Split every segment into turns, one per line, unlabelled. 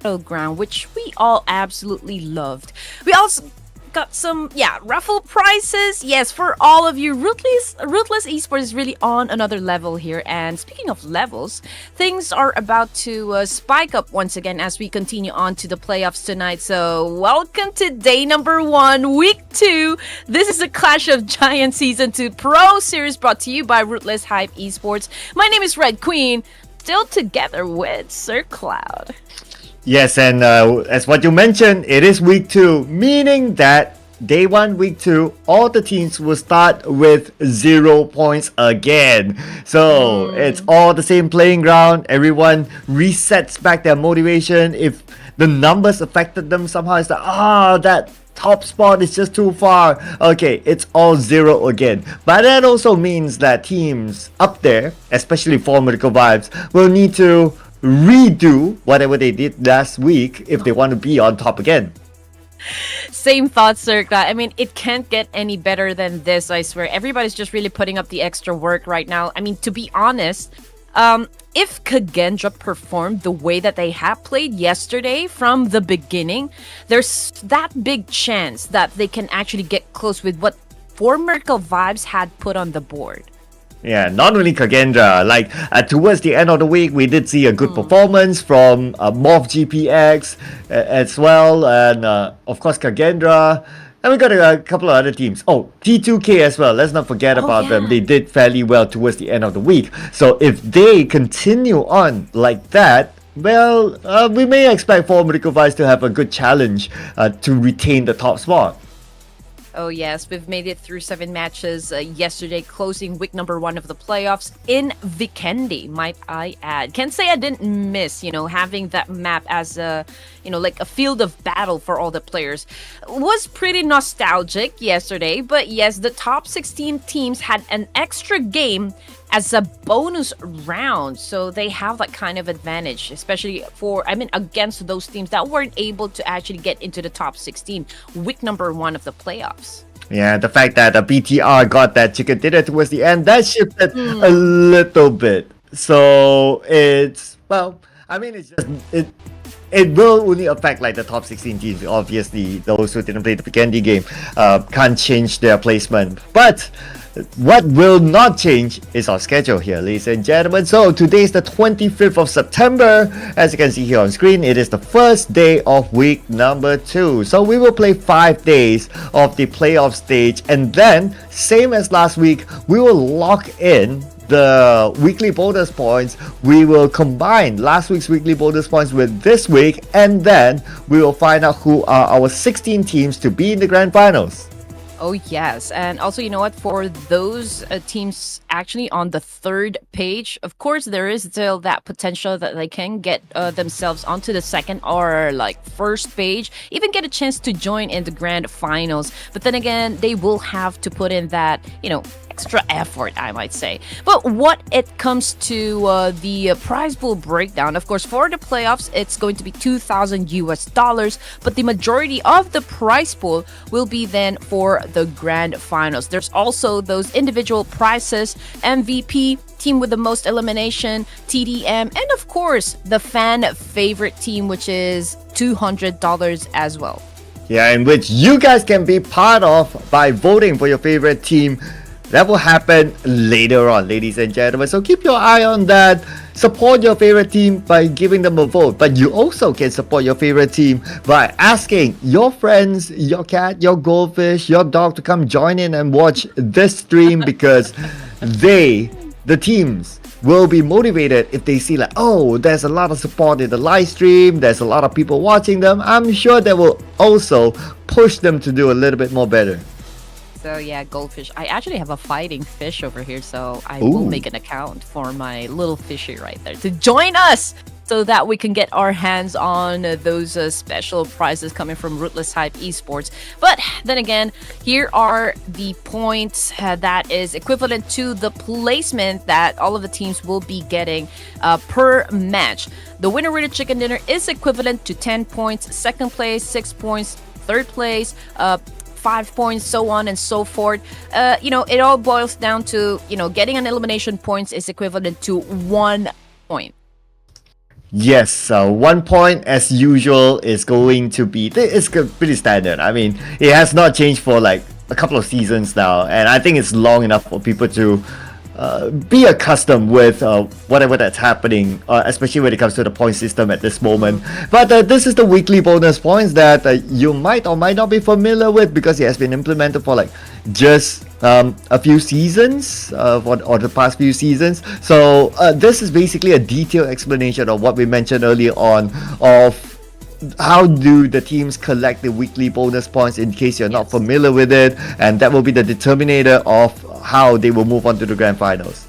Battleground, which we all absolutely loved. We also got some, raffle prizes. Yes, for all of you, Ruthless Esports is really on another level here. And speaking of levels, things are about to spike up once again as we continue on to the playoffs tonight. So welcome to day number 1, week 2. This is the Clash of Giants Season 2 Pro Series brought to you by Ruthless Esports. My name is Red Queen, still together with Sir Cloud.
Yes, and as what you mentioned, it is week 2, meaning that day 1, week 2, all the teams will start with 0 points again. So it's all the same playing ground. Everyone resets back their motivation. If the numbers affected them somehow, it's like, that top spot is just too far. Okay, it's all 0 again. But that also means that teams up there, especially Formidable Vibes, will need to redo whatever they did last week if they want to be on top again.
Same thoughts, Circa. I mean, it can't get any better than this, I swear. Everybody's just really putting up the extra work right now. I mean, to be honest, if Kagendra performed the way that they have played yesterday from the beginning, there's that big chance that they can actually get close with what Formidable Vibes had put on the board.
Yeah, not only Kagendra, like towards the end of the week, we did see a good performance from Morph GPX as well, and of course Kagendra, and we got a couple of other teams. Oh, T2K as well, let's not forget about them. They did fairly well towards the end of the week. So if they continue on like that, well, we may expect Formidable Vibes to have a good challenge to retain the top spot.
Oh yes, we've made it through 7 matches yesterday, closing week number 1 of the playoffs in Vikendi, might I add. Can't say I didn't miss, having that map as a, like a field of battle for all the players. Was pretty nostalgic yesterday, but yes, the top 16 teams had an extra game as a bonus round, so they have that kind of advantage, especially against those teams that weren't able to actually get into the top 16 week number 1 of the playoffs.
Yeah, the fact that the BTR got that chicken dinner towards the end, that shifted a little bit. So it's, well, I mean, it's just, it will only affect like the top 16 teams. Obviously, those who didn't play the Vikendi game can't change their placement. But what will not change is our schedule here, ladies and gentlemen. So today is the 25th of September. As you can see here on screen, it is the first day of week number 2. So we will play 5 days of the playoff stage, and then, same as last week, we will lock in the weekly bonus points. We will combine last week's weekly bonus points with this week, and then we will find out who are our 16 teams to be in the grand finals.
Oh yes, and also, you know what, for those teams actually on the 3rd page, of course there is still that potential that they can get themselves onto the 2nd or like 1st page, even get a chance to join in the grand finals. But then again, they will have to put in that, extra effort, I might say. But what it comes to the prize pool breakdown, of course, for the playoffs, it's going to be $2,000, but the majority of the prize pool will be then for the grand finals. There's also those individual prizes, MVP, team with the most elimination, TDM, and of course, the fan favorite team, which is $200 as well.
Yeah, in which you guys can be part of by voting for your favorite team. That will happen later on, ladies and gentlemen. So keep your eye on that. Support your favorite team by giving them a vote. But you also can support your favorite team by asking your friends, your cat, your goldfish, your dog to come join in and watch this stream, because the teams, will be motivated if they see like, oh, there's a lot of support in the live stream, there's a lot of people watching them. I'm sure that will also push them to do a little bit more better.
So yeah, goldfish. I actually have a fighting fish over here, so I will make an account for my little fishy right there to join us, so that we can get our hands on those special prizes coming from Ruthless Esports. But then again, here are the points that is equivalent to the placement that all of the teams will be getting per match. The winner with a chicken dinner is equivalent to 10 points, second place 6 points, third place 5 points, so on and so forth. It all boils down to, getting an elimination points is equivalent to 1 point.
Yes, 1 point as usual is going to be it's pretty standard. I mean, it has not changed for like a couple of seasons now, and I think it's long enough for people to be accustomed with whatever that's happening, especially when it comes to the point system at this moment. But this is the weekly bonus points that you might or might not be familiar with because it has been implemented for like just a few seasons or the past few seasons. So this is basically a detailed explanation of what we mentioned earlier on of how do the teams collect the weekly bonus points in case you're not familiar with it, and that will be the determinator of how they will move on to the grand finals.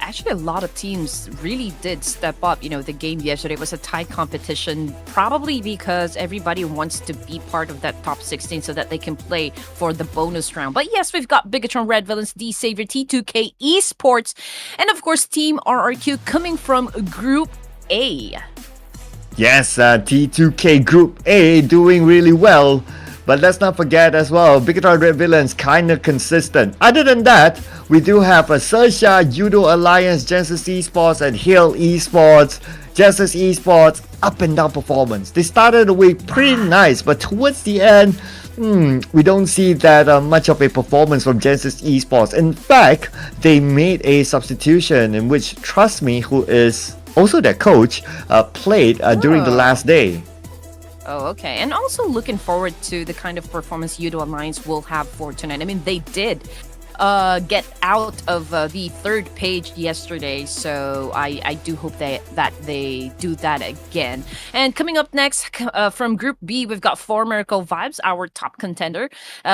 Actually, a lot of teams really did step up. The game yesterday was a tight competition, probably because everybody wants to be part of that top 16 so that they can play for the bonus round. But yes, we've got BIGETRON, Red Villains, D Savior, T2K Esports, and of course Team RRQ coming from Group A.
Yes, T2K Group A doing really well. But let's not forget as well, BIGETRON Red Villains kind of consistent. Other than that, we do have XERXIA, YOODO Alliance, Genesis Esports, and Hill Esports. Genesis Esports, up and down performance. They started the week pretty nice, but towards the end, we don't see that much of a performance from Genesis Esports. In fact, they made a substitution in which, trust me, who is also their coach, played during the last day.
Oh, okay. And also looking forward to the kind of performance YOODO Alliance will have for tonight. I mean, they did get out of the third page yesterday, so I do hope that they do that again. And coming up next from Group B, we've got For Miracle Vibes, our top contender.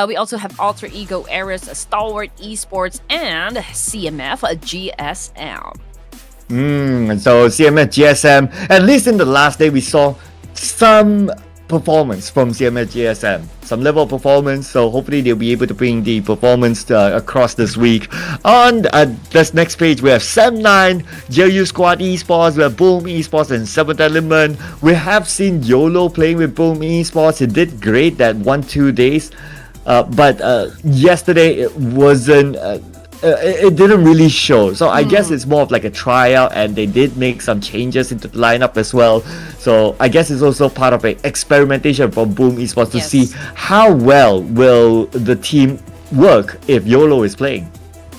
We also have Alter Ego Eras, STALWART Esports, and CMFgSM.
So CMFgSM, at least in the last day, we saw some performance from CMFgSM, some level of performance, so hopefully they'll be able to bring the performance across this week. On this next page, we have Sem9, JU Squad Esports, we have Boom Esports, and 7th Element. We have seen YOLO playing with Boom Esports. He did great that 1-2 days, but yesterday it wasn't it didn't really show, so I guess it's more of like a tryout, and they did make some changes into the lineup as well, so I guess it's also part of an experimentation from Boom Esports to see how well will the team work if YOLO is playing.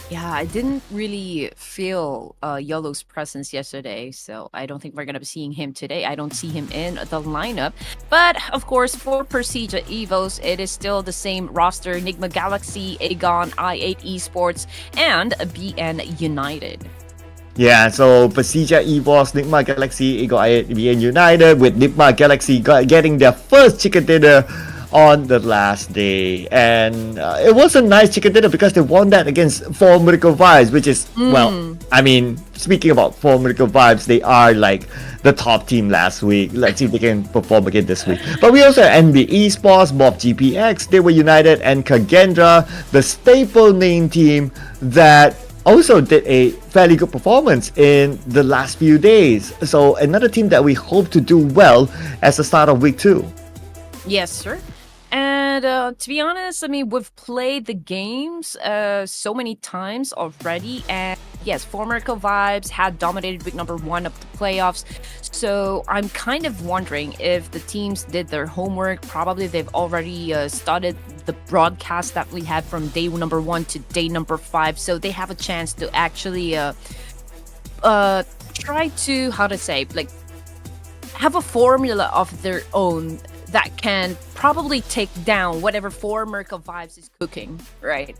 Yeah, I didn't really feel YOLO's presence yesterday, so I don't think we're going to be seeing him today. I don't see him in the lineup. But, of course, for PERSIJA EVOS, it is still the same roster: NIGMA Galaxy, AGONxI8 Esports, and BN United.
Yeah, so PERSIJA EVOS, NIGMA Galaxy, AGONxI8, BN United, with NIGMA Galaxy getting their first chicken dinner on the last day, and it was a nice chicken dinner because they won that against For Miracle Vibes, which is well, I mean, speaking about For Miracle Vibes, they are like the top team last week. Let's see if they can perform again this week. But we also have NB Esports, Mob GPX, they were united, and Kagendra, the staple name team that also did a fairly good performance in the last few days. So another team that we hope to do well as the start of week 2.
Yes, sir. And to be honest, I mean, we've played the games so many times already. And yes, For Miracle Vibes had dominated week number 1 of the playoffs. So I'm kind of wondering if the teams did their homework. Probably they've already started the broadcast that we had from day number 1 to day number 5. So they have a chance to actually try to, how to say, like, have a formula of their own that can probably take down whatever For Miracle Vibes is cooking, right?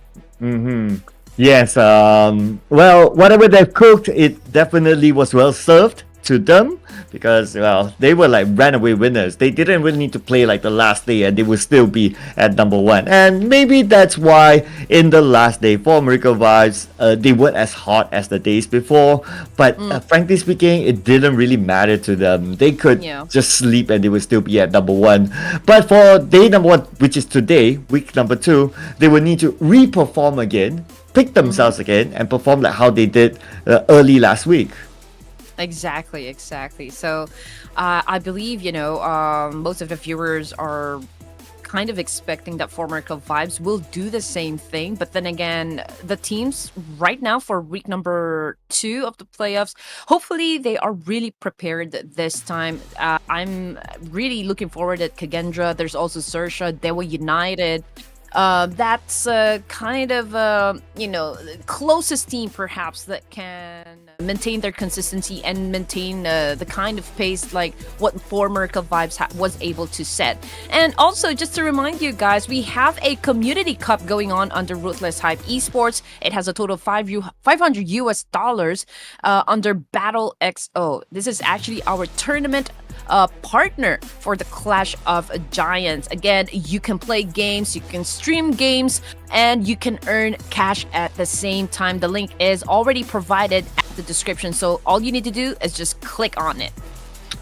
Yes, well, whatever they've cooked, it definitely was well served to them because, well, they were like runaway winners. They didn't really need to play like the last day and they would still be at number 1. And maybe that's why in the last day, For Miracle Vibes, they weren't as hot as the days before. But frankly speaking, it didn't really matter to them. They could just sleep and they would still be at number 1. But for day number 1, which is today, week number 2, they will need to re-perform again, pick themselves again, and perform like how they did early last week.
Exactly. So I believe, most of the viewers are kind of expecting that Formerica Vibes will do the same thing. But then again, the teams right now for week number 2 of the playoffs, hopefully they are really prepared this time. I'm really looking forward at Kagendra. There's also XERXIA, Dewa United. That's kind of, you know, closest team perhaps that can maintain their consistency and maintain the kind of pace like what Formerica Vibes was able to set. And also, just to remind you guys, we have a community cup going on under Ruthless Hype Esports. It has a total of $500 under Battle XO. This is actually our tournament partner for the Clash of Giants. Again, you can play games, you can stream games, and you can earn cash at the same time. The link is already provided at the description, so all you need to do is just click on it.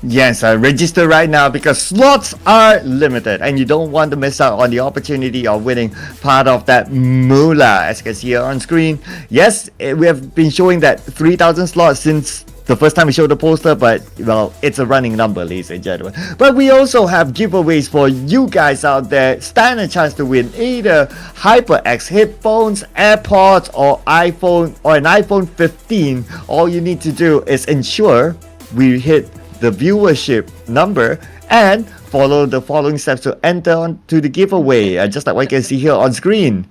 Yes, register right now because slots are limited and you don't want to miss out on the opportunity of winning part of that moolah, as you can see here on screen. Yes, we have been showing that 3,000 slots since the first time we showed the poster, but well, it's a running number, ladies and gentlemen. But we also have giveaways for you guys out there. Stand a chance to win either HyperX headphones, AirPods, or iPhone, or an iPhone 15. All you need to do is ensure we hit the viewership number and follow the following steps to enter onto the giveaway, just like what you can see here on screen.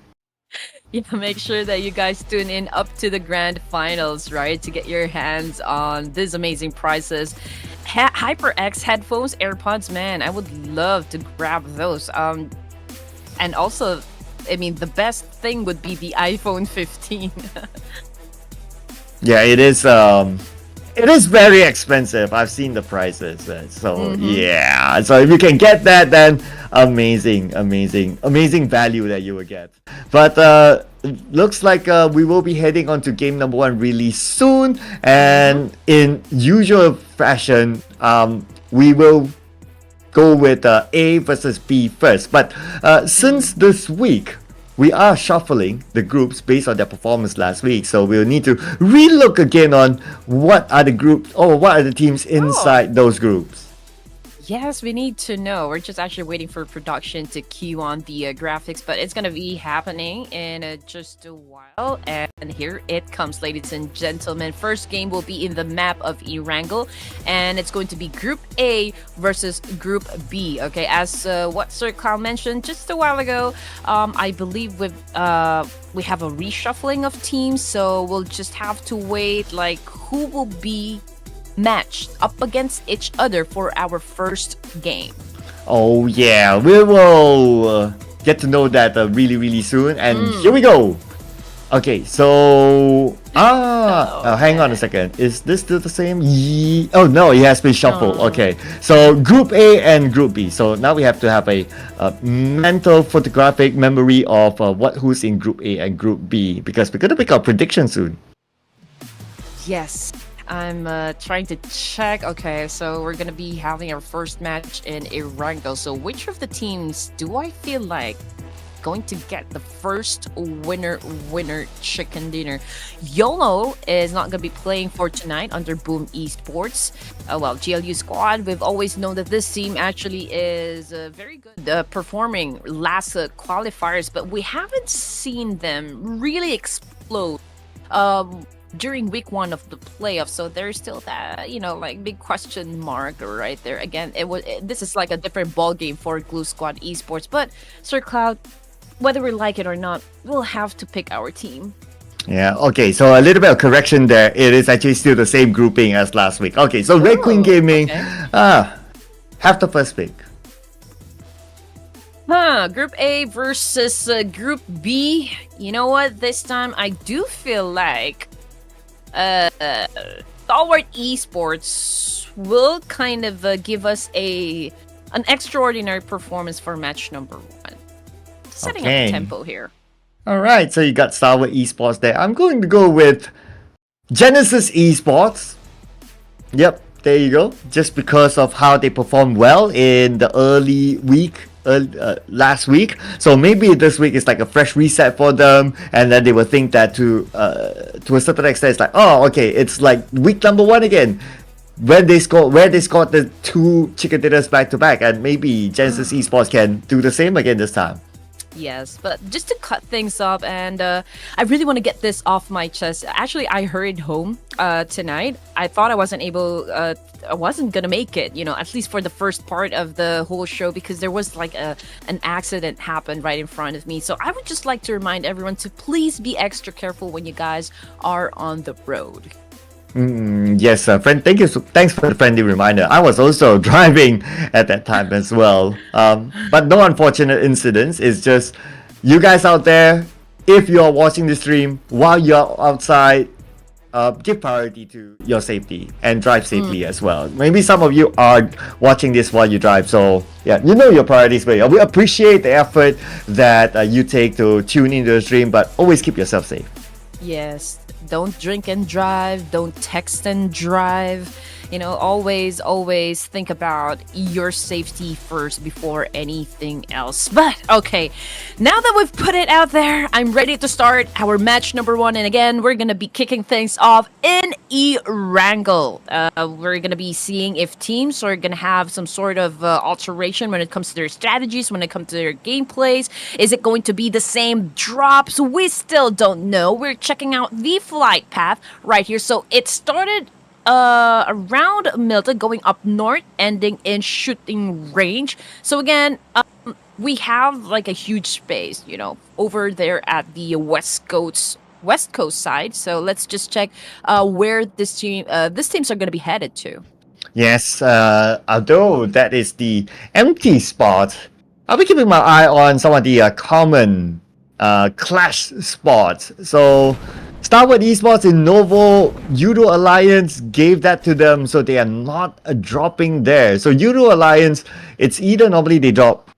Yeah, make sure that you guys tune in up to the grand finals, right, to get your hands on these amazing prizes. HyperX headphones, AirPods, man, I would love to grab those. And also, I mean, the best thing would be the iPhone 15.
Yeah, it is. It is very expensive. I've seen the prices, so yeah. So if you can get that, then amazing value that you will get. But looks like we will be heading on to game number 1 really soon, and in usual fashion, we will go with A versus B first. But since this week we are shuffling the groups based on their performance last week, so we'll need to relook again on what are the groups or what are the teams inside those groups.
Yes, we need to know. We're just actually waiting for production to cue on the graphics, but it's going to be happening in just a while. And here it comes, ladies and gentlemen. First game will be in the map of ERANGEL, and it's going to be Group A versus Group B. Okay, as what Sir Kyle mentioned just a while ago, I believe we have a reshuffling of teams, so we'll just have to wait, like, who will be matched up against each other for our first game.
Oh yeah, we will get to know that really soon, and here we go. Okay, so hang on a second, is this still the same? Oh no, it has been shuffled. Okay, so Group A and Group B, so now we have to have a mental photographic memory of who's in Group A and Group B, because we're gonna pick our prediction soon.
Yes, I'm trying to check. Okay, so we're gonna be having our first match in ERANGEL. So which of the teams do I feel like going to get the first winner chicken dinner? YOLO is not gonna be playing for tonight under Boom Esports. Well, GLU squad, we've always known that this team actually is very good performing last qualifiers, but we haven't seen them really explode during week 1 of the playoffs, so there's still that, you know, like, big question mark right there. Again, this is like a different ball game for Glue Squad Esports, but Sir Cloud, whether we like it or not, we'll have to pick our team.
Yeah, okay, so a little bit of correction there. It is actually still the same grouping as last week. Okay, so Red Queen Gaming, have the first pick.
Group A versus Group B. You know what? This time I do feel like STALWART Esports will kind of give us an extraordinary performance for match number 1. Setting up the tempo here.
Alright, so you got STALWART Esports there. I'm going to go with Genesis Esports. Yep, there you go. Just because of how they performed well in the early week. Last week, so maybe this week is like a fresh reset for them, and then they will think that to a certain extent it's like, oh okay, it's like week number 1 again. when they score, where they scored the two chicken dinners back to back, and maybe Genesis Esports can do the same again this time.
Yes, but just to cut things up, and I really want to get this off my chest. Actually, I hurried home tonight. I thought I wasn't gonna make it, at least for the first part of the whole show, because there was like an accident happened right in front of me. So I would just like to remind everyone to please be extra careful when you guys are on the road.
Yes, friend. Thanks for the friendly reminder. I was also driving at that time as well. But no unfortunate incidents. It's just you guys out there. If you're watching the stream while you're outside, give priority to your safety and drive safely as well. Maybe some of you are watching this while you drive, so yeah, you know your priorities. But we appreciate the effort that you take to tune into the stream, but always keep yourself safe.
Yes. Don't drink and drive. Don't text and drive. Always think about your safety first before anything else. But okay, now that we've put it out there, I'm ready to start our match number 1. And again, we're going to be kicking things off in ERANGEL. We're going to be seeing if teams are going to have some sort of alteration when it comes to their strategies, when it comes to their gameplays. Is it going to be the same drops? We still don't know. We're checking out the flight path right here. So it started around Milton, going up north, ending in shooting range. So again, we have like a huge space, over there at the West Coast side. So let's just check where these teams are going to be headed to.
Yes, although that is the empty spot, I'll be keeping my eye on some of the common clash spots. So STALWART Esports in Novo, YOODO Alliance gave that to them, so they are not dropping there. So YOODO Alliance, it's either normally they drop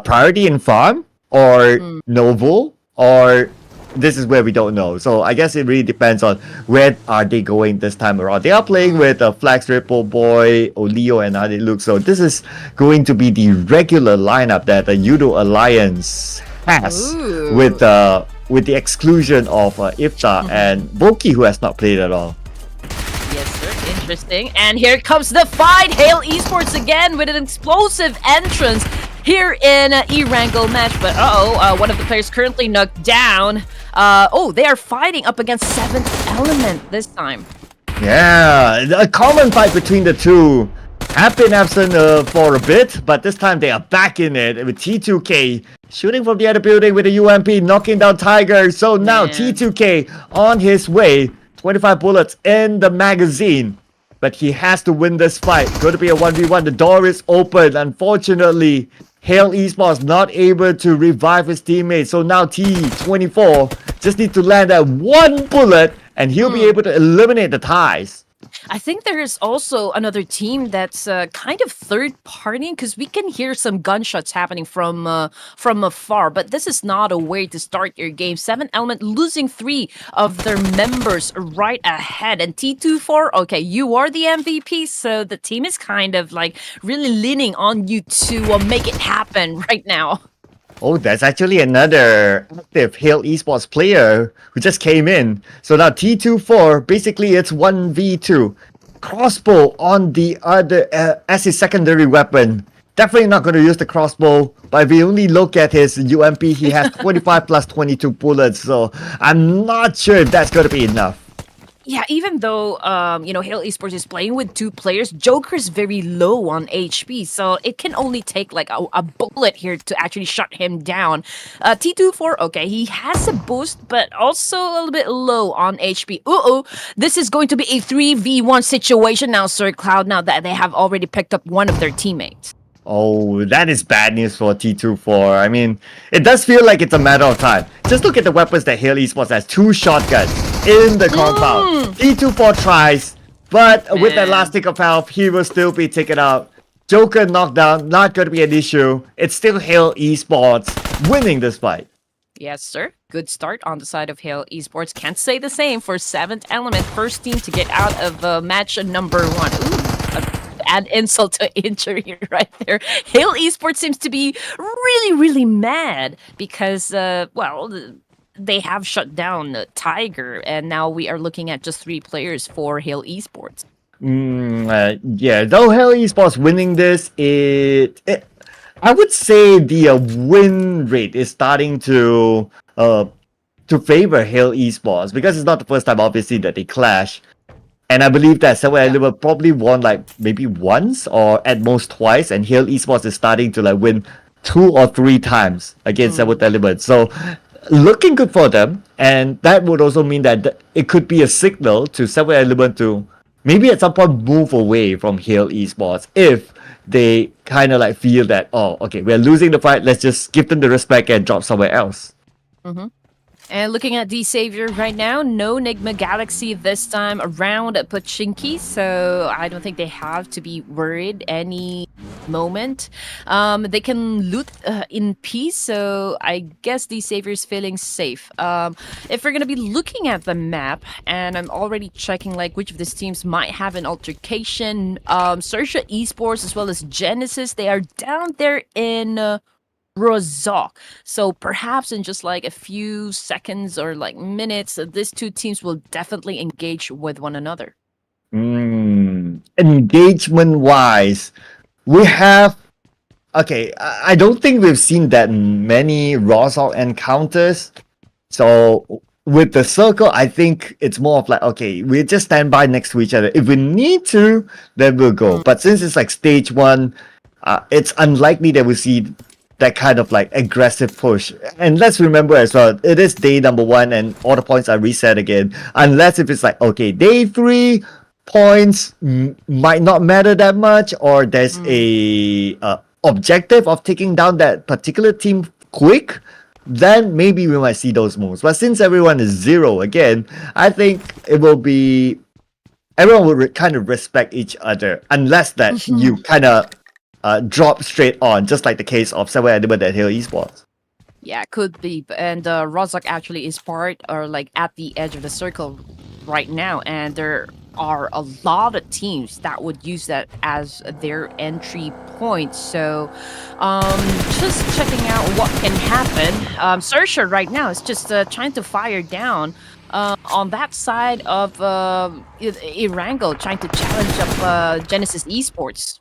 priority in farm or Novo, or this is where we don't know. So I guess it really depends on where are they going this time around. They are playing with Flax, Ripple Boy, Oleo, and Adiluke. So this is going to be the regular lineup that the YOODO Alliance has. Ooh. With the exclusion of Ifta and Boki, who has not played at all.
Yes, sir. Interesting. And here comes the fight. Hail Esports again with an explosive entrance here in ERANGEL match. But one of the players currently knocked down. They are fighting up against 7th Element this time.
Yeah, a common fight between the two. Have been absent for a bit, but this time they are back in it with T2K shooting from the other building with a UMP, knocking down Tiger. So now T2K on his way, 25 bullets in the magazine, but he has to win this fight. Going to be a 1v1. The door is open. Unfortunately, Hail Esports not able to revive his teammates. So now T24 just need to land that one bullet, and he'll be able to eliminate the ties.
I think there is also another team that's kind of third party, because we can hear some gunshots happening from afar. But this is not a way to start your game. 7th Element losing 3 of their members right ahead. And T24, okay, you are the MVP, so the team is kind of like really leaning on you to make it happen right now.
Oh, that's actually another active Hail Esports player who just came in. So now T24, basically it's 1v2. Crossbow on the other as his secondary weapon. Definitely not going to use the crossbow, but if we only look at his UMP, he has 25 plus 22 bullets. So I'm not sure if that's going to be enough.
Yeah, even though, Hail Esports is playing with 2 players, Joker's very low on HP, so it can only take like a bullet here to actually shut him down. T24, okay, he has a boost, but also a little bit low on HP. This is going to be a 3v1 situation now, Sir Cloud, now that they have already picked up one of their teammates.
Oh, that is bad news for T24. I mean, it does feel like it's a matter of time. Just look at the weapons that Hail Esports has. 2 shotguns in the compound. T24 tries, but with that last tick of health, he will still be taken out. Joker knockdown, not going to be an issue. It's still Hail Esports winning this fight.
Yes, sir. Good start on the side of Hail Esports. Can't say the same for 7th Element. First team to get out of match number 1. Add insult to injury right there. Hail Esports seems to be really, really mad because, they have shut down Tiger, and now we are looking at just 3 players for Hail Esports.
Yeah, though Hell Esports winning this, I would say the win rate is starting to favor Hell Esports because it's not the first time, obviously, that they clash. And I believe that Seven
Yeah.
Eleven probably won like maybe once or at most twice, and Hell Esports is starting to like win 2 or 3 times against Seven Eleven. So looking good for them, and that would also mean that it could be a signal to Seven Eleven to maybe at some point move away from Hell Esports if they kind of like feel that, oh, okay, we're losing the fight, let's just give them the respect and drop somewhere else.
And looking at the Savior right now, no NIGMA Galaxy this time around Pachinki, so I don't think they have to be worried any moment. They can loot in peace, so I guess the Savior's feeling safe. If we're gonna be looking at the map, and I'm already checking like which of these teams might have an altercation, XERXIA Esports as well as Genesis, they are down there in Rozok. So perhaps in just like a few seconds or like minutes, these two teams will definitely engage with one another.
Engagement wise, we have. Okay, I don't think we've seen that many Rozok encounters. So with the circle, I think it's more of like, okay, we just stand by next to each other. If we need to, then we'll go. But since it's like stage 1, it's unlikely that we see that kind of like aggressive push. And let's remember as well, it is day number 1 and all the points are reset again. Unless if it's like, okay, day 3, points might not matter that much, or there's a objective of taking down that particular team quick, then maybe we might see those moves. But since everyone is 0 again, I think it will be everyone will kind of respect each other, unless that you kind of drop straight on, just like the case of Seven Eleven at Hell Esports.
Yeah, could be. And Rozok actually is part or like at the edge of the circle right now, and there are a lot of teams that would use that as their entry point. So just checking out what can happen. XERXIA right now is just trying to fire down on that side of ERANGEL, trying to challenge up Genesis Esports.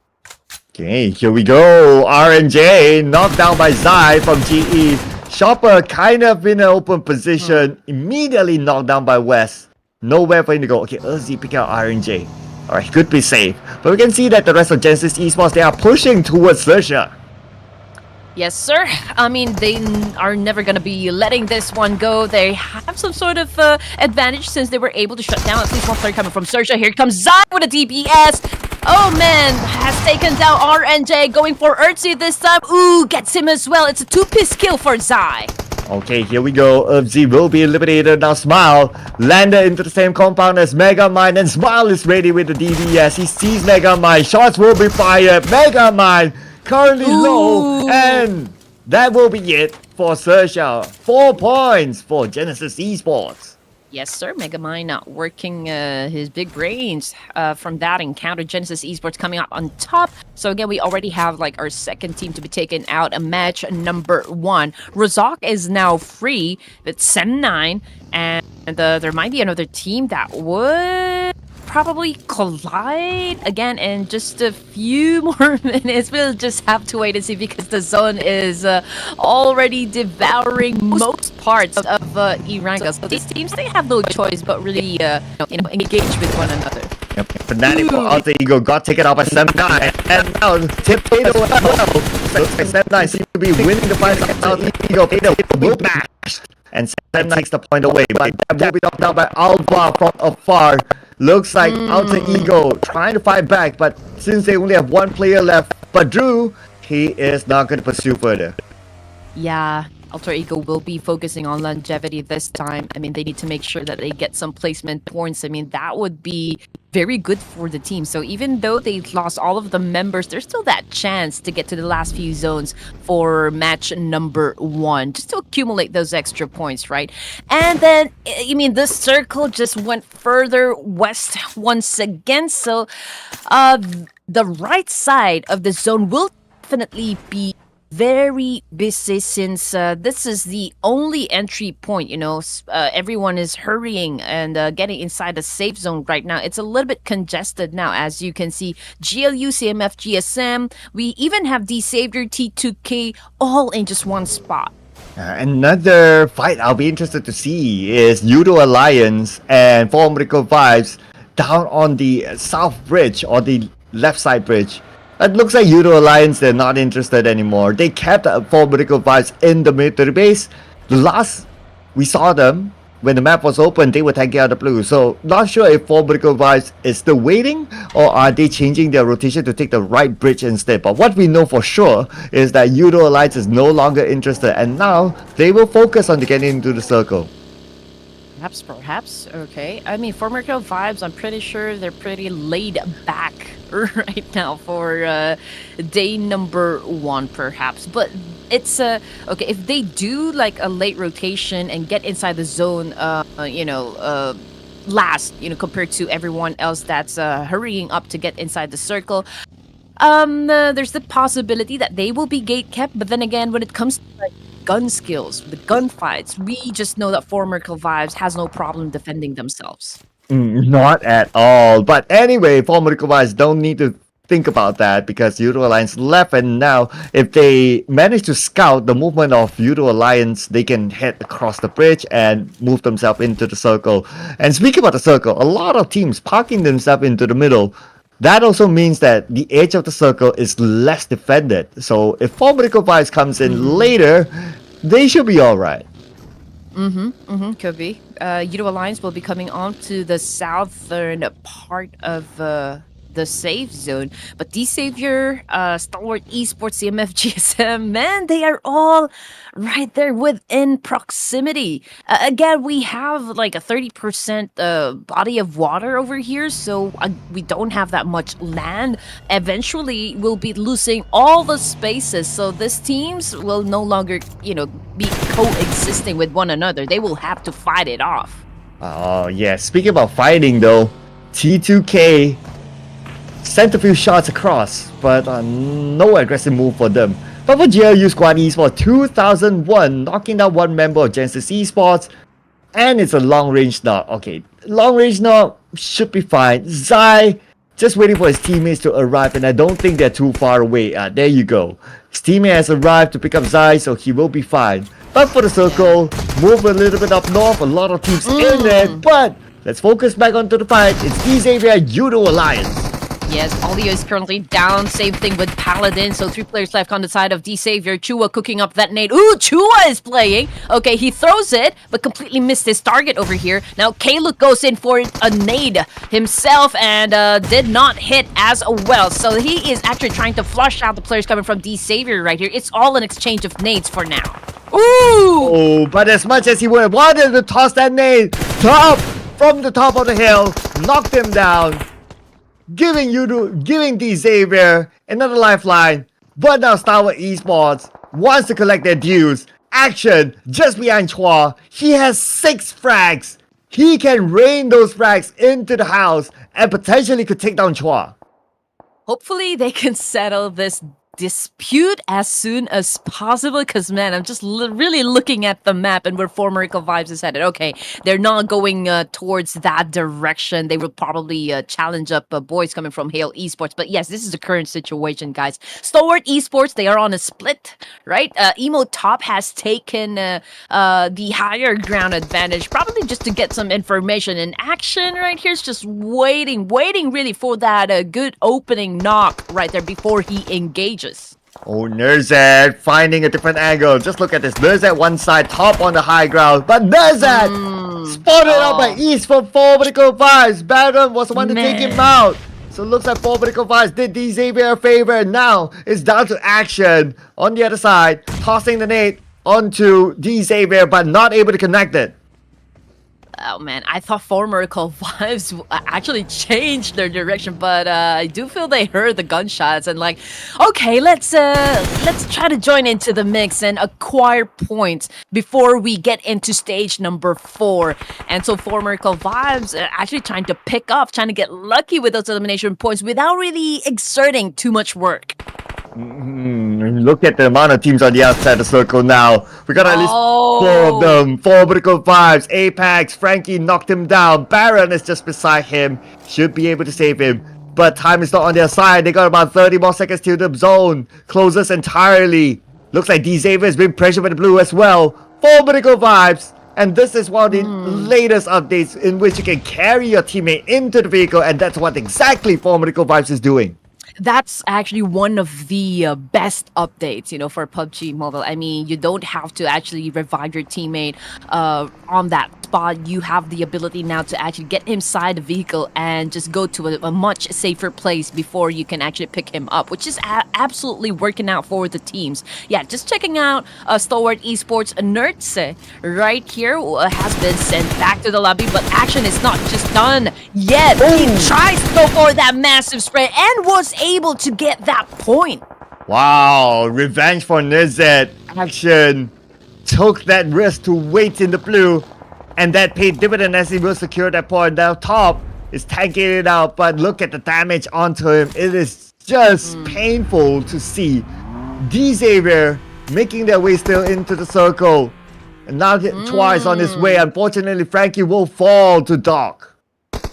Okay, here we go. RNJ knocked down by Zai from GE. Chopper kind of in an open position. Immediately knocked down by West. Nowhere for him to go. Okay, ERZI picking out RNJ. Alright, could be safe. But we can see that the rest of Genesis Esports, they are pushing towards XERXIA.
Yes, sir. I mean, they are never going to be letting this one go. They have some sort of advantage since they were able to shut down at least one player coming from XERXIA. Here comes Zai with a DPS. Oh, man. Has taken down RNJ. Going for ERZI this time. Ooh, gets him as well. It's a 2-piece kill for Zai.
Okay, here we go. ERZI will be eliminated. Now Smile landed into the same compound as Megamind, and Smile is ready with the DPS. He sees Megamind. Shots will be fired. Megamind currently low, and that will be it for XERXIA. 4 points for Genesis Esports.
Yes, sir. Megamind not working his big brains from that encounter. Genesis Esports coming out on top. So again, we already have like our second team to be taken out. A match number 1. Rozok is now free with 7-9, and there might be another team that would probably collide again in just a few more minutes. We'll just have to wait and see because the zone is already devouring most parts of ERANGEL. So these teams, they have no choice but really engage with one another.
Yep. Fnatic for Alter Ego got taken out by 7-9, and now Tip Tato as well. So 7-9 seems to be winning the fight. Alter Ego will bash, and 7-9 takes the point away, but that will be knocked down by Alpha from afar. Looks like Alter Ego trying to fight back, but since they only have 1 player left, but Drew, he is not going to pursue further.
Yeah, Alter Ego will be focusing on longevity this time. I mean, they need to make sure that they get some placement points. I mean, that would be very good for the team. So even though they've lost all of the members, there's still that chance to get to the last few zones for match number 1, just to accumulate those extra points, right? And then, I mean, this circle just went further west once again. So the right side of the zone will definitely be very busy since this is the only entry point. Everyone is hurrying and getting inside the safe zone right now. It's a little bit congested now, as you can see. GLU, CMFgSM, we even have the Savior T2K all in just one spot.
Another fight I'll be interested to see is YOODO Alliance and Formidable Vibes down on the south bridge or the left side bridge. It looks like YOODO Alliance, they're not interested anymore. They kept Formidable Vibes in the military base. The last we saw them, when the map was open, they were taking out the blue. So not sure if Formidable Vibes is still waiting or are they changing their rotation to take the right bridge instead. But what we know for sure is that YOODO Alliance is no longer interested, and now they will focus on getting into the circle.
Perhaps. Okay. I mean, for Mercurial Vibes, I'm pretty sure they're pretty laid back right now for day number 1, perhaps. But it's okay, if they do like a late rotation and get inside the zone, last, compared to everyone else that's hurrying up to get inside the circle, there's the possibility that they will be gate kept. But then again, when it comes to like gun skills, the gunfights, we just know that Formidable Vibes has no problem defending themselves.
Not at all. But anyway, Formidable Vibes don't need to think about that because YOODO Alliance left, and now if they manage to scout the movement of YOODO Alliance, they can head across the bridge and move themselves into the circle. And speaking about the circle, a lot of teams parking themselves into the middle. That also means that the edge of the circle is less defended. So if Formidable Vibes comes in later, they should be alright.
Could be. YOODO Alliance will be coming on to the southern part of the safe zone. But D-Savior, STALWART Esports, CMFgSM, man, they are all right there within proximity. Again, we have like a 30% body of water over here, so we don't have that much land. Eventually, we'll be losing all the spaces, so these teams will no longer, be coexisting with one another. They will have to fight it off.
Oh, yeah. Speaking about fighting, though, T2K sent a few shots across, but no aggressive move for them. But for GLU Squad Esports 2001, knocking down one member of Genesis Esports, and it's a long range knock. Okay, long range knock should be fine. Zai just waiting for his teammates to arrive, and I don't think they're too far away. There you go. His teammate has arrived to pick up Zai, so he will be fine. But for the circle, move a little bit up north. A lot of teams in there, but let's focus back onto the fight. It's D-Xavier YOODO Alliance.
Yes, Olio is currently down. Same thing with Paladin. So 3 players left on the side of D-Savior. Chua cooking up that nade. Ooh, Chua is playing. Okay, he throws it, but completely missed his target over here. Now, Kaluk goes in for a nade himself and did not hit as well. So he is actually trying to flush out the players coming from D-Savior right here. It's all an exchange of nades for now. Ooh!
Oh, but as much as he wanted to toss that nade from the top of the hill, knocked him down. Giving D-Xavier another lifeline, but now STALWART Esports wants to collect their dues. Action just behind Chua. He has 6 frags. He can rain those frags into the house and potentially could take down Chua.
Hopefully they can settle this dispute as soon as possible, because man, I'm just really looking at the map and where Formidable Vibes is headed. Okay, they're not going towards that direction. They will probably challenge up boys coming from Hale Esports. But yes, this is the current situation, guys. STALWART Esports, they are on a split, right? Emo Top has taken the higher ground advantage, probably just to get some information. And Action right here is just waiting really for that good opening knock right there before he engages.
Oh, Nerzad finding a different angle. Just look at this. Nerzad one side, top on the high ground. But Nerzad spotted out by East from Formidable Vibes. Baron was the one to take him out. So looks like Formidable Vibes did D-Xavier a favor. Now it's down to Action on the other side. Tossing the nade onto D-Xavier, but not able to connect it.
Oh man, I thought Formidable Vibes actually changed their direction, but I do feel they heard the gunshots and like, okay, let's try to join into the mix and acquire points before we get into stage number 4. And so Formidable Vibes actually trying to pick up, trying to get lucky with those elimination points without really exerting too much work.
Look at the amount of teams on the outside of the circle now. We got at least 4 of them. 4 vertical vibes. Apex, Frankie knocked him down. Baron is just beside him. Should be able to save him. But time is not on their side. They got about 30 more seconds till the zone closes entirely. Looks like D-Xavier is being pressured by the blue as well. 4 vertical vibes. And this is one of the latest updates in which you can carry your teammate into the vehicle. And that's what exactly 4 vertical vibes is doing.
That's actually one of the best updates, for PUBG Mobile. I mean, you don't have to actually revive your teammate on that spot. You have the ability now to actually get inside the vehicle and just go to a much safer place before you can actually pick him up, which is absolutely working out for the teams. Yeah, just checking out STALWART Esports NERDS right here has been sent back to the lobby, but action is not just done yet. He tries to go for that massive spray and was able to get that point.
Wow, revenge for Nizet. Action took that risk to wait in the blue, and that paid dividend as he will secure that point. Now top is tanking it out, but look at the damage onto him. It is just painful to see D-Xavier making their way still into the circle, and now twice on his way. Unfortunately, Frankie will fall to Doc.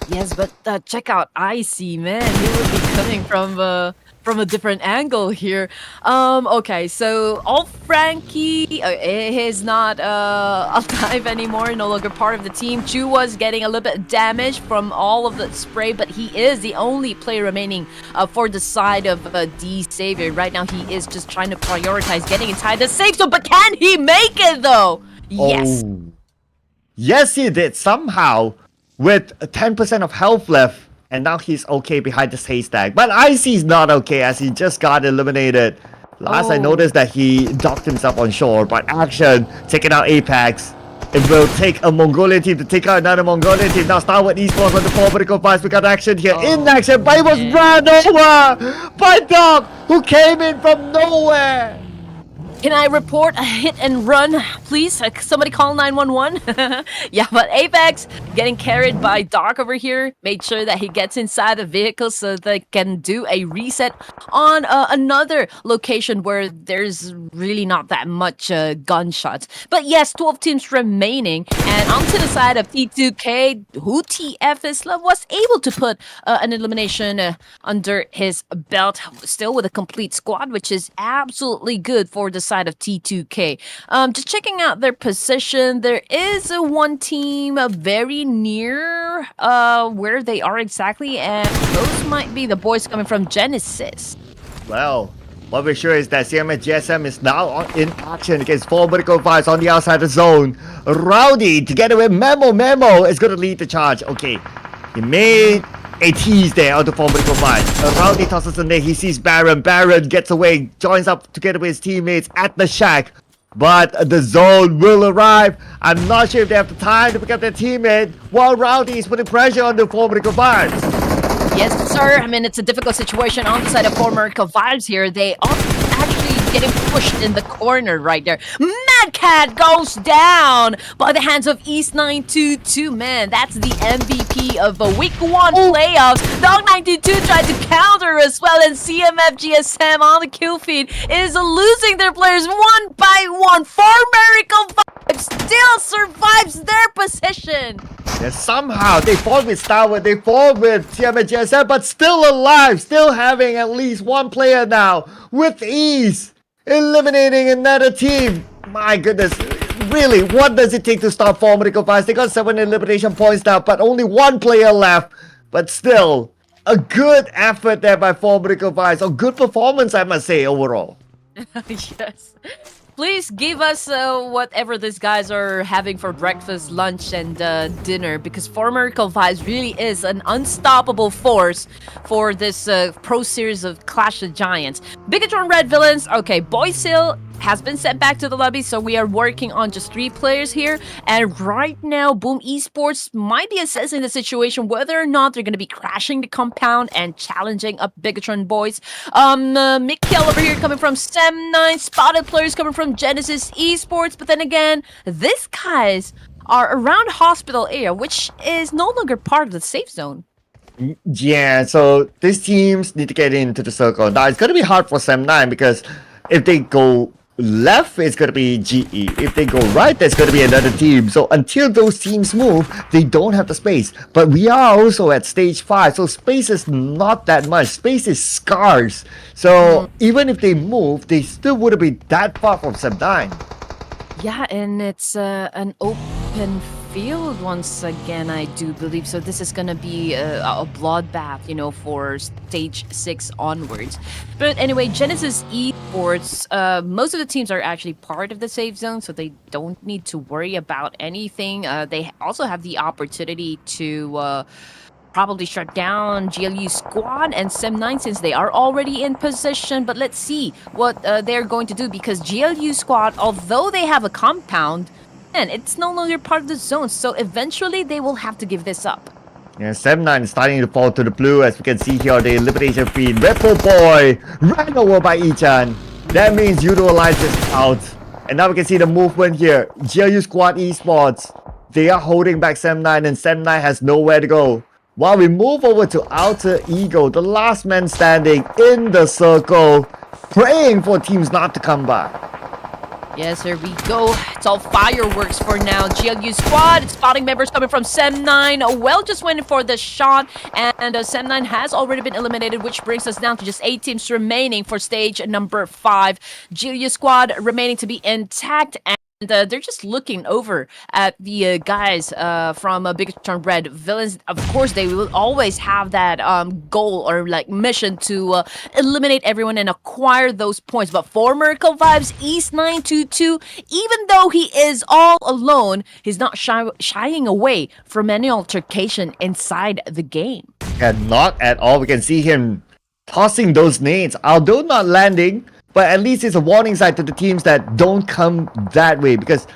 Yes, but check out Icy, man. He will be coming from a different angle here. Okay, so old Frankie is not alive anymore, no longer part of the team. Chu was getting a little bit damaged from all of the spray, but he is the only player remaining for the side of D-Xavier. Right now, he is just trying to prioritize getting inside the safe zone, but can he make it though? Yes.
Oh. Yes, he did somehow. With 10% of health left, and now he's okay behind this haystack. But Icy's not okay as he just got eliminated. Last I noticed that he docked himself on shore, but action, taking out Apex. It will take a Mongolian team to take out another Mongolian team. Now STALWART Esports on the 4 vertical fights. We got action here. In action, but he was run over by Doc, who came in from nowhere.
Can I report a hit and run, please? Somebody call 911. Yeah, but Apex getting carried by Dark over here. Made sure that he gets inside the vehicle so they can do a reset on another location where there's really not that much gunshots. But yes, 12 teams remaining. And onto the side of T2K, who TF was able to put an elimination under his belt. Still with a complete squad, which is absolutely good for the side of T2K. Just checking out their position, there is one team very near where they are exactly, and those might be the boys coming from Genesis.
Well, what we're sure is that CMFxGSM is now in action against 4 vertical fights on the outside of the zone. Rowdy, together with Memo is going to lead the charge. Okay, he made a tease there on the 4 vertical fights. Rowdy tosses in there, he sees Baron. Baron gets away, joins up together with his teammates at the shack. But the zone will arrive. I'm not sure if they have the time to pick up their teammate while Rowdy is putting pressure on the 4 vertical fights.
Yes, sir. I mean, it's a difficult situation on the side of former Vibes here. They are actually getting pushed in the corner right there. Mad Cat goes down by the hands of East922. Man, that's the MVP of the Week 1 playoffs. Dog92 tried to counter as well, and CMFxGSM on the kill feed is losing their players one by one. Former Vibes still survives their position.
Yeah, somehow they fought with STALWART, they fought with CMFxGSM, but still alive, still having at least one player now with ease, eliminating another team. My goodness, really, what does it take to stop 4 vertical fights? They got 7 elimination points now, but only one player left. But still, a good effort there by 4 vertical fights, a good performance, I must say, overall.
Yes. Please give us whatever these guys are having for breakfast, lunch, and dinner, because former Vibes really is an unstoppable force for this pro series of Clash of Giants. BIGETRON Red Villains, okay, Boys Hill has been sent back to the lobby, so we are working on just 3 players here. And right now, Boom Esports might be assessing the situation, whether or not they're going to be crashing the compound and challenging up BIGETRON boys. Mikkel over here coming from Sem9, spotted players coming from Genesis Esports, but then again, these guys are around hospital area, which is no longer part of the safe zone.
Yeah, so these teams need to get into the circle. Now it's gonna be hard for Sam9 because if they go left, it's gonna be GE. If they go right, there's gonna be another team. So until those teams move, they don't have the space. But we are also at stage 5, so space is not that much. Space is scarce. So even if they move, they still wouldn't be that far from Sam9.
Yeah, and it's an open field once again, I do believe. So this is gonna be a bloodbath, you know, for stage 6 onwards. But anyway, Genesis Esports, most of the teams are actually part of the safe zone, so they don't need to worry about anything. They also have the opportunity to probably shut down GLU squad and Sem9 since they are already in position. But let's see what they're going to do, because GLU squad, although they have a compound, and it's no longer part of the zone, so eventually they will have to give this up.
Yeah, Sem9 is starting to fall to the blue, as we can see here on the elimination feed. Ripple Boy ran over by Ichan. That means YOODO Alliance is out. And now we can see the movement here. GLU Squad Esports, they are holding back Sem9, and Sem9 has nowhere to go. While we move over to Alter Ego, the last man standing in the circle, praying for teams not to come back.
Yes, here we go. It's all fireworks for now. GLU squad, spotting members coming from Sem9. Well, just went for the shot, and Sem9 has already been eliminated, which brings us down to just 8 teams remaining for stage number 5. GLU squad remaining to be intact, and they're just looking over at the guys from BIGETRON Red Villains. Of course, they will always have that goal or like mission to eliminate everyone and acquire those points. But for Miracle Vibes, East 922, even though he is all alone, he's not shying away from any altercation inside the game.
And not at all. We can see him tossing those nades, although not landing. But at least it's a warning sign to the teams that don't come that way, because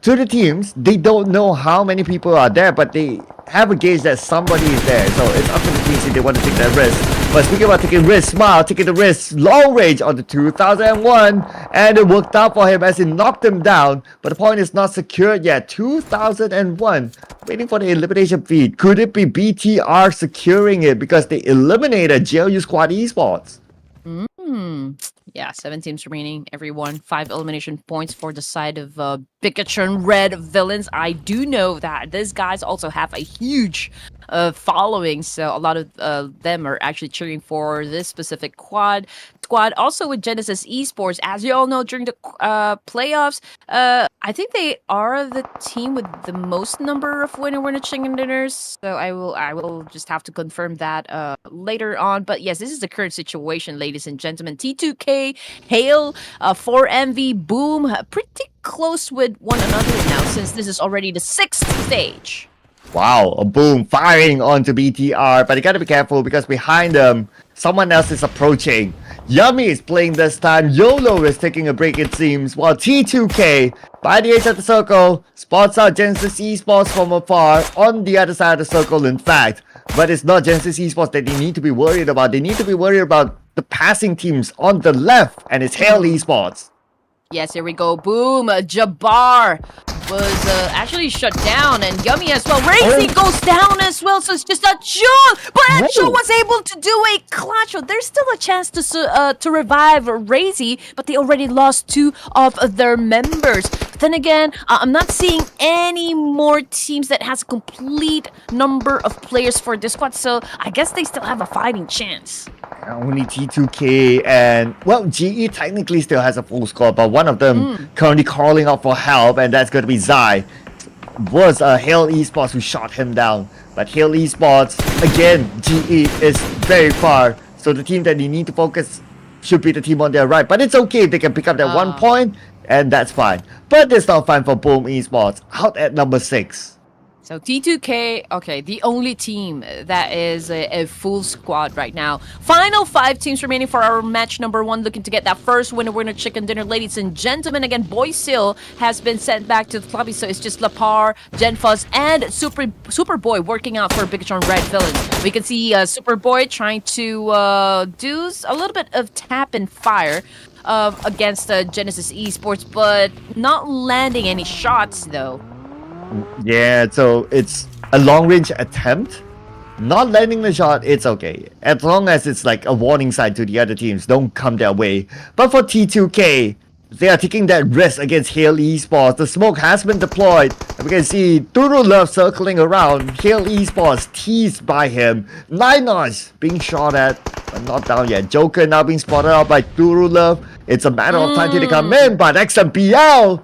to the teams, they don't know how many people are there, but they have a gauge that somebody is there. So it's up to the teams if they want to take that risk. But speaking about taking risks, Smile taking the risk, long range on the 2001, and it worked out for him as he knocked him down. But the point is not secured yet. 2001, waiting for the elimination feed. Could it be BTR securing it because they eliminated GLU Squad Esports?
Yeah, 7 teams remaining, everyone. 5 elimination points for the side of BIGETRON Red Villains. I do know that these guys also have a huge following, so a lot of them are actually cheering for this specific squad. Also with Genesis Esports, as you all know, during the playoffs, I think they are the team with the most number of winner chicken dinners. So I will just have to confirm that later on. But yes, this is the current situation, ladies and gentlemen. T2K, Hail, 4MV, Boom, pretty close with one another now, since this is already the 6th stage.
Wow, a Boom firing onto BTR, but you gotta be careful because behind them, someone else is approaching. Yummy is playing this time, YOLO is taking a break it seems, while T2K, by the edge of the circle, spots out Genesis Esports from afar on the other side of the circle in fact. But it's not Genesis Esports that they need to be worried about, they need to be worried about the passing teams on the left, and it's Hail Esports.
Yes, here we go. Boom. Jabbar was actually shut down, and Yummy as well. Razy goes down as well, so it's just a joke. But Ancho was able to do a clutch. There's still a chance to revive Razy, but they already lost 2 of their members. But then again, I'm not seeing any more teams that has a complete number of players for this squad, so I guess they still have a fighting chance.
Only T2K and, well, GE technically still has a full squad, but one of them currently calling out for help, and that's going to be Zai. Was Hail Esports who shot him down, but Hail Esports, again, GE is very far, so the team that they need to focus should be the team on their right, but it's okay if they can pick up that 1 point, and that's fine. But it's not fine for Boom Esports, out at number 6.
So T2K, okay, the only team that is a full squad right now. Final 5 teams remaining for our match number 1, looking to get that first winner chicken dinner. Ladies and gentlemen, again, Boysil has been sent back to the lobby, so it's just Lapar, Genfuzz, and Superboy working out for BIGETRON Red Villains. We can see Superboy trying to do a little bit of tap and fire against Genesis Esports, but not landing any shots though.
Yeah, so it's a long-range attempt, Not landing the shot, it's okay. As long as it's like a warning sign to the other teams, don't come their way. But for T2K, they are taking that risk against Hale Esports. The smoke has been deployed. And we can see Duru Love circling around. Hale Esports teased by him. Ninos being shot at, but not down yet. Joker now being spotted out by Duru Love. It's a matter of time till they come in, but XMPL!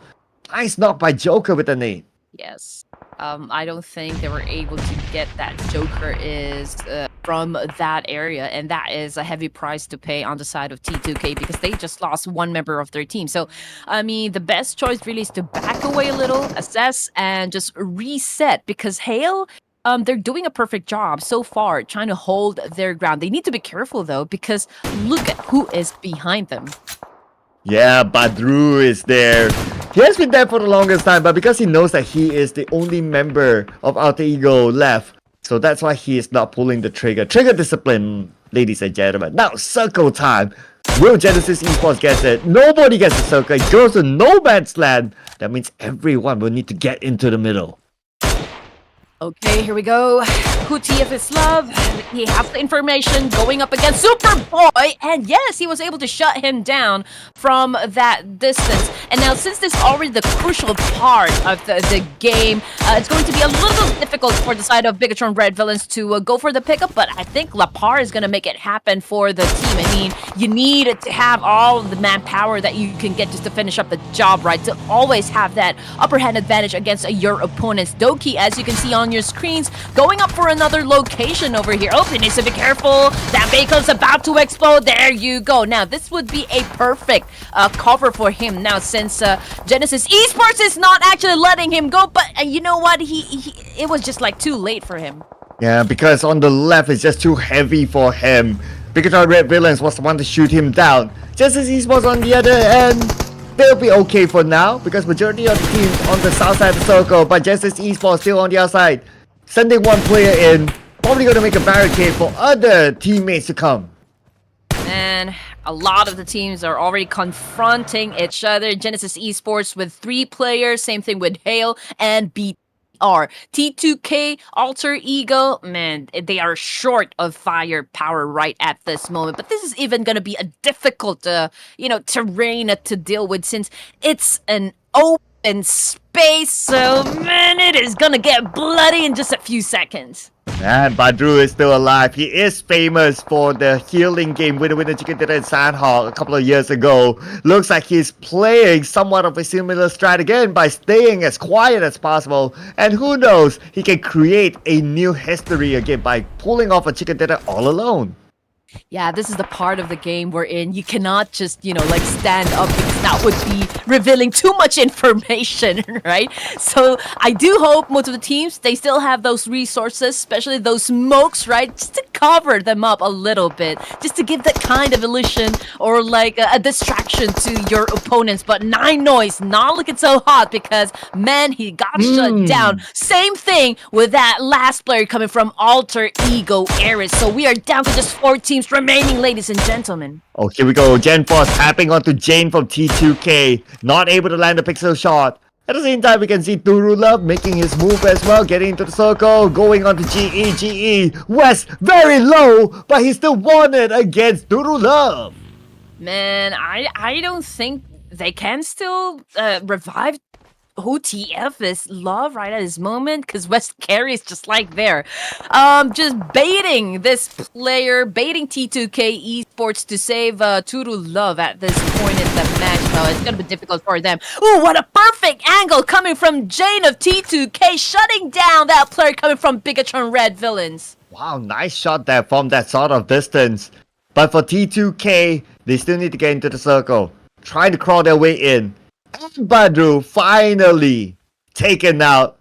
Nice knock by Joker with the nade.
Yes. I don't think they were able to get that Joker is from that area, and that is a heavy price to pay on the side of T2K because they just lost one member of their team. So, I mean, the best choice really is to back away a little, assess, and just reset because Hale, they're doing a perfect job so far trying to hold their ground. They need to be careful though because look at who is behind them.
Yeah, Badru is there. He has been there for the longest time, but because he knows that he is the only member of Alter Ego left, so that's why he is not pulling the trigger. Trigger discipline, ladies and gentlemen. Now, circle time. Will Genesis Esports get it? Nobody gets the circle. It goes to no man's land. That means everyone will need to get into the middle.
Okay, here we go. Who TF is love? He has the information going up against Superboy, and yes, he was able to shut him down from that distance. And now, since this is already the crucial part of the game, it's going to be a little difficult for the side of BIGETRON Red Villains to go for the pickup, but I think Lapar is going to make it happen for the team. I mean, you need to have all the manpower that you can get just to finish up the job, right? To always have that upper hand advantage against your opponents. Doki, as you can see on your screens, going up for another location over here. Oh, he needs to be careful. That vehicle's about to explode. There you go. Now, this would be a perfect cover for him now since Genesis Esports is not actually letting him go. But you know what? It was just like too late for him.
Yeah, because on the left it's just too heavy for him. BIGETRON Red Villains was the one to shoot him down. Genesis Esports on the other end, they'll be okay for now because majority of the teams on the south side of the circle, but Genesis Esports still on the outside. Sending one player in, probably going to make a barricade for other teammates to come.
And a lot of the teams are already confronting each other. Genesis Esports with 3 players, same thing with Hale and BTR. T2K, Alter Ego, man, they are short of firepower right at this moment. But this is even going to be a difficult, terrain to deal with since it's an open space. So, man, it is going to get bloody in just a few seconds.
And Badru is still alive. He is famous for the healing game Winner Chicken Dinner in Sandhawk a couple of years ago. Looks like he's playing somewhat of a similar strat again by staying as quiet as possible. And who knows, he can create a new history again by pulling off a chicken dinner all alone.
Yeah, this is the part of the game wherein you cannot just, stand up because that would be revealing too much information, right? So I do hope most of the teams, they still have those resources, especially those smokes, right? Just to cover them up a little bit, just to give that kind of illusion or like a distraction to your opponents. But Nine Noise not looking so hot because, man, he got shut down. Same thing with that last player coming from Alter Ego Eris. So we are down to just 4 teams remaining, ladies and gentlemen.
Oh, here we go. Gen Force tapping onto Jane from T2K. Not able to land a pixel shot. At the same time, we can see Duru Love making his move as well, getting into the circle, going on to GE. West very low, but he still won it against Duru Love.
Man, I don't think they can still revive who TF is love right at this moment because West Carry is just like there. Just baiting this player, baiting T2K Esports to save Turu Love at this point in the match. So it's gonna be difficult for them. Ooh, what a perfect angle coming from Jane of T2K, shutting down that player coming from BIGETRON Red Villains.
Wow, nice shot there from that sort of distance. But for T2K, they still need to get into the circle, trying to crawl their way in. And Badru finally taken out.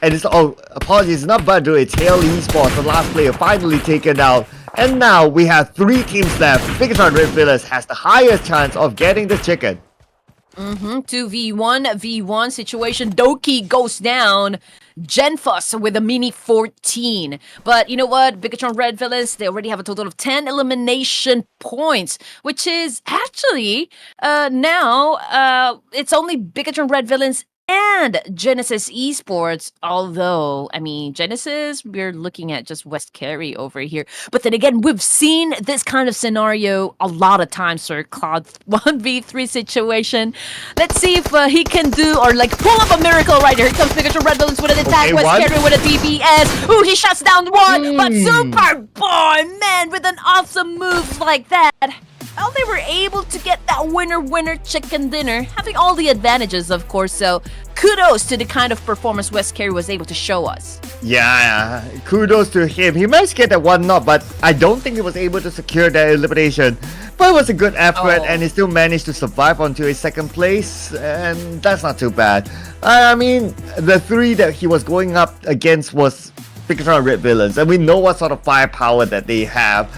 And it's apologies, it's not Badru, it's Hale Esports, the last player finally taken out. And now we have 3 teams left. BIGETRON Red Villains has the highest chance of getting the chicken.
2v1 situation. Doki goes down. Genfus with a mini 14. But you know what? BIGETRON Red Villains, they already have a total of 10 elimination points, which is actually now it's only BIGETRON Red Villains And Genesis Esports, although, I mean, Genesis, we're looking at just West Carry over here. But then again, we've seen this kind of scenario a lot of times, sir. Cloud 1v3 situation. Let's see if he can do, or like pull up a miracle right here. Here comes BIGETRON Red Balloons with an attack. West Carry with a DPS. Ooh, he shuts down one. But Superboy, man, with an awesome move like that. Well, they were able to get that winner chicken dinner, having all the advantages, of course. So kudos to the kind of performance West Carry was able to show us.
Yeah, kudos to him. He managed to get that one knock, but I don't think he was able to secure that elimination. But it was a good effort, and he still managed to survive onto a second place, and that's not too bad. I mean, the three that he was going up against was BIGETRON Red Villains, and we know what sort of firepower that they have.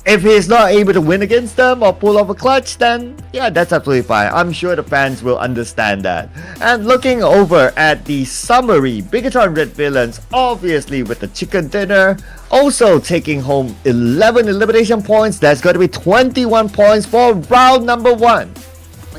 If he's not able to win against them or pull off a clutch, then yeah, that's absolutely fine. I'm sure the fans will understand that. And looking over at the summary, BIGETRON Red Villains, obviously with the chicken dinner, also taking home 11 elimination points. That's going to be 21 points for round number 1.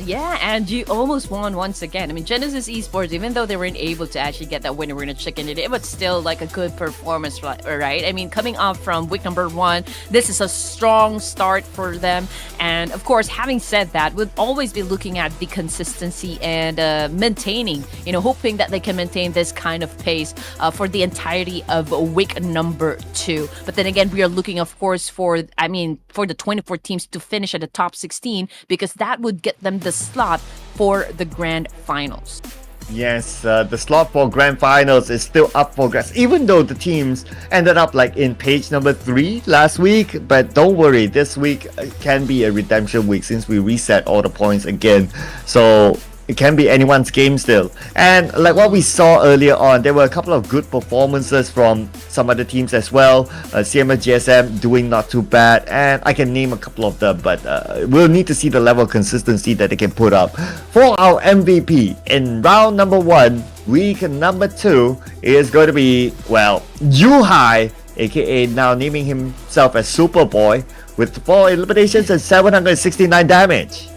Yeah, and you almost won once again. I mean, Genesis Esports, even though they weren't able to actually get that winner chicken, it was still like a good performance, right? I mean, coming off from week number 1, this is a strong start for them. And of course, having said that, we'll always be looking at the consistency and maintaining, hoping that they can maintain this kind of pace for the entirety of week number 2. But then again, we are looking, of course, for the 24 teams to finish at the top 16, because that would get them the slot for the grand finals.
Yes, the slot for grand finals is still up for grabs, even though the teams ended up like in page number 3 last week. But don't worry, this week can be a redemption week since we reset all the points again. So it can be anyone's game still. And like what we saw earlier on, there were a couple of good performances from some other teams as well. CMFxGSM doing not too bad, and I can name a couple of them, but we'll need to see the level of consistency that they can put up. For our MVP in round number 1, week number 2 is going to be, well, Yuhai, aka now naming himself as Superboy, with 4 eliminations and 769 damage.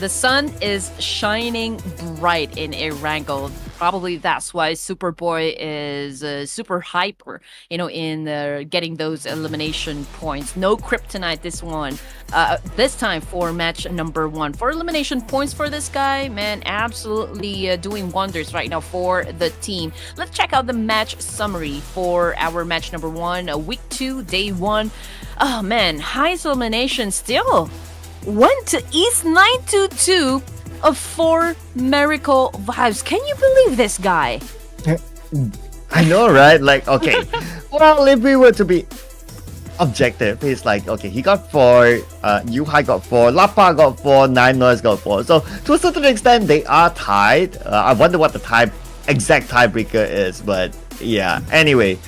The sun is shining bright in ERANGEL. Probably that's why Superboy is super hyper, in getting those elimination points. No kryptonite this time for match number 1. For elimination points for this guy, man, absolutely doing wonders right now for the team. Let's check out the match summary for our match number 1, week 2, day 1. Oh man, highest elimination still went to East 922 of 4 Miracle Vibes. Can you believe this guy?
I know, right? Like, okay. Well, if we were to be objective, it's like, okay, he got 4, Yuhai got 4, Lapa got 4, Nine Noise got 4. So, to a certain extent, they are tied. I wonder what the exact tiebreaker is, but yeah. Anyway,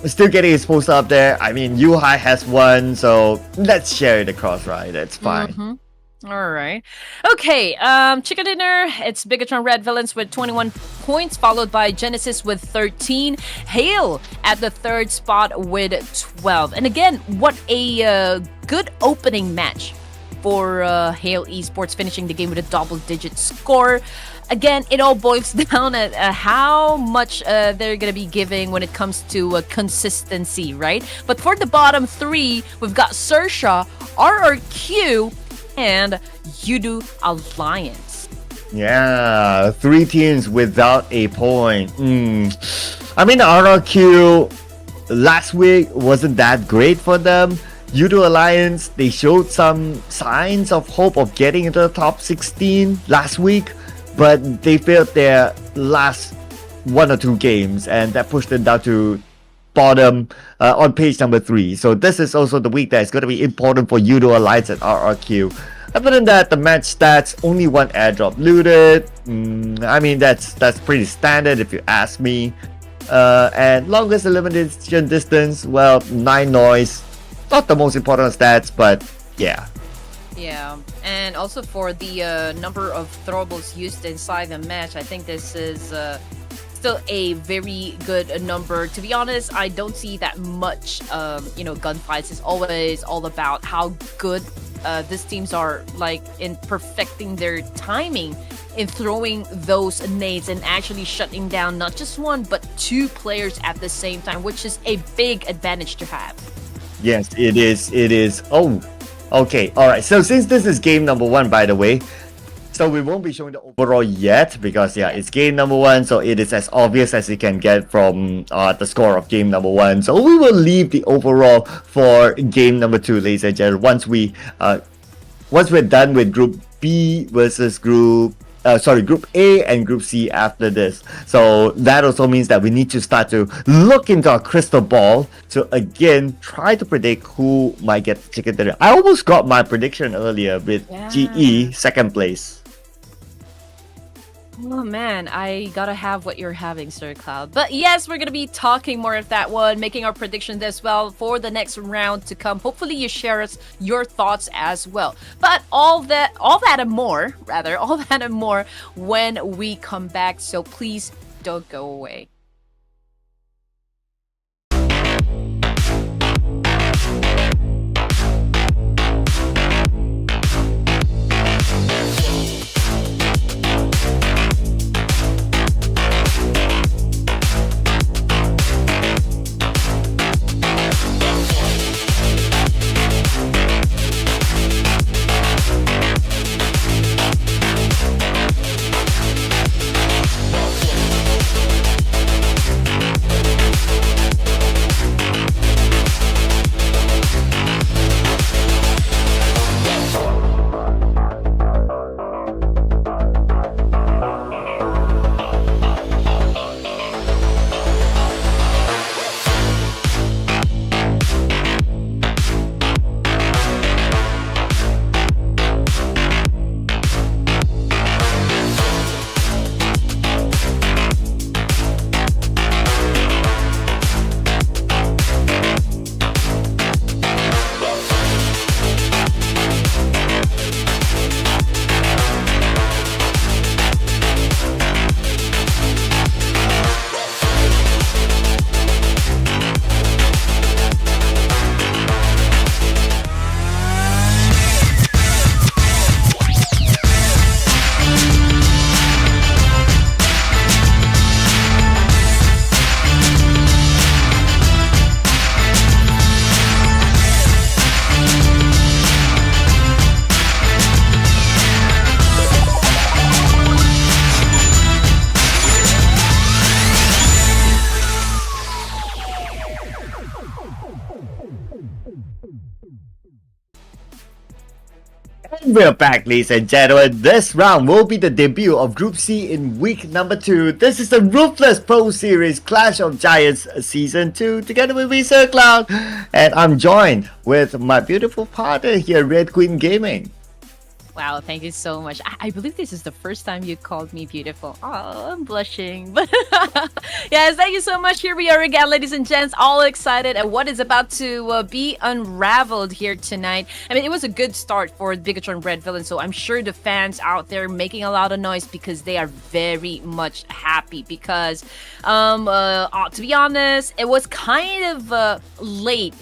still getting his poster up there. I mean, Yuhai has 1, so let's share it across, right? That's fine.
All right. Okay, chicken dinner, it's BIGETRON Red Villains with 21 points, followed by Genesis with 13. Hail at the 3rd spot with 12. And again, what a good opening match for Hail Esports, finishing the game with a double-digit score. Again, it all boils down at how much they're going to be giving when it comes to consistency, right? But for the bottom 3, we've got XERXIA, RRQ, and YOODO Alliance.
Yeah, 3 teams without a point. I mean, RRQ last week wasn't that great for them. YOODO Alliance, they showed some signs of hope of getting into the top 16 last week, but they failed their last 1 or 2 games, and that pushed them down to bottom on page number 3. So this is also the week that is going to be important for YOODO Alliance and RRQ. Other than that, the match stats, only 1 airdrop looted. I mean, that's pretty standard if you ask me. And longest elimination distance, well, 9 Noise. Not the most important stats, but yeah.
Yeah, and also for the number of throwables used inside the match, I think this is still a very good number. To be honest, I don't see that much, gunfights. It's always all about how good these teams are like in perfecting their timing in throwing those nades and actually shutting down not just one but two players at the same time, which is a big advantage to have.
Yes, it is. It is. Oh, okay. All right. So since this is game number 1, by the way, so we won't be showing the overall yet because it's game number 1, so it is as obvious as you can get from the score of game number 1. So we will leave the overall for game number 2, ladies and gentlemen. Once we're done with Group B versus Group A and Group C after this. So that also means that we need to start to look into our crystal ball to again try to predict who might get the chicken dinner. I almost got my prediction earlier with GE second place.
Oh man, I gotta have what you're having, Sir Cloud. But yes, we're gonna be talking more of that one, making our predictions as well for the next round to come. Hopefully you share us your thoughts as well. But all that and more when we come back. So please don't go away.
We're back, ladies and gentlemen. This round will be the debut of Group C in week number 2. This is the Ruthless Pro Series Clash of Giants Season 2, together with me, Sir Cloud. And I'm joined with my beautiful partner here, Red Queen Gaming.
Wow, thank you so much. I believe this is the first time you called me beautiful. Oh, I'm blushing. But yes, thank you so much. Here we are again, ladies and gents, all excited at what is about to be unraveled here tonight. I mean, it was a good start for Bigetron Red Villain, so I'm sure the fans out there making a lot of noise because they are very much happy because, to be honest, it was kind of late,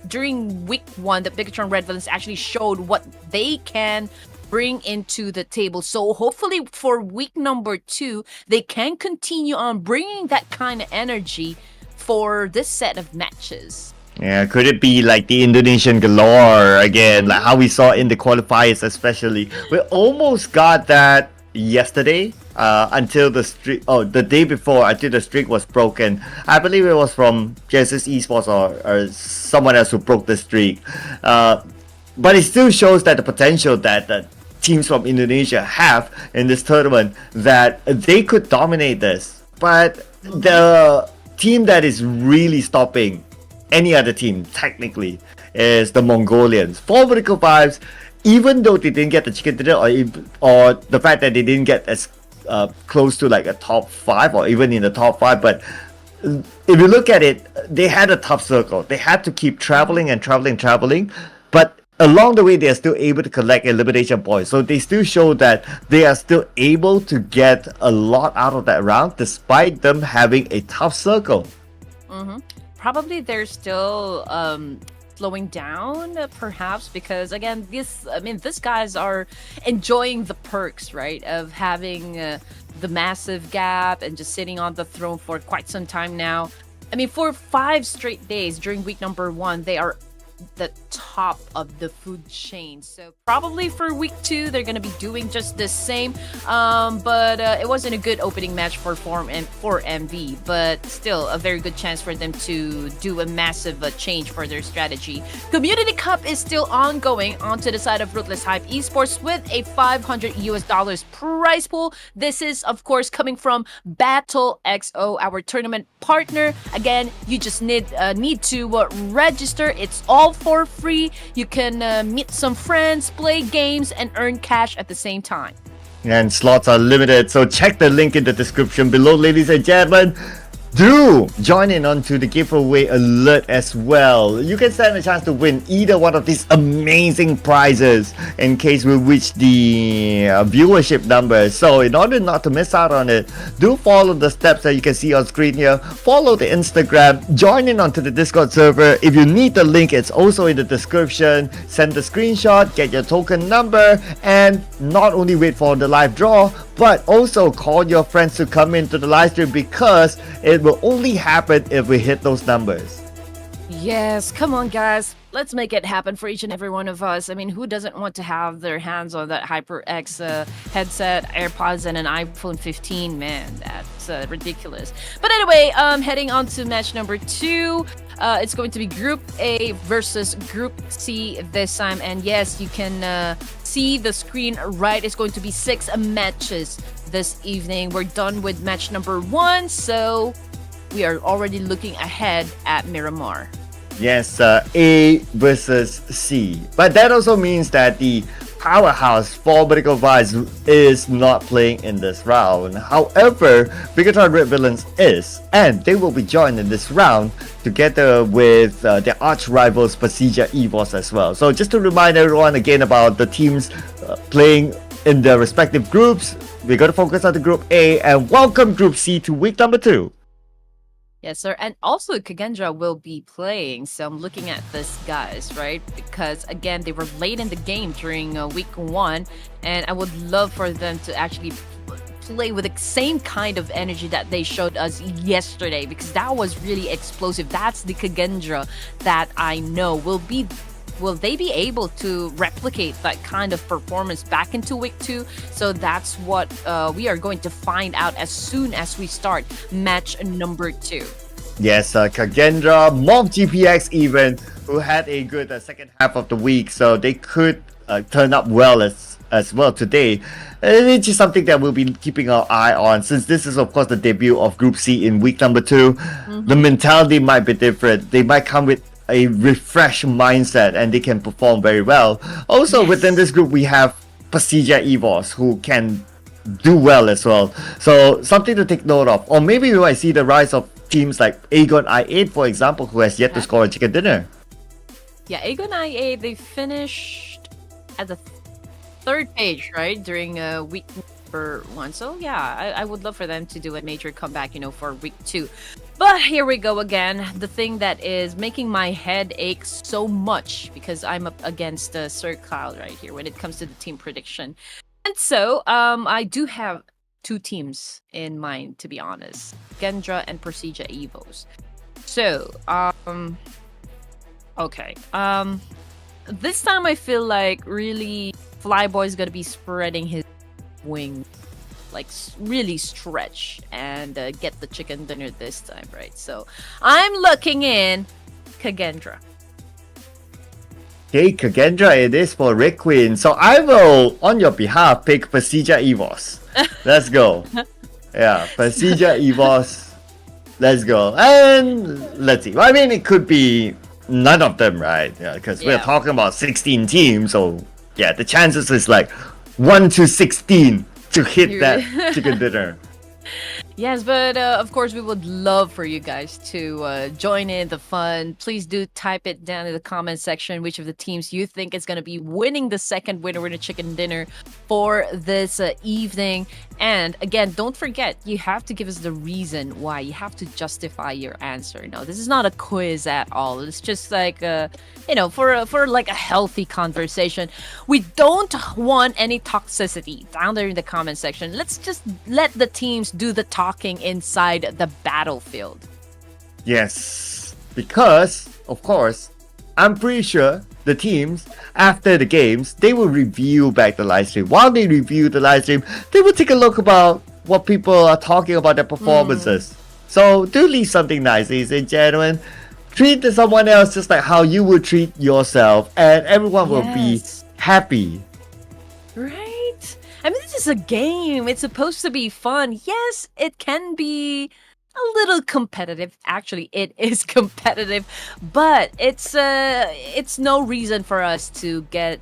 during week 1 that Bigetron Red Villains actually showed what they can bring into the table. So hopefully for week number 2, they can continue on bringing that kind of energy for this set of matches.
Yeah, could it be like the Indonesian galore again, like how we saw in the qualifiers especially? We almost got that yesterday until the day before, until the streak was broken. I believe it was from XERXIA Esports or someone else who broke the streak. But it still shows that the potential that the teams from Indonesia have in this tournament, that they could dominate this. But the team that is really stopping any other team technically is the Mongolians. For Vertical Vibes, even though they didn't get the chicken dinner, or the fact that they didn't get as close to like a top 5 or even in the top 5, but if you look at it, they had a tough circle. They had to keep traveling and traveling, but along the way they are still able to collect elimination points. So they still show that they are still able to get a lot out of that round despite them having a tough circle.
Probably they're still slowing down, perhaps, because again, these guys are enjoying the perks, right, of having the massive gap and just sitting on the throne for quite some time now. I mean, for 5 straight days during week number 1, they are the top of the food chain. So probably for week 2 they're gonna be doing just the same, but it wasn't a good opening match for MV, but still a very good chance for them to do a massive change for their strategy. Community Cup is still ongoing onto the side of Ruthless Hype Esports with a $500 prize pool. This is of course coming from Battle XO, our tournament partner. Again, you just need to register. It's all for free. You can meet some friends, play games, and earn cash at the same time.
And slots are limited, so check the link in the description below, ladies and gentlemen. Do join in onto the giveaway alert as well. You can stand a chance to win either one of these amazing prizes in case we reach the viewership numbers. So in order not to miss out on it, do follow the steps that you can see on screen here. Follow the Instagram, join in onto the Discord server. If you need the link, it's also in the description. Send the screenshot, get your token number, and not only wait for the live draw, but also call your friends to come into the live stream, because it will only happen if we hit those numbers.
Yes, come on guys, let's make it happen for each and every one of us. I mean, who doesn't want to have their hands on that HyperX headset, AirPods, and an iPhone 15? Man, that's ridiculous. But anyway, heading on to match number 2. It's going to be Group A versus Group C this time. And yes, you can see the screen right. It's going to be 6 matches this evening. We're done with match number 1, so we are already looking ahead at Miramar.
Yes, A versus C. But that also means that the powerhouse for Medical Vice is not playing in this round. However, BIGETRON Red Villains is, and they will be joined in this round together with their arch rivals PERSIJA EVOS as well. So just to remind everyone again about the teams playing in their respective groups, we're going to focus on the Group A and welcome Group C to week number 2.
Yes, sir. And also XERXIA will be playing. So I'm looking at this, guys, right? Because again, they were late in the game during week 1, and I would love for them to actually play with the same kind of energy that they showed us yesterday, because that was really explosive. That's the XERXIA that I know will they be able to replicate that kind of performance back into week 2? So that's what we are going to find out as soon as we start match number 2.
Yes, XERXIA, GPX even, who had a good second half of the week, so they could turn up well as well today. It's just something that we'll be keeping our eye on, since this is of course the debut of Group C in week number 2. The mentality might be different. They might come with a refreshed mindset and they can perform very well. Also, within this group we have PERSIJA EVOS, who can do well as well. So something to take note of. Or maybe we might see the rise of teams like AGONxI8, for example, who has yet to score a chicken dinner.
Yeah, AGONxI8, they finished at the 3rd page, right, during week number 1. So yeah, I would love for them to do a major comeback, for week 2. But here we go again. The thing that is making my head ache so much, because I'm up against Sir Cloud right here when it comes to the team prediction. And so I do have 2 teams in mind, to be honest. XERXIA and PERSIJA EVOS. So, okay. This time I feel like really Flyboy's gonna be spreading his wings, like really stretch and get the chicken dinner this time, right? So I'm looking in XERXIA.
Okay, XERXIA it is for Red Queen. So I will, on your behalf, pick PERSIJA EVOS. Let's go. Yeah, PERSIJA EVOS. Let's go. And let's see. I mean, it could be none of them, right? Yeah, because we're talking about 16 teams. So yeah, the chances is like 1 to 16 to hit that chicken dinner.
Yes, but of course, we would love for you guys to join in the fun. Please do type it down in the comment section which of the teams you think is going to be winning the second winner winner chicken dinner for this evening. And again, don't forget, you have to give us the reason why. You have to justify your answer. No, this is not a quiz at all. It's just like, for like a healthy conversation. We don't want any toxicity down there in the comment section. Let's just let the teams do the talking inside the battlefield.
Yes, because, of course, I'm pretty sure the teams, after the games, they will review back the live stream. While they review the live stream, they will take a look about what people are talking about their performances. So do leave something nice, ladies and gentlemen. Treat someone else just like how you would treat yourself, and everyone will be happy.
Right? I mean, this is a game. It's supposed to be fun. Yes, it can be a little competitive. Actually, it is competitive, but it's no reason for us to get,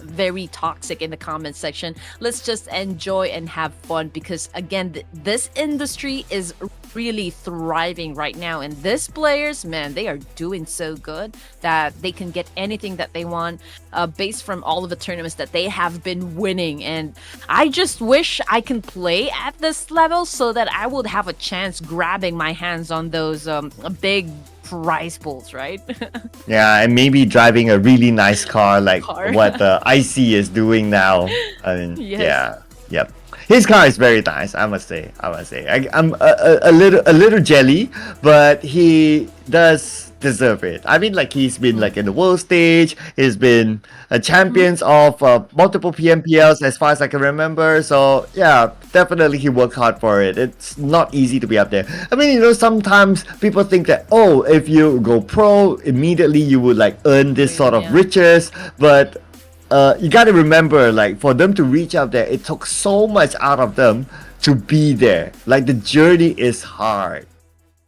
very toxic in the comment section. Let's just enjoy and have fun, because again, this industry is really thriving right now, and these players, man, they are doing so good that they can get anything that they want based from all of the tournaments that they have been winning. And I just wish I can play at this level so that I would have a chance grabbing my hands on those big prize pools, right?
Yeah, and maybe driving a really nice car like what IC is doing now. I mean,
Yes.
yep. His car is very nice, I must say. I'm a little jelly, but he does deserve it. I mean, like, he's been like in the world stage. He's been a champions of multiple PMPLs as far as I can remember. So yeah, definitely he worked hard for it. It's not easy to be up there. I mean, sometimes people think that, oh, if you go pro, immediately you would like earn this sort of riches, but you gotta remember, like, for them to reach out there, it took so much out of them to be there. Like, the journey is hard.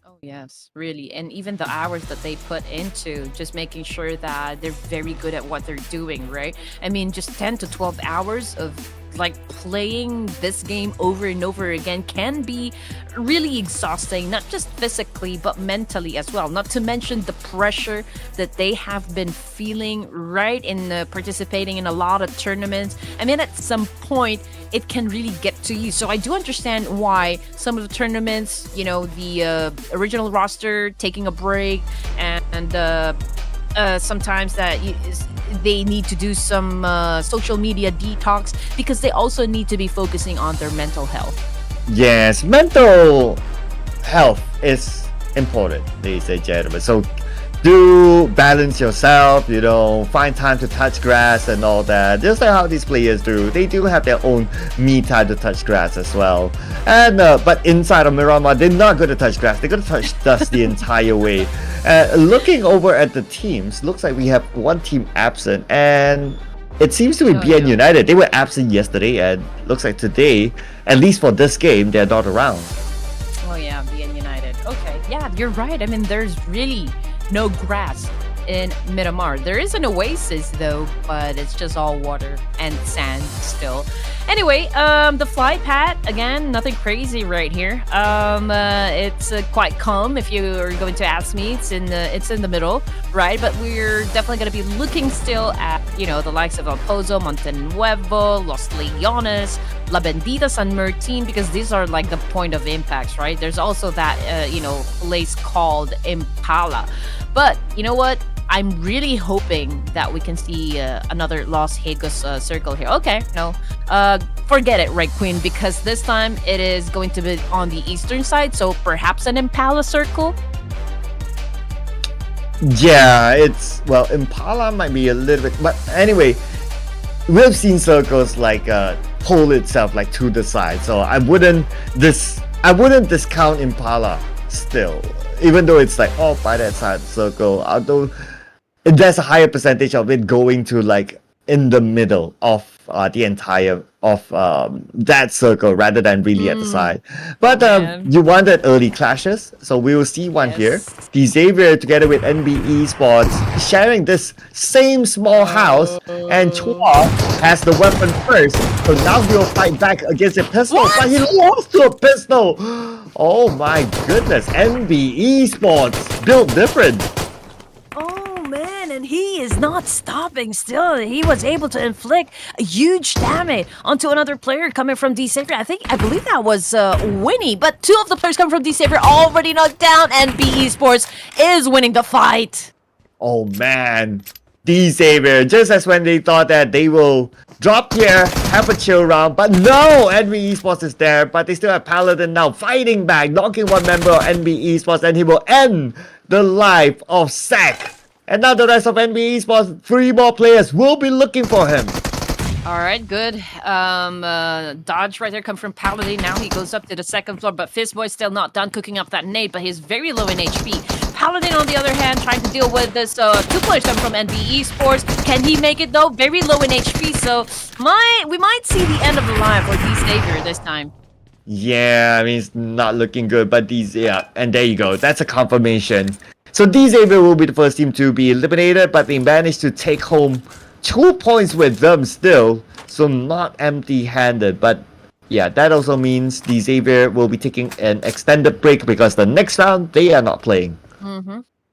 Oh, yes, really. And even the hours that they put into just making sure that they're very good at what they're doing, right? I mean, just 10 to 12 hours of like playing this game over and over again can be really exhausting, not just physically but mentally as well, not to mention the pressure that they have been feeling right in participating in a lot of tournaments. I mean, at some point it can really get to you. So I do understand why some of the tournaments, the original roster taking a break, and sometimes that they need to do some social media detox, because they also need to be focusing on their mental health.
Yes, mental health is important, ladies and gentlemen. So do balance yourself, find time to touch grass and all that. Just like how these players do. They do have their own me time to touch grass as well. And but inside of Miramar, they're not going to touch grass. They're going to touch dust the entire way. Looking over at the teams, looks like we have one team absent, and it seems to be BN United. They were absent yesterday, and looks like today, at least for this game, they're not around.
Oh yeah, BN United. Okay, yeah, you're right. I mean, there's really no grass in Miramar. There is an oasis though, but it's just all water and sand still. Anyway, the fly pad, again, nothing crazy right here. It's quite calm, if you are going to ask me. It's in the middle, right? But we're definitely going to be looking still at, the likes of El Pozo, Monte Nuevo, Los Leones, La Bendita, San Martin, because these are like the point of impacts, right? There's also that, place called Impala. But you know what? I'm really hoping that we can see another Los Hagos circle here. Okay, no. Forget it, right, Queen? Because this time it is going to be on the eastern side, so perhaps an Impala circle?
Yeah, Impala might be a little bit... But anyway, we've seen circles like pull itself like to the side, so I wouldn't discount Impala still. Even though it's like, by that side circle, although there's a higher percentage of it going to like in the middle of the entire of that circle rather than really at the side. But
man.
you wanted early clashes, so we will see one here.
Yes.
The Xavier together with NB Esports sharing this same small house, and Chua has the weapon first, so now he'll fight back against a pistol,
What?
but he lost to a pistol. Oh my goodness, NB Esports built different.
Oh man, and he is not stopping still. He was able to inflict a huge damage onto another player coming from D-Saver. I believe that was Winnie, but two of the players coming from D-Saver already knocked down, and BE Sports is winning the fight.
Oh man, D-Saver, just as when they thought that they will drop here, have a chill round, but no, NB Esports is there, but they still have Paladin now fighting back, knocking one member of NB Esports, and he will end the life of Sack. And now the rest of NB Esports, 3 more players will be looking for him.
All right, good. Dodge right there come from Paladin. Now he goes up to the second floor, but Fizzboy's still not done cooking up that nade, but he's very low in HP. Paladin, on the other hand, trying to deal with this 2 players coming from NB Esports. Can he make it though? Very low in HP, so we might see the end of the line for D-Savior this time.
Yeah, I mean, it's not looking good, but and there you go. That's a confirmation. So D-Savior will be the first team to be eliminated, but they managed to take home 2 points with them still, so not empty-handed. But yeah, that also means D-Savior will be taking an extended break because the next round they are not playing.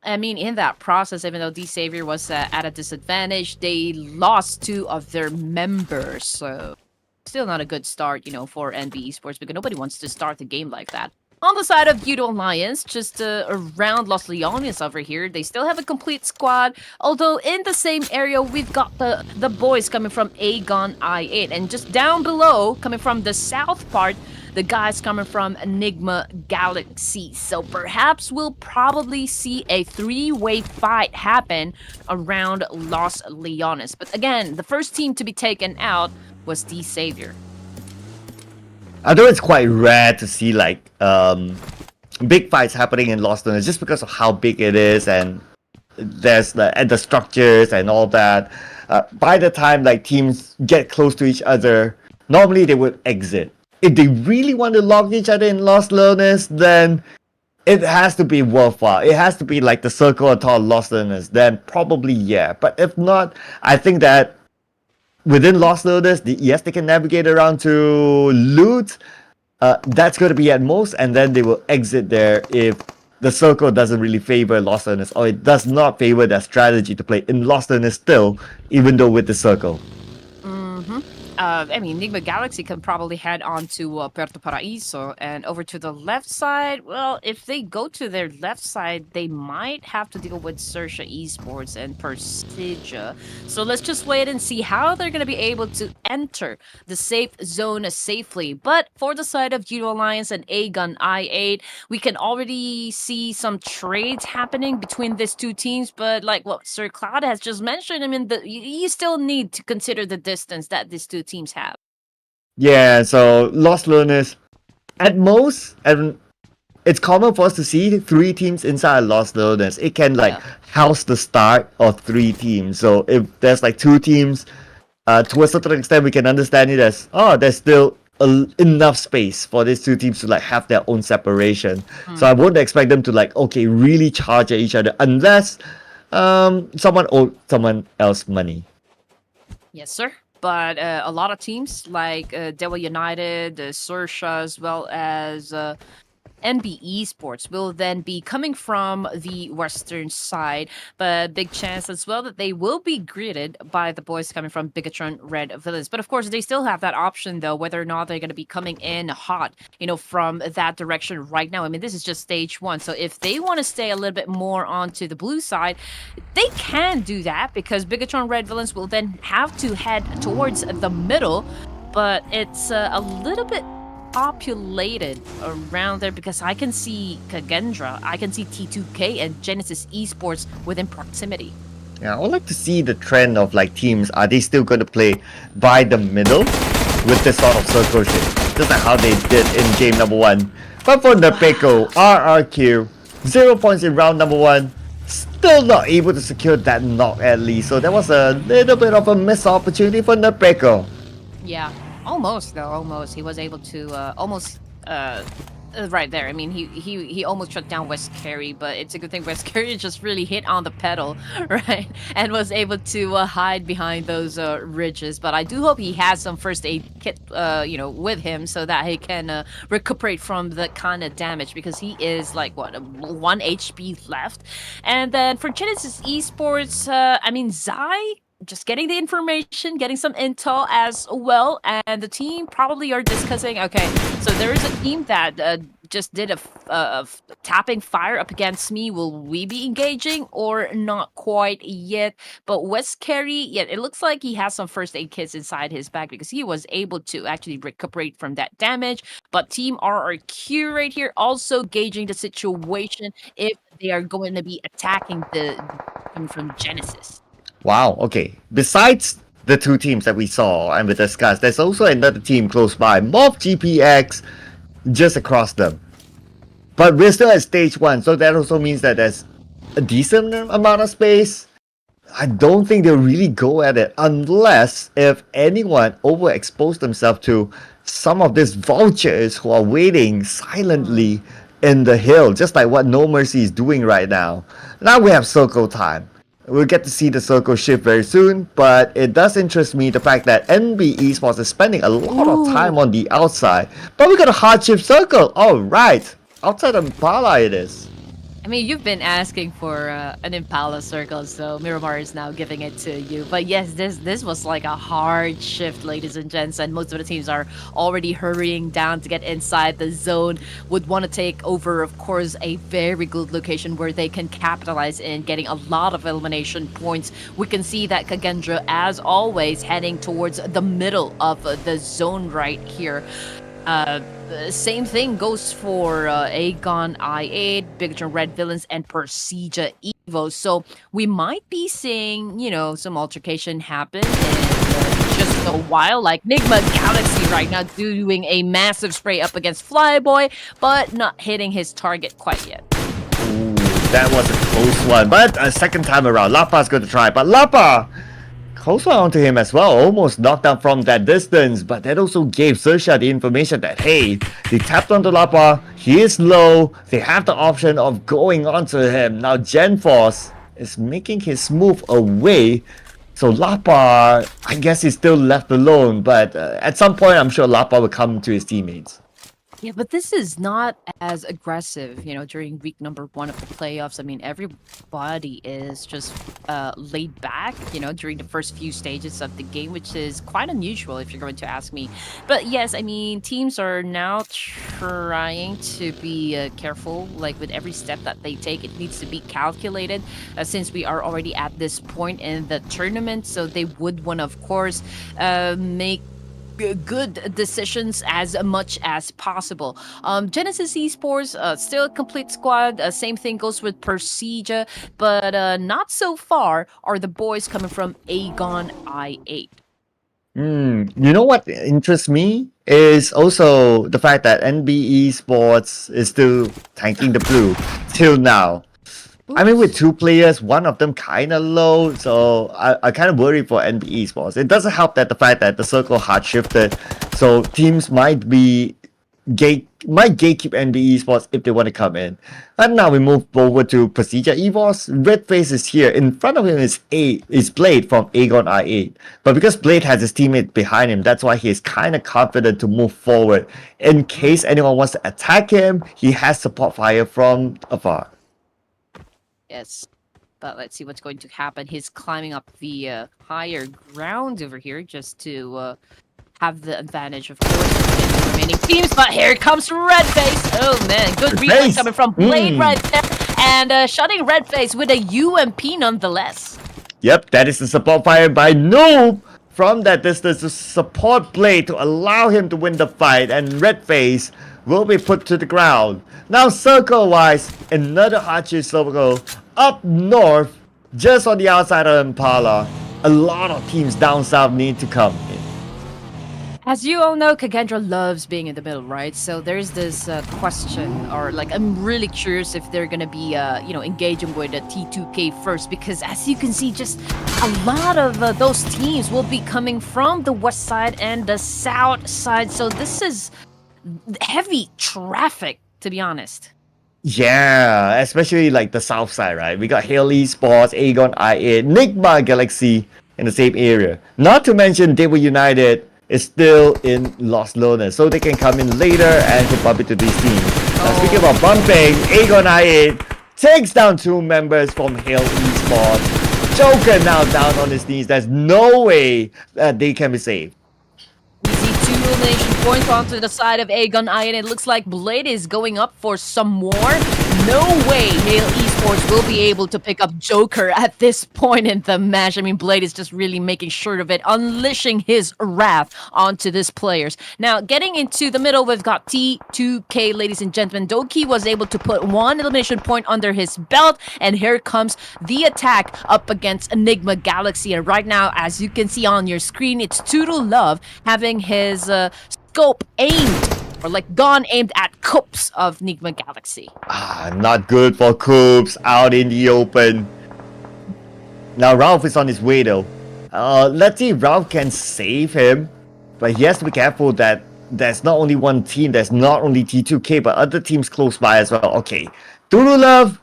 I mean, in that process, even though D-Savior was at a disadvantage, they lost 2 of their members, so still not a good start, for NB Esports, because nobody wants to start the game like that. On the side of YOODO Alliance, just around Los Leones over here, they still have a complete squad. Although in the same area, we've got the boys coming from AGONxI8. And just down below, coming from the south part, the guys coming from NIGMA Galaxy. So perhaps we'll probably see a 3-way fight happen around Los Leones. But again, the first team to be taken out was D-Savior.
Although it's quite rare to see like big fights happening in Los Leones just because of how big it is, and there's the structures and all that. By the time like teams get close to each other, normally they would exit. If they really want to lock each other in Los Leones, then it has to be worthwhile. It has to be like the circle atop Los Leones. Then probably yeah. But if not, I think that within Los Leones, yes, they can navigate around to loot. That's going to be at most, and then they will exit there if the circle doesn't really favor Los Leones, or it does not favor their strategy to play in Los Leones still, even though with the circle.
I mean, Enigma Galaxy can probably head on to Puerto Paraíso, and over to the left side, well, if they go to their left side, they might have to deal with XERXIA Esports and PERSIJA. So let's just wait and see how they're going to be able to enter the safe zone safely. But for the side of YOODO Alliance and AGONxI8, we can already see some trades happening between these 2 teams, but like what Sir Cloud has just mentioned, I mean, you still need to consider the distance that these 2 teams have.
Yeah, so Los Leones, at most, and it's common for us to see 3 teams inside Los Leones. It can like house the start of 3 teams. So if there's like 2 teams, to a certain extent, we can understand it as, there's still enough space for these 2 teams to like have their own separation. So I wouldn't expect them to like, really charge at each other unless someone owed someone else money.
Yes, sir. But a lot of teams like Devil United, XERXIA, as well as NB Esports will then be coming from the western side, but big chance as well that they will be greeted by the boys coming from BIGETRON Red Villains. But of course, they still have that option, though, whether or not they're going to be coming in hot, from that direction right now. I mean, this is just stage 1, so if they want to stay a little bit more onto the blue side, they can do that, because BIGETRON Red Villains will then have to head towards the middle, but it's a little bit populated around there, because I can see Kagendra, I can see T2K and Genesis Esports within proximity.
Yeah, I would like to see the trend of like teams. Are they still going to play by the middle with this sort of circle shape, just like how they did in game number 1? But for the Peko, RRQ, 0 points in round number 1. Still not able to secure that knock at least. So that was a little bit of a missed opportunity for Nutbreaker.
Yeah, almost though. Almost, he was able to almost right there. I mean, he almost shut down West Carey, but it's a good thing West Carey just really hit on the pedal, right, and was able to hide behind those ridges. But I do hope he has some first aid kit, with him so that he can recuperate from the kind of damage, because he is like what 1 HP left. And then for Genesis Esports, I mean, Zai just getting the information, getting some intel as well, and the team probably are discussing. Okay, so there is a team that just did a tapping fire up against me. Will we be engaging or not quite yet? But West Carey, yeah, it looks like he has some first aid kits inside his bag because he was able to actually recuperate from that damage. But Team RRQ right here also gauging the situation if they are going to be attacking the coming from Genesis.
Wow, okay. Besides the two teams that we saw and we discussed, there's also another team close by, Mob GPX, just across them. But we're still at stage 1, so that also means that there's a decent amount of space. I don't think they'll really go at it unless if anyone overexposed themselves to some of these vultures who are waiting silently in the hill, just like what No Mercy is doing right now. Now we have circle time. We'll get to see the circle shift very soon, but it does interest me the fact that NB Esports is spending a lot of time on the outside. But we got a hard shift circle. All right, outside of Impala it is.
I mean, you've been asking for an Impala circle, so Miramar is now giving it to you. But yes, this was like a hard shift, ladies and gents, and most of the teams are already hurrying down to get inside the zone. Would want to take over, of course, a very good location where they can capitalize in getting a lot of elimination points. We can see that Kagendra, as always, heading towards the middle of the zone right here. Same thing goes for AGONxI8, BIGETRON Red Villains, and PERSIJA EVOS. So we might be seeing, some altercation happen in just a while. Like NIGMA Galaxy right now doing a massive spray up against Flyboy, but not hitting his target quite yet.
Ooh, that was a close one. But a second time around, Lapa's going to try. But Lapa, close one onto him as well, almost knocked down from that distance, but that also gave XERXIA the information that, hey, they tapped onto Lapa, he is low, they have the option of going onto him. Now GenForce is making his move away, so Lapa, I guess he's still left alone, but at some point I'm sure Lapa will come to his teammates.
Yeah, but this is not as aggressive, during week number 1 of the playoffs. I mean, everybody is just laid back, during the first few stages of the game, which is quite unusual if you're going to ask me. But yes, I mean, teams are now trying to be careful, like with every step that they take. It needs to be calculated since we are already at this point in the tournament. So they would want to, of course, make good decisions as much as possible. Genesis Esports, still a complete squad. Same thing goes with PERSIJA, but not so far are the boys coming from AGONxI8.
You know what interests me is also the fact that NB Esports is still tanking the blue till now. I mean, with 2 players, one of them kind of low, so I kind of worry for NB Esports. It doesn't help that the fact that the circle hard shifted, so teams might gatekeep NB Esports if they want to come in. And now we move over to PERSIJA EVOS. Redface is here. In front of him is Blade from AGONxI8. But because Blade has his teammate behind him, that's why he is kind of confident to move forward. In case anyone wants to attack him, he has support fire from afar.
Yes, but let's see what's going to happen. He's climbing up the higher ground over here just to have the advantage, of course, in the remaining teams. But here comes Redface. Oh man, good replay coming from Blade right there, and shutting Redface with a UMP nonetheless.
Yep, that is the support fire by Noob from that distance to support Blade to allow him to win the fight, and Redface will be put to the ground. Now circle-wise, another Hachi circle up north, just on the outside of Impala. A lot of teams down south need to come in.
As you all know, Kagendra loves being in the middle, right? So there's this question, or like, I'm really curious if they're gonna be, engaging with a T2K first, because as you can see, just a lot of those teams will be coming from the west side and the south side. So this is heavy traffic, to be honest.
Yeah, especially like the south side, right? We got Hale Esports, AGONxI8, NIGMA Galaxy in the same area. Not to mention W2-United is still in Los Lonas, so they can come in later and can bump into these teams. Now, speaking about bumping, AGONxI8 takes down 2 members from Hale Esports. Joker now down on his knees. There's no way that they can be saved.
We see 2 elimination points onto the side of AGONxI8, and it looks like Blade is going up for some more. No way Hale Esports will be able to pick up Joker at this point in the match. I mean, Blade is just really making sure of it, unleashing his wrath onto these players. Now, getting into the middle, we've got T2K, ladies and gentlemen. Doki was able to put 1 elimination point under his belt, and here comes the attack up against Enigma Galaxy. And right now, as you can see on your screen, it's TO having his scope aimed, or like gun aimed at Coops of Enigma Galaxy.
Not good for Coops out in the open. Now Ralph is on his way though. Let's see if Ralph can save him. But he has to be careful that there's not only one team, there's not only T2K, but other teams close by as well. Okay, Turulov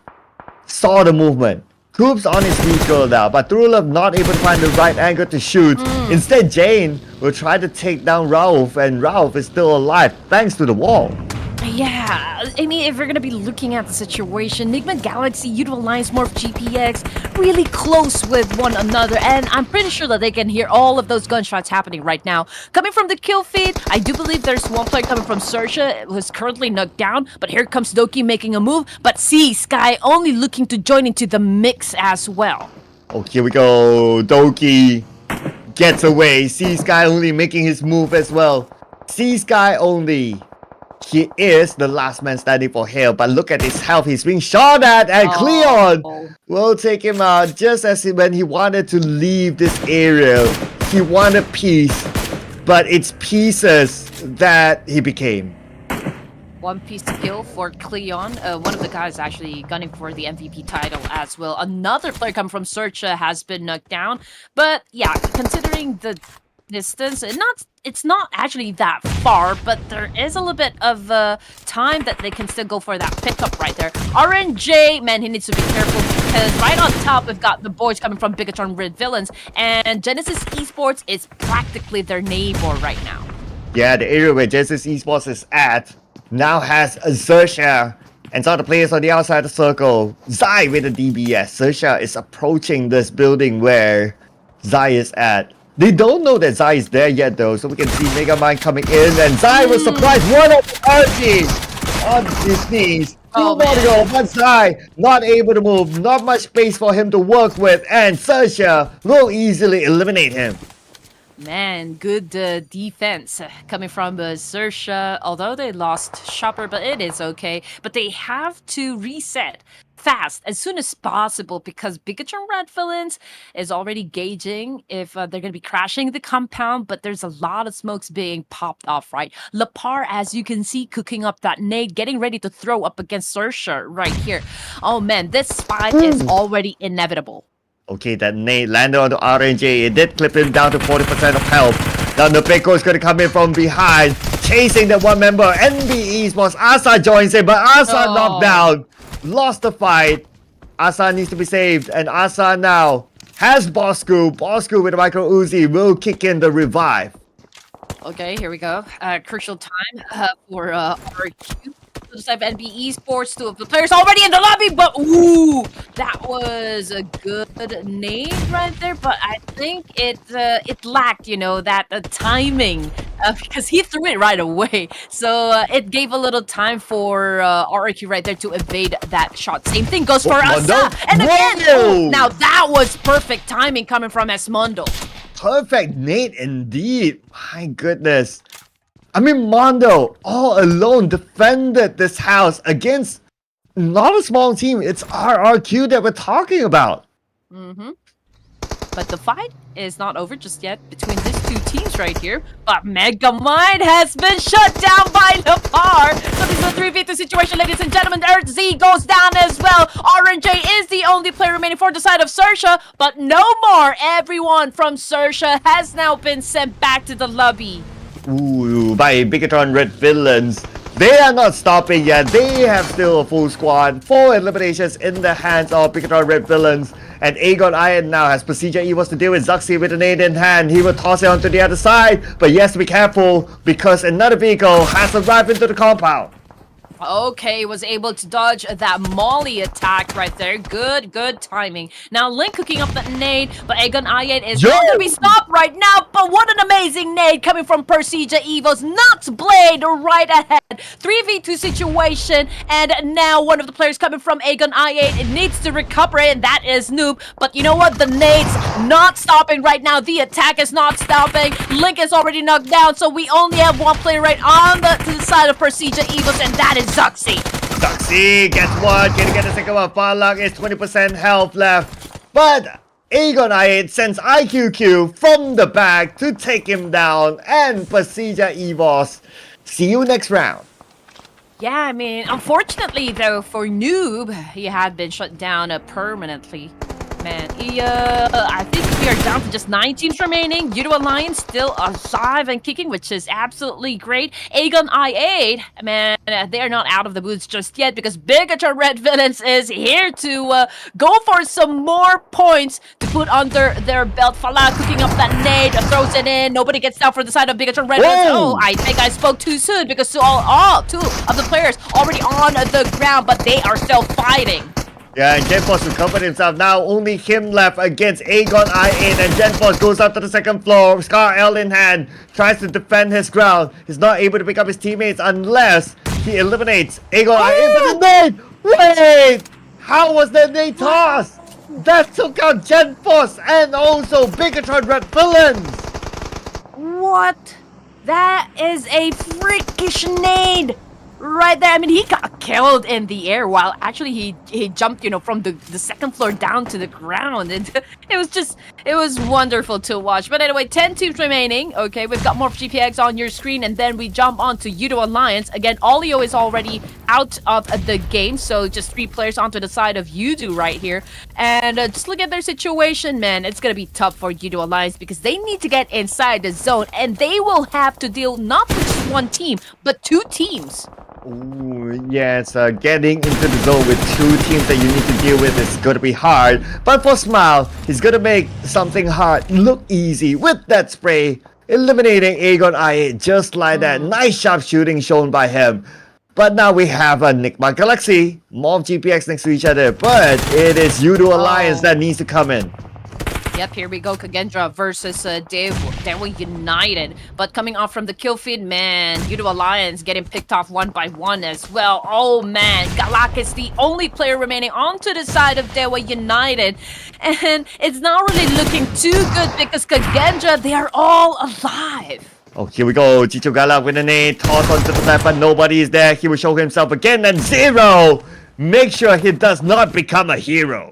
saw the movement. Coops on his vehicle now, but Turulov not able to find the right angle to shoot. Instead, Jane will try to take down Ralph, and Ralph is still alive thanks to the wall.
Yeah, I mean, if we're gonna be looking at the situation, Enigma Galaxy utilize more of GPX, really close with one another, and I'm pretty sure that they can hear all of those gunshots happening right now. Coming from the kill feed, I do believe there's one player coming from XERXIA who's currently knocked down, but here comes Doki making a move, but see Sky only looking to join into the mix as well.
Oh, here we go. Doki gets away. See Sky only making his move as well. See Sky only. He is the last man standing for Hale, but look at his health. He's being shot at, and Cleon will take him out just as when he wanted to leave this area. He wanted peace, but it's pieces that he became.
1 piece kill for Cleon. One of the guys actually gunning for the MVP title as well. Another player coming from XERXIA has been knocked down. But yeah, considering the distance, it's not actually that far, but there is a little bit of time that they can still go for that pickup right there. RNJ, man, he needs to be careful because right on top we've got the boys coming from BIGETRON Red Villains, and Genesis Esports is practically their neighbor right now.
Yeah, the area where Genesis Esports is at now has XERXIA and some of the players on the outside of the circle. Zai with the DBS. XERXIA is approaching this building where Zai is at. They don't know that Zai is there yet though, so we can see Megamind coming in, and Zai was surprised. One of the RG on his knees. 2 more to go, but Zai not able to move. Not much space for him to work with, and XERXIA will easily eliminate him.
Man, good defense coming from XERXIA, although they lost Shopper, but it is okay. But they have to reset fast, as soon as possible, because BIGETRON Red Villains is already gauging if they're going to be crashing the compound, but there's a lot of smokes being popped off, right? Lepar, as you can see, cooking up that nade, getting ready to throw up against XERXIA right here. Oh man, this fight is already inevitable.
Okay, that nade landed on the RNJ. It did clip him down to 40% of health. Now the Beko is going to come in from behind, chasing the one member. NB Esports, Asa joins him, but Asa knocked down. Lost the fight. Asa needs to be saved, and Asa now has Bosku. Bosku with a micro Uzi will kick in the revive.
Okay, here we go. Crucial time for RQ. To the side of NB Esports, 2 of the players already in the lobby, but ooh, that was a good nade right there. But I think it lacked, that timing because he threw it right away. So it gave a little time for RQ right there to evade that shot. Same thing goes for Asa, and again, now that was perfect timing coming from Esmondo.
Perfect nade indeed. My goodness. I mean, Mondo all alone defended this house against not a small team. It's RRQ that we're talking about.
But the fight is not over just yet between these two teams right here. But MIGMA has been shut down by Lepar. So this is a 3v2 situation, ladies and gentlemen. XZ goes down as well. AGONxI8 is the only player remaining for the side of XERXIA, but no more. Everyone from XERXIA has now been sent back to the lobby.
Ooh, by BIGETRON Red Villains. They are not stopping yet. They have still a full squad. 4 eliminations in the hands of BIGETRON Red Villains. And AGONxI8 now has PERSIJA EVOS to deal with XERXIA with a nade in hand. He will toss it onto the other side. But he has to be careful because another vehicle has arrived into the compound.
Okay, was able to dodge that Molly attack right there. Good timing. Now Link cooking up that nade, but AGONxI8 is not gonna be stopped right now. But what an amazing nade coming from PERSIJA EVOS. Nuts Blade right ahead. 3v2 situation, and now one of the players coming from AGONxI8, it needs to recover it, and that is Noob. But you know what? The nade's not stopping right now. The attack is not stopping. Link is already knocked down, so we only have one player right on to the side of PERSIJA EVOS, and that is XERXIA.
XERXIA, guess what? Can you get the second one? Farlong is 20% health left. But AGONxI8 sends IQQ from the back to take him down. And PERSIJA EVOS, see you next round.
Yeah, I mean, unfortunately though, for Noob, he had been shut down permanently. Man, I think we are down to just 9 teams remaining. YOODO Alliance still alive and kicking, which is absolutely great. AGONxI8, man, they are not out of the woods just yet because BIGETRON Red Villains is here to go for some more points to put under their belt. Fala cooking up that nade, throws it in. Nobody gets down for the side of BIGETRON Red Villains. Oh, I think I spoke too soon because two of the players already on the ground, but they are still fighting.
Yeah, and GenForce recovered himself. Now only him left against AGONxI8, and GenForce goes up to the second floor. Scar L in hand, tries to defend his ground. He's not able to pick up his teammates unless he eliminates AGONxI8. But the nade! Wait! How was that nade tossed? That took out GenForce and also BIGETRON Red Villains!
What? That is a freakish nade! Right there, I mean, he got killed in the air while actually he jumped, you know, from the second floor down to the ground. And it was wonderful to watch. But anyway, 10 teams remaining. Okay, we've got more GPX on your screen, and then we jump on to YOODO Alliance. Again, Olio is already out of the game, so just 3 players onto the side of YOODO right here. And just look at their situation, man. It's gonna be tough for YOODO Alliance because they need to get inside the zone, and they will have to deal not with just 1 team, but 2 teams.
Ooh, yes, getting into the zone with 2 teams that you need to deal with is going to be hard. But for Smile, he's going to make something hard look easy with that spray, eliminating AGONxI8 just like that. Nice sharp shooting shown by him. But now we have a NIGMA Galaxy, more GPX next to each other. But it is YOODO Alliance that needs to come in.
Yep, here we go, Kagendra versus Dewa United. But coming off from the kill feed, man, YOODO Alliance getting picked off 1 by 1 as well. Oh man, Galak is the only player remaining onto the side of Dewa United. And it's not really looking too good because Kagendra, they are all alive.
Oh, here we go. Chicho Galak with a nade. Toss onto the left, but nobody is there. He will show himself again. And Zero, make sure he does not become a hero.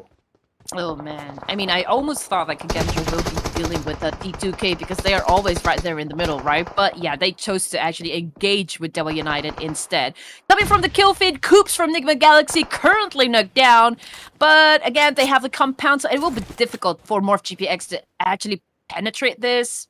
Oh man, I mean, I almost thought that Kagendra will be dealing with T2K because they are always right there in the middle, right? But yeah, they chose to actually engage with Dewa United instead. Coming from the kill feed, Coops from NIGMA Galaxy currently knocked down. But again, they have the compound, so it will be difficult for Morph GPX to actually penetrate this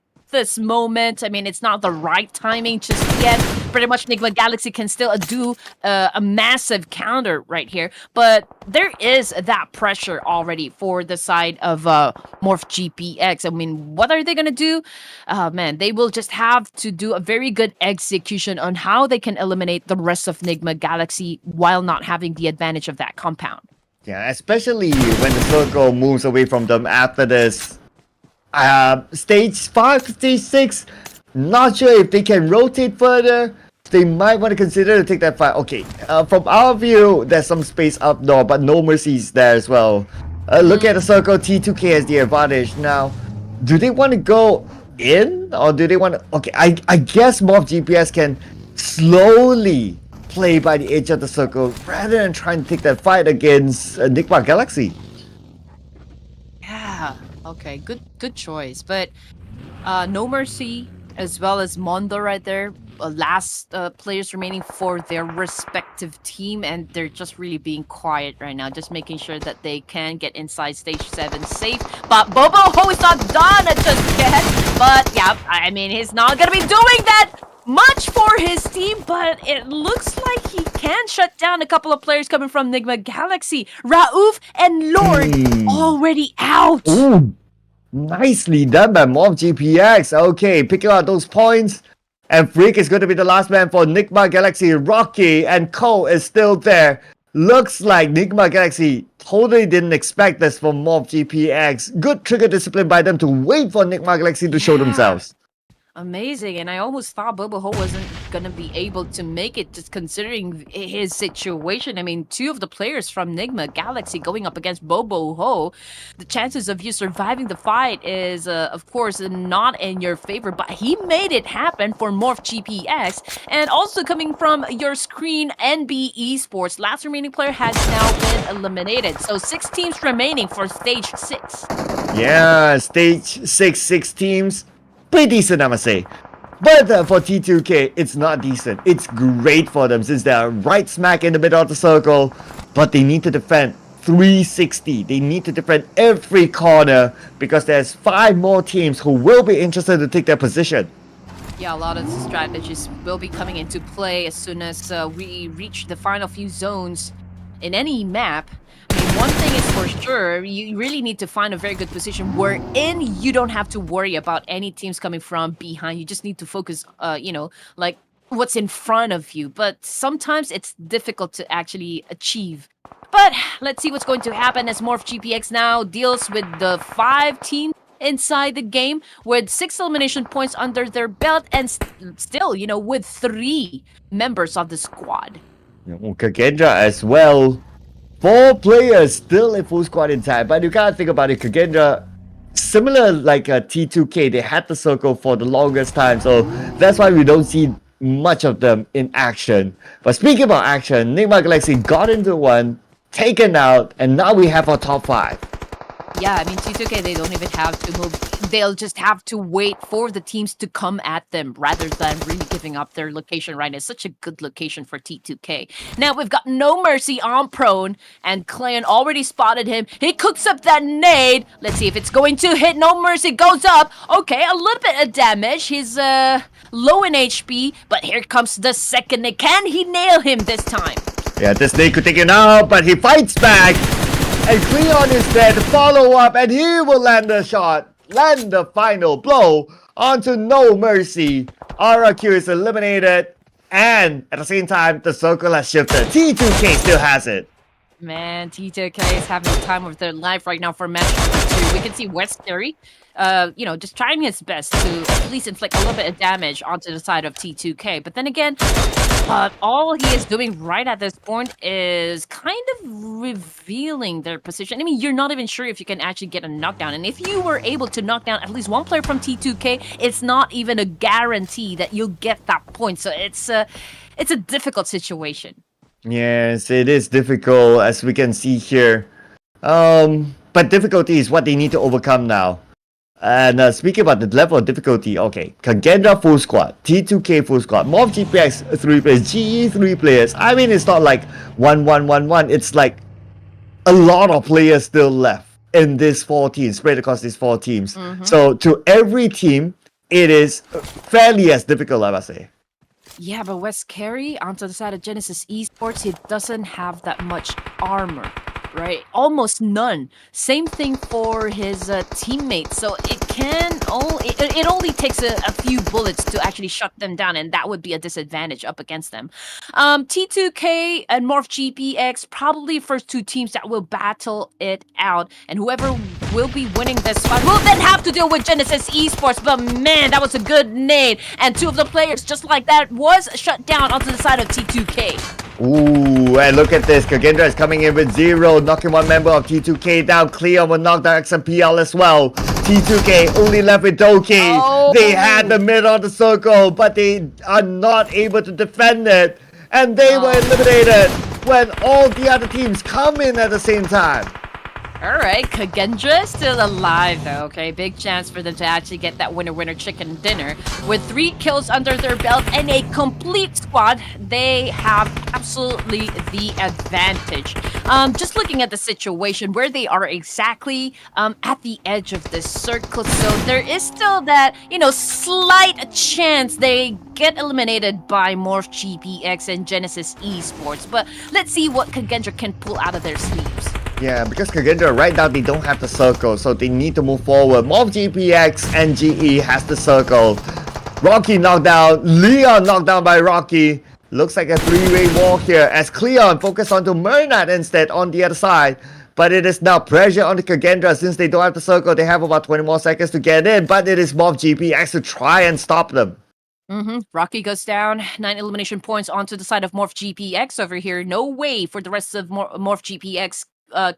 moment. I mean, it's not the right timing just yet. Pretty much NIGMA Galaxy can still do a massive counter right here, but there is that pressure already for the side of Morph GPX. I mean, what are they gonna do? Man, they will just have to do a very good execution on how they can eliminate the rest of NIGMA Galaxy while not having the advantage of that compound.
Yeah, especially when the circle moves away from them after this stage 5 to stage 6. Not sure if they can rotate further. They might want to consider to take that fight. Okay, from our view, there's some space up north, but no mercies there as well. Look at the circle. T2K has the advantage. Now, do they want to go in? Or do they want to... Okay, I guess Morph GPS can slowly play by the edge of the circle rather than trying to take that fight against NIGMA Galaxy.
Yeah. Okay, good choice. But No Mercy as well as Mondo right there. Last players remaining for their respective team, and they're just really being quiet right now, just making sure that they can get inside stage 7 safe. But Bobo Ho is not done just yet. But yeah, I mean, he's not gonna be doing that much for his team, but it looks like he can shut down a couple of players coming from NIGMA Galaxy. Raouf and Lord already out.
Ooh, nicely done by MIRAMAR. Okay, picking out those points. And Freak is going to be the last man for NIGMA Galaxy. Rocky and Cole is still there. Looks like NIGMA Galaxy totally didn't expect this from MIRAMAR. Good trigger discipline by them to wait for NIGMA Galaxy to show themselves.
Amazing, and I almost thought Bobo Ho wasn't gonna be able to make it, just considering his situation. I mean, 2 of the players from NIGMA Galaxy going up against Bobo Ho, the chances of you surviving the fight is, of course, not in your favor, but he made it happen for MIRAMAR. And also coming from your screen, NB Esports, last remaining player has now been eliminated. So 6 teams remaining for stage 6.
Yeah, stage 6 teams. Pretty decent, I must say. But for T2K, it's not decent. It's great for them since they are right smack in the middle of the circle. But they need to defend 360. They need to defend every corner because there's 5 more teams who will be interested to take their position.
Yeah, a lot of strategies will be coming into play as soon as we reach the final few zones in any map. I mean, one thing is for sure, you really need to find a very good position wherein you don't have to worry about any teams coming from behind. You just need to focus, like what's in front of you. But sometimes it's difficult to actually achieve. But let's see what's going to happen as MIRAMAR now deals with the 5 teams inside the game with 6 elimination points under their belt and still, with 3 members of the squad.
Kagendra as well. 4 players still in full squad in time, but you gotta think about it. Kagendra, similar like T2K, they had the circle for the longest time, so that's why we don't see much of them in action. But speaking about action, NIGMA Galaxy got into one, taken out, and now we have our top 5.
Yeah, I mean, T2K, they don't even have to move. They'll just have to wait for the teams to come at them rather than really giving up their location right now. It's such a good location for T2K. Now, we've got No Mercy on prone, and Clayan already spotted him. He cooks up that nade. Let's see if it's going to hit. No Mercy goes up. Okay, a little bit of damage. He's low in HP, but here comes the second nade. Can he nail him this time?
Yeah, this nade could take him out, but he fights back. And Cleon is there to follow up, and he will land the shot, land the final blow onto No Mercy. RRQ is eliminated, and at the same time, the circle has shifted. T2K still has it.
Man, T2K is having the time of their life right now for match number 2. We can see Westbury, just trying his best to at least inflict a little bit of damage onto the side of T2K. But then again, all he is doing right at this point is kind of revealing their position. I mean, you're not even sure if you can actually get a knockdown. And if you were able to knock down at least one player from T2K, it's not even a guarantee that you'll get that point. So it's a difficult situation.
Yes, it is difficult, as we can see here. But difficulty is what they need to overcome now. And speaking about the level of difficulty, okay, Kagendra full squad, T2K full squad, MIRAMAR 3 players, GE 3 players. I mean, it's not like 1-1-1-1. It's like a lot of players still left in these 4 teams, spread across these 4 teams. So to every team, it is fairly as difficult, I must say.
Yeah, but West Carey, onto the side of Genesis Esports, he doesn't have that much armor, right? Almost none. Same thing for his teammates. So it only takes a few bullets to actually shut them down, and that would be a disadvantage up against them. T2K and MIRAMAR probably first 2 teams that will battle it out, and whoever will be winning this fight will then have to deal with Genesis Esports. But man, that was a good nade, and 2 of the players just like that was shut down onto the side of T2K.
Ooh, and look at this. Kagendra is coming in with 0, knocking one member of T2K down. Cleon will knock down XMPL as well. T2K only left with Doki.
Oh.
They had the middle of the circle, but they are not able to defend it. And they were eliminated when all the other teams come in at the same time.
Alright, Kagendra is still alive though, okay? Big chance for them to actually get that winner-winner chicken dinner. With 3 kills under their belt and a complete squad, they have absolutely the advantage. Just looking at the situation, where they are exactly at the edge of this circle, so there is still that, you know, slight chance they get eliminated by Morph GPX and Genesis Esports. But let's see what Kagendra can pull out of their sleeves.
Yeah, because Kagendra right now they don't have the circle, so they need to move forward. Morph GPX and GE has the circle. Rocky knocked down, Leon knocked down by Rocky. Looks like a 3-way war here as Cleon focus onto Mernat instead on the other side. But it is now pressure on the Kagendra since they don't have the circle. They have about 20 more seconds to get in, but it is Morph GPX to try and stop them.
Rocky goes down, 9 elimination points onto the side of Morph GPX over here. No way for the rest of Morph GPX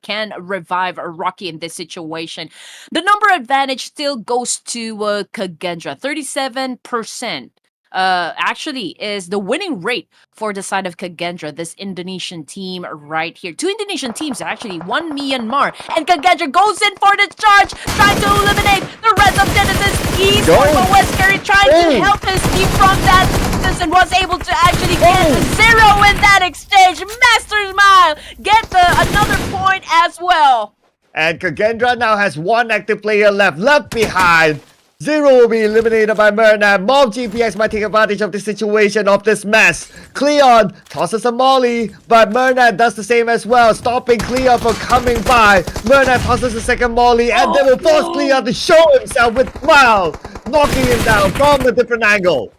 can revive Rocky in this situation. The number advantage still goes to Kagendra, 37%. Actually is the winning rate for the side of Kagendra, this Indonesian team right here. 2 Indonesian teams actually, 1 Myanmar, and Kagendra goes in for the charge, trying to eliminate the rest of Genesis Esports, but Wesker trying to help his team from that distance and was able to actually get 0 in that exchange. Master Smile get another point as well.
And Kagendra now has 1 active player left behind. 0 will be eliminated by Mernat. Morph GPX might take advantage of the situation of this mess. Cleon tosses a molly, but Mernat does the same as well, stopping Cleon from coming by. Mernat tosses a second molly, and they will force Cleon to show himself with Smile, knocking him down from a different angle.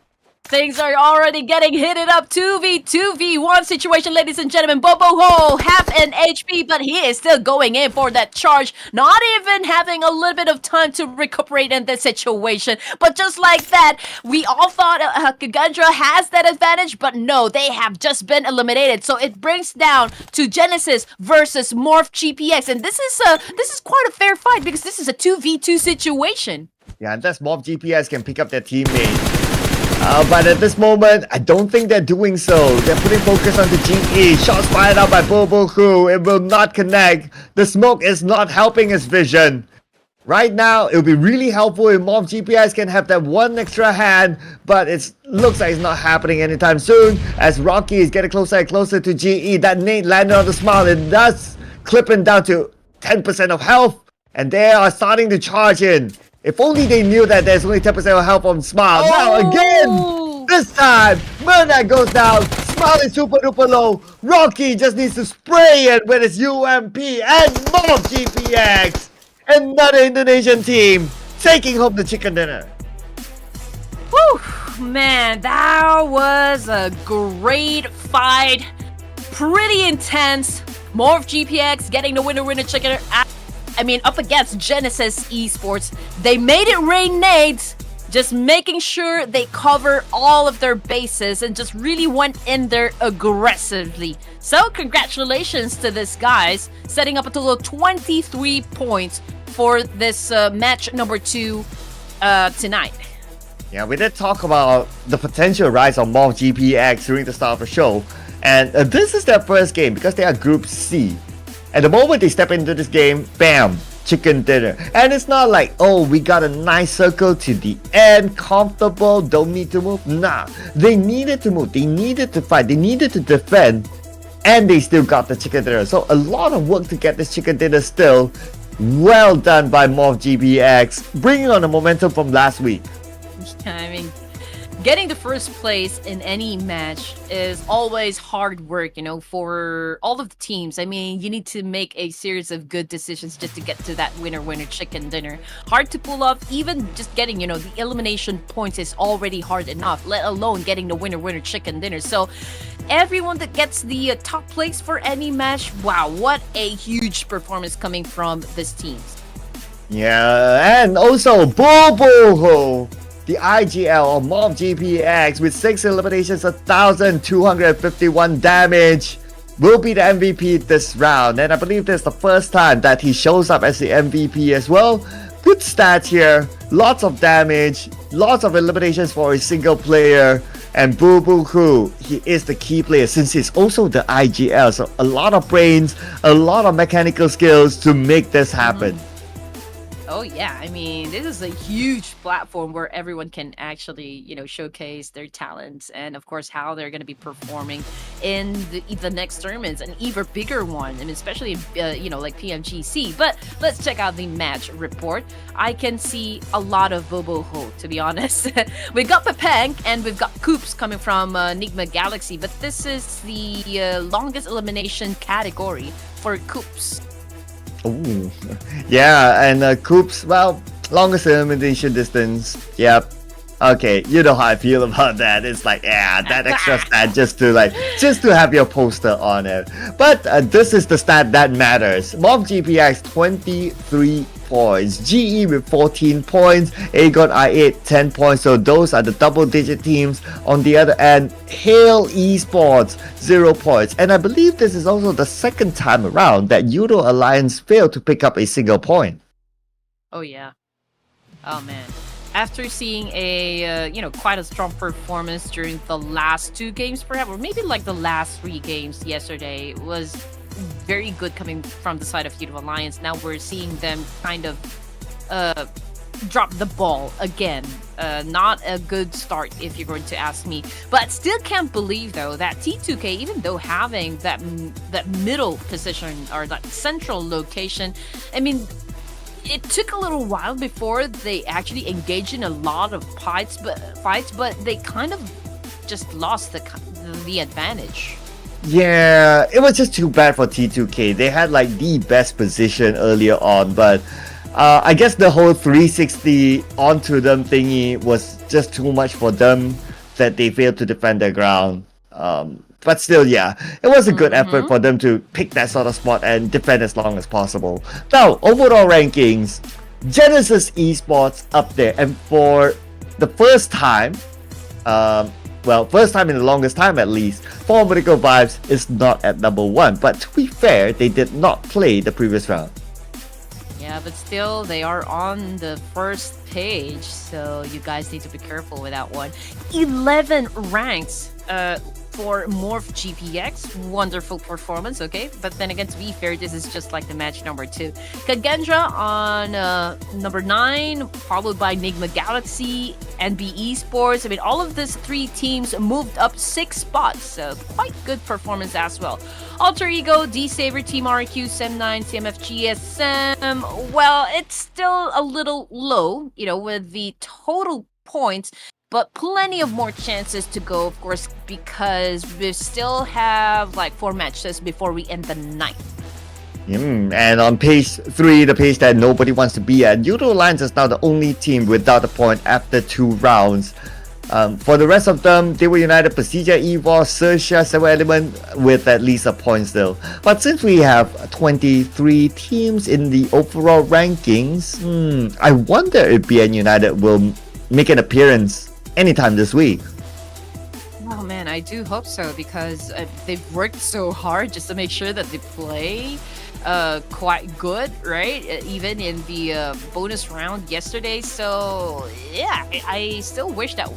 Things are already getting heated up. 2v1 situation, ladies and gentlemen. Bobo Ho, half an HP, but he is still going in for that charge. Not even having a little bit of time to recuperate in this situation. But just like that, we all thought Kagendra has that advantage, but no, they have just been eliminated. So it brings down to Genesis versus Morph GPX. And this is quite a fair fight because this is a 2v2 situation.
Yeah, unless Morph GPX can pick up their teammate. But at this moment, I don't think they're doing so. They're putting focus on the GE. Shots fired out by Bobo Hu. It will not connect. The smoke is not helping his vision. Right now, it will be really helpful if Morph GPX can have that 1 extra hand. But it looks like it's not happening anytime soon. As Rocky is getting closer and closer to GE. That nade landed on the Smile. It does clip him down to 10% of health. And they are starting to charge in. If only they knew that there's only 10% of health on Smile. Now again! This time, Mernat goes down. Smile is super duper low. Rocky just needs to spray it with his UMP and Morph GPX. Another Indonesian team taking home the chicken dinner.
Whew, man, that was a great fight. Pretty intense. Morph GPX getting the winner chicken. Up against Genesis Esports. They made it rain nades, just making sure they cover all of their bases and just really went in there aggressively. So congratulations to these guys, setting up a total of 23 points for this match number 2 tonight.
Yeah, we did talk about the potential rise of Morph GPX during the start of the show. And this is their first game because they are Group C. At the moment they step into this game, bam, chicken dinner. And it's not like, oh, we got a nice circle to the end, comfortable, don't need to move. Nah, they needed to move, they needed to fight, they needed to defend, and they still got the chicken dinner. So a lot of work to get this chicken dinner still. Well done by Morph GPX, bringing on the momentum from last week.
I mean, getting the first place in any match is always hard work, for all of the teams. I mean, you need to make a series of good decisions just to get to that winner chicken dinner. Hard to pull off. Even just getting, the elimination points is already hard enough, let alone getting the winner chicken dinner. So everyone that gets the top place for any match, wow, what a huge performance coming from this team.
Yeah, and also Bobo, the IGL of Morph GPX with 6 eliminations, 1,251 damage, will be the MVP this round. And I believe this is the first time that he shows up as the MVP as well. Good stats here, lots of damage, lots of eliminations for a single player. And Boo Boo Hoo, he is the key player since he's also the IGL. So a lot of brains, a lot of mechanical skills to make this happen.
Oh yeah, I mean, this is a huge platform where everyone can actually, showcase their talents and of course how they're going to be performing in the next tournaments, an even bigger one, and especially like PMGC. But let's check out the match report. I can see a lot of Bobo Ho, to be honest. We've got Pepeng and we've got Coops coming from NIGMA Galaxy, but this is the longest elimination category for Coops.
Ooh. Yeah, and Coops, well, longest elimination distance. Yep. Okay, you know how I feel about that. It's like, yeah, that extra stat just to have your poster on it. But this is the stat that matters. Mob GPX 23 points, GE with 14 points, AGONxI8 10 points. So those are the double-digit teams. On the other end, Hail Esports 0 points. And I believe this is also the second time around that YOODO Alliance failed to pick up a single point.
Oh yeah. Oh man. After seeing a quite a strong performance during the last 2 games, perhaps, or maybe like the last 3 games yesterday, was very good coming from the side of YOODO Alliance. Now we're seeing them kind of drop the ball again. Not a good start, if you're going to ask me. But still can't believe though that T2K, even though having that middle position or that central location, I mean, it took a little while before they actually engaged in a lot of fights, but they kind of just lost the advantage.
Yeah, it was just too bad for T2K. They had like the best position earlier on, but I guess the whole 360 onto them thingy was just too much for them that they failed to defend their ground. But still, yeah, it was a good effort for them to pick that sort of spot and defend as long as possible. Now, overall rankings, Genesis Esports up there, and for the first time, first time in the longest time at least, Formidable Vibes is not at number 1. But to be fair, they did not play the previous round.
Yeah, but still, they are on the first page, so you guys need to be careful with that one. 11 ranks for Morph GPX. Wonderful performance, okay? But then again, to be fair, this is just like the match number 2. Kagendra on number 9, followed by NIGMA Galaxy, NB Esports. I mean, all of these 3 teams moved up 6 spots, so quite good performance as well. Alter Ego, D-Saver, Team RQ, SEM9, CMFxGSM. Well, it's still a little low, with the total points, but plenty of more chances to go, of course, because we still have like 4 matches before we end the night.
And on page 3, the page that nobody wants to be at, YOODO Alliance is now the only team without a point after 2 rounds. For the rest of them, they were united PERSIJA, EVOS, XERXIA, 7 Element with at least a point still. But since we have 23 teams in the overall rankings, I wonder if BN United will make an appearance anytime this week.
Oh man, I do hope so, because they've worked so hard just to make sure that they play quite good, right? Even in the bonus round yesterday. So yeah, I still wish that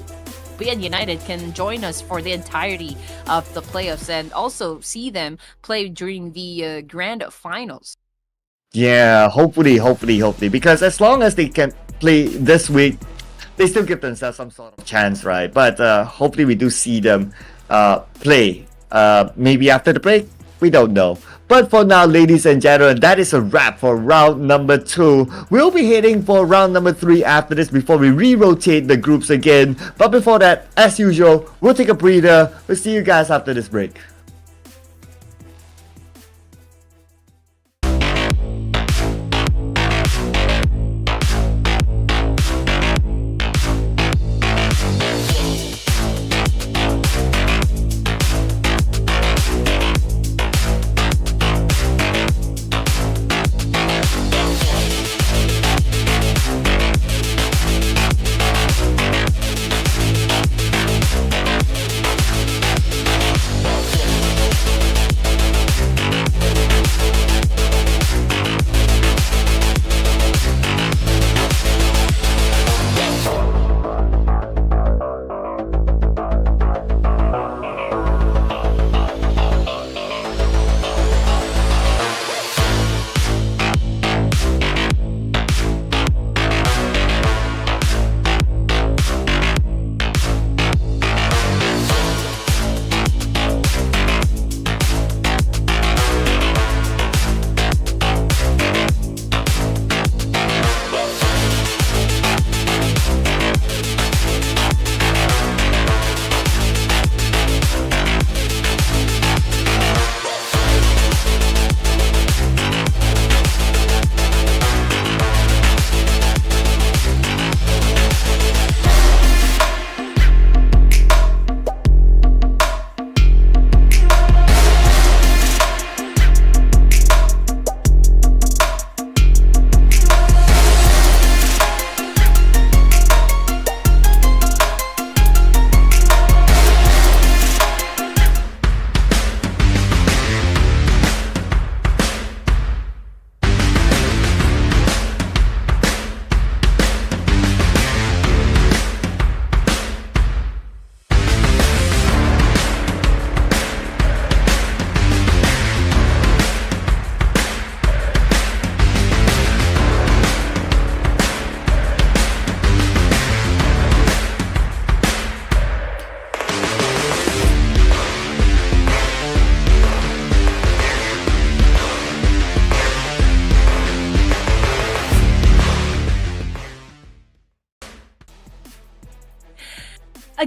BN United can join us for the entirety of the playoffs and also see them play during the grand finals.
Yeah, hopefully, because as long as they can play this week, they still give themselves some sort of chance, right? But hopefully we do see them play. Maybe after the break, we don't know. But for now, ladies and gentlemen, that is a wrap for round number 2. We'll be heading for round number 3 after this before we re-rotate the groups again. But before that, as usual, we'll take a breather. We'll see you guys after this break.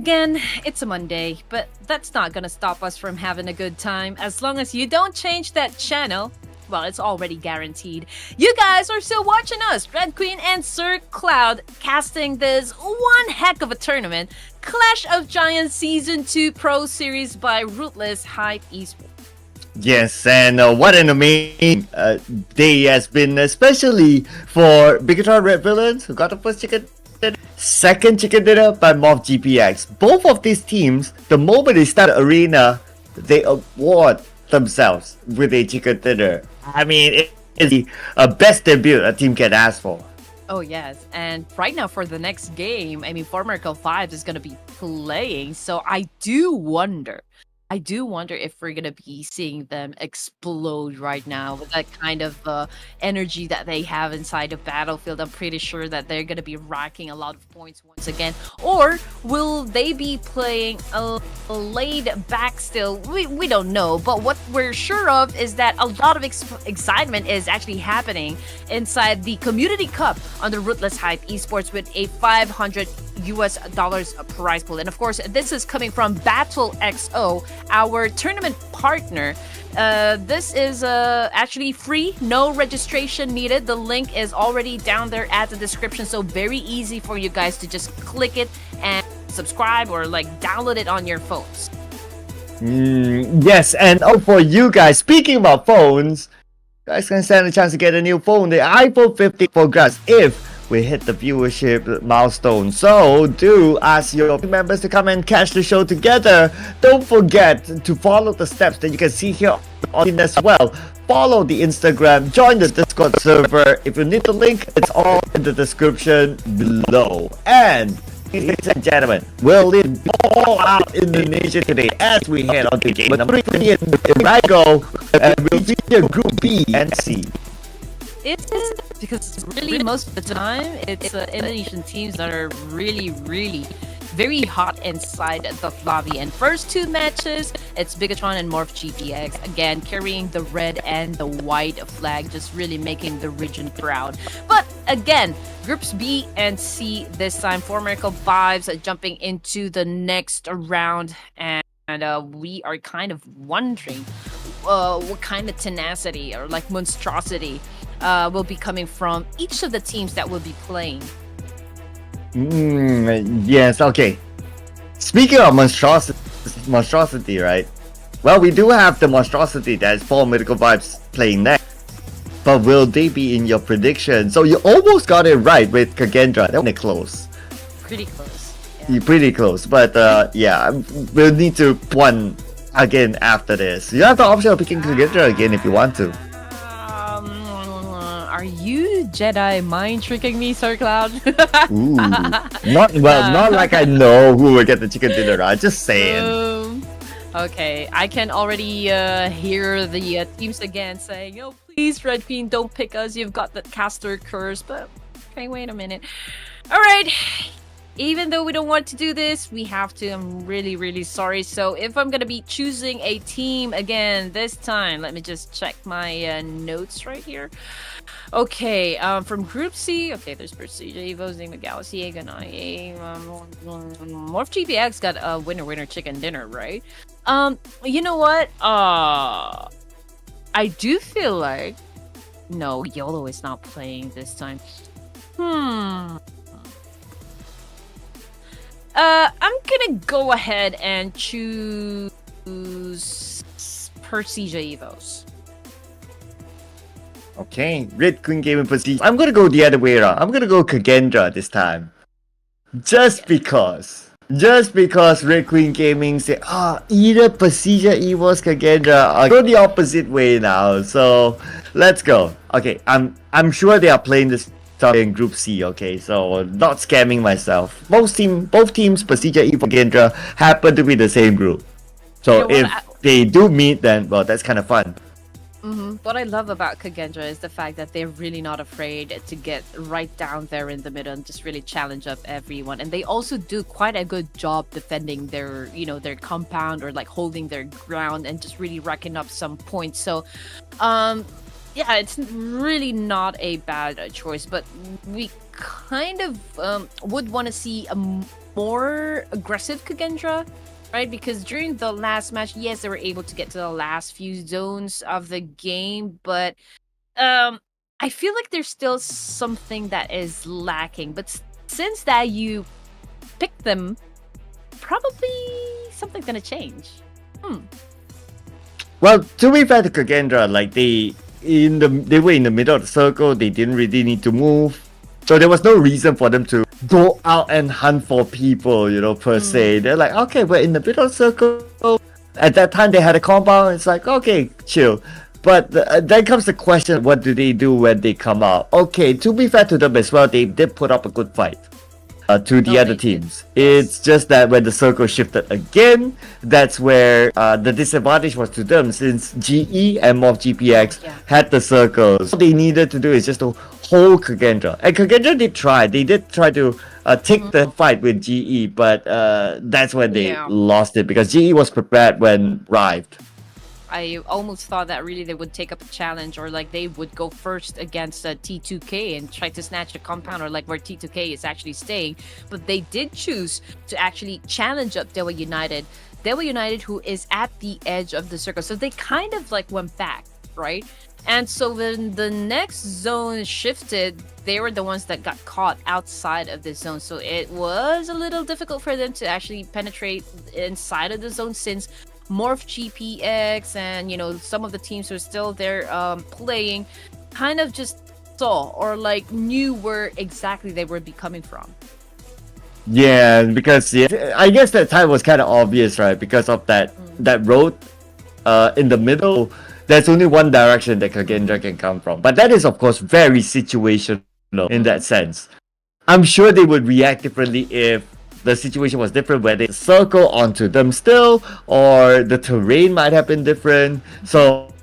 Again, it's a Monday, but that's not gonna stop us from having a good time. As long as you don't change that channel, well, it's already guaranteed. You guys are still watching us, Red Queen and Sir Cloud, casting this one heck of a tournament, Clash of Giants Season 2 Pro Series by Ruthless ESPORTS.
Yes, and what an amazing day has been, especially for BIGETRON Red Villains, who got the first chicken dinner, second chicken dinner by MOBGPX. Both of these teams, the moment they start arena, they award themselves with a chicken dinner. I mean, it is the best debut a team can ask for.
Oh, yes. And right now for the next game, I mean, Formerical 5 is going to be playing. So I do wonder if we're going to be seeing them explode right now with that kind of energy that they have inside the battlefield. I'm pretty sure that they're going to be racking a lot of points once again. Or will they be playing a laid back still? We don't know. But what we're sure of is that a lot of excitement is actually happening inside the Community Cup on the Ruthless Esports with a $500 prize pool. And of course, this is coming from Battle XO, our tournament partner. This is actually free, no registration needed. The link is already down there at the description, so very easy for you guys to just click it and subscribe or like download it on your phones.
Yes, and for you guys, speaking about phones, you guys can stand a chance to get a new phone, the iPhone 15 for grabs if we hit the viewership milestone. So do ask your members to come and catch the show together. Don't forget to follow the steps that you can see here on as well. Follow the Instagram, join the Discord server. If you need the link, it's all in the description below. And ladies and gentlemen, we'll lead all out Indonesia today as we head on to game number 3 in ERANGEL, and we'll feature Group B and C.
It is because really most of the time it's Indonesian teams that are really very hot inside the lobby. And first two matches, it's BIGETRON and MOBGPX again carrying the red and the white flag, just really making the region proud. But again, groups B and C this time, Formerical 5s jumping into the next round, and we are kind of wondering what kind of tenacity or like monstrosity will be coming from each of the teams that will be playing.
Yes, okay. Speaking of monstrosity, right? Well, we do have the monstrosity that's Formerical Vibes playing next. But will they be in your prediction? So you almost got it right with Kagendra. That was close.
Pretty close. Yeah.
You're pretty close. But yeah, we'll need to one again after this. You have the option of picking Kagendra again if you want to.
Are you Jedi mind tricking me, Sir Cloud?
Ooh, not like I know who will get the chicken dinner. I'm just saying.
Okay, I can already hear the teams again saying, "Oh, please, Red Queen, don't pick us. You've got the caster curse." But okay, wait a minute. All right. Even though we don't want to do this, we have to. I'm really sorry. So if I'm gonna be choosing a team again this time, let me just check my notes right here. Okay, from Group C, okay, there's PERSIJA, EVOS, NIGMA, Galaxy, AGONxI8, MOBGPX got a winner chicken dinner, right? You know what? I do feel like no, YOODO is not playing this time. I'm gonna go ahead and choose PERSIJA EVOS.
Okay, Red Queen Gaming PERSIJA. I'm gonna go the other way around. I'm gonna go Kagendra this time. Just because Red Queen Gaming say, either PERSIJA, EVOS, Kagendra. I'll go the opposite way now. So let's go. Okay, I'm sure they are playing this in Group C, okay, so not scamming myself. Both teams, PERSIJA, EVOS, Kagendra, happen to be the same group. So if they do meet, then well, that's kind of fun.
What I love about Kagendra is the fact that they're really not afraid to get right down there in the middle and just really challenge up everyone. And they also do quite a good job defending their, their compound or like holding their ground and just really racking up some points. So, yeah, it's really not a bad choice, but we kind of would want to see more aggressive Kagendra, right? Because during the last match, yes, they were able to get to the last few zones of the game, but I feel like there's still something that is lacking. But since that you picked them, probably something's gonna change.
Well, to be fair to Kagendra, like they were in the middle of the circle. They didn't really need to move, so there was no reason for them to go out and hunt for people, per se. They're like, okay, we're in the middle of the circle. At that time, they had a compound. It's like, okay, chill. But then comes the question, what do they do when they come out? Okay, to be fair to them as well, they did put up a good fight to the other teams. It's just that when the circle shifted again, that's where the disadvantage was to them, since GE and Morph GPX had the circles. All they needed to do is just to hold Kagendra. And Kagendra did try. They did try to take the fight with GE, but that's when they lost it, because GE was prepared when arrived.
I almost thought that really they would take up a challenge, or like they would go first against T2K and try to snatch the compound, or like where T2K is actually staying. But they did choose to actually challenge up Dewa United. Dewa United, who is at the edge of the circle. So they kind of like went back, right? And so when the next zone shifted, they were the ones that got caught outside of the zone. So it was a little difficult for them to actually penetrate inside of the zone, since Morph GPX and some of the teams who are still there playing kind of just saw or like knew where exactly they would be coming from.
Yeah, because I guess that time was kind of obvious, right? Because of that road in the middle, there's only one direction that Kagendra can come from. But that is, of course, very situational in that sense. I'm sure they would react differently if the situation was different, where they circle onto them still, or the terrain might have been different. So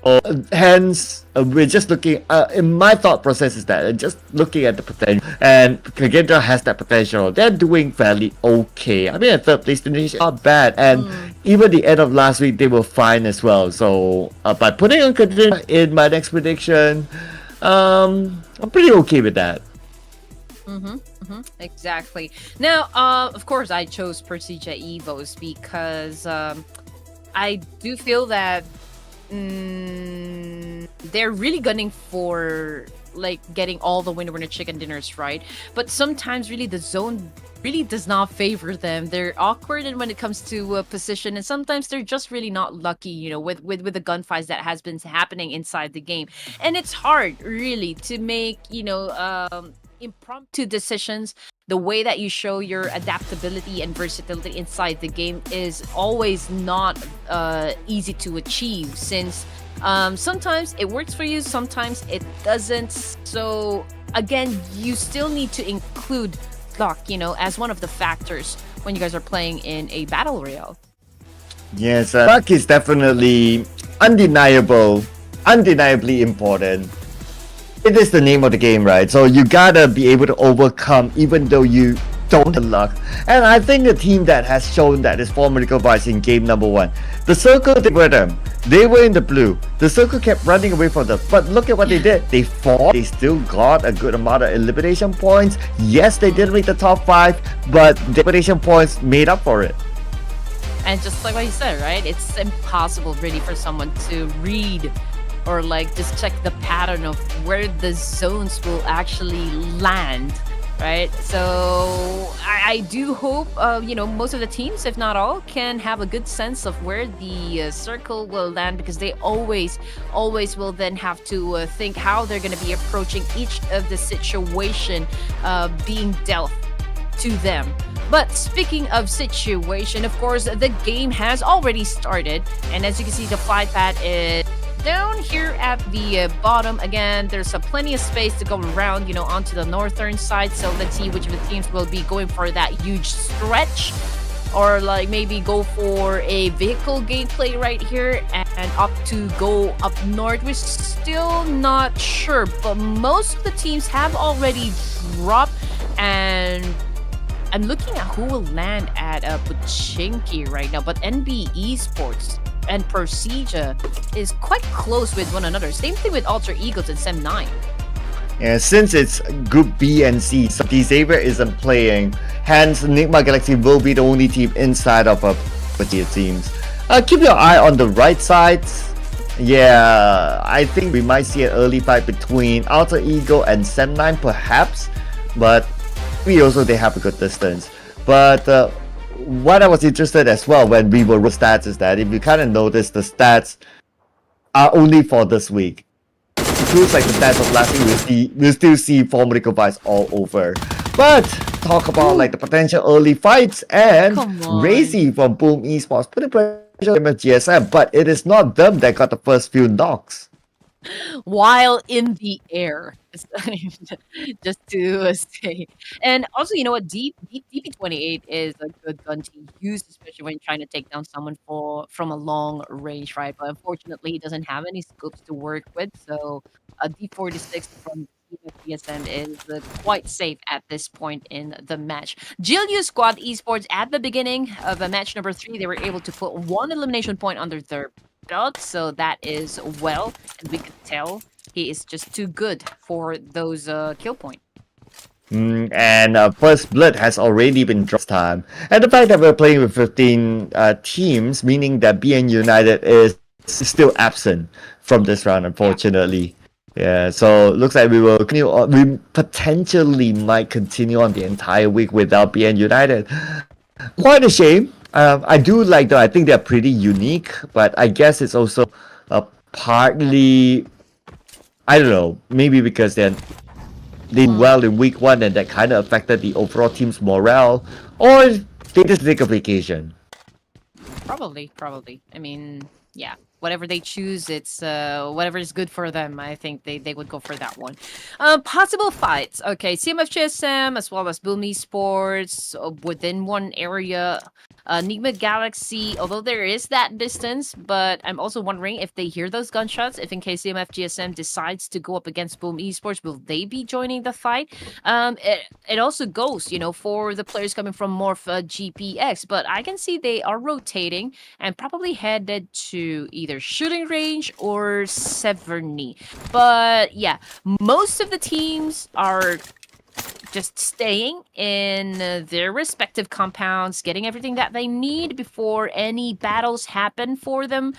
hence we're just looking in my thought process is that just looking at the potential, and Kagendra has that potential. They're doing fairly okay. I mean, at third place finish, not bad, and even the end of last week they were fine as well. So by putting on Kagendra in my next prediction, I'm pretty okay with that.
Exactly. Now, of course, I chose PERSIJA EVOS because I do feel that they're really gunning for like getting all the winner chicken dinners, right? But sometimes really the zone really does not favor them. They're awkward and when it comes to position, and sometimes they're just really not lucky, with the gunfights that has been happening inside the game. And it's hard really to make, impromptu decisions. The way that you show your adaptability and versatility inside the game is always not easy to achieve, since sometimes it works for you, sometimes it doesn't. So again, you still need to include luck, as one of the factors when you guys are playing in a battle royale.
Yes, luck is definitely undeniably important. It is the name of the game, right? So you gotta be able to overcome even though you don't have luck. And I think the team that has shown that is Formidable Vice in game number 1. The circle, they were them. They were in the blue. The circle kept running away from them. But look at what they did. They fought. They still got a good amount of elimination points. Yes, they didn't make the top 5, but the elimination points made up for it.
And just like what you said, right? It's impossible really for someone to read or like just check the pattern of where the zones will actually land, right? So I do hope most of the teams, if not all, can have a good sense of where the circle will land, because they always will then have to think how they're going to be approaching each of the situation being dealt to them. But speaking of situation, of course, the game has already started, and as you can see, the flight pad is down here at the bottom. Again, there's plenty of space to go around, onto the northern side. So let's see which of the teams will be going for that huge stretch, or like maybe go for a vehicle gameplay right here and opt to go up north. We're still not sure, but most of the teams have already dropped, and I'm looking at who will land at Pochinki right now, but NB Esports and PERSIJA is quite close with one another. Same thing with Alter Egos and Sem9.
Yeah, since it's Group B and C, so Xavier isn't playing, Hence, NIGMA Galaxy will be the only team inside of a PUBG, it seems. Keep your eye on the right side. Yeah, I think we might see an early fight between Alter Ego and Sem9 perhaps, but we also they have a good distance. But what I was interested as well when we were stats is that if you kind of notice, the stats are only for this week. It feels like the stats of last week we'll still see form recoveries all over. But talk about like the potential early fights and Razy from Boom Esports putting pressure on CMFxGSM, but it is not them that got the first few knocks.
While in the air, just to say. And also, you know what, DP28 is a good gun to use, especially when trying to take down someone from a long range, right? But unfortunately, he doesn't have any scopes to work with, so a D46 from CMFxGSM is quite safe at this point in the match. Jilyu Squad Esports at the beginning of match number 3, they were able to put 1 elimination point under their belt, so that is well, and we could tell he is just too good for those kill points.
And first blood has already been dropped this time, and the fact that we're playing with 15 teams, meaning that BN United is still absent from this round, unfortunately. Yeah, so looks like we will continue on, we potentially might continue on the entire week without BN United. Quite a shame. I do like though, I think they're pretty unique, but I guess it's also partly, I don't know, maybe because they did well in week 1 and that kind of affected the overall team's morale, or they just take a vacation.
Probably. I mean, yeah. Whatever they choose, it's whatever is good for them. I think they would go for that one. Possible fights. Okay, CMFxGSM as well as Boom Esports within one area. NIGMA Galaxy, although there is that distance, but I'm also wondering if they hear those gunshots, if in case CMFxGSM decides to go up against Boom Esports, will they be joining the fight? It also goes, you know, for the players coming from Morph GPX, but I can see they are rotating and probably headed to either shooting range or Severny. But yeah, most of the teams are just staying in their respective compounds, getting everything that they need before any battles happen for them.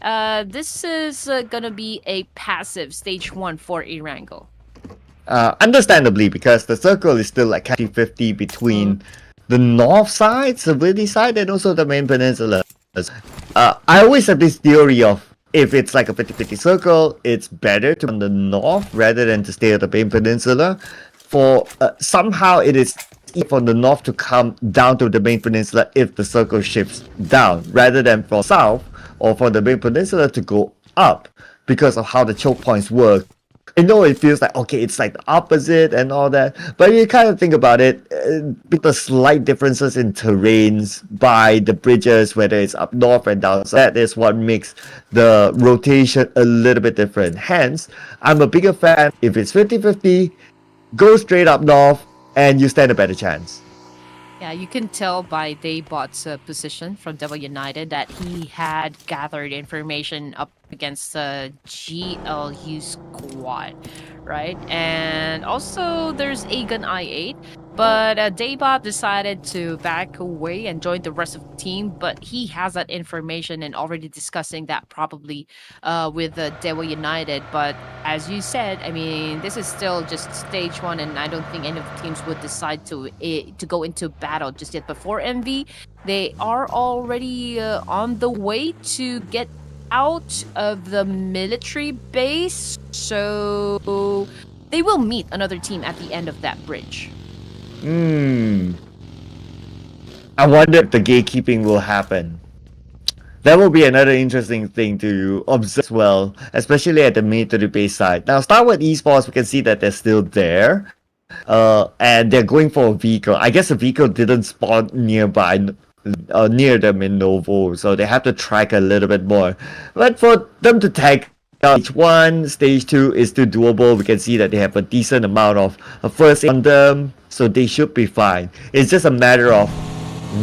This is gonna be a passive stage 1 for ERANGEL.
Understandably, because the circle is still like 50-50 between the north side, Severny side, and also the main peninsula. I always have this theory of if it's like a 50-50 circle, it's better to be on the north rather than to stay at the main peninsula. For somehow it is easy for the north to come down to the main peninsula if the circle shifts down, rather than for south or for the main peninsula to go up because of how the choke points work. I know it feels like, okay, it's like the opposite and all that, but you kind of think about it, with the slight differences in terrains by the bridges, whether it's up north and down south, that is what makes the rotation a little bit different. Hence, I'm a bigger fan if it's 50-50, go straight up north and you stand a better chance.
Yeah, you can tell by Daybot's position from W United that he had gathered information up against the GLU squad, right? And also there's AGONxI8, but Daybot decided to back away and join the rest of the team, but he has that information and already discussing that probably with W United. But as you said, I mean, this is still just stage 1, and I don't think any of the teams would decide to go into battle just yet. But for MV, they are already on the way to get out of the military base, so they will meet another team at the end of that bridge.
I wonder if the gatekeeping will happen. That will be another interesting thing to observe as well, especially at the military base side. Now, STALWART Esports, we can see that they're still there, and they're going for a vehicle. I guess the vehicle didn't spawn nearby, near them in Novo, so they have to track a little bit more. But for them to tag stage 1, stage 2 is still doable. We can see that they have a decent amount of first aid on them, so they should be fine. It's just a matter of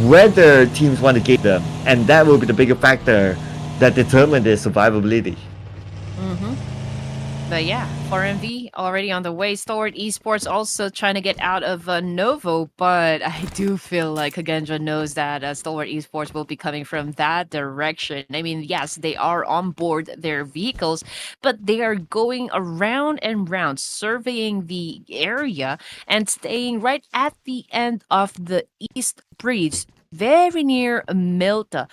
whether teams want to gate them, and that will be the bigger factor that determine their survivability.
But yeah, 4MV already on the way. Stalwart Esports also trying to get out of Novo, but I do feel like AGONxI8 knows that Stalwart Esports will be coming from that direction. I mean, yes, they are on board their vehicles, but they are going around and round, surveying the area and staying right at the end of the East Breeze, very near Milta.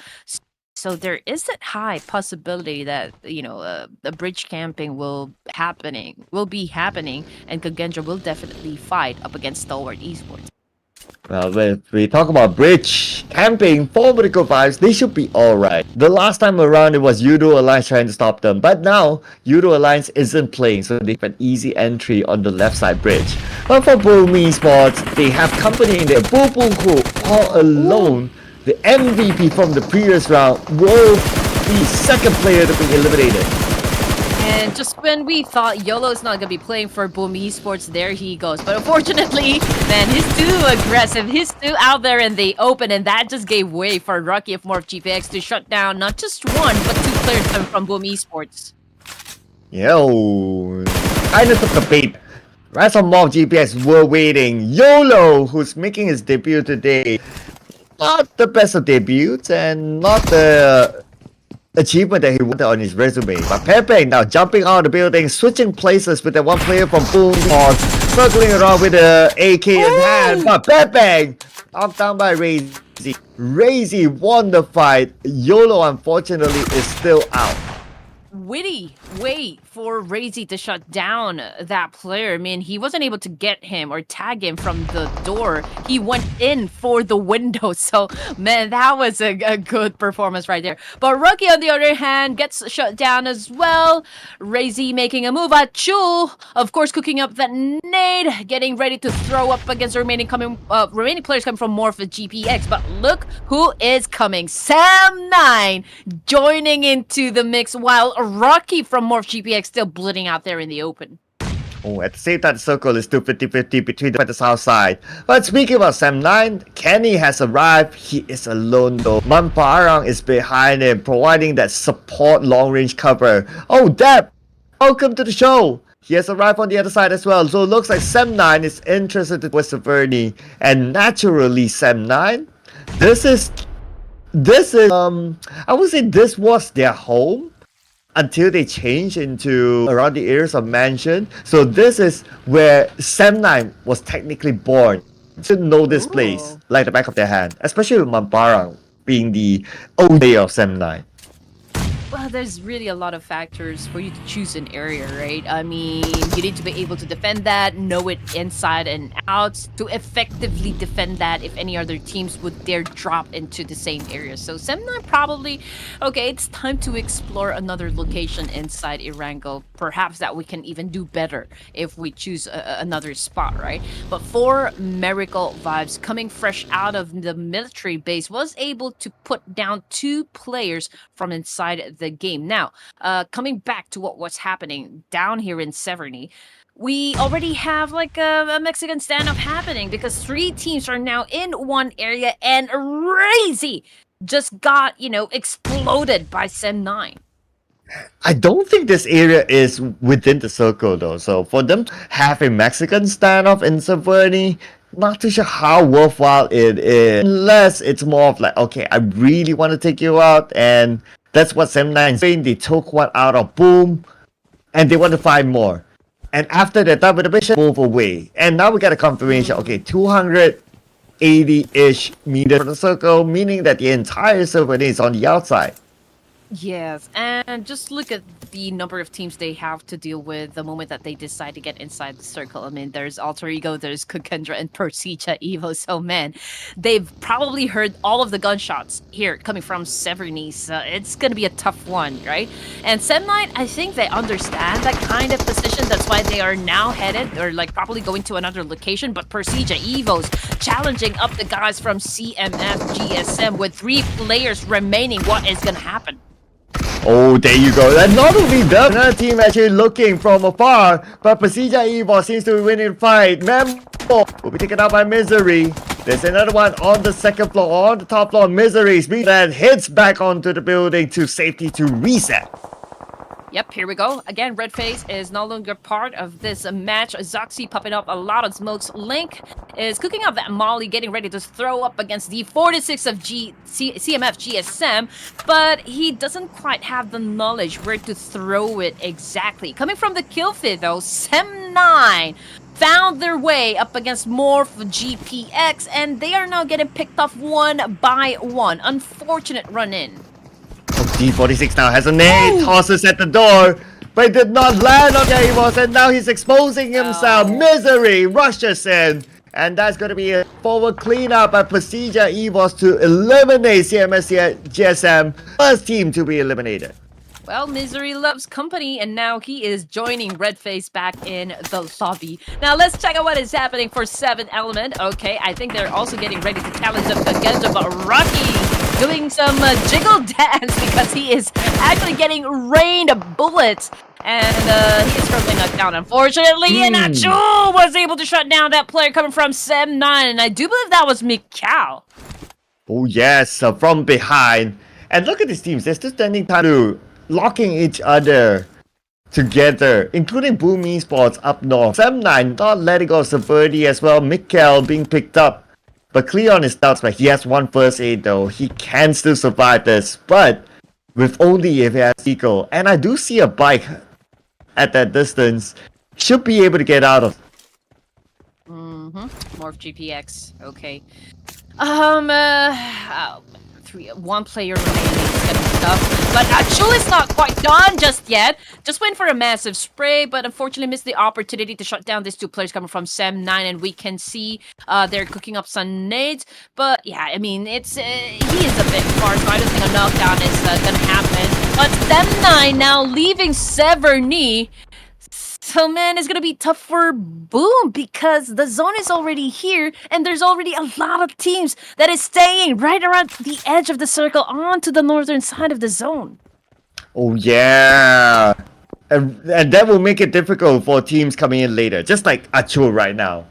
So there is that high possibility that the bridge camping will be happening, and AGONxI8 will definitely fight up against Stalwart Esports.
Well, if we talk about bridge camping for Vertical Vibes, they should be alright. The last time around, it was YOODO Alliance trying to stop them, but now YOODO Alliance isn't playing, so they have an easy entry on the left side bridge. But for Boom Esports, they have company in there. Boo Boo Who all alone. The MVP from the previous round will be second player to be eliminated.
And just when we thought YOLO's not going to be playing for Boom Esports, there he goes. But unfortunately, man, he's too aggressive. He's too out there in the open, and that just gave way for Rocky of MorphGPX to shut down not just one, but two players from Boom Esports.
Yo, kinda took the bait. Rest of MorphGPX were waiting. YOLO, who's making his debut today. Not the best of debuts and not the achievement that he wanted on his resume. But Pepe now jumping out of the building, switching places with the one player from Boom on, circling around with the AK in hand. But Pepe knocked down by Razy. Razy won the fight. YOLO unfortunately is still out.
Witty wait for Razy to shut down that player. I mean, he wasn't able to get him or tag him from the door. He went in for the window. So, man, that was a good performance right there. But Rookie, on the other hand, gets shut down as well. Razy making a move at Chul. Of course, cooking up that nade, getting ready to throw up against the remaining players coming from MorphGPX. But look who is coming. Sam9 joining into the mix while Rocky from MorphGPX still bleeding out there in the open.
Oh, at the same time, the circle is still 50-50 between the south side. But speaking about Sam9, Kenny has arrived. He is alone though. Mamparang is behind him, providing that support long-range cover. Oh, Deb! Welcome to the show! He has arrived on the other side as well. So it looks like Sam9 is interested in West Verni. And naturally, Sam9, this is I would say this was their home until they change into around the areas of mansion. So this is where Sam9 was technically born. Should know this place like the back of their hand, especially with Mamparang being the OG of Sam9.
Well, there's really a lot of factors for you to choose an area, right? I mean, you need to be able to defend that, know it inside and out, to effectively defend that if any other teams would dare drop into the same area. So Semna probably, okay, it's time to explore another location inside ERANGEL. Perhaps that we can even do better if we choose another spot, right? But for Miracle Vibes, coming fresh out of the military base, was able to put down 2 players from inside the game. Now, coming back to what was happening down here in Severny, we already have like a Mexican standoff happening because 3 teams are now in one area and Razy just got, exploded by Sem9.
I don't think this area is within the circle though. So for them to have a Mexican standoff in Severny, not too sure how worthwhile it is. Unless it's more of like, okay, I really want to take you out, and that's what Sem9 is saying. They took one out of Boom, and they want to find more. And after they're done with the mission, move away. And now we got a confirmation. Okay, 280-ish meters from the circle, meaning that the entire server is on the outside.
Yes, and just look at the number of teams they have to deal with the moment that they decide to get inside the circle. I mean, there's Alter Ego, there's KENDRA, and PERSIJA EVOS. So, man, they've probably heard all of the gunshots here coming from Severny. So it's going to be a tough one, right? And Sem9, I think they understand that kind of position. That's why they are now headed, or like probably going to another location. But PERSIJA EVOS challenging up the guys from CMFxGSM with 3 players remaining. What is going to happen?
Oh, there you go. And not only that, another team actually looking from afar, but PERSIJA EVOS seems to be winning the fight. Memo will be taken out by Misery. There's another one on the second floor, on the top floor. Misery that hits back onto the building to safety to reset.
Yep, here we go. Again, Redface is no longer part of this match. XERXIA popping up a lot of smokes. Link is cooking up that molly, getting ready to throw up against the 46 of CMFxGSM, but he doesn't quite have the knowledge where to throw it exactly. Coming from the kill feed though, Sem9 found their way up against Morph GPX, and they are now getting picked off one by one. Unfortunate run-in.
D46 now has a nade, tosses at the door, but it did not land on the EVOS, and now he's exposing himself. Misery rushes in, and that's going to be a forward cleanup by PERSIJA EVOS to eliminate CMFxGSM, first team to be eliminated.
Well, Misery loves company, and now he is joining Redface back in the lobby. Now, let's check out what is happening for 7 Element. Okay, I think they're also getting ready to challenge them against Rocky, doing some jiggle dance because he is actually getting rained bullets. And he is currently knocked down, unfortunately. And Achoo was able to shut down that player coming from Sem9, and I do believe that was Mikal.
Oh, yes, from behind. And look at these teams, they're still standing time to locking each other together, including Boom Esports up north. Sem9 not letting go of Severity as well. Mikkel being picked up. But Cleon is down, but he has one first aid though. He can still survive this, but with only if he has eco. And I do see a bike at that distance. Should be able to get out of.
Morph GPX. Okay. One player remaining kind of stuff. But Achoo is not quite done just yet. Just went for a massive spray, but unfortunately missed the opportunity to shut down these 2 players coming from Sem9, and we can see they're cooking up some nades. But yeah, I mean, it's he is a bit far, so I don't think a knockdown is gonna happen. But Sem9 now leaving Severny. So man, it's gonna be tough for Boom because the zone is already here and there's already a lot of teams that is staying right around the edge of the circle onto the northern side of the zone.
Oh yeah, and that will make it difficult for teams coming in later, just like Achoo right now.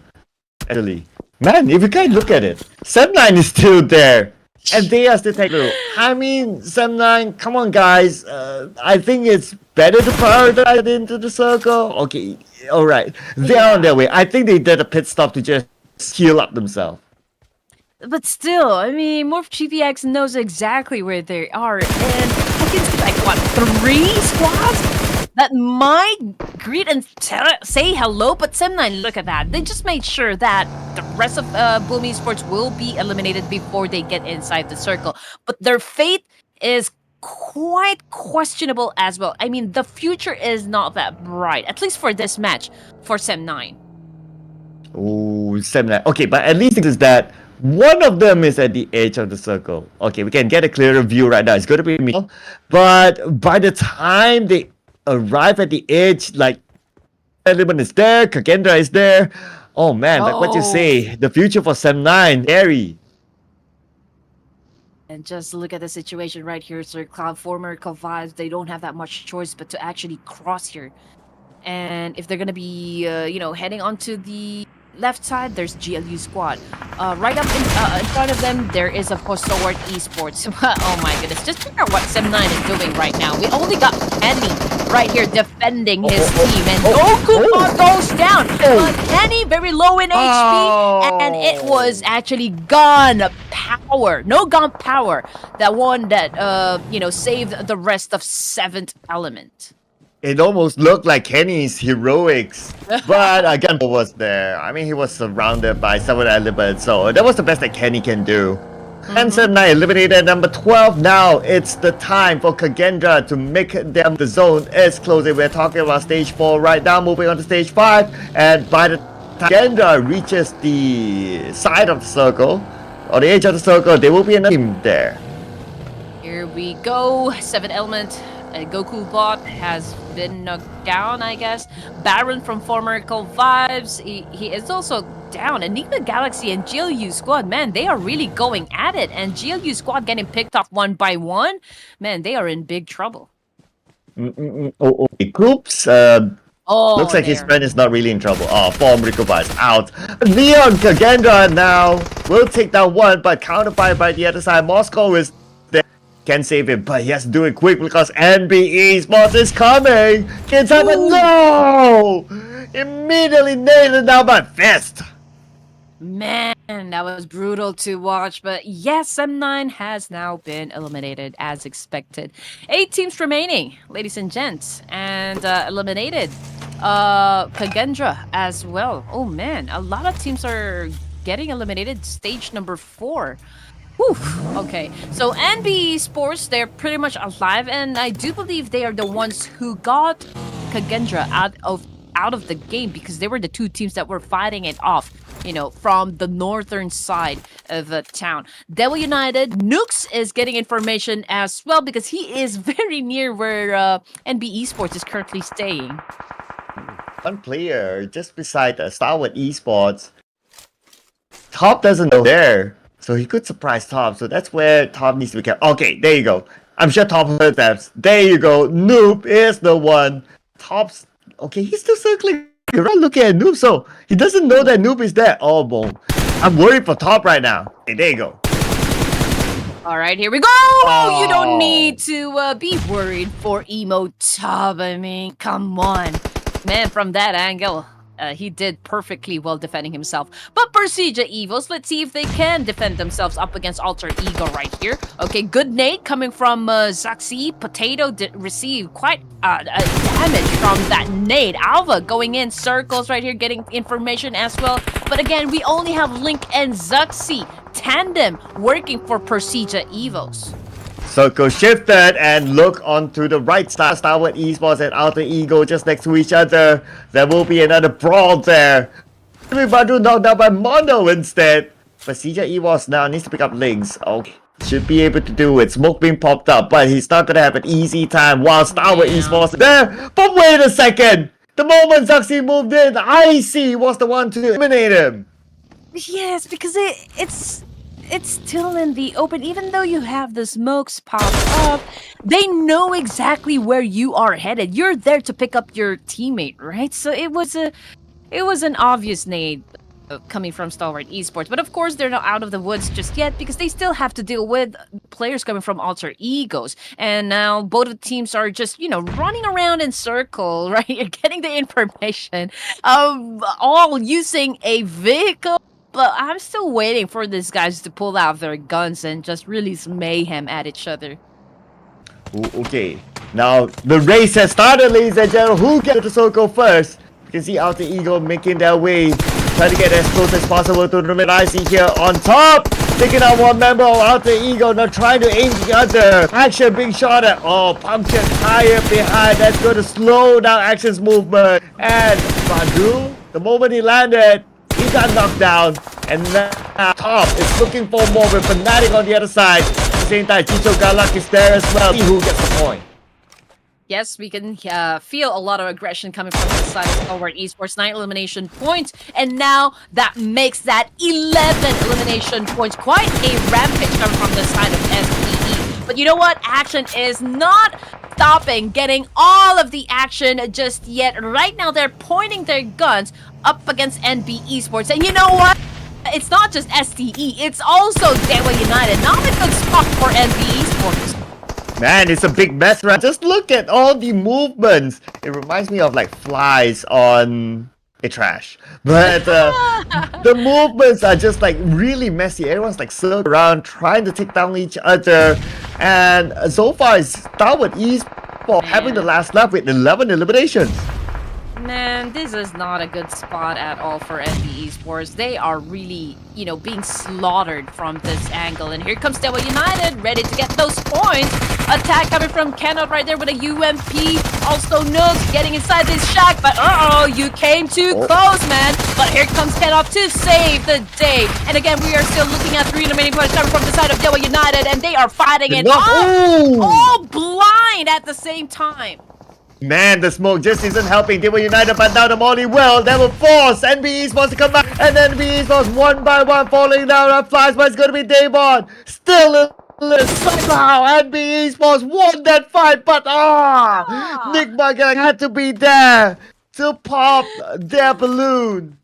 Actually, man, if you guys look at it, Sem9 is still there. And they are still taking. I mean, Sem9, come on, guys. I think it's better to prioritize into the circle. Okay, all right. They're on their way. I think they did a pit stop to just heal up themselves.
But still, I mean, Morph GPX knows exactly where they are. And I can see, like, what, 3 squads that might greet and say hello, but Sem9, look at that. They just made sure that the rest of Boom Esports will be eliminated before they get inside the circle. But their fate is quite questionable as well. I mean, the future is not that bright, at least for this match, for Sem9.
Oh, Sem9. Okay, but at least it is that one of them is at the edge of the circle. Okay, we can get a clearer view right now. It's going to be me. But by the time they arrive at the edge, like, Element is there, Kagendra is there. Oh man, like what you say, the future for Sem9, scary.
And just look at the situation right here, Sir Cloud. Former Vibes, they don't have that much choice but to actually cross here. And if they're gonna be, heading onto the left side, there's GLU squad. Right up in front of them, there is, of course, STALWART Esports. Oh my goodness, just check out what Sem9 is doing right now. We only got Kenny right here defending his team, and Goku goes down. But Kenny very low in HP, and it was actually gun power. No gun power. That one that, saved the rest of 7th Element.
It almost looked like Kenny's heroics, but again, was there. I mean, he was surrounded by 7 elements, so that was the best that Kenny can do. And Sem9 eliminated number 12. Now it's the time for Kagendra to make them. The zone is closing. We're talking about stage 4 right now, moving on to stage 5. And by the time Kagendra reaches the side of the circle, or the edge of the circle, there will be another team there.
Here we go. 7 Element. Goku bot has been knocked down, I guess. Baron from former Vibes, he is also down. Enigma Galaxy and GLU squad, man, they are really going at it. And GLU squad getting picked off one by one. Man, they are in big trouble.
Groups, looks like his friend is not really in trouble. Oh, form recovers out. Leon Kagendra now will take down one, but counterfired by the other side. Moscow is there. can save him, but he has to do it quick because NB Esports is coming. Can't have it. No! Immediately nailed it down by fist.
Man, that was brutal to watch, but yes, M9 has now been eliminated as expected. 8 teams remaining, ladies and gents, and eliminated Kagendra as well. Oh man, a lot of teams are getting eliminated. Stage number 4. Whew. Okay, so NB Sports, they're pretty much alive, and I do believe they are the ones who got Kagendra out of the game because they were the 2 teams that were fighting it off, you know, from the northern side of the town. Devil United, Nukes is getting information as well because he is very near where NB Esports is currently staying.
One player just beside STALWART Esports. Top doesn't know there. So he could surprise Top, so that's where Top needs to be kept. Okay, there you go. I'm sure Top heard that. There you go. Noob is the one. Top's... Okay, he's still circling around looking at Noob, so he doesn't know that Noob is there. Oh, boy. I'm worried for Top right now. Okay, there you go.
Alright, here we go! Oh. You don't need to be worried for Emo Top. I mean, come on. Man, from that angle... he did perfectly well defending himself. But PERSIJA EVOS, let's see if they can defend themselves up against Alter Ego right here. Okay, good nade coming from XERXIA. Potato did receive quite damage from that nade. Alva going in circles right here, getting information as well. But again, we only have Link and XERXIA tandem working for PERSIJA EVOS.
Circle shifted and look onto the right side. STALWART Esports and Alter Ego just next to each other. There will be another brawl there. Everybody knocked down by Mono instead. PERSIJA EVOS now needs to pick up links. Okay, should be able to do it. Smoke being popped up, but he's not gonna have an easy time while STALWART Esports is there. But wait a second! The moment XERXIA moved in, IC was the one to eliminate him.
Yes, because it's still in the open. Even though you have the smokes pop up, they know exactly where you are headed. You're there to pick up your teammate, right? So it was an obvious nade coming from STALWART Esports. But of course, they're not out of the woods just yet because they still have to deal with players coming from Alter Egos. And now both of the teams are just, you know, running around in circle, right? You're getting the information, all using a vehicle. But I'm still waiting for these guys to pull out their guns and just release mayhem at each other.
Ooh, okay, now the race has started, ladies and gentlemen. Who gets to the circle first? You can see Alter Ego making their way, trying to get as close as possible to the IC here on top. Taking out one member of Alter Ego, now trying to aim the other. Action being shot at. Oh, punctured tire behind. That's going to slow down Action's movement. And Badu, the moment he landed, he got knocked down, and now Top is looking for more with Fnatic on the other side. At the same time, Chicho Galak is there as well. See who gets the point.
Yes, we can feel a lot of aggression coming from the side of STALWART Esports. 9 elimination points, and now that makes that 11 elimination points. Quite a rampage coming from the side of SPE. But you know what? Action is not stopping getting all of the action just yet. Right now, they're pointing their guns up against NB Esports. And you know what? It's not just STE, it's also Devil United. Not a good spot for NB Esports.
Man, it's a big mess, right? Just look at all the movements. It reminds me of like flies on a trash. But the movements are just like really messy. Everyone's like circling around, trying to take down each other. And so far, it's STALWART Esports having the last lap with 11 eliminations.
Man, this is not a good spot at all for NB Esports. They are really, you know, being slaughtered from this angle. And here comes Devil United, ready to get those points. Attack coming from Kenneth right there with a UMP. Also Nooks getting inside this shack, but you came too close, man. But here comes Kenneth to save the day. And again, we are still looking at 3 remaining points coming from the side of Devil United, and they are fighting it all blind at the same time.
Man, the smoke just isn't helping Devil United, but now the Molly will. That will force NB Esports to come back. And NB Esports one by one falling down on flies, but it's going to be Daybon. Still somehow NB Esports won that fight, but NIGMA had to be there to pop their balloon.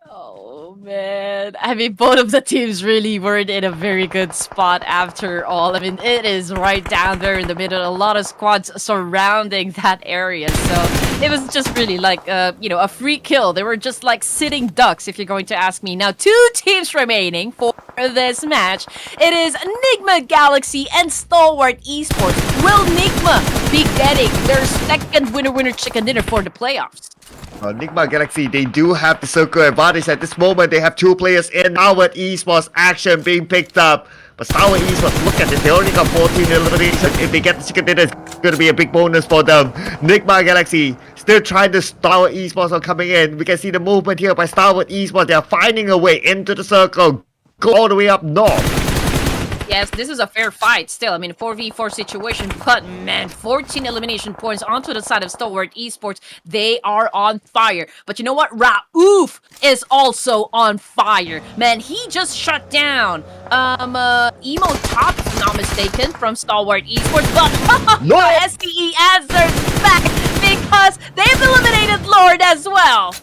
Oh Man, I mean, both of the teams really weren't in a very good spot after all. I mean, it is right down there in the middle. A lot of squads surrounding that area. So it was just really like, a free kill. They were just like sitting ducks, if you're going to ask me. Now, 2 teams remaining for this match. It is NIGMA Galaxy and Stalwart Esports. Will NIGMA be getting their second winner chicken dinner for the playoffs?
NIGMA Galaxy, they do have the circle advantage at this moment. They have 2 players in STALWART Esports action being picked up. But STALWART Esports, look at this, they only got 14 eliminations. If they get the chicken dinner, it's going to be a big bonus for them. NIGMA Galaxy still trying to STALWART Esports are coming in. We can see the movement here by STALWART Esports. They are finding a way into the circle, go all the way up north.
Yes, this is a fair fight still. I mean, 4v4 situation, but man, 14 elimination points onto the side of Stalwart Esports. They are on fire. But you know what? Raouf is also on fire. Man, he just shut down Emo Top, if I'm not mistaken, from Stalwart Esports. But
No!
STE answers back because they've eliminated Lord as well.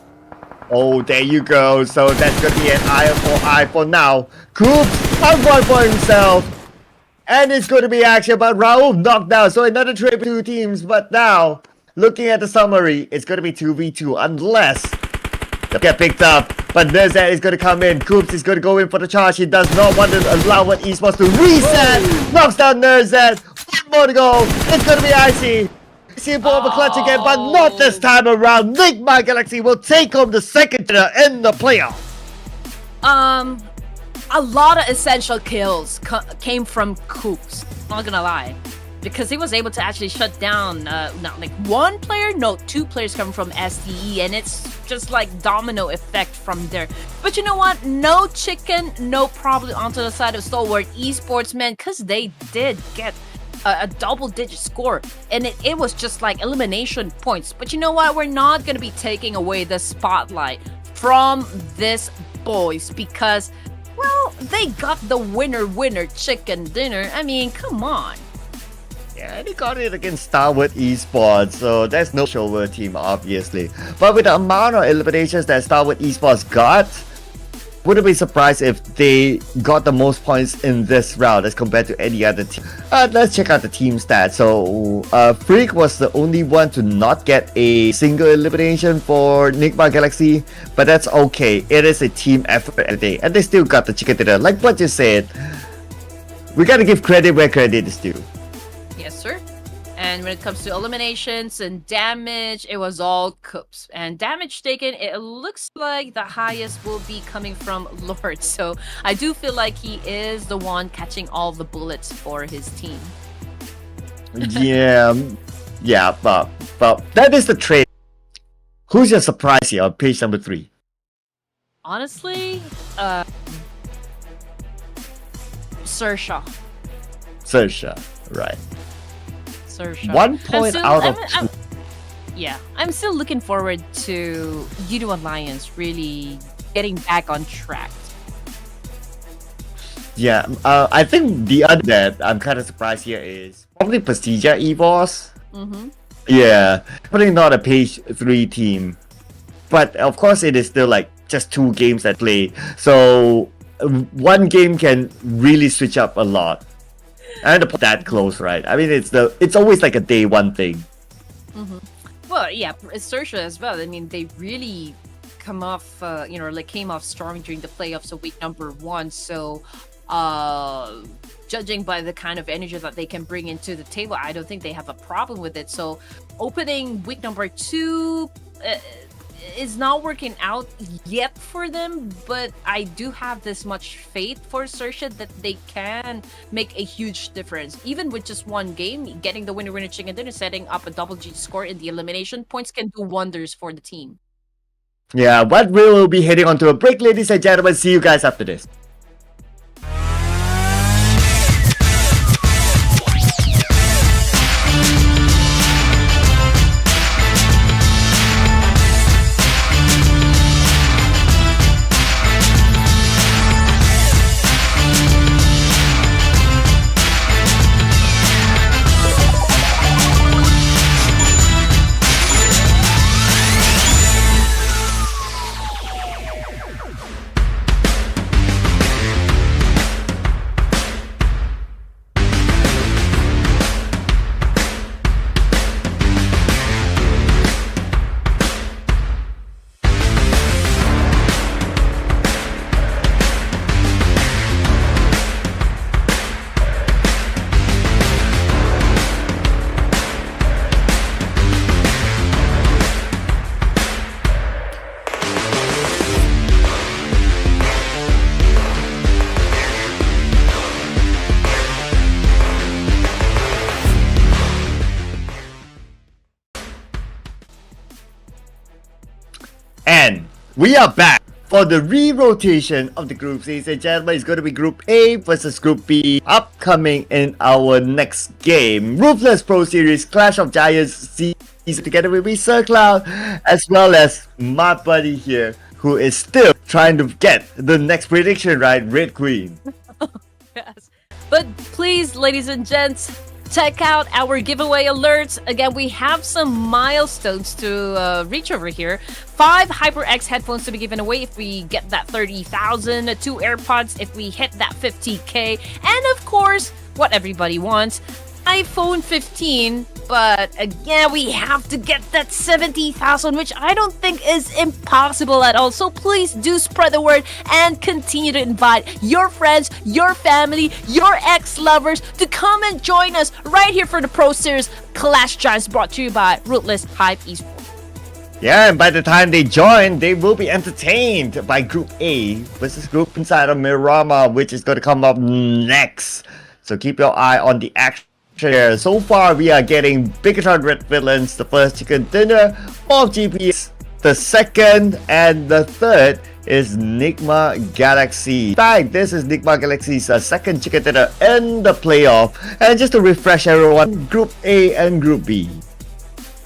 Oh, there you go. So that's going to be an eye for now. Coops on one for himself. And it's going to be action, but Raouf knocked down. So another trade between 2 teams. But now, looking at the summary, it's going to be 2v2 unless they get picked up. But Nerzat is going to come in. Coops is going to go in for the charge. He does not want to allow what Esports to reset. Knocks down Nerzat. 1 more to go. It's going to be icy. Simple of a clutch again, but not this time around. NIGMA Galaxy will take home the second dinner in the playoff.
A lot of essential kills came from Coops. Not gonna lie, because he was able to actually shut down not like 1 player, no, 2 players coming from STE, and it's just like domino effect from there. But you know what? No chicken, no problem onto the side of Stalwart Esports, man, because they did get a double-digit score, and it was just like elimination points. But you know what? We're not gonna be taking away the spotlight from this boys because, well, they got the winner chicken dinner. I mean, come on.
Yeah, they got it against STALWART Esports, so there's no shower team, obviously. But with the amount of eliminations that STALWART Esports got, wouldn't be surprised if they got the most points in this round as compared to any other team. Let's check out the team stats. So, Freak was the only one to not get a single elimination for NIGMA Galaxy, but that's okay. It is a team effort at the day, and they still got the chicken dinner. Like what you said, we gotta give credit where credit is due.
Yes, sir. And when it comes to eliminations and damage, it was all Coops. And damage taken, it looks like the highest will be coming from Lord. So I do feel like he is the one catching all the bullets for his team.
Yeah, but that is the trade. Who's your surprise here on page number 3?
Honestly, XERXIA.
XERXIA, right.
XERXIA.
1 point out of 2.
Yeah, I'm still looking forward to YOODO Alliance really getting back on track.
Yeah, I think the other that I'm kind of surprised here is probably PERSIJA EVOS. Yeah, probably not a page 3 team. But of course it is still like just 2 games at play. So 1 game can really switch up a lot. And to put that close, right? I mean, it's always like a day 1 thing.
Well, yeah, XERXIA as well. I mean, they really came off strong during the playoffs of week number 1. So, judging by the kind of energy that they can bring into the table, I don't think they have a problem with it. So, opening week number 2 is not working out yet for them, but I do have this much faith for XERXIA that they can make a huge difference. Even with just 1 game, getting the winner chicken dinner, setting up a double G score in the elimination points can do wonders for the team.
Yeah, but we will be heading on to a break, ladies and gentlemen. See you guys after this. We are back for the re-rotation of the groups. Ladies and gentlemen, it's going to be Group A versus Group B. Upcoming in our next game, Ruthless Pro Series Clash of Giants season together with me, Sir Cloud, as well as my buddy here, who is still trying to get the next prediction right, Red Queen.
Yes. But please, ladies and gents, check out our giveaway alerts. Again, we have some milestones to reach over here. 5 HyperX headphones to be given away if we get that 30,000, 2 AirPods if we hit that 50k, and of course, what everybody wants, iPhone 15. But again, we have to get that 70,000, which I don't think is impossible at all. So please do spread the word and continue to invite your friends, your family, your ex-lovers to come and join us right here for the Pro Series Clash Giants, brought to you by Ruthless ESPORTS.
Yeah, and by the time they join, they will be entertained by Group A versus Group inside of Miramar, which is going to come up next. So keep your eye on the action. So far, we are getting BIGETRON Red Villains, the first chicken dinner of GPS, the second, and the third is NIGMA Galaxy. This is NIGMA Galaxy's second chicken dinner in the playoff. And just to refresh everyone, Group A and Group B.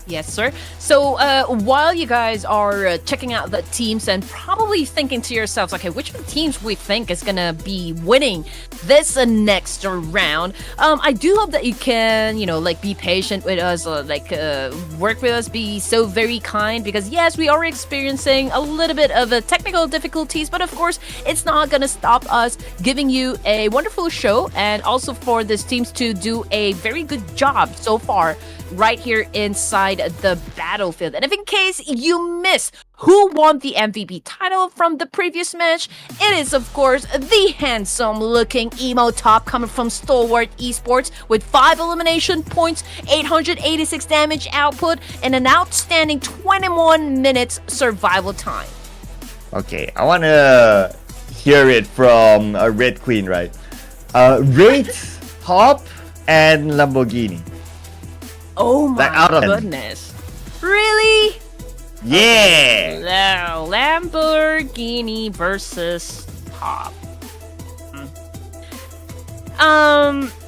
Yes, sir. So while you guys are checking out the teams and probably thinking to yourselves, okay, which of the teams we think is gonna be winning this next round, I do hope that you can, like, be patient with us, work with us, be so very kind, because yes, we are experiencing a little bit of technical difficulties, but of course, it's not gonna stop us giving you a wonderful show, and also for these teams to do a very good job so far right here inside the battlefield. And if in case you missed who won the MVP title from the previous match, it is of course the handsome looking emo top coming from STALWART Esports with 5 elimination points, 886 damage output, and an outstanding 21 minutes survival time.
Okay, I want to hear it from a Red Queen, right? Rate, Top, and Lamborghini.
Oh my
out of
goodness. Really?
Yeah!
Now, Lamborghini versus Top.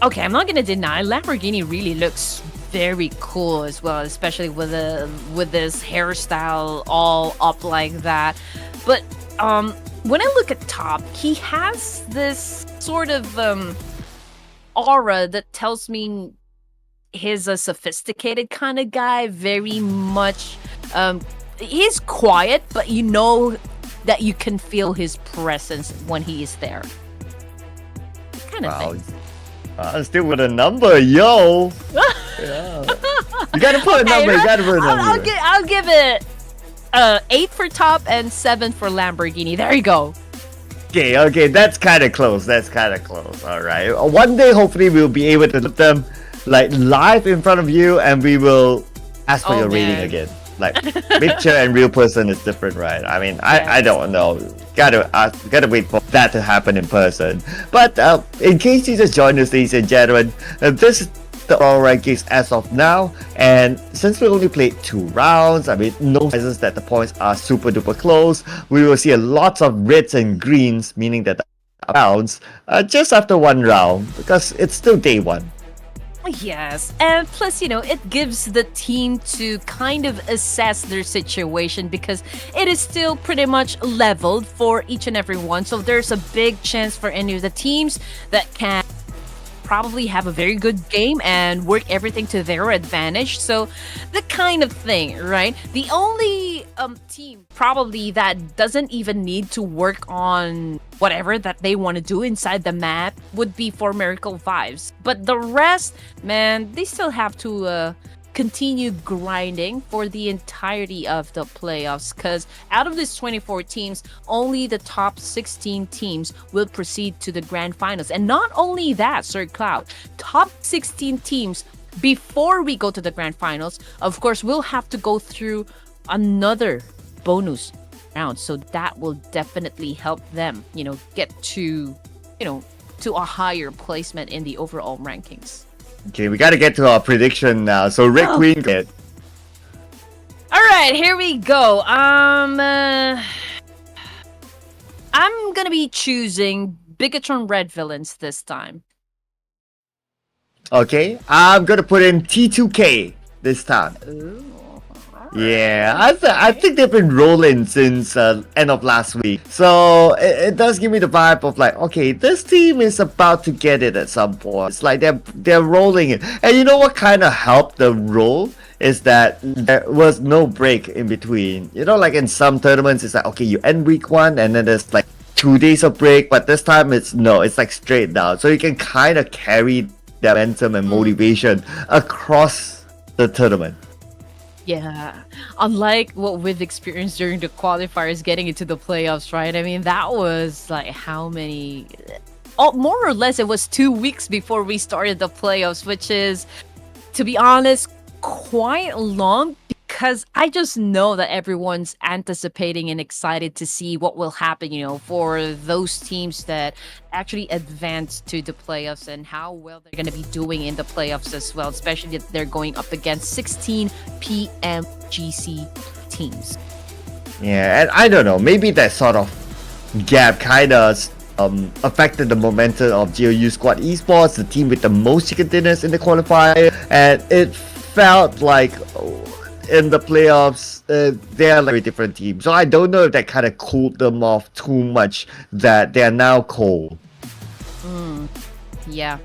Okay, I'm not gonna deny Lamborghini really looks very cool as well, especially with this hairstyle all up like that. But when I look at Top, he has this sort of aura that tells me he's a sophisticated kind of guy, very much he's quiet, but you know that you can feel his presence when he is there, kind of thing.
Still with a number, yo. Yeah. You gotta put a number. You gotta put a number.
I'll give it 8 for Top and 7 for Lamborghini. There you go.
Okay, that's kind of close. All right. One day, hopefully, we'll be able to put them like live in front of you, and we will ask for your rating again. Like, picture and real person is different, right? I mean, I don't know. Gotta wait for that to happen in person. But in case you just joined us, ladies and gentlemen, this is the overall rankings as of now. And since we only played 2 rounds, I mean, no surprises that the points are super duper close. We will see a lot of reds and greens, meaning that the rounds just after 1 round, because it's still day 1.
Yes, and plus, it gives the team to kind of assess their situation, because it is still pretty much leveled for each and every one. So there's a big chance for any of the teams that can probably have a very good game and work everything to their advantage. So the kind of thing, right? The only team probably that doesn't even need to work on whatever that they want to do inside the map would be for Miracle Vibes. But the rest, man, they still have to continue grinding for the entirety of the playoffs, because out of these 24 teams, only the top 16 teams will proceed to the grand finals. And not only that, Sir Cloud, top 16 teams, before we go to the grand finals, of course, we'll have to go through another bonus round. So that will definitely help them, get to, to a higher placement in the overall rankings.
Okay, we gotta get to our prediction now. So Red Queen, get.
All right, here we go. I'm gonna be choosing Bigetron Red Villains this time.
Okay, I'm gonna put in T2K this time.
Ooh.
Yeah, I think they've been rolling since end of last week. So it does give me the vibe of like, okay, this team is about to get it at some point. It's like they're rolling it. And you know what kind of helped the roll is that there was no break in between. You know, like in some tournaments, it's like, okay, you end week 1 and then there's like 2 days of break. But this time it's like straight down. So you can kind of carry the momentum and motivation across the tournament.
Yeah, unlike what we've experienced during the qualifiers getting into the playoffs, right? I mean, that was like how many... Oh, more or less, it was 2 weeks before we started the playoffs, which is, to be honest, quite long because I just know that everyone's anticipating and excited to see what will happen, you know, for those teams that actually advance to the playoffs and how well they're going to be doing in the playoffs as well, especially if they're going up against 16 PMGC teams.
Yeah, and I don't know, maybe that sort of gap kind of affected the momentum of YOODO Esports, the team with the most chicken dinners in the qualifier, and it felt like in the playoffs, they're like a different team. So I don't know if that kind of cooled them off too much that they're now cold.
Yeah.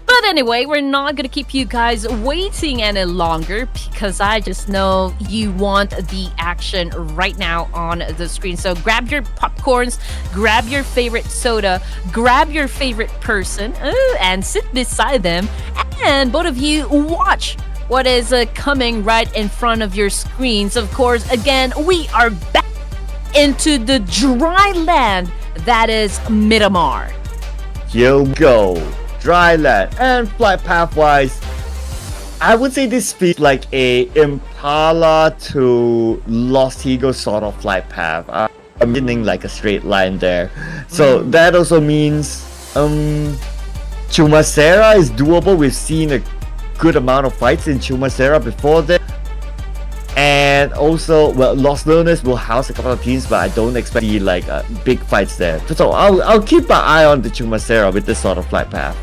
But anyway, we're not going to keep you guys waiting any longer because I just know you want the action right now on the screen. So grab your popcorns, grab your favorite soda, grab your favorite person, and sit beside them. And both of you watch what is coming right in front of your screens. Of course, again, we are back into the dry land that is Miramar.
Here we go. Dry land and flight path wise, I would say this feels like a Impala to Lost Eagle sort of flight path. I'm meaning like a straight line there. So that also means Chumacera is doable. We've seen a good amount of fights in Chumacera before that. And also, well, Lost Learners will house a couple of teams, but I don't expect like big fights there. So I'll keep an eye on the Chumacera with this sort of flight path.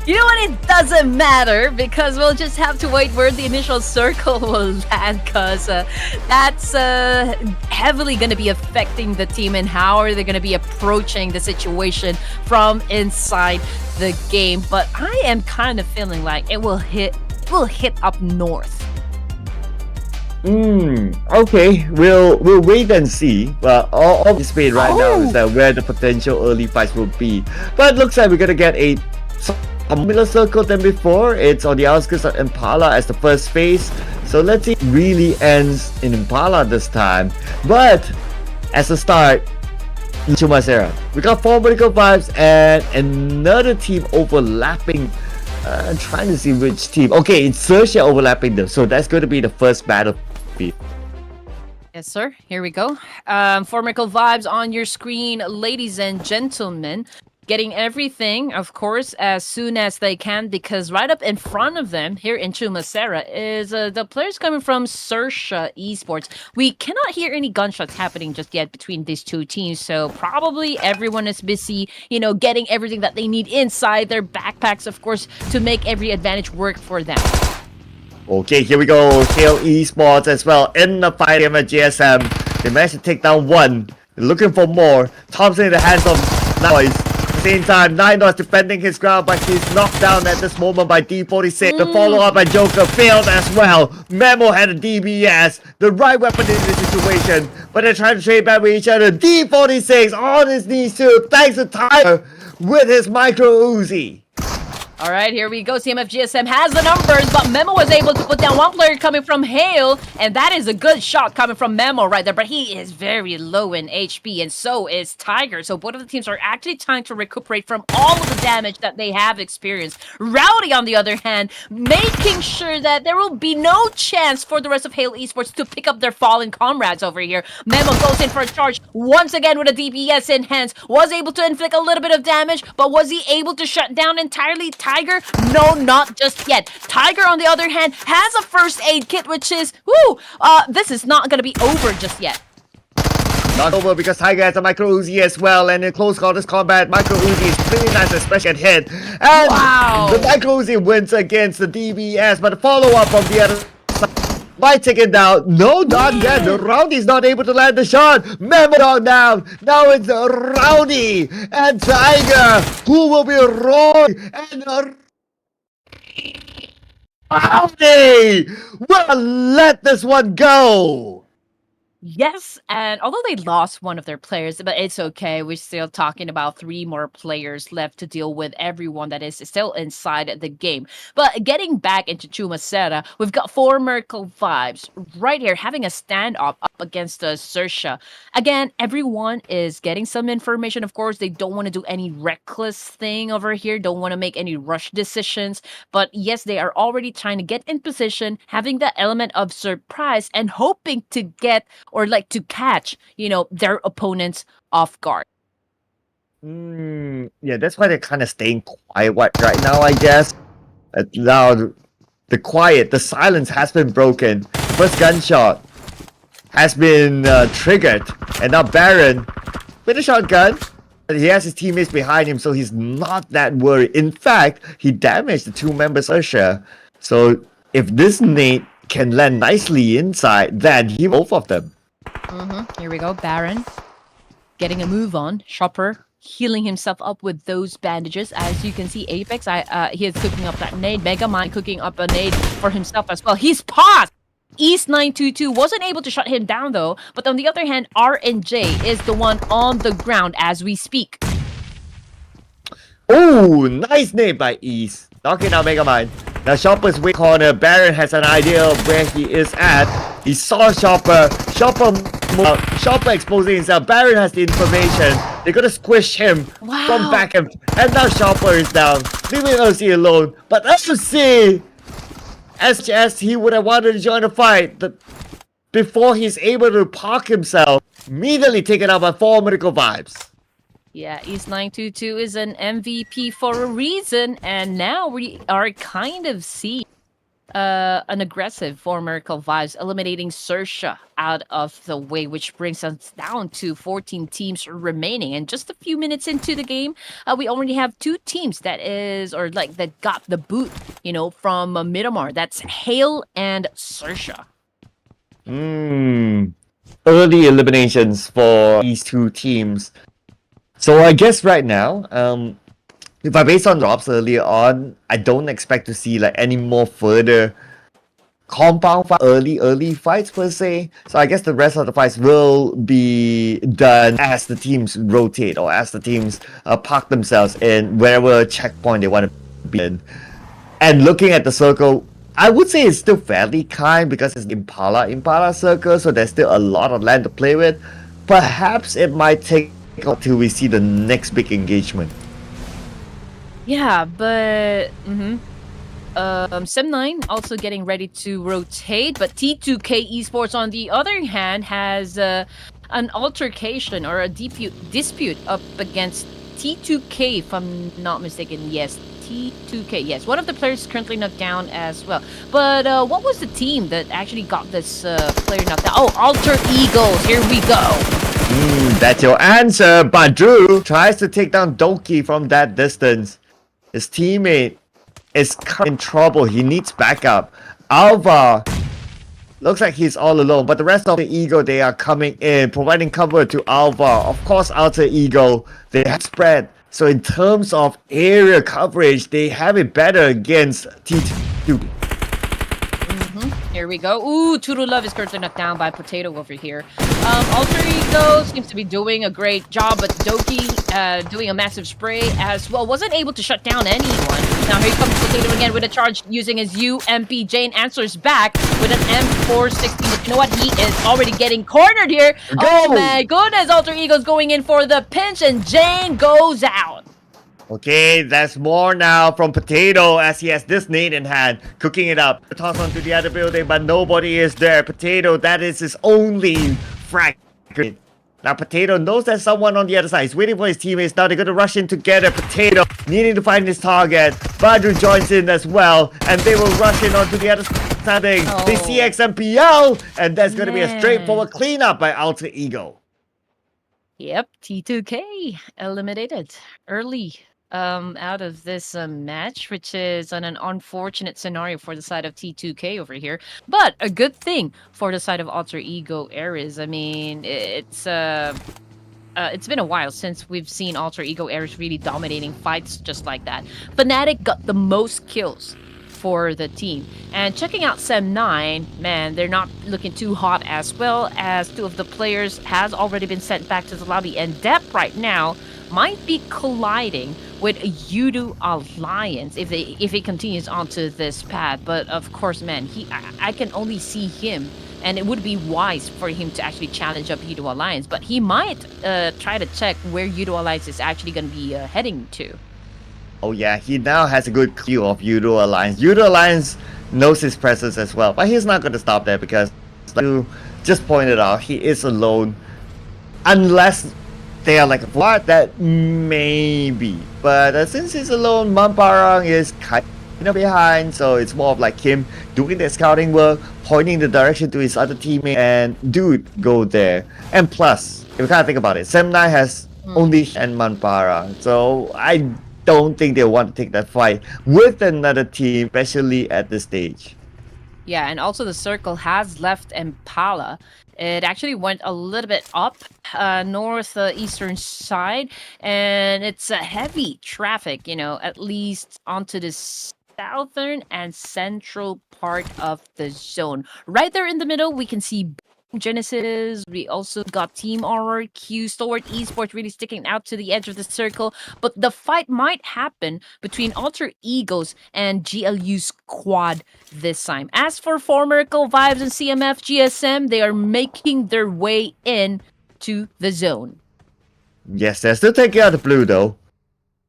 You know what? It doesn't matter because we'll just have to wait where the initial circle will land because that's heavily going to be affecting the team and how are they going to be approaching the situation from inside the game. But I am kind of feeling like it will hit up north.
Okay, we'll wait and see. But all this speed right now is that where the potential early fights will be. But it looks like we're gonna get a similar circle than before. It's on the outskirts of Impala as the first phase. So let's see if it really ends in Impala this time. But as a start, Chumacera. We got 4 medical vibes and another team overlapping. I'm trying to see which team. Okay, it's XERXIA overlapping them. So that's going to be the first battle.
Yes, sir. Here we go. 4 medical vibes on your screen, ladies and gentlemen. Getting everything, of course, as soon as they can, because right up in front of them here in Chumacera is the players coming from XERXIA Esports. We cannot hear any gunshots happening just yet between these two teams, so probably everyone is busy, you know, getting everything that they need inside their backpacks, of course, to make every advantage work for them.
Okay, here we go. TO Esports as well in the fight at GSM. They managed to take down one. They're looking for more. Thompson in the hands of Noise. Same time, Ninos defending his ground, but he's knocked down at this moment by D46. The follow-up by Joker failed as well. Memo had a DBS, the right weapon in this situation, but they're trying to trade back with each other. D46 on his knees too, thanks to Tiger with his micro Uzi.
All right, here we go. CMFxGSM has the numbers, but Memo was able to put down one player coming from Hale, and that is a good shot coming from Memo right there, but he is very low in HP, and so is Tiger. So both of the teams are actually trying to recuperate from all of the damage that they have experienced. Rowdy, on the other hand, making sure that there will be no chance for the rest of Hale Esports to pick up their fallen comrades over here. Memo goes in for a charge once again with a DPS in hands, was able to inflict a little bit of damage, but was he able to shut down entirely Tiger? No, not just yet. Tiger, on the other hand, has a first aid kit, which is, this is not going to be over just yet.
Not over because Tiger has a micro Uzi as well, and in close quarters combat, micro Uzi is pretty nice, especially at hit. And the micro Uzi wins against the DBS, but the follow-up from the other side might take it down. No, not yet. The Rowdy's not able to land the shot. Memo dog down. Now it's Rowdy and Tiger who will be rolling, and Rowdy will let this one go.
Yes, and although they lost one of their players, but it's okay. We're still talking about 3 more players left to deal with everyone that is still inside the game. But getting back into Chumacera, we've got former Vibes right here having a standoff up against XERXIA. Again, everyone is getting some information. Of course, they don't want to do any reckless thing over here, don't want to make any rush decisions. But yes, they are already trying to get in position, having the element of surprise and hoping to get or like to catch, their opponents off guard.
Yeah, that's why they're kind of staying quiet right now, I guess. Now, the silence has been broken. First gunshot has been triggered, and now Baron with a shotgun. He has his teammates behind him, so he's not that worried. In fact, he damaged the 2 members of XERXIA. So if this nade can land nicely inside, then he both of them.
Here we go, Baron getting a move on. Chopper healing himself up with those bandages. As you can see, Apex, he is cooking up that nade. Megamind cooking up a nade for himself as well. He's paused! EAST922 wasn't able to shut him down though, but on the other hand, RNJ is the one on the ground as we speak.
Oh, nice nade by East. Knocking out Megamind. Now Chopper's weak corner. Baron has an idea of where he is at. He saw Chopper. Chopper exposing himself. Baron has the information. They're gonna squish him from back and now Chopper is down, leaving OC alone. But OC, as he would have wanted to join the fight, before he's able to park himself, immediately taken out by 4 Medical Vibes.
Yeah, EAST922 is an MVP for a reason, and now we are kind of seeing an aggressive former Vibes eliminating XERXIA out of the way, which brings us down to 14 teams remaining. And just a few minutes into the game, we already have 2 teams that got the boot, from Miramar. That's Hale and XERXIA.
Early eliminations for these 2 teams. So I guess right now, if I base on drops earlier on, I don't expect to see any more further compound early fights per se. So I guess the rest of the fights will be done as the teams rotate or as the teams park themselves in wherever checkpoint they want to be in. And looking at the circle, I would say it's still fairly kind because it's Impala circle, so there's still a lot of land to play with. Perhaps it might take until we see the next big engagement.
Yeah, but Sem9 also getting ready to rotate, but T2K Esports on the other hand has an altercation or a dispute up against T2K, if I'm not mistaken. Yes, T2K. Yes, one of the players currently knocked down as well. But what was the team that actually got this player knocked down? Oh, Alter Eagles. Here we go.
That's your answer. Badru tries to take down Doki from that distance. His teammate is in trouble. He needs backup. Alva looks like he's all alone, but the rest of the Ego, they are coming in, providing cover to Alva. Of course, Alter Ego, they have spread. So in terms of area coverage, they have it better against T2.
Here we go. Ooh, Turu Love is currently knocked down by Potato over here. Alter Ego seems to be doing a great job, but Doki doing a massive spray as well. Wasn't able to shut down anyone. Now here comes Potato again with a charge using his UMP. Jane answers back with an M416. But you know what? He is already getting cornered here. Oh my goodness. Alter Ego's going in for the pinch and Jane goes out.
Okay, that's more now from Potato as he has this nade in hand, cooking it up. Toss onto the other building, but nobody is there. Potato, that is his only frag. Now Potato knows there's someone on the other side. He's waiting for his teammates. Now they're going to rush in together. Potato needing to find his target. Badru joins in as well, and they will rush in onto the other side. They see XMPL, and that's going to be a straightforward cleanup by Alter Ego.
Yep, T2K eliminated early out of this match, which is an unfortunate scenario for the side of T2K over here, but a good thing for the side of Alter Ego Ares. I mean, it's been a while since we've seen Alter Ego Ares really dominating fights just like that. Fnatic got the most kills for the team. And checking out Sem9, man, they're not looking too hot, as well as two of the players has already been sent back to the lobby. And Dep right now might be colliding with a YOODO alliance if he continues onto this path. But of course, man, I can only see him, and it would be wise for him to actually challenge up YOODO Alliance. But he might try to check where YOODO Alliance is actually going to be heading to.
Oh yeah, he now has a good clue of YOODO Alliance. YOODO Alliance knows his presence as well, but he's not going to stop there because, like you just pointed out, he is alone. Unless they are like a flat, that maybe. But since he's alone, Mamparang is kind of behind, so it's more of like him doing the scouting work, pointing the direction to his other teammate, and dude, go there. And plus, if you kind of think about it, Sem9 has only and Mamparang, so I don't think they want to take that fight with another team, especially at this stage.
Yeah, and also the circle has left Impala. It actually went a little bit up northeastern side, and it's a heavy traffic, at least onto the southern and central part of the zone. Right there in the middle, we can see Genesis. We also got Team RRQ, STALWART Esports really sticking out to the edge of the circle. But the fight might happen between Alter Egos and GLU Squad this time. As for Formerical Vibes and CMFxGSM, they are making their way in to the zone.
Yes, they're still taking out the blue though.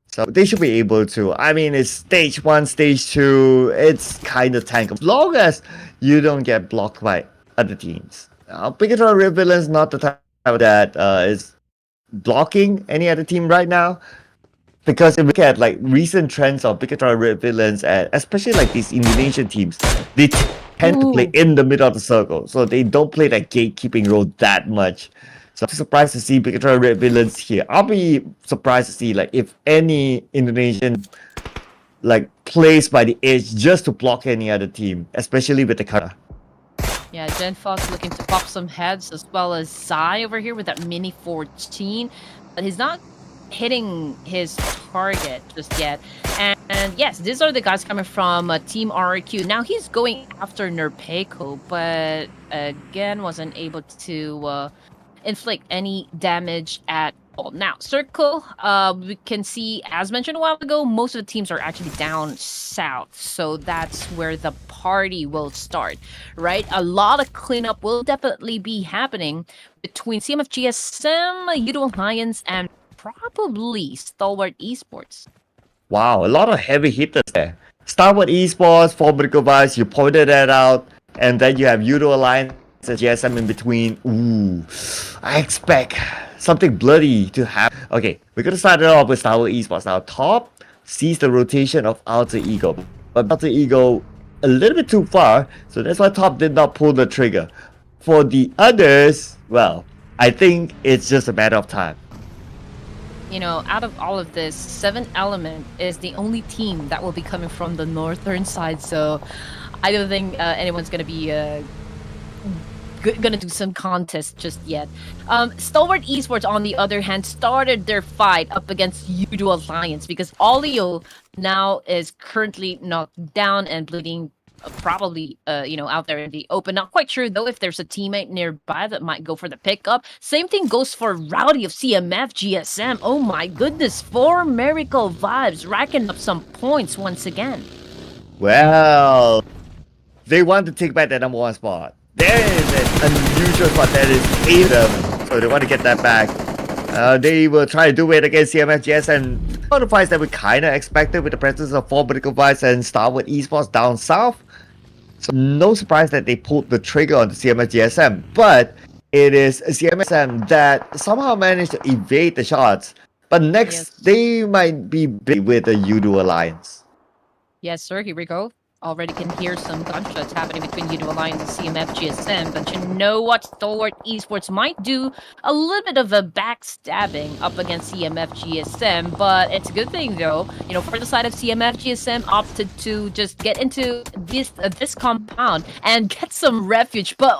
So they should be able to. I mean, it's stage 1, stage 2. It's kind of tank. As long as you don't get blocked by other teams. BIGETRON Red Villain's not the type that is blocking any other team right now. Because if we look at like recent trends of BIGETRON Red Villains, and especially like these Indonesian teams, they tend to play in the middle of the circle. So they don't play that gatekeeping role that much. So I'm surprised to see BIGETRON Red Villains here. I'll be surprised to see like if any Indonesian like plays by the edge just to block any other team, especially with the counter.
Yeah, GenFox looking to pop some heads, as well as Zai over here with that mini 14. But he's not hitting his target just yet. And yes, these are the guys coming from Team RRQ. Now he's going after Nerpeco, but again wasn't able to inflict any damage at all. Now, Circle, we can see, as mentioned a while ago, most of the teams are actually down south. So that's where the party will start, right? A lot of cleanup will definitely be happening between CMFxGSM, YOODO Alliance, and probably STALWART Esports.
Wow, a lot of heavy hitters there. STALWART Esports, Formerical Vibes, you pointed that out. And then you have YOODO Alliance and GSM in between. Ooh, I expect something bloody to happen. Okay, we're gonna start it off with STALWART Esports. Now, top sees the rotation of Alter Ego, but Alter Ego a little bit too far, so that's why top did not pull the trigger. For the others, well, I think it's just a matter of time.
Out of all of this, 7 Element is the only team that will be coming from the northern side, so I don't think anyone's gonna be gonna do some contest just yet. STALWART Esports, on the other hand, started their fight up against YOODO Alliance because Olio now is currently knocked down and bleeding, probably out there in the open. Not quite sure though if there's a teammate nearby that might go for the pickup. Same thing goes for Rowdy of CMFxGSM. Oh my goodness, Formerical Vibes racking up some points once again.
Well, they want to take back that #1 spot. There is an unusual spot that is 8 of them, so they want to get that back. They will try to do it against CMFGS, and one of the fights that we kind of expected with the presence of Formerical Vibes and STALWART Esports down south. So no surprise that they pulled the trigger on the CMFGSM, but it is CMFGSM that somehow managed to evade the shots. But next, they might be big with the YOODO Alliance.
Yes, sir. Here we go. Already can hear some gunshots happening between YOODO Alliance and CMFgSM, but you know what? Stalwart Esports might do a little bit of a backstabbing up against CMFgSM, but it's a good thing though. You know, for the side of CMFgSM, opted to just get into this compound and get some refuge, but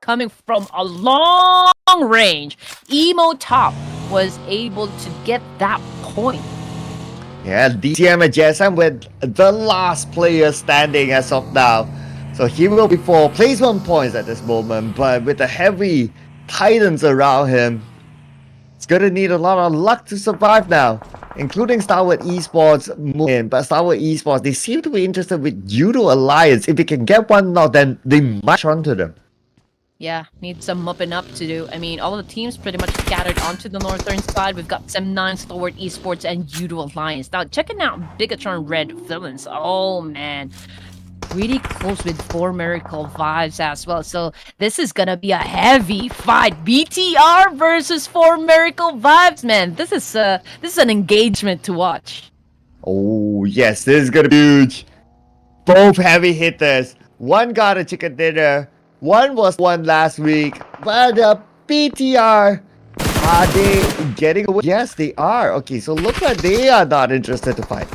coming from a long range, Emo Top was able to get that point.
Yeah, CMFxGSM with the last player standing as of now. So he will be for placement points at this moment, but with the heavy titans around him, it's gonna need a lot of luck to survive now, including STALWART Esports moving. But STALWART Esports, they seem to be interested with YOODO Alliance. If they can get one knock, then they might run to them.
Yeah, need some mopping up to do. I mean, all of the teams pretty much scattered onto the northern side. We've got SEM9, Stalwart Esports, and YOODO Alliance. Now, checking out BIGETRON Red Villains. Oh, man. Really close with 4 Miracle Vibes as well. So, this is gonna be a heavy fight. BTR versus 4 Miracle Vibes, man. This is an engagement to watch.
Oh, yes, this is gonna be huge. Both heavy hitters. One got a chicken dinner. One was won last week, but PTR, are they getting away? Yes, they are. Okay, so looks like they are not interested to fight.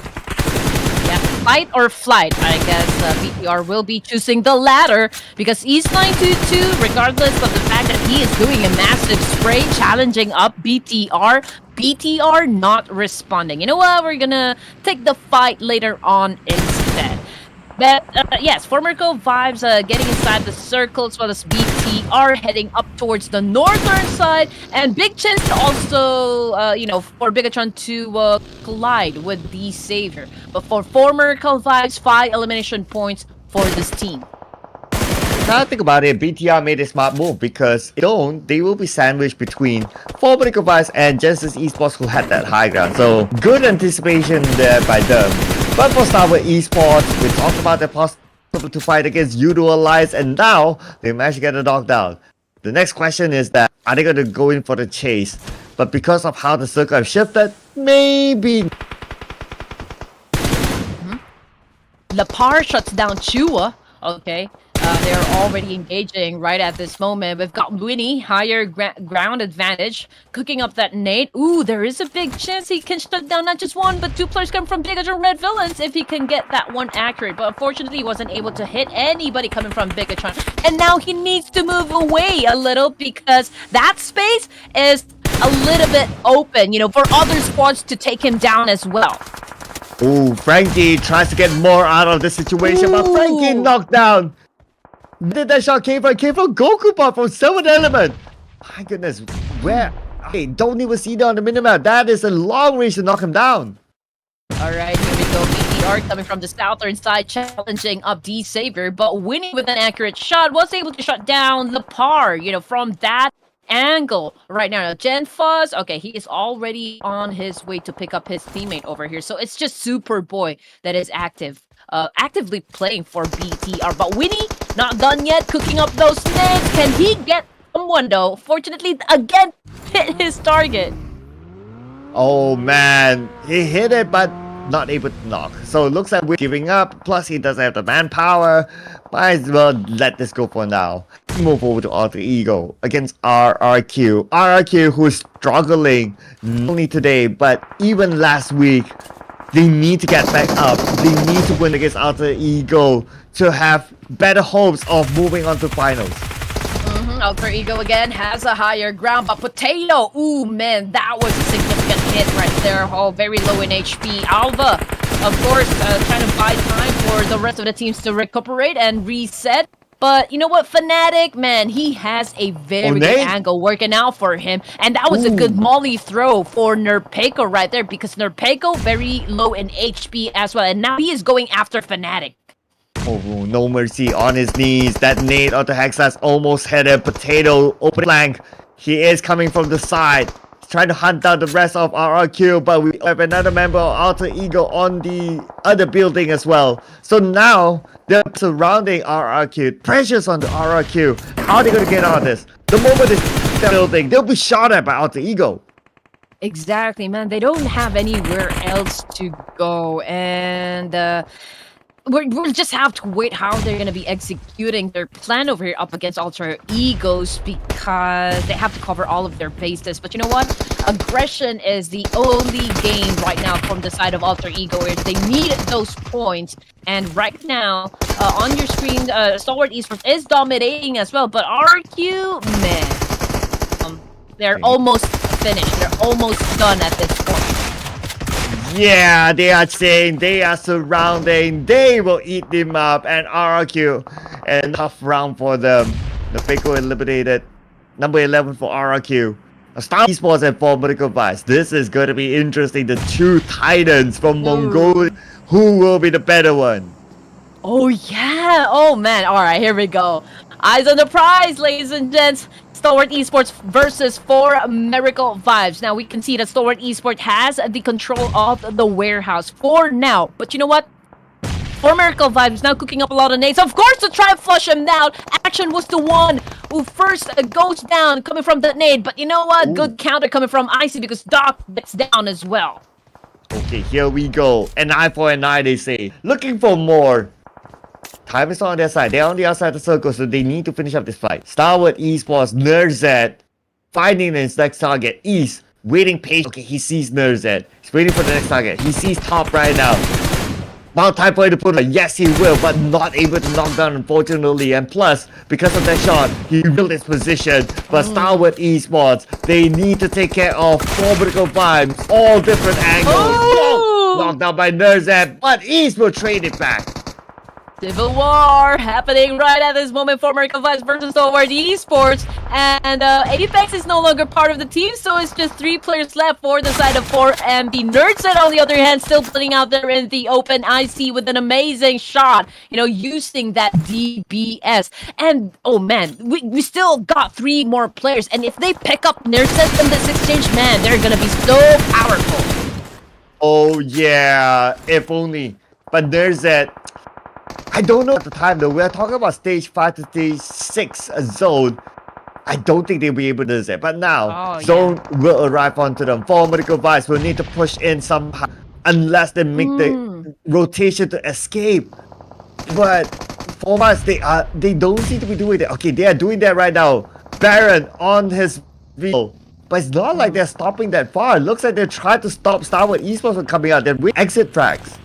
Yeah, fight or flight. I guess PTR will be choosing the latter because East 922, regardless of the fact that he is doing a massive spray, challenging up BTR. BTR not responding. You know what? We're gonna take the fight later on instead. But yes, 4 Miracle Vibes getting inside the circle as well as BTR heading up towards the northern side, and big chance also, you know, for BIGETRON to collide with the Savior. But for 4 Miracle Vibes, 5 elimination points for this team.
Now think about it, BTR made a smart move because if they don't, they will be sandwiched between 4 Miracle Vibes and Genesis Esports who had that high ground. So good anticipation there by them. But for STALWART Esports, we talked about their possible to fight against YOODO Alliance, and now they managed to get a knockdown. The next question is that, are they going to go in for the chase? But because of how the circle have shifted, maybe.
Lapar shuts down Chua. Okay. They're already engaging right at this moment. We've got Winnie, higher ground advantage, cooking up that nade. Ooh, there is a big chance he can shut down not just one, but 2 players come from BIGETRON Red Villains if he can get that one accurate. But unfortunately, he wasn't able to hit anybody coming from BIGETRON. And now he needs to move away a little because that space is a little bit open, you know, for other squads to take him down as well.
Ooh, Frankie tries to get more out of the situation, but Frankie knocked down. Did that shot came from Goku Pop from 7th Element. My goodness, where? Hey, don't even see that on the minimap. That is a long range to knock him down.
Alright, here we go. BTR coming from the southern side, challenging up D Savior, but winning with an accurate shot, was able to shut down the par, you know, from that angle right now. Gen Fuzz, okay, he is already on his way to pick up his teammate over here. So it's just Superboy that is actively playing for BTR. But Winnie, not done yet, cooking up those nades. Can he get someone though? Fortunately, again, hit his target.
Oh man, he hit it, but not able to knock. So it looks like we're giving up. Plus, he doesn't have the manpower. Might as well let this go for now. Move over to Alter Ego against RRQ. RRQ, who is struggling not only today, but even last week. They need to get back up. They need to win against Alter Ego to have better hopes of moving on to finals.
Alter Ego again has a higher ground, but Potato, ooh man, that was a significant hit right there. Oh, very low in HP. Alva, of course, trying to buy time for the rest of the teams to recuperate and reset. But you know what, Fnatic, man, he has a very good angle working out for him. And that was a good molly throw for Nerpeiko right there, because Nerpeiko very low in HP as well. And now he is going after Fnatic.
Oh, no mercy on his knees. That nade onto Hexas almost had a Potato open flank. He is coming from the side. He's trying to hunt down the rest of RRQ, but we have another member of Alter Ego on the other building as well. So now they're surrounding RRQ. Pressures on the RRQ. How are they going to get out of this? The moment they building, they'll be shot at by Alter Ego.
Exactly, man. They don't have anywhere else to go. And we'll just have to wait how they're going to be executing their plan over here up against Alter Egos, because they have to cover all of their bases. But you know what? Aggression is the only game right now from the side of Alter Ego, where they need those points. And right now, on your screen, Stalwart Esports is dominating as well. But RQ, man, they're almost finished. They're almost done at this point.
Yeah, they are saying they are surrounding. They will eat them up. And RRQ, and tough round for them. The Faker eliminated. Number 11 for RRQ. Star Esports and for Medical Vice. This is going to be interesting. The two titans from Mongolia. Who will be the better one?
Oh, yeah. Oh, man. All right, here we go. Eyes on the prize, ladies and gents. Stalwart Esports versus 4 Miracle Vibes. Now, we can see that Stalwart Esports has the control of the warehouse for now. But you know what? 4 Miracle Vibes now cooking up a lot of nades. Of course, to try and flush him down. Action was the one who first goes down, coming from that nade. But you know what? Ooh. Good counter coming from Icy, because Doc gets down as well.
Okay, here we go. An eye for an eye, they say. Looking for more. Time is on their side. They're on the outside of the circle, so they need to finish up this fight. Stalwart Esports, Nerzet, finding his next target. East, waiting patiently. Okay, he sees Nerzet. He's waiting for the next target. He sees top right now. Now time for him to put it. Yes, he will, but not able to knock down, unfortunately. And plus, because of that shot, he built his position. But Stalwart Esports, they need to take care of 4 Medical Vibes, all different angles. Oh! Knocked down by Nerzet, but East will trade it back.
Civil War happening right at this moment for Miracle Vibes versus Stalwart Esports. And Apex is no longer part of the team, so it's just 3 players left for the side of 4. And the Nerdset, on the other hand, still putting out there in the open. IC with an amazing shot, you know, using that DBS. And, oh man, we still got 3 more players. And if they pick up Nerdset from this exchange, man, they're gonna be so powerful.
Oh yeah, if only. But Nerdset, I don't know at the time though. We're talking about stage 5 to stage 6 zone. I don't think they'll be able to do that. But now, zone will arrive onto them. 4 Medical Vibes will need to push in somehow, unless they make the rotation to escape. But for us, they don't seem to be doing that. Okay, they are doing that right now. Baron on his vehicle. But it's not like they're stopping that far. It looks like they're trying to stop Stalwart Esports from coming out. They're with exit tracks.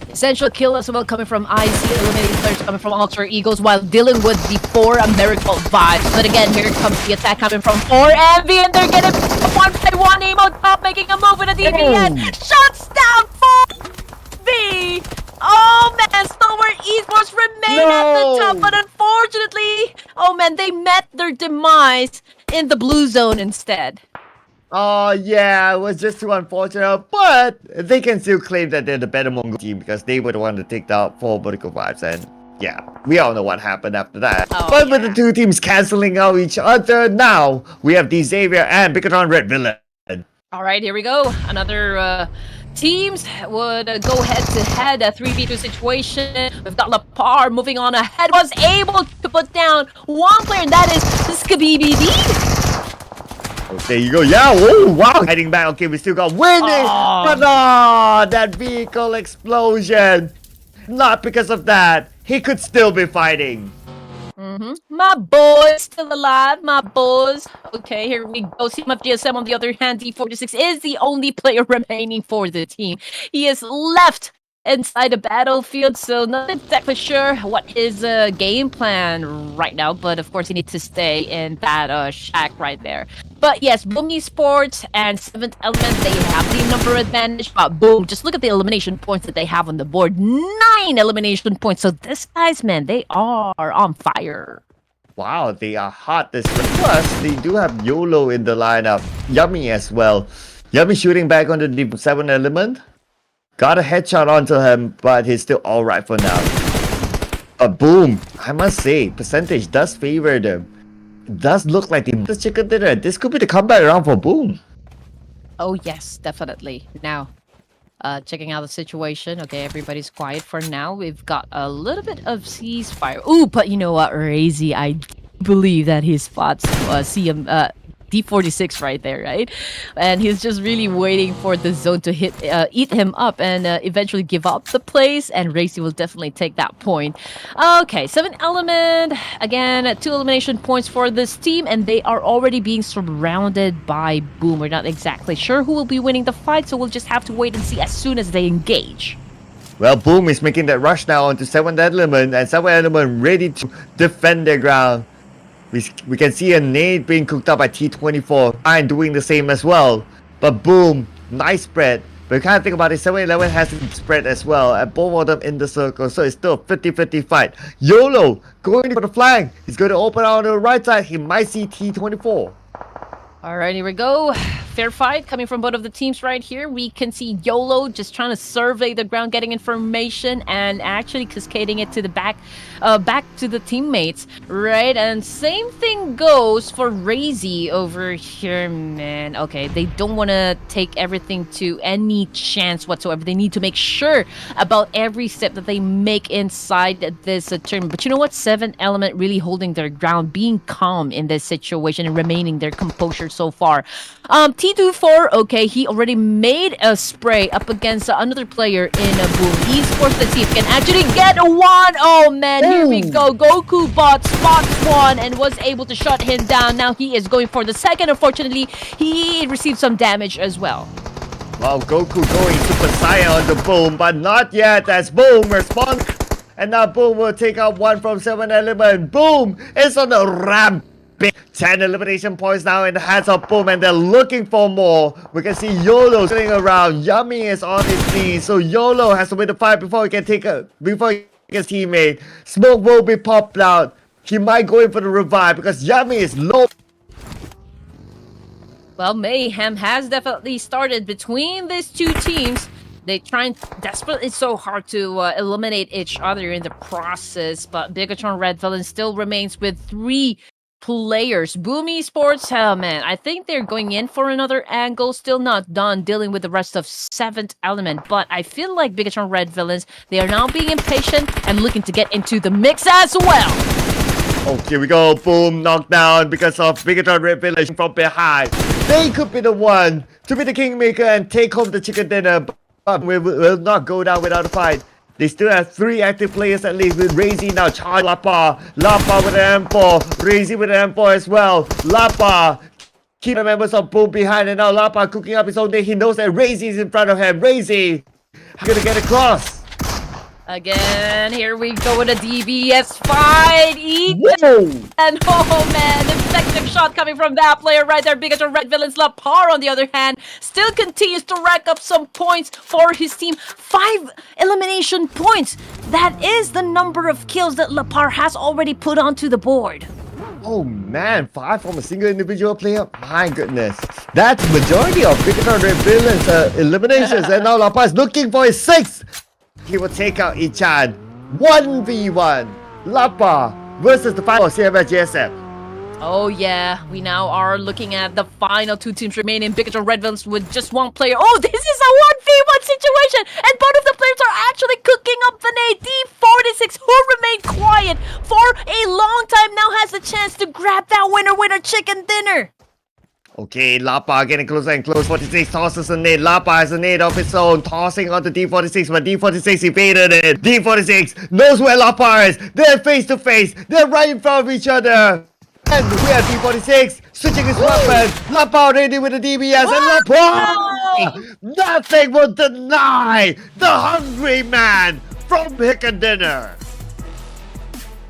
Essential kill as well coming from IC, eliminating players coming from Alter Egos while dealing with the 4 Miracle Vibes. But again, here comes the attack coming from 4 MV, and they're getting 1-by-1 aim on top, making a move with a DBS. Shuts down 4V. Oh man, Stalwart Esports remain at the top, but unfortunately, oh man, they met their demise in the blue zone instead.
Oh yeah, it was just too unfortunate, but they can still claim that they're the better Mongol team because they were the one to take out 4 Medical Vibes, and yeah, we all know what happened after that. But with the 2 teams cancelling out each other, now we have the Xavier and BIGETRON Red Villain.
Alright, here we go. Another teams would go head-to-head, a 3v2 situation. We've got Lapar moving on ahead, was able to put down 1 player, and that is Skibidi.
Oh, there you go. Yeah, whoa, wow. Heading back. Okay, we still got winning. But that vehicle explosion. Not because of that. He could still be fighting.
My boy's still alive, my boys. Okay, here we go. CMFxGSM on the other hand, D46 is the only player remaining for the team. He is left inside the battlefield, so not exactly sure what his game plan right now, but of course he needs to stay in that shack right there. But yes, Boom Esports and 7th Element, they have the number advantage, but boom, just look at the elimination points that they have on the board. 9 elimination points, so this guys, man, they are on fire.
Wow, they are hot this way. Plus, they do have YOLO in the lineup. Yummy as well. Yummy shooting back onto the 7th Element. Got a headshot onto him, but he's still alright for now. But boom, I must say, percentage does favor them. It does look like the chicken dinner. This could be the comeback round for Boom.
Oh yes, definitely. Now, checking out the situation. Okay, everybody's quiet for now. We've got a little bit of ceasefire. Ooh, but you know what, Razy, I believe that he spots D46 right there, right? And he's just really waiting for the zone to eat him up and eventually give up the place, and Racy will definitely take that point. Okay, 7 element, again, 2 elimination points for this team, and they are already being surrounded by Boom. We're not exactly sure who will be winning the fight, so we'll just have to wait and see as soon as they engage.
Well, Boom is making that rush now onto 7th element, and 7th element ready to defend their ground. We can see a nade being cooked up by T24 and doing the same as well. But Boom, nice spread. But you can't think about it, 7-11 has to spread as well, and both of them in the circle, so it's still a 50-50 fight. YOLO going for the flank. He's going to open out on the right side. He might see T24.
Alright, here we go. Fair fight coming from both of the teams right here. We can see YOLO just trying to survey the ground, getting information, and actually cascading it to the back to the teammates, right? And same thing goes for Razy over here, man. Okay, they don't want to take everything to any chance whatsoever. They need to make sure about every step that they make inside this tournament. But you know what? 7 element really holding their ground, being calm in this situation and remaining their composure so far. T24, okay, he already made a spray up against another player in Boom Esports. Let's see if he can actually get one. Oh man, here we go. Goku bot spots one and was able to shut him down. Now he is going for the second. Unfortunately, he received some damage as well.
Wow, Goku going Super Saiyan on the Boom, but not yet as Boom responds. And now Boom will take out one from 7 element. Boom is on the ramp. 10 elimination points now in the hands of Boom, and they're looking for more. We can see YOLO sitting around. Yummy is on his knees, so YOLO has to win the fight before he can take his teammate. Smoke will be popped out. He might go in for the revive because Yummy is low.
Well, mayhem has definitely started between these two teams. They trying desperately so hard to eliminate each other in the process, but BIGETRON Red Villain still remains with 3 players. Boom Esports, oh man, I think they're going in for another angle. Still not done dealing with the rest of 7th element, but I feel like BIGETRON Red Villains, they are now being impatient and looking to get into the mix as well.
Oh, here we go. Boom, knocked down because of BIGETRON Red Villains from behind. They could be the one to be the kingmaker and take home the chicken dinner, but we will not go down without a fight. They still have 3 active players at least, with Razy now charge Lapa. Lapa with an M4. Razy with an M4 as well. Lapa keep the members of Boom behind, and now Lapa cooking up his own day. He knows that Razy is in front of him. Razy gonna get across.
Again, here we go with a DBS fight. And oh man, effective shot coming from that player right there. BIGETRON Red Villains. Lapar, on the other hand, still continues to rack up some points for his team. 5 elimination points. That is the number of kills that Lapar has already put onto the board.
Oh man, 5 from a single individual player? My goodness. That's majority of BIGETRON Red Villains eliminations. And now Lapar is looking for his 6th. He will take out Ichan. 1v1. Lapa versus the final CMFxGSM.
Oh yeah, we now are looking at the final 2 teams remaining. BIGETRON Red Villains with just 1 player. Oh, this is a 1v1 situation, and both of the players are actually cooking up the nade. D46, who remained quiet for a long time, now has the chance to grab that winner chicken dinner.
Okay, Lapa getting closer and close. 46 tosses a nade. Lapa has a nade of its own, tossing onto D46, but D46 evaded it. D46 knows where Lapa is. They're face to face. They're right in front of each other. And we have D46 switching his weapon. Lapa already with the DBS, and Lapa, nothing will deny the hungry man from Chicken Dinner.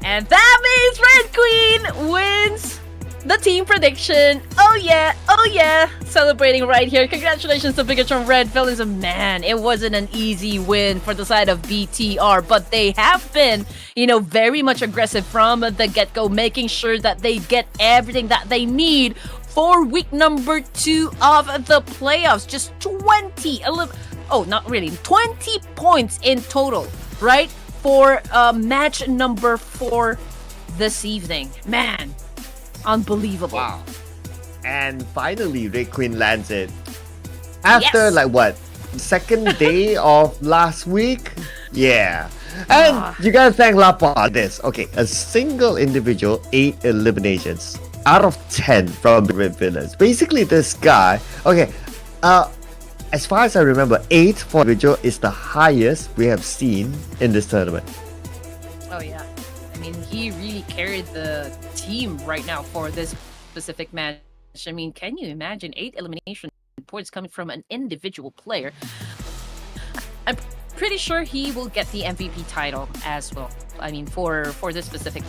And that means Red Queen wins the team prediction. Oh yeah, celebrating right here. Congratulations to BIGETRON Red Villains. Man, it wasn't an easy win for the side of BTR, but they have been, very much aggressive from the get-go, making sure that they get everything that they need for week number 2 of the playoffs. Just 20 points in total, right? For match number 4 this evening. Man, unbelievable.
Wow. And finally, Red Queen lands it. After, yes, second day of last week? Yeah. And you gotta thank Lapa for this. Okay, a single individual, 8 eliminations. out of 10 from Red Villains. Basically, this guy. Okay, as far as I remember, 8 for individual is the highest we have seen in this tournament.
Oh yeah, I mean he really carried the team right now for this specific match. I mean, can you imagine 8 elimination points coming from an individual player? I'm pretty sure he will get the MVP title as well. I mean, for this specific.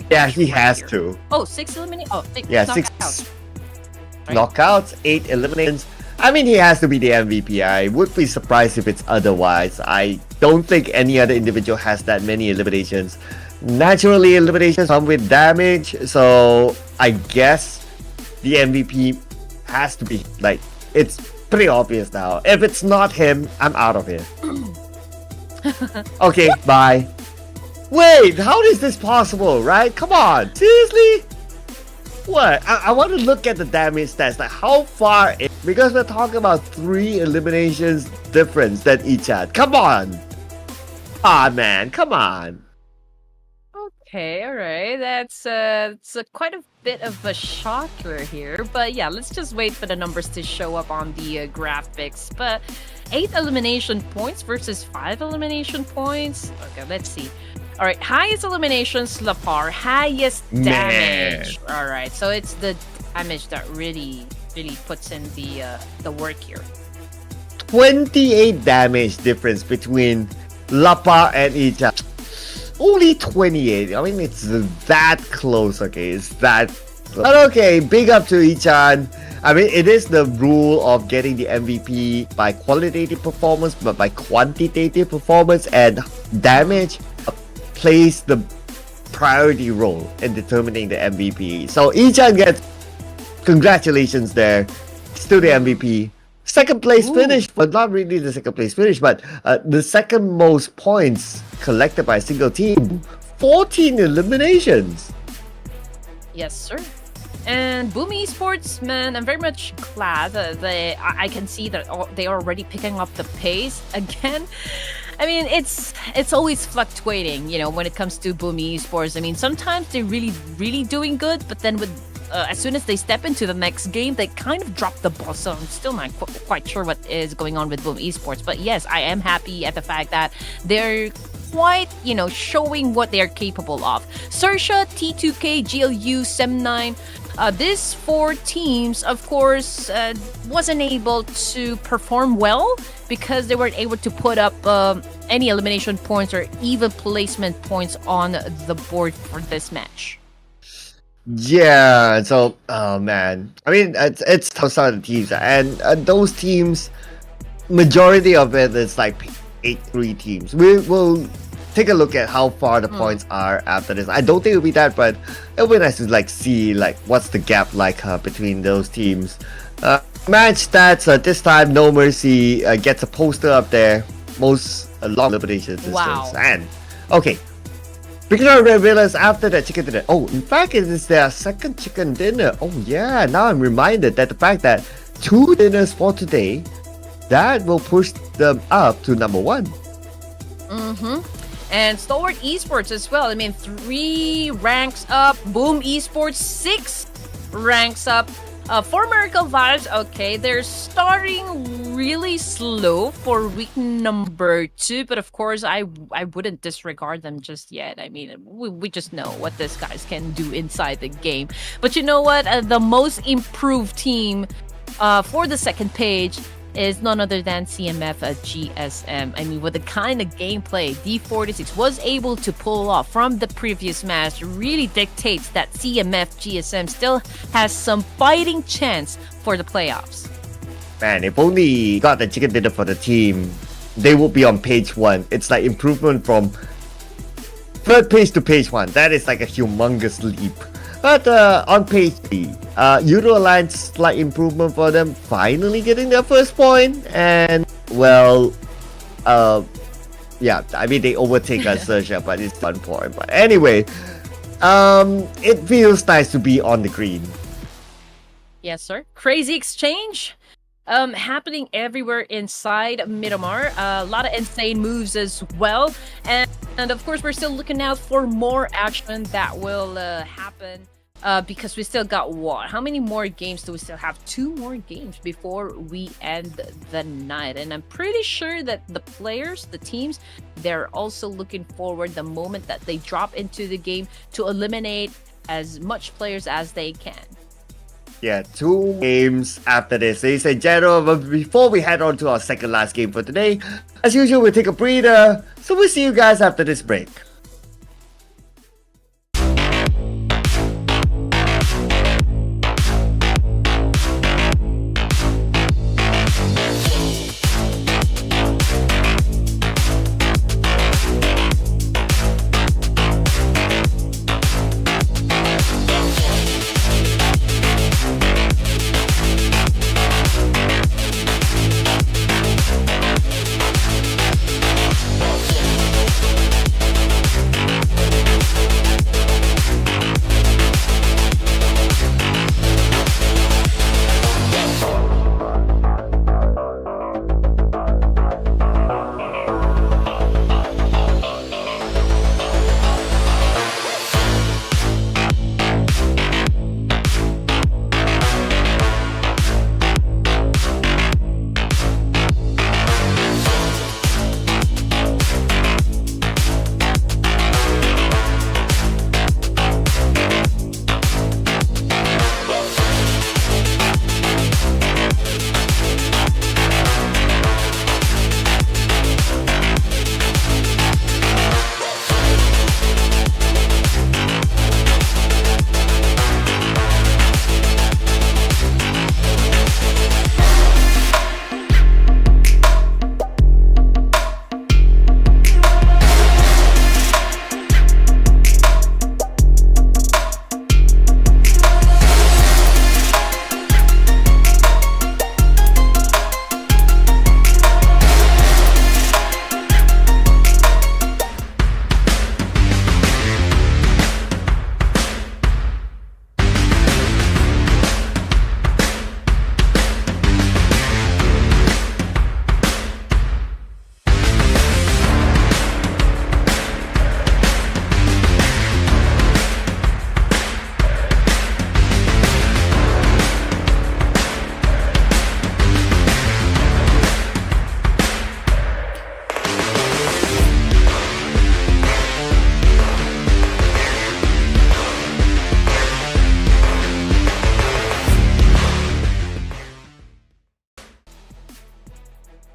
Yeah, he has to.
Oh, 6 elimination. Oh,
yeah,
knockouts.
6 knockouts, 8 eliminations. I mean, he has to be the MVP. I would be surprised if it's otherwise. I don't think any other individual has that many eliminations. Naturally, eliminations come with damage, so I guess the MVP has to be, like, it's pretty obvious now. If it's not him, I'm out of here. Okay, bye. Wait, how is this possible, right? Come on, seriously? What? I want to look at the damage stats, like how far it, because we're talking about 3 eliminations difference that each had. Come on! Ah, man, come on.
Okay, all right. That's it's quite a bit of a shocker here, but yeah, let's just wait for the numbers to show up on the graphics. But 8 elimination points versus 5 elimination points. Okay, let's see. All right, highest eliminations, Lapar. Highest damage. Man. All right, so it's the damage that really puts in the work here.
28 damage difference between Lapar and Icha. Only 28. I mean, it's that close. Okay, it's that close. But okay, big up to Ichan. I mean, it is the rule of getting the MVP by qualitative performance, but by quantitative performance, and damage plays the priority role in determining the MVP. So Ichan gets congratulations there. Still the MVP. Second place finish, but not really the second place finish, but the second most points collected by a single team. 14 eliminations.
Yes, sir. And Boom Esports, man, I'm very much glad that I can see that they are already picking up the pace again. I mean, it's always fluctuating, you know, when it comes to Boom Esports. I mean, sometimes they're really doing good, but then with as soon as they step into the next game, they kind of drop the ball. So I'm still not quite sure what is going on with Boom Esports. But yes, I am happy at the fact that they're quite, you know, showing what they're capable of. XERXIA, T2K, GLU, SEM9. These 4 teams, of course, wasn't able to perform well because they weren't able to put up any elimination points or even placement points on the board for this match.
Yeah, so, oh man. I mean, it's tough on the teams. And those teams, majority of it is like 8-3 teams. We will take a look at how far the points are after this. I don't think it'll be that, but it'll be nice to like see like what's the gap like between those teams. Match stats, this time No Mercy gets a poster up there. Most long elimination distance.
Wow.
And, okay. BIGETRON Red Villains after that chicken dinner. Oh, in fact, it is their second chicken dinner. Oh yeah, now I'm reminded that the fact that 2 dinners for today, that will push them up to number 1.
And STALWART Esports as well. I mean, 3 ranks up. Boom Esports 6 ranks up. For Miracle Vibes, okay, they're starting really slow for week number 2, but of course, I wouldn't disregard them just yet. I mean, we just know what these guys can do inside the game. But you know what? The most improved team for the second page is none other than CMFxGSM. I mean, with the kind of gameplay D46 was able to pull off from the previous match really dictates that CMFxGSM still has some fighting chance for the playoffs.
Man, if only got the chicken dinner for the team, they would be on page 1. It's like improvement from 3rd page to page 1. That is like a humongous leap. But on page 3, YOODO Alliance, slight improvement for them, finally getting their first point. And, well, yeah, I mean, they overtake XERXIA, but it's 1 point. But anyway, it feels nice to be on the green.
Yes, sir. Crazy exchange happening everywhere inside Miramar. A lot of insane moves as well. And of course, we're still looking out for more action that will happen because we still got what? How many more games do we still have? 2 more games before we end the night. And I'm pretty sure that the players, the teams, they're also looking forward the moment that they drop into the game to eliminate as much players as they can.
Yeah, 2 games after this, ladies and gentlemen. But before we head on to our second last game for today, as usual, we'll take a breather. So we'll see you guys after this break.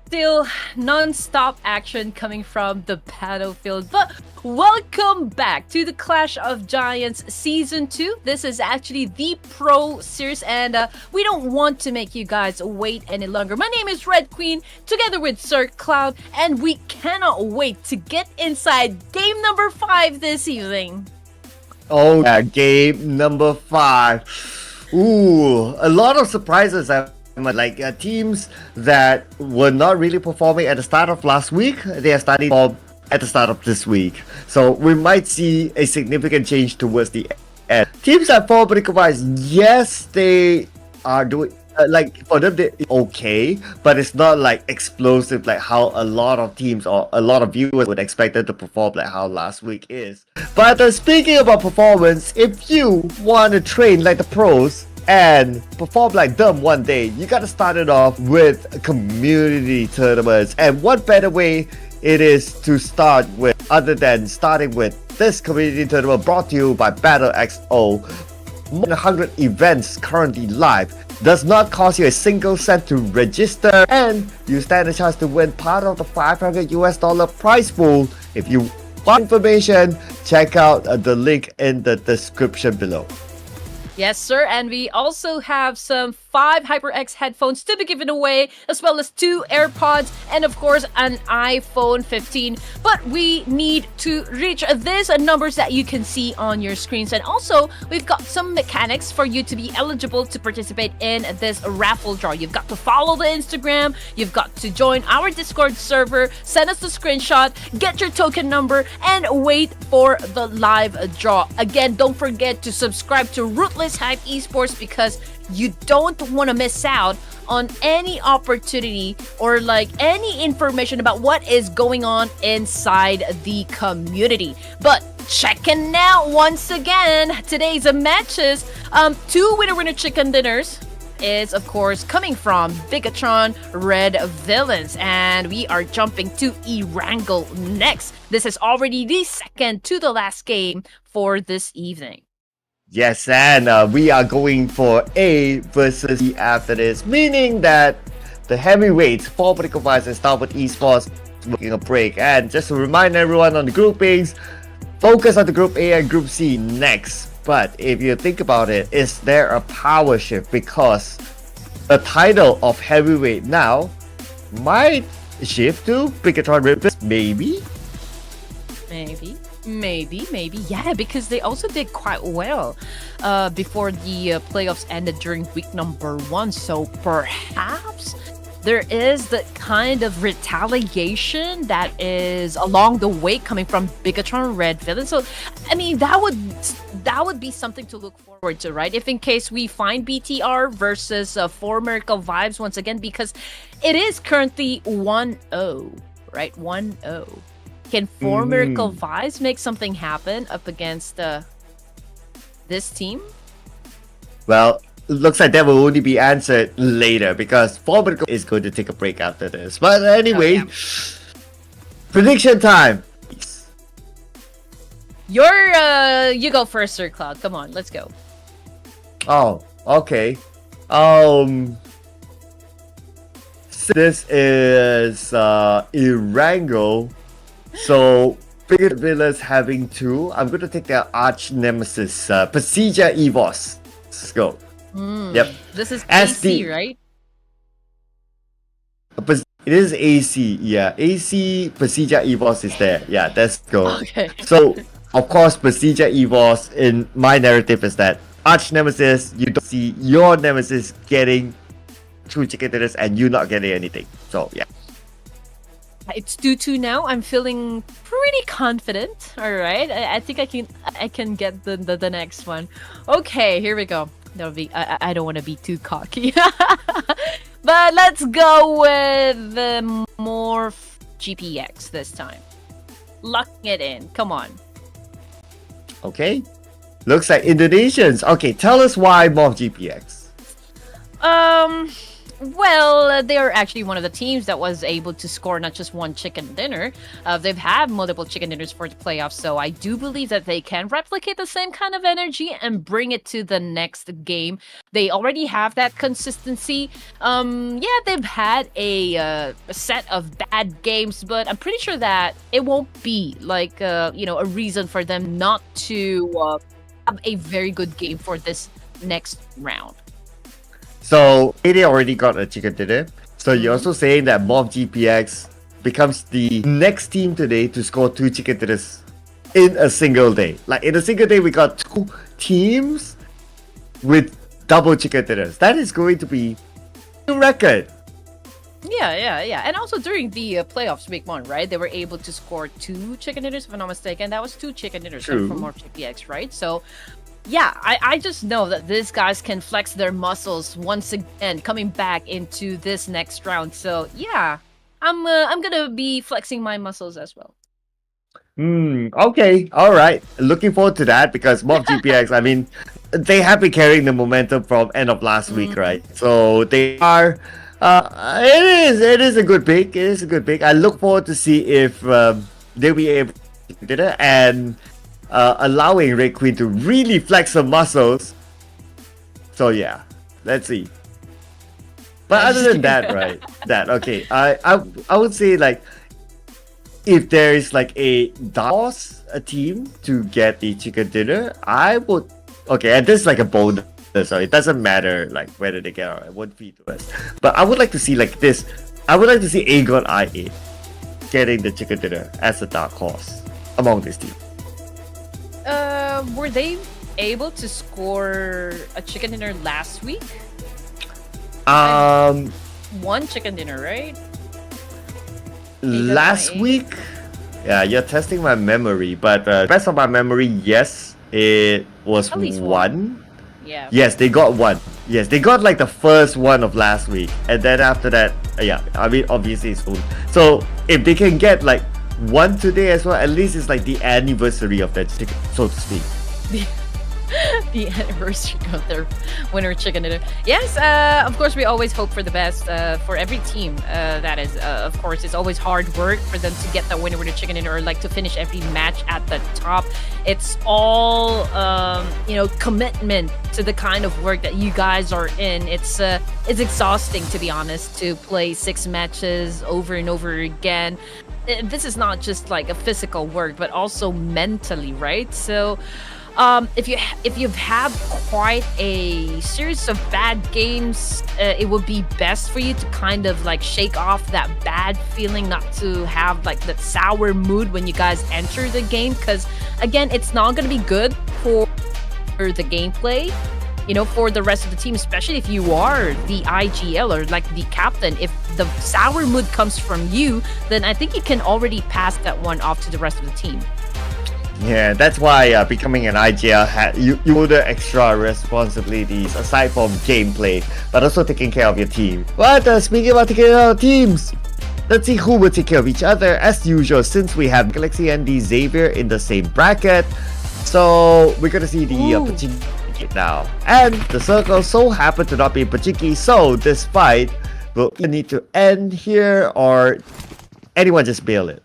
Still non-stop action coming from the battlefield, but welcome back to the Clash of Giants Season 2. This is actually the Pro Series, and we don't want to make you guys wait any longer. My name is Red Queen, together with Sir Cloud, and we cannot wait to get inside game number 5 this evening.
Oh yeah, game number 5. Ooh, a lot of surprises. Like teams that were not really performing at the start of last week, they are starting to perform at the start of this week. So we might see a significant change towards the end. Teams that fall wise, yes, they are doing like for them they're okay, but it's not like explosive like how a lot of teams or a lot of viewers would expect them to perform like how last week is. But speaking about performance, if you want to train like the pros and perform like them one day, you gotta start it off with community tournaments. And what better way it is to start with other than starting with this community tournament brought to you by BattleXO. 100 events currently live, does not cost you a single cent to register, and you stand a chance to win part of the $500 prize pool. If you want information, check out the link in the description below.
Yes, sir. And we also have some 5 HyperX headphones to be given away, as well as 2 AirPods, and of course an iPhone 15. But we need to reach these numbers that you can see on your screens. And also, we've got some mechanics for you to be eligible to participate in this raffle draw. You've got to follow the Instagram, you've got to join our Discord server, send us the screenshot, get your token number, and wait for the live draw. Again, don't forget to subscribe to Ruthless Esports because you don't want to miss out on any opportunity or like any information about what is going on inside the community. But checking out once again. Today's matches, two winner chicken dinners is of course coming from BIGETRON Red Villains, and we are jumping to ERANGEL next. This is already the second to the last game for this evening.
Yes, and we are going for A versus B after this, meaning that the heavyweights, Political Vice and STALWART Esports, making a break. And just to remind everyone on the groupings, focus on the Group A and Group C next. But if you think about it, is there a power shift? Because the title of heavyweight now might shift to BIGETRON Ruthless, maybe?
Maybe. Yeah, because they also did quite well before the playoffs ended during week number 1. So perhaps there is the kind of retaliation that is along the way coming from BIGETRON Red Villain. So, I mean, that would be something to look forward to, right? If in case we find BTR versus 4 Miracle Vibes once again, because it is currently 1-0, right? 1-0. Can 4 Miracle Vibes make something happen up against this team?
Well, looks like that will only be answered later because 4 Miracle is going to take a break after this. But anyway, prediction time.
You go first, Sir Cloud. Come on, let's go.
Oh, okay. This is ERANGEL. So BIGETRON Villains having 2. I'm going to take their arch nemesis, PERSIJA EVOS. Let's go. Yep.
This is
SD,
AC, right?
It is AC. Yeah, AC PERSIJA EVOS is there. Yeah, let's go.
Okay.
So of course, PERSIJA EVOS in my narrative is that arch nemesis. You don't see your nemesis getting 2 chicken dinners and you not getting anything. So yeah.
It's 2-2 now. I'm feeling pretty confident. All right, I think I can get the next one. Okay, here we go. That'll be. I don't want to be too cocky, but let's go with the more GPX this time. Locking it in. Come on.
Okay. Looks like Indonesians. Okay, tell us why Morph GPX.
Well, they are actually one of the teams that was able to score not just one chicken dinner. They've had multiple chicken dinners for the playoffs, so I do believe that they can replicate the same kind of energy and bring it to the next game. They already have that consistency. Yeah, they've had a set of bad games, but I'm pretty sure that it won't be like a reason for them not to have a very good game for this next round.
So they already got a chicken dinner. So you're also saying that Morph GPX becomes the next team today to score 2 chicken dinners in a single day. Like in a single day, we got 2 teams with double chicken dinners. That is going to be a record.
Yeah. And also during the playoffs week 1, right? They were able to score 2 chicken dinners, if I'm not mistaken. That was 2 chicken dinners from Morph GPX, right? So yeah, I just know that these guys can flex their muscles once again coming back into this next round. So yeah, I'm gonna be flexing my muscles as well.
Okay, all right. Looking forward to that because Morph GPX, I mean, they have been carrying the momentum from end of last week, right? So they are. It is a good pick. It is a good pick. I look forward to see if they'll be able to do it and allowing Red Queen to really flex her muscles. So yeah, let's see. But other than that, right? Okay. I would say like if there is like a team to get the chicken dinner, I would. Okay, and this is like a bonus, so it doesn't matter like whether they get or it won't feed to us. But I would like to see like this. I would like to see AGONxI8 getting the chicken dinner as a dark horse among this team.
Were they able to score a chicken dinner last week? One chicken dinner, right?
Last week? Yeah, you're testing my memory, but best of my memory, yes, it was
At least
one.
Yeah.
Yes, they got one. Yes, they got like the first one of last week, and then after that, yeah, I mean obviously it's full. So if they can get like won today as well. At least it's like the anniversary of that chicken, so to speak.
The anniversary of their winner chicken dinner. Yes, of course, we always hope for the best for every team. That is, of course, it's always hard work for them to get that winner with a chicken dinner, or like to finish every match at the top. It's all, commitment to the kind of work that you guys are in. It's exhausting, to be honest, to play 6 matches over and over again. This is not just like a physical work, but also mentally, right? So. If you've had quite a series of bad games, it would be best for you to kind of like shake off that bad feeling, not to have like that sour mood when you guys enter the game, because again, it's not going to be good for the gameplay, for the rest of the team, especially if you are the IGL or like the captain. If the sour mood comes from you, then I think you can already pass that one off to the rest of the team.
Yeah, that's why becoming an IGL had you the extra responsibilities aside from gameplay, but also taking care of your team. But speaking about taking care of teams, let's see who will take care of each other as usual. Since we have Galaxy and the Xavier in the same bracket, so we're gonna see the Pachinki now. And the circle so happened to not be Pachinki, so this fight will either need to end here or anyone just bail it.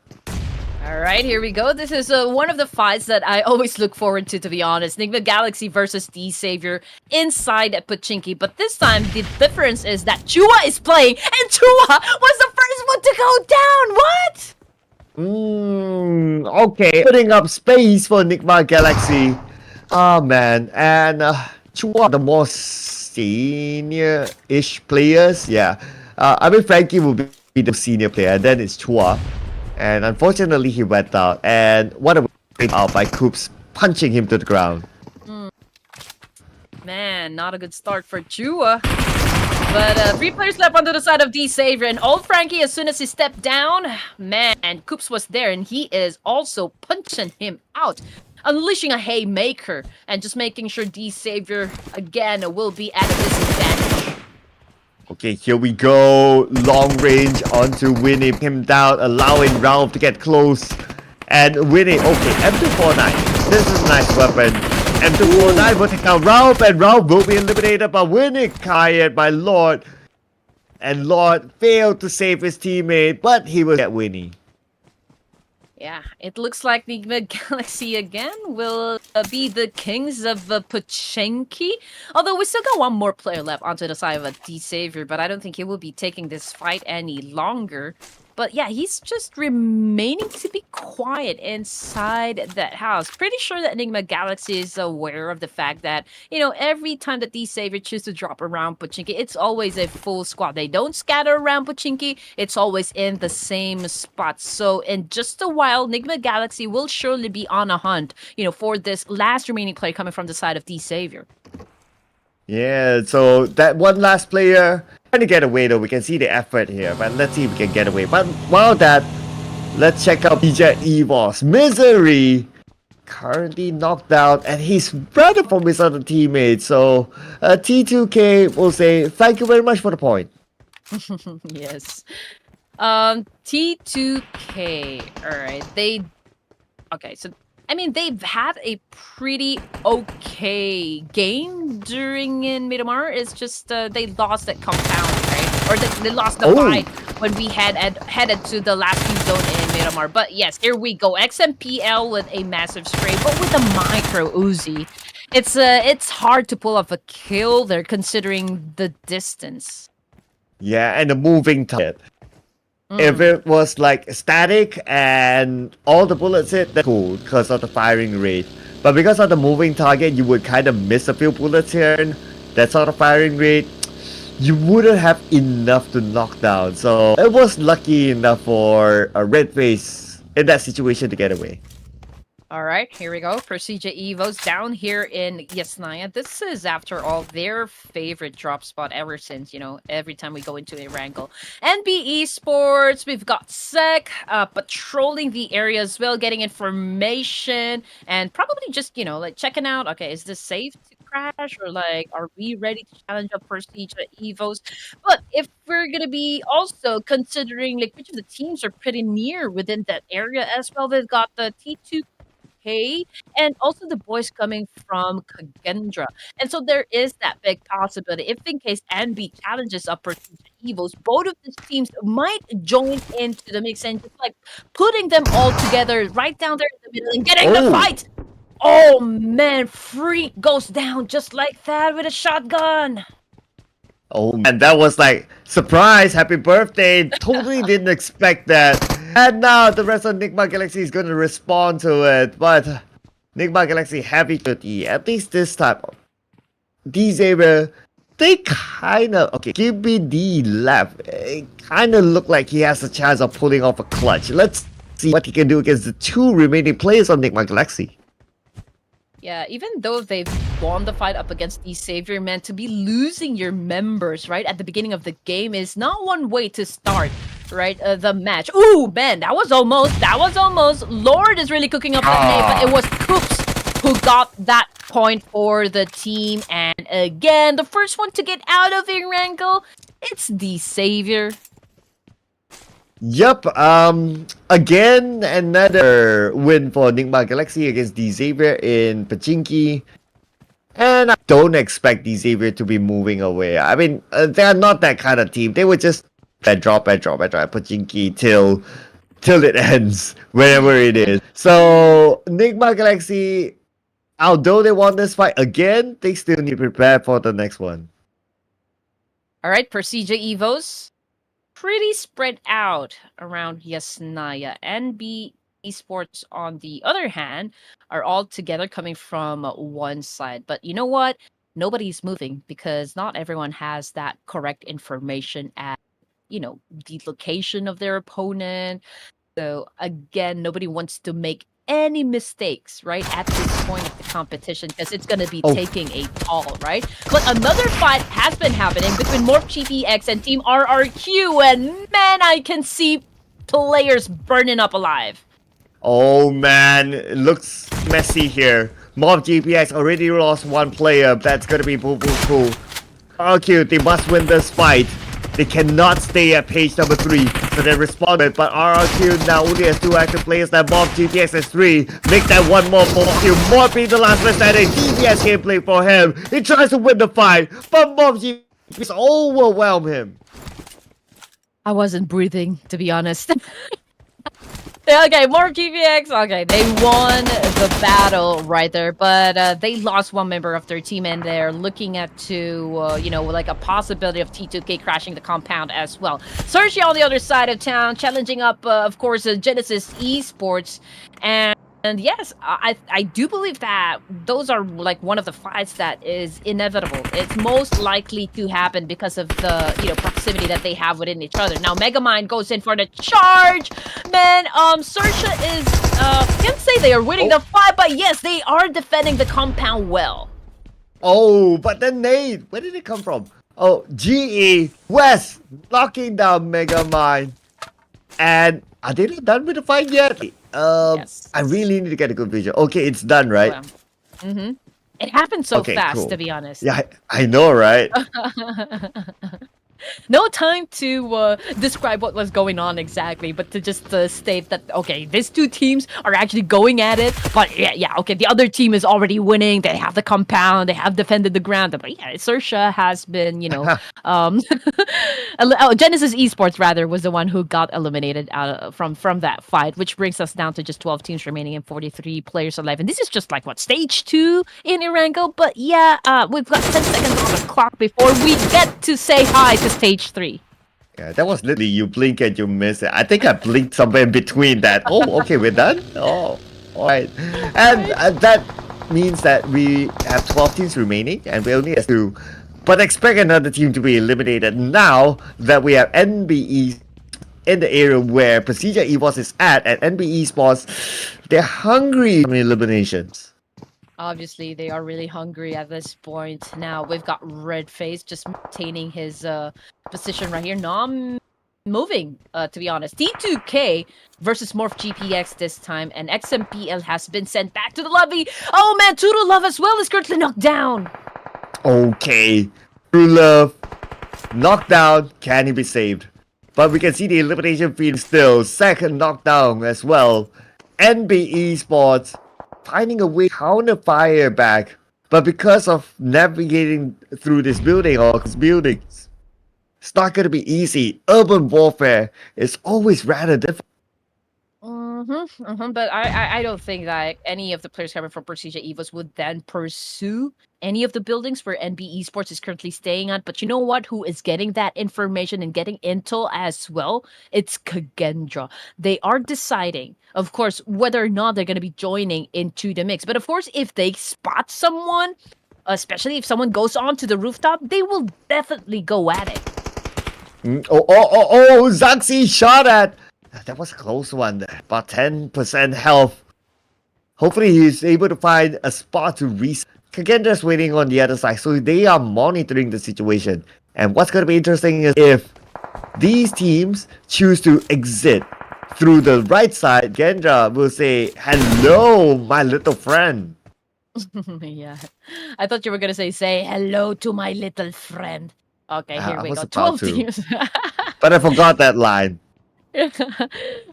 Alright, here we go. This is one of the fights that I always look forward to be honest. NIGMA Galaxy versus the Savior inside Pachinki. But this time, the difference is that Chua is playing, and Chua was the first one to go down! What?
Okay. Putting up space for NIGMA Galaxy. Oh, man. And Chua, the more senior-ish players. Yeah. I mean, Frankie will be the senior player, and then it's Chua. And unfortunately, he went out. And what a way out by Coops punching him to the ground.
Man, not a good start for Chua. But 3 players left onto the side of the Savior. And old Frankie, as soon as he stepped down, man, Coops was there. And he is also punching him out, unleashing a haymaker. And just making sure the Savior, again, will be at a disadvantage.
Okay, here we go. Long range onto Winnie. Him down, allowing Ralph to get close. And Winnie, okay, M249. This is a nice weapon. M249 will take out Ralph, and Ralph will be eliminated by Winnie. Tired by Lord. And Lord failed to save his teammate, but he will get Winnie.
Yeah, it looks like NIGMA Galaxy again will be the kings of Pachinki. Although we still got one more player left onto the side of the Savior, but I don't think he will be taking this fight any longer. But yeah, he's just remaining to be quiet inside that house. Pretty sure that NIGMA Galaxy is aware of the fact that, every time that these Savior choose to drop around Pachinki, it's always a full squad. They don't scatter around Pachinki. It's always in the same spot. So in just a while, NIGMA Galaxy will surely be on a hunt, for this last remaining player coming from the side of the Savior.
Yeah, so that one last player trying to get away though. We can see the effort here, but let's see if we can get away. But while that, let's check out DJ EVOS. Misery currently knocked out, and he's rather from his other teammates. So T2K will say thank you very much for the point.
Yes. T2K. Alright, okay, so I mean, they've had a pretty okay game during in Miramar. It's just they lost that compound, right? Or they lost the fight when we headed to the last few zone in Miramar. But yes, here we go. XMPL with a massive spray, but with a micro Uzi. It's hard to pull off a kill there considering the distance.
Yeah, and the moving target. If it was like static and all the bullets hit, that's cool because of the firing rate. But because of the moving target, you would kind of miss a few bullets here, and that sort of firing rate, you wouldn't have enough to knock down. So it was lucky enough for a red face in that situation to get away.
All right, here we go. PERSIJA EVOS down here in Yasnaya. This is, after all, their favorite drop spot ever since, every time we go into ERANGEL. NB Esports, we've got Sec patrolling the area as well, getting information, and probably just, like checking out, okay, is this safe to Crash, or like, are we ready to challenge up PERSIJA EVOS? But if we're gonna be also considering like which of the teams are pretty near within that area as well, they've got the T2K and also the boys coming from Kagendra. And so there is that big possibility. If in case NB challenges up PERSIJA EVOS, both of these teams might join into the mix and just like putting them all together right down there in the middle and getting the fight. Oh man, Freak goes down just like that with a shotgun.
Oh man, that was like, surprise, happy birthday. Totally didn't expect that. And now the rest of NIGMA Galaxy is going to respond to it. But NIGMA Galaxy happy 30. At least this time, D-Xavier, they kind of, okay, QBD left. It kind of looked like he has a chance of pulling off a clutch. Let's see what he can do against the two remaining players on NIGMA Galaxy.
Yeah, even though they've won the fight up against D-Xavier, man, to be losing your members, right, at the beginning of the game is not one way to start, right, the match. Ooh, man, that was almost. Lord is really cooking up that name, but it was Coops who got that point for the team. And again, the first one to get out of ERANGEL, it's D-Xavier.
Yep, again, another win for NIGMA Galaxy against D-Xavier in Pachinki. And I don't expect D-Xavier to be moving away. I mean, they're not that kind of team. They would just drop Pachinki till it ends, wherever it is. So, NIGMA Galaxy, although they won this fight again, they still need to prepare for the next one.
Alright, PERSIJA EVOS. Pretty spread out around Yasnaya. NB Esports, on the other hand, are all together coming from one side. But you know what? Nobody's moving because not everyone has that correct information at, you know, the location of their opponent. So again, nobody wants to make any mistakes, right, at this point of the competition, because it's going to be taking a toll, right? But another fight has been happening between MorphGPX and Team RRQ, and man, I can see players burning up alive.
Oh man, it looks messy here. MorphGPX already lost one player. That's gonna be boo. RRQ, they must win this fight. They cannot stay at page number 3, so they responded, but RRQ now only has 2 active players, that MorphGPX has 3. Make that one more for RRQ. Morph being the last man standing. DPS gameplay for him. He tries to win the fight, but MorphGPX overwhelm him.
I wasn't breathing, to be honest. Okay, MorphGPX, okay, they won the battle right there, but they lost one member of their team, and they're looking at you know, like a possibility of T2K crashing the compound as well. XERXIA on the other side of town, challenging up, of course, Genesis Esports, and yes, I do believe that those are like one of the fights that is inevitable. It's most likely to happen because of the, you know, proximity that they have within each other. Now, Megamind goes in for the charge. Man, XERXIA is, can't say they are winning the fight, but yes, they are defending the compound well.
Oh, but then Nate, where did it come from? Oh, GE West knocking down Megamind. And are they not done with the fight yet?
Yes.
I really need to get a good vision. Okay, it's done, right?
Mm-hmm. It happened so fast,
cool.
to be honest.
Yeah, I know, right?
No time to describe what was going on exactly, but to just state that, okay, these two teams are actually going at it, but yeah, okay, the other team is already winning, they have the compound, they have defended the ground, but yeah, XERXIA has been, you know, Genesis Esports, rather, was the one who got eliminated out from that fight, which brings us down to just 12 teams remaining and 43 players alive, and this is just like, what, stage 2 in ERANGEL, but yeah, we've got 10 seconds on the clock before we get to say hi to stage 3.
Yeah, that was literally you blink and you miss it. I think I blinked somewhere in between that. Oh, okay, we're done? Oh, alright. And that means that we have 12 teams remaining and we only have 2. But expect another team to be eliminated now that we have NBE in the area where PERSIJA EVOS is at, and NBE Esports, they're hungry for eliminations.
Obviously, they are really hungry at this point. Now, we've got Redface just maintaining his position right here. Not moving, to be honest. T2K versus MorphGPX this time, and XMPL has been sent back to the lobby. Oh man, Tudo Love as well is currently knocked down.
Okay. True love. Knockdown. Can he be saved? But we can see the elimination feed still. Second knockdown as well. NB Esports finding a way to counter fire back. But because of navigating through this building or these buildings, it's not going to be easy. Urban warfare is always rather difficult.
But I don't think that any of the players coming from PERSIJA EVOS would then pursue any of the buildings where NB Esports is currently staying at. But you know what? Who is getting that information and getting intel as well? It's Kagendra. They are deciding, of course, whether or not they're going to be joining into the mix. But of course, if they spot someone, especially if someone goes onto the rooftop, they will definitely go at it.
Zaxi shot at. That was a close one there. About 10% health. Hopefully he's able to find a spot to reset. Kagendra's waiting on the other side, so they are monitoring the situation. And what's going to be interesting is if these teams choose to exit through the right side, Gendra will say, "Hello, my little friend."
Yeah. I thought you were going to say hello to my little friend. Okay, here we go. 12 teams.
But I forgot that line.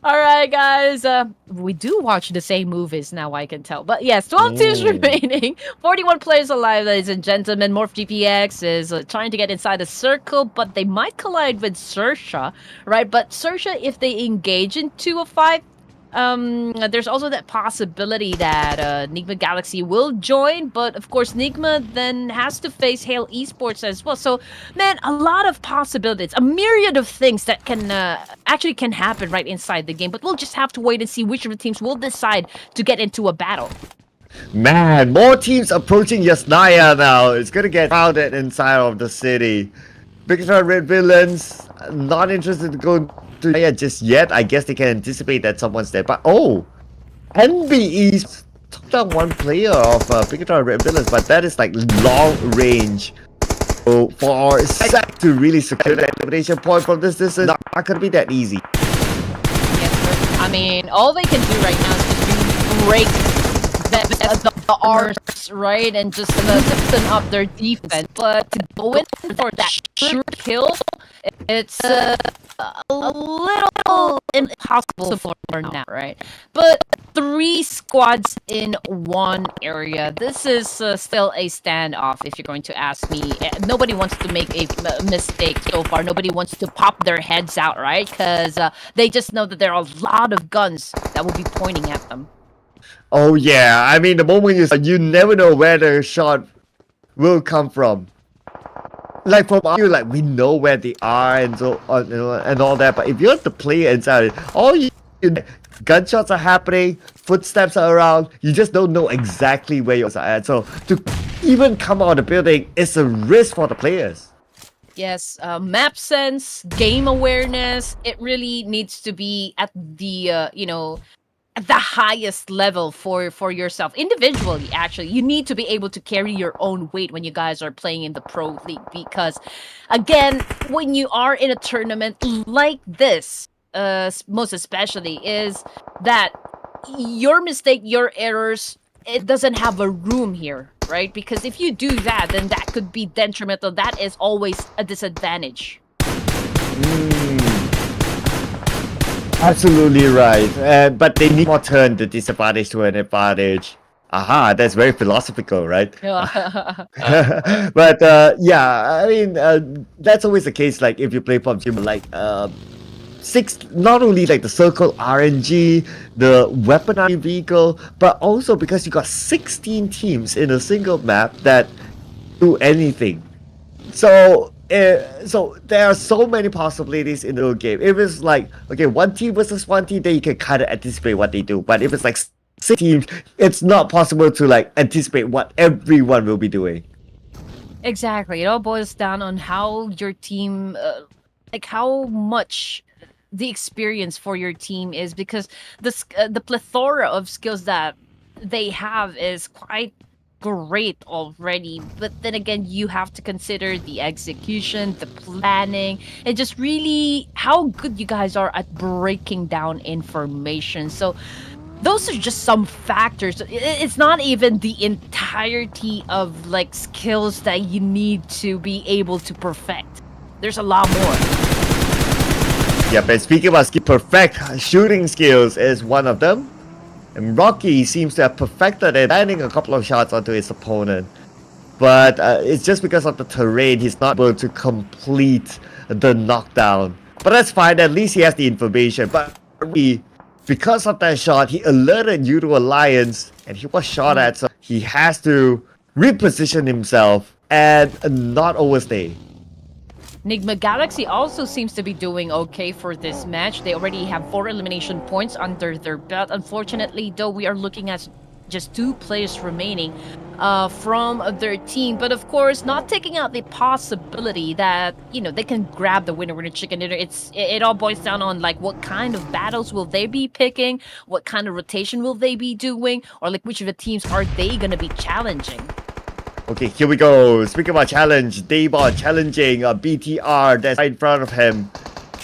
All right, guys. We do watch the same movies now, I can tell. But yes, 12 teams remaining. 41 players alive, ladies and gentlemen. Morph GPX is trying to get inside the circle, but they might collide with XERXIA, right? But XERXIA, if they engage in 2 of 5, there's also that possibility that NIGMA Galaxy will join, but of course NIGMA then has to face Hale Esports as well. So, man, a lot of possibilities, a myriad of things that can actually can happen right inside the game. But we'll just have to wait and see which of the teams will decide to get into a battle.
Man, more teams approaching Yasnaya now. It's gonna get crowded inside of the city. BIGETRON Red Villains not interested to go to just yet. I guess they can anticipate that someone's there. But NBE took down one player of BIGETRON Red Villains, but that is like long range. So for SEP to really secure that elimination point from this distance, not gonna be that easy.
Yes, I mean, all they can do right now is just break the arms, right, and just listen up their defense. But to go in for that sure kill, it's a little impossible for now, right? But 3 squads in one area. This is still a standoff, if you're going to ask me. Nobody wants to make a mistake so far. Nobody wants to pop their heads out, right? Because they just know that there are a lot of guns that will be pointing at them.
Oh yeah, I mean the moment you never know where the shot will come from. Like from you, like we know where they are and so on, and all that. But if you're the player inside, gunshots are happening, footsteps are around. You just don't know exactly where you're at. So to even come out of the building is a risk for the players.
Yes, map sense, game awareness. It really needs to be at the at the highest level for yourself individually. Actually, you need to be able to carry your own weight when you guys are playing in the pro league, because again, when you are in a tournament like this, most especially, is that your mistake, your errors, it doesn't have a room here, right? Because if you do that, then that could be detrimental. That is always a disadvantage.
Absolutely right. But they need to turn the disadvantage to an advantage. Aha, that's very philosophical, right? But yeah, I mean, that's always the case. Like if you play PUBG, like not only like the circle RNG, the weaponized vehicle, but also because you got 16 teams in a single map that do anything. So there are so many possibilities in the game. If it's like, okay, one team versus one team, then you can kind of anticipate what they do. But if it's like 6 teams, it's not possible to like anticipate what everyone will be doing.
Exactly. It all boils down on how your team, like how much the experience for your team is, because the plethora of skills that they have is quite great already. But then again, you have to consider the execution, the planning, and just really how good you guys are at breaking down information. So those are just some factors. It's not even the entirety of like skills that you need to be able to perfect. There's a lot more.
Yeah, but speaking about skill, perfect shooting skills is one of them. And Rocky seems to have perfected it, landing a couple of shots onto his opponent. But it's just because of the terrain, he's not able to complete the knockdown. But that's fine, at least he has the information. But because of that shot, he alerted YOODO Alliance, and he was shot at, so he has to reposition himself and not overstay.
NIGMA Galaxy also seems to be doing okay for this match. They already have 4 elimination points under their belt. Unfortunately, though, we are looking at just 2 players remaining from their team. But of course, not taking out the possibility that, you know, they can grab the winner chicken dinner. It all boils down on like what kind of battles will they be picking? What kind of rotation will they be doing? Or like which of the teams are they going to be challenging?
Okay, here we go. Speaking about challenge, Daybot challenging BTR that's right in front of him.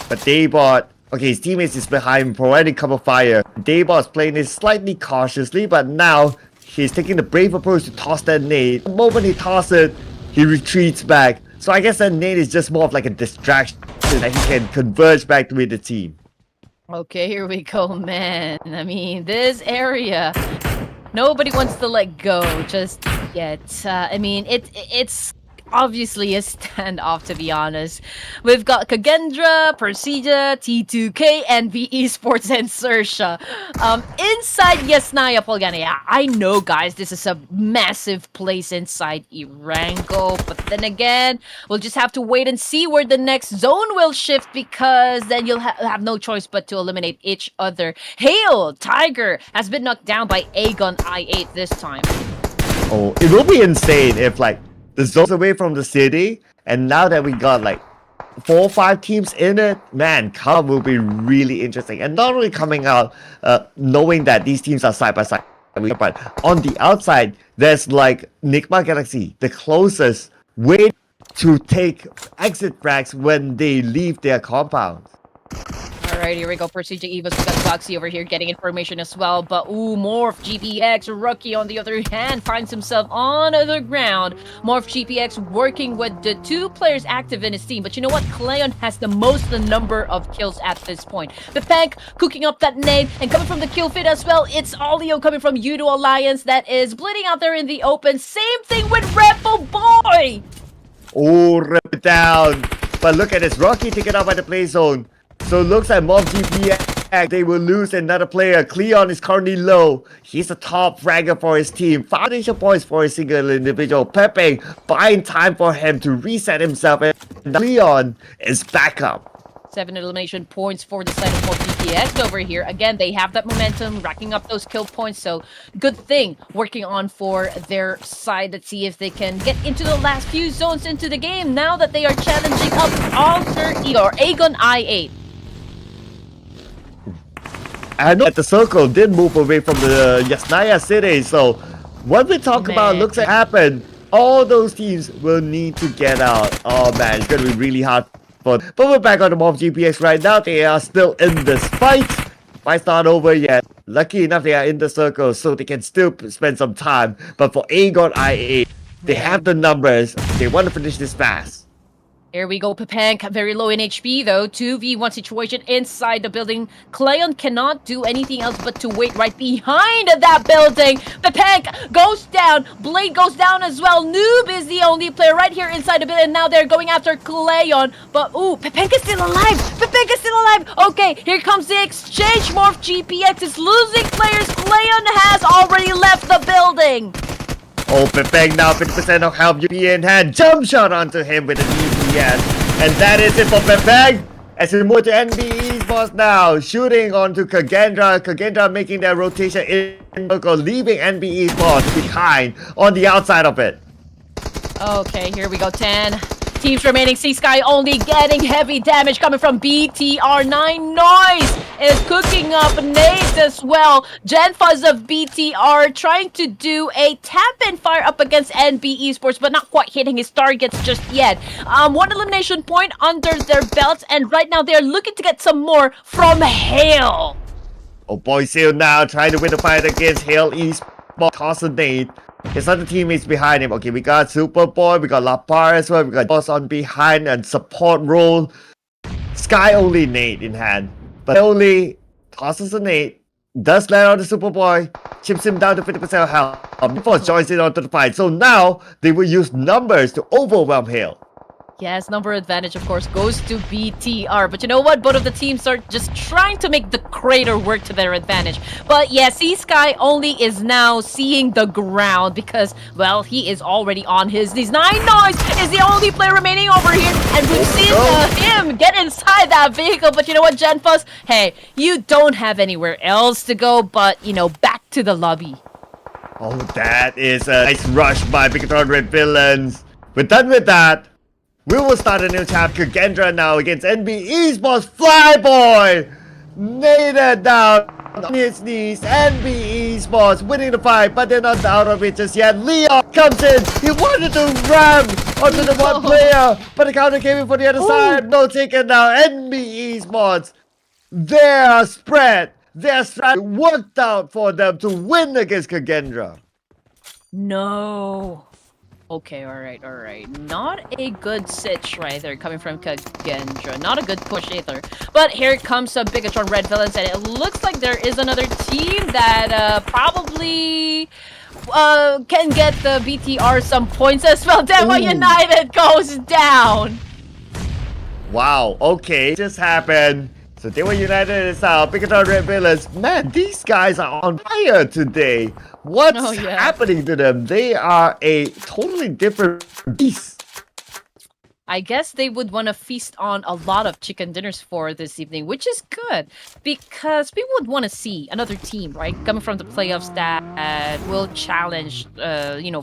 But Daybot, okay, his teammates is behind him, providing cover fire. Daybot's playing this slightly cautiously, but now he's taking the brave approach to toss that nade. The moment he tosses it, he retreats back. So I guess that nade is just more of like a distraction that he can converge back with the team.
Okay, here we go, man. I mean, this area, nobody wants to let go just yet. I mean, it's obviously a standoff, to be honest. We've got Kagendra, PERSIJA, T2K, NB Esports, and XERXIA. Inside Yesnaya Polgania, I know, guys, this is a massive place inside ERANGEL, but then again, we'll just have to wait and see where the next zone will shift, because then you'll have no choice but to eliminate each other. Hail Tiger has been knocked down by AGONxI8 this time.
Oh, it will be insane if like the zone's away from the city, and now that we got like 4 or 5 teams in it, man, Cup will be really interesting. And not only coming out knowing that these teams are side by side, but on the outside, there's like NIGMA Galaxy, the closest way to take exit frags when they leave their compound.
Alright, here we go. PERSIJA EVOS. We got Foxy over here getting information as well. But ooh, Morph GPX. Rookie, on the other hand, finds himself on the ground. Morph GPX working with the 2 players active in his team. But you know what? Cleon has the most number of kills at this point. Pepank cooking up that nade, and coming from the kill feed as well, it's Olio coming from YOODO Alliance that is bleeding out there in the open. Same thing with Rebel Boy.
Oh, rip it down. But look at this. Rocky taken out by the play zone. So it looks like Mob GPX, they will lose another player. Cleon is currently low. He's a top fragger for his team. Foundation points for a single individual. Pepe buying time for him to reset himself. And Cleon is back up.
7 elimination points for the side of Mob GPX over here. Again, they have that momentum, racking up those kill points. So good thing working on for their side. Let's see if they can get into the last few zones into the game now that they are challenging up Alter or AGONxI8.
I know that the circle did move away from the Yesnaya city, so what we talk about looks like happen. All those teams will need to get out. Oh man, it's gonna be really hard. But we're back on the Mob GPX right now. They are still in this fight. Fight's not over yet. Lucky enough, they are in the circle, so they can still spend some time. But for AGONxI8, they have the numbers. They want to finish this fast.
Here we go, Pepank, very low in HP though. 2v1 situation inside the building. Cleon cannot do anything else but to wait right behind that building. Pepank goes down, Blade goes down as well. Noob is the only player right here inside the building. Now they're going after Cleon, but ooh, Pepank is still alive. Pepank is still alive. Okay, here comes the exchange. Morph GPX is losing players. Cleon has already left the building.
Oh, Pepe now 50% of health, UP in hand, jump shot onto him with an EVS. And that is it for Pepe. As we move to NB Esports now, shooting onto Kagendra. Kagendra making their rotation in circle, leaving NB Esports behind on the outside of it.
Okay, here we go, 10. Teams remaining, C-Sky only getting heavy damage coming from BTR. 9 Noise is cooking up nades as well. Genfuzz of BTR trying to do a tap-in fire up against NB Esports, but not quite hitting his targets just yet. 1 elimination point under their belts, and right now they're looking to get some more from Hail.
Oh boy, Seal now trying to win the fight against Hale Esports. Toss a nade. His other teammates behind him. Okay, we got Superboy, we got Lapar as well, we got Boss on behind and support role. Sky only nade in hand, but only tosses a nade. Does land on the Superboy, chips him down to 50% health before joins in onto the fight. So now they will use numbers to overwhelm Hale.
Yes, number advantage, of course, goes to BTR. But you know what? Both of the teams are just trying to make the crater work to their advantage. But yeah, Sky only is now seeing the ground because, well, he is already on his knees. Nine Noise is the only player remaining over here. And we've seen him get inside that vehicle. But you know what, Genfus? Hey, you don't have anywhere else to go but, you know, back to the lobby.
Oh, that is a nice rush by BIGETRON Red Villains. We're done with that. We will start a new chapter. Gendra now against NB Esports. Flyboy! Naded down on his knees. NB Esports winning the fight, but they're not out of it just yet. Leon comes in. He wanted to ram onto the one player, but the counter came in for the other side. No ticket now. NB Esports. Their spread, their strategy worked out for them to win against Kagendra.
No. Okay, alright. Not a good sitch right there coming from Kagendra. Not a good push either. But here comes some BIGETRON Red Villains, and it looks like there is another team that probably can get the BTR some points as well. W2-United goes down.
Wow, okay, just happened. So W2-United is out. BIGETRON Red Villains. Man, these guys are on fire today. What's happening to them? They are a totally different beast.
I guess they would want to feast on a lot of chicken dinners for this evening, which is good because we would want to see another team, right, coming from the playoffs that will challenge,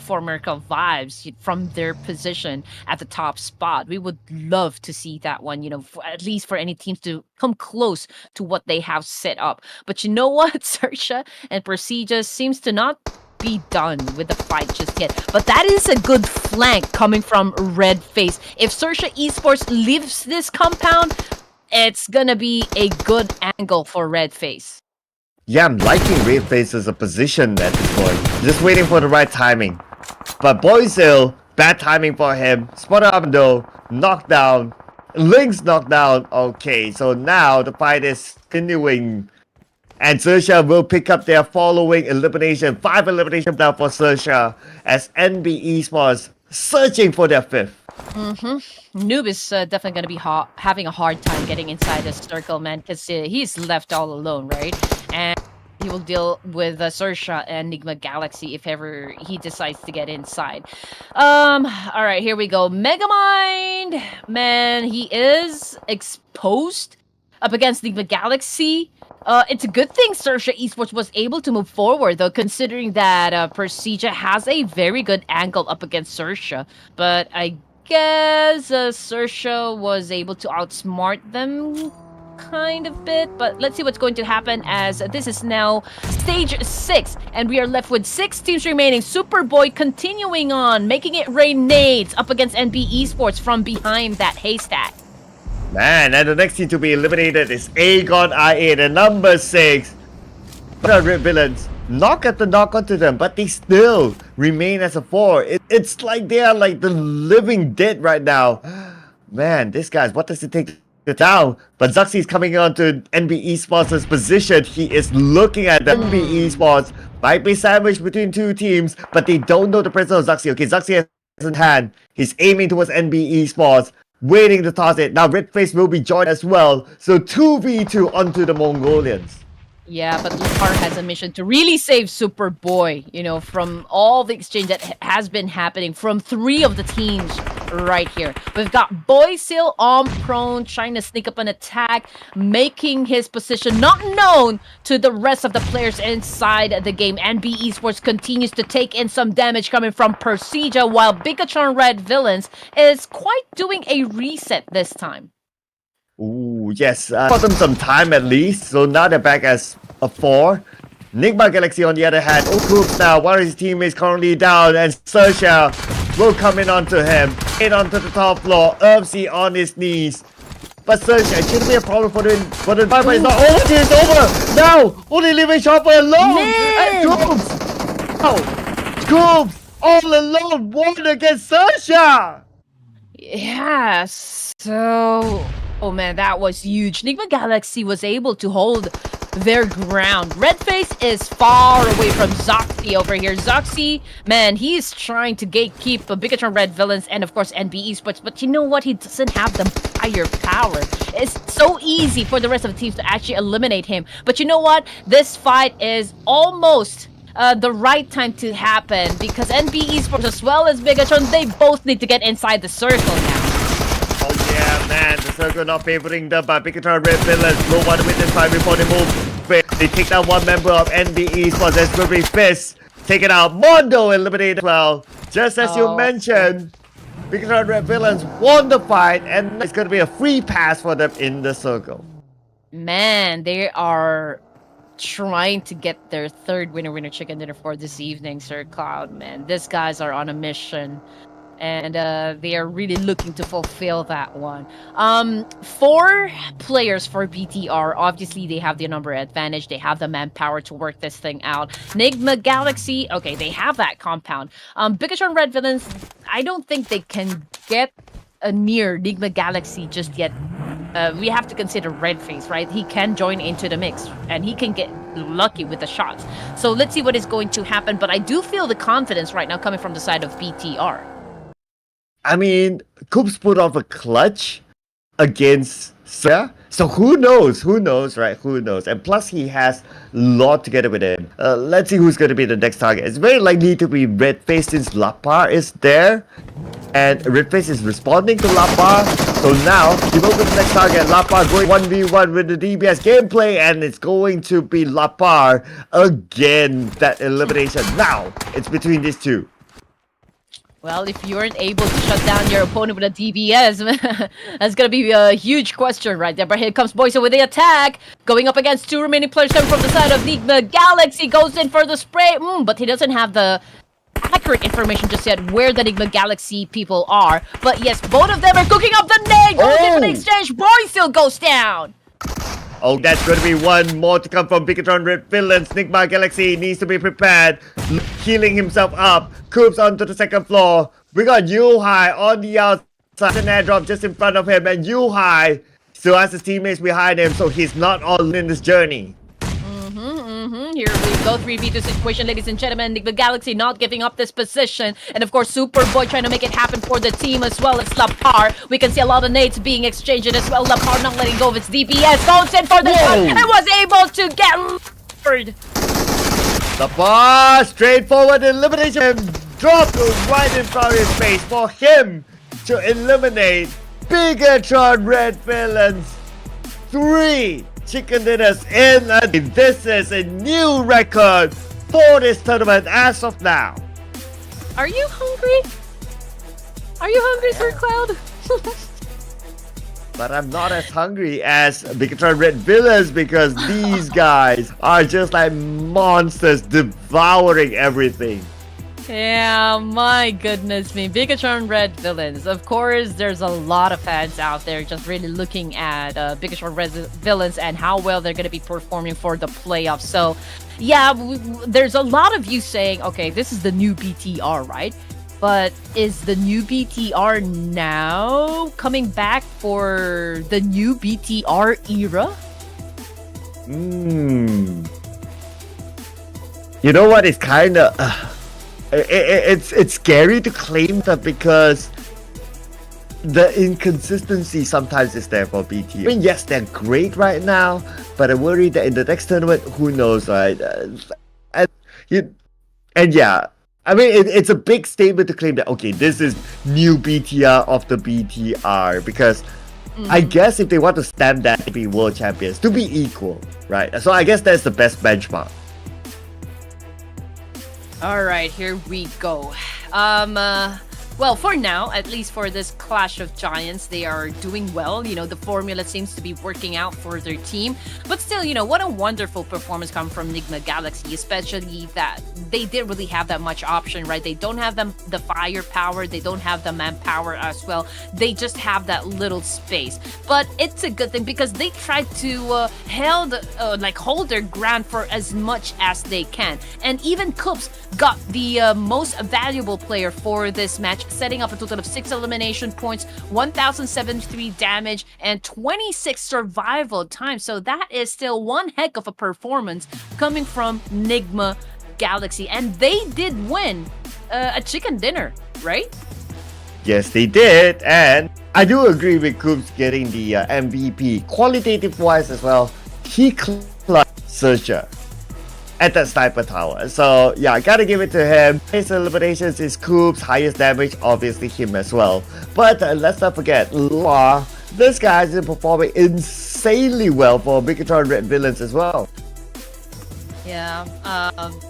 former vibes from their position at the top spot. We would love to see that one, at least for any teams to come close to what they have set up. But you know what, XERXIA and PERSIJA seems to not be done with the fight just yet, but that is a good flank coming from Red Face. If XERXIA Esports leaves this compound, it's gonna be a good angle for Red Face.
Yeah, I'm liking Red Face as a position at this point. Just waiting for the right timing. But Boyzil, bad timing for him. Spot up though, knockdown. Link's knockdown. Okay, so now the fight is continuing. And XERXIA will pick up their following elimination. 5 eliminations down for XERXIA as NB Esports searching for their 5th.
Noob is definitely going to be having a hard time getting inside the circle, man, because he's left all alone, right? And he will deal with XERXIA and NIGMA Galaxy if ever he decides to get inside. All right, here we go. Megamind, man, he is exposed up against NIGMA Galaxy. It's a good thing XERXIA Esports was able to move forward, though, considering that PERSIJA has a very good angle up against XERXIA. But I guess XERXIA was able to outsmart them kind of bit. But let's see what's going to happen as this is now stage 6. And we are left with 6 teams remaining. Superboy continuing on, making it rain nades up against NB Esports from behind that haystack.
Man, and the next team to be eliminated is AGONxI8 and number 6. The Red Villains knock at the knock onto them, but they still remain as a 4. It's like they are like the living dead right now. Man, this guys, what does it take to get down? But Zuxi is coming on to NB Esports' position. He is looking at the NB Esports. Might be sandwiched between 2 teams, but they don't know the presence of Zuxi. Okay, Zuxi has in hand. He's aiming towards NB Esports. Waiting to toss it. Now Red Face will be joined as well. So 2v2 onto the Mongolians.
Yeah, but Lapar has a mission to really save Superboy, from all the exchange that has been happening from 3 of the teams right here. We've got Boyzil on prone, trying to sneak up an attack, making his position not known to the rest of the players inside the game. NB Esports continues to take in some damage coming from PERSIJA, while BIGETRON Red Villains is quite doing a reset this time.
Ooh, yes. Bought them some time at least. So now they're back as a 4. NIGMA Galaxy on the other hand. Oops, now one of his teammates currently down. And XERXIA will come in onto him. In onto the top floor. XERXIA on his knees. But STERXIA, it shouldn't be a problem for the but it's not over. It's over now. Only leaving Chopper alone.
Man.
And Scoops all alone won against STERXIA.
Yeah, so... Oh man, that was huge. NIGMA was able to hold their ground. Redface is far away from ZOXI over here. ZOXI, man, he's trying to gatekeep BIGETRON Red Villains and of course NB Esports, but you know what? He doesn't have the firepower. It's so easy for the rest of the teams to actually eliminate him. But you know what? This fight is almost the right time to happen because NB Esports as well as BIGETRON, they both need to get inside the circle now.
Oh yeah, man, the circle not favoring them, but BIGETRON Red Villains will want to win this fight before they move. They take down one member of NB Esports. That's going to be Fist. Take it out. Mondo eliminated as well. Just as you mentioned, BIGETRON Red Villains won the fight, and it's going to be a free pass for them in the circle.
Man, they are trying to get their third winner chicken dinner for this evening, Sir Cloud. Man, these guys are on a mission. And they are really looking to fulfill that one. 4 players for BTR. Obviously, they have the number advantage. They have the manpower to work this thing out. NIGMA, okay, they have that compound. BIGETRON Red Villains, I don't think they can get near NIGMA just yet. We have to consider Redface, right? He can join into the mix, and he can get lucky with the shots. So let's see what is going to happen. But I do feel the confidence right now coming from the side of BTR.
I mean, Coops put off a clutch against STERXIA. So who knows, right? Who knows? And plus he has Lord together with him. Let's see who's going to be the next target. It's very likely to be Redface since Lapar is there. And Redface is responding to Lapar. So now, he will be the next target. Lapar going 1v1 with the DBS gameplay. And it's going to be Lapar again. That elimination. Now, it's between these two.
Well, if you weren't able to shut down your opponent with a DBS, that's gonna be a huge question right there. But here comes Boysa with the attack, going up against 2 remaining players coming from the side of NIGMA. Goes in for the spray, but he doesn't have the accurate information just yet where the NIGMA people are. But yes, both of them are cooking up the nade. Goes in for the exchange. Boysa goes down.
Oh, that's going to be one more to come from BIGETRON Red Villains. NIGMA needs to be prepared. Healing himself up. Coops onto the second floor. We got Yuhai on the outside. An airdrop just in front of him. And Yuhai still has his teammates behind him. So he's not all in this journey.
Here we go, 3v2 situation, ladies and gentlemen. NIGMA not giving up this position. And of course, Superboy trying to make it happen for the team as well as Lapar. We can see a lot of nades being exchanged as well. Lapar not letting go of its DPS. Goes in for the shot and was able to get lured.
Lapar, straightforward elimination. Dropped right in front of his face for him to eliminate BIGETRON Red Villains. 3 chicken dinners in a day. This is a new record for this tournament as of now.
Are you hungry? Are you hungry, Sir Cloud?
But I'm not as hungry as BIGETRON Red Villains because these guys are just like monsters devouring everything.
Yeah, my goodness me. BIGETRON Red Villains. Of course, there's a lot of fans out there just really looking at BIGETRON Red Villains and how well they're going to be performing for the playoffs. So, yeah, there's a lot of you saying, okay, this is the new BTR, right? But is the new BTR now coming back for the new BTR era?
You know what? It's kind of... It's scary to claim that because the inconsistency sometimes is there for BT. I mean, yes, they're great right now, but I worry that in the next tournament, who knows, right? And yeah, I mean, it's a big statement to claim that, okay, this is new BTR of the BTR, because I guess if they want to stand that to be world champions, to be equal, right? So I guess that's the best benchmark.
All right, here we go. Well, for now, at least for this Clash of Giants, they are doing well. The formula seems to be working out for their team. But still, what a wonderful performance come from NIGMA Galaxy, especially that they didn't really have that much option, right? They don't have the firepower, they don't have the manpower as well. They just have that little space. But it's a good thing because they tried to hold their ground for as much as they can. And even Coops got the most valuable player for this match, setting up a total of 6 elimination points, 1,073 damage, and 26 survival time. So that is still one heck of a performance coming from NIGMA Galaxy. And they did win a chicken dinner, right?
Yes, they did. And I do agree with Coops getting the MVP. Qualitative wise as well, he clutched XERXIA at that sniper tower. So yeah, I gotta give it to him. His eliminations is Coops, highest damage, obviously him as well. But let's not forget, this guy is performing insanely well for BIGETRON Red Villains as well.
Yeah,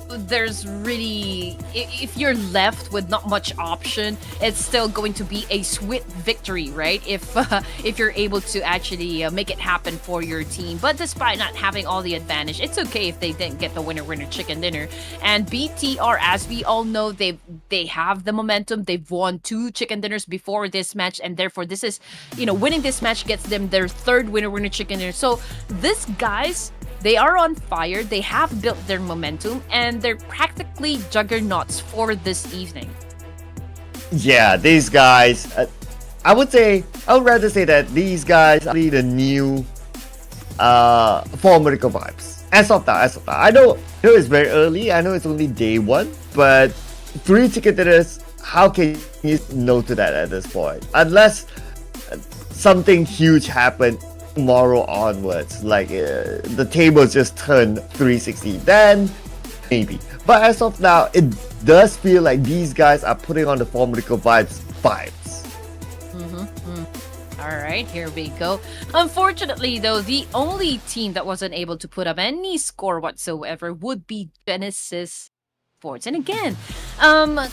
there's really, if you're left with not much option, it's still going to be a sweet victory, right? If you're able to actually make it happen for your team. But despite not having all the advantage, it's okay if they didn't get the winner chicken dinner. And BTR, as we all know, they have the momentum. They've won 2 chicken dinners before this match, and therefore this is, winning this match gets them their 3rd winner chicken dinner. So these guys, they are on fire, they have built their momentum, and they're practically juggernauts for this evening.
Yeah, these guys, I would rather say that these guys are the new Formidable vibes. As of now. I know it's very early, I know it's only day 1, but 3 chicken dinners, how can you no to that at this point? Unless something huge happened tomorrow onwards, like the tables just turned 360, then maybe. But as of now, it does feel like these guys are putting on the Formidable vibes.
Alright, here we go. Unfortunately though, the only team that wasn't able to put up any score whatsoever would be Genesis Sports. And again,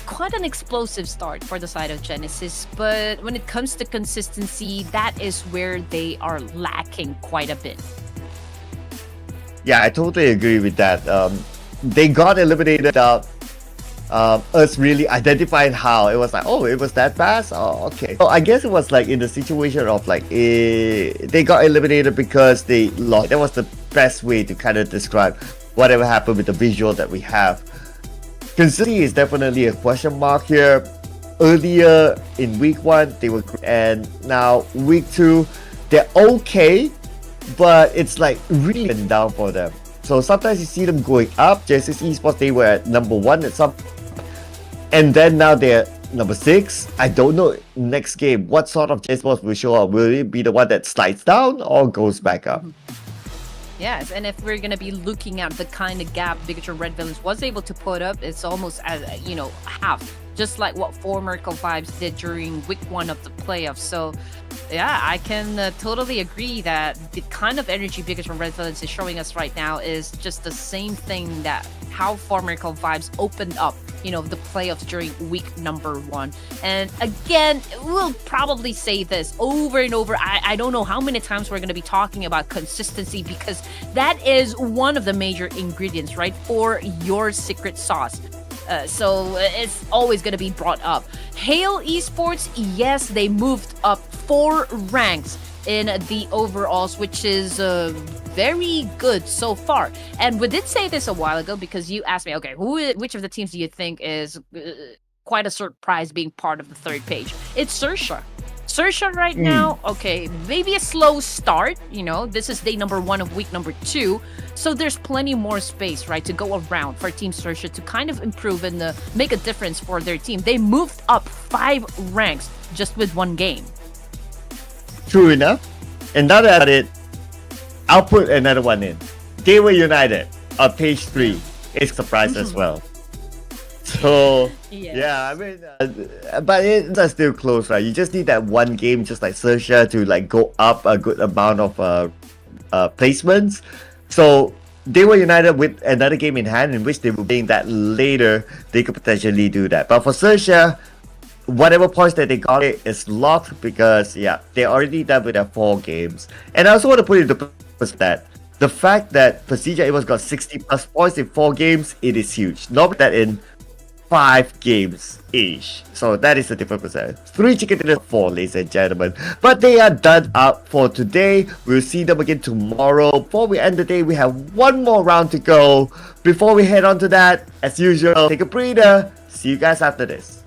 quite an explosive start for the side of Genesis, but when it comes to consistency, that is where they are lacking quite a bit.
Yeah, I totally agree with that. They got eliminated without us really identifying how. It was like, oh, it was that fast? Oh, okay. So I guess it was like in the situation of like, they got eliminated because they lost. That was the best way to kind of describe whatever happened with the visual that we have. Consistency is definitely a question mark here. Earlier in week 1, they were great, and now week 2, they're okay, but it's like really been down for them. So sometimes you see them going up. Genesis Esports, they were at number 1 at some, and then now they're number 6. I don't know next game what sort of Genesis Esports will show up. Will it be the one that slides down or goes back up?
Yes, and if we're going to be looking at the kind of gap BIGETRON Red Villains was able to put up, it's almost as, half. Just like what Formidable Vibes did during week 1 of the playoffs. So, yeah, I can totally agree that the kind of energy BIGETRON Red Villains is showing us right now is just the same thing that how Formidable Vibes opened up, the playoffs during week number 1. And again, we'll probably say this over and over. I don't know how many times we're going to be talking about consistency, because that is one of the major ingredients, right, for your secret sauce. So it's always going to be brought up. Hail Esports, yes, they moved up 4 ranks in the overalls, which is very good so far. And we did say this a while ago because you asked me, okay, which of the teams do you think is quite a surprise being part of the 3rd page? It's XERXIA. XERXIA right now, okay, maybe a slow start, this is day number 1 of week number 2, so there's plenty more space, right, to go around for Team XERXIA to kind of improve and make a difference for their team. They moved up 5 ranks just with 1 game.
True enough. And now that it, I'll put another one in. They were united on page 3. It's a surprise as well. So yeah, I mean, but it's still close, right? You just need that 1 game, just like XERXIA, to like go up a good amount of placements. So they were united with another game in hand, in which they were playing that later. They could potentially do that. But for XERXIA, whatever points that they got is locked because yeah, they're already done with their 4 games. And I also want to put into perspective that the fact that PERSIJA EVOS got 60 plus points in 4 games, it is huge. Not that in 5 games each. So that is a different percent. 3 chicken dinners, 4, ladies and gentlemen. But they are done up for today. We'll see them again tomorrow. Before we end the day, we have one more round to go. Before we head on to that, as usual, take a breather. See you guys after this.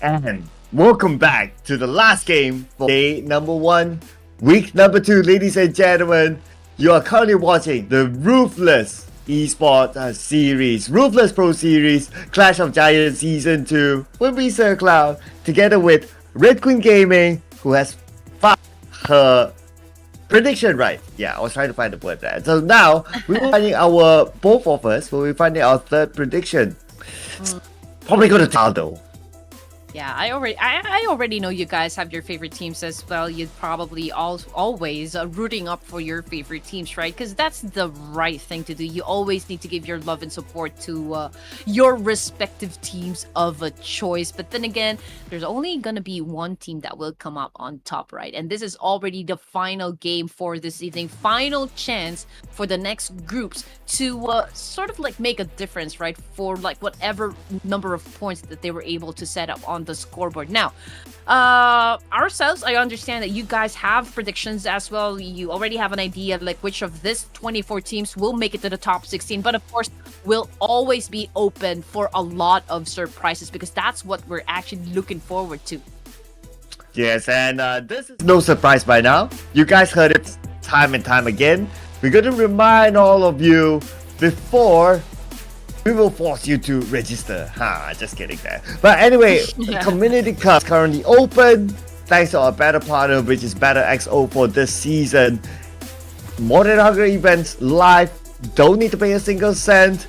And welcome back to the last game for day number 1, week number 2, ladies and gentlemen. You are currently watching the Ruthless Esports series, Ruthless Pro Series, Clash of Giants Season 2, with me, Sir Cloud, together with Red Queen Gaming, who has found her prediction right. Yeah, I was trying to find the word there. So now, we're finding both of us, we're finding our third prediction. Probably going to Taldo.
Yeah, I already know you guys have your favorite teams as well. You'd probably always rooting up for your favorite teams, right? Because that's the right thing to do. You always need to give your love and support to your respective teams of a choice. But then again, there's only gonna be one team that will come up on top, right? And this is already the final game for this evening. Final chance for the next groups to sort of like make a difference, right? For like whatever number of points that they were able to set up on the scoreboard. Now, ourselves, I understand that you guys have predictions as well. You already have an idea like which of this 24 teams will make it to the top 16, but of course we'll always be open for a lot of surprises because that's what we're actually looking forward to.
Yes, and this is no surprise by now. You guys heard it time and time again. We're going to remind all of you before we will force you to register. Just kidding there. But anyway, the community cup is currently open. Thanks to our battle partner, which is BIGETRON for this season. More than 100 events live. Don't need to pay a single cent.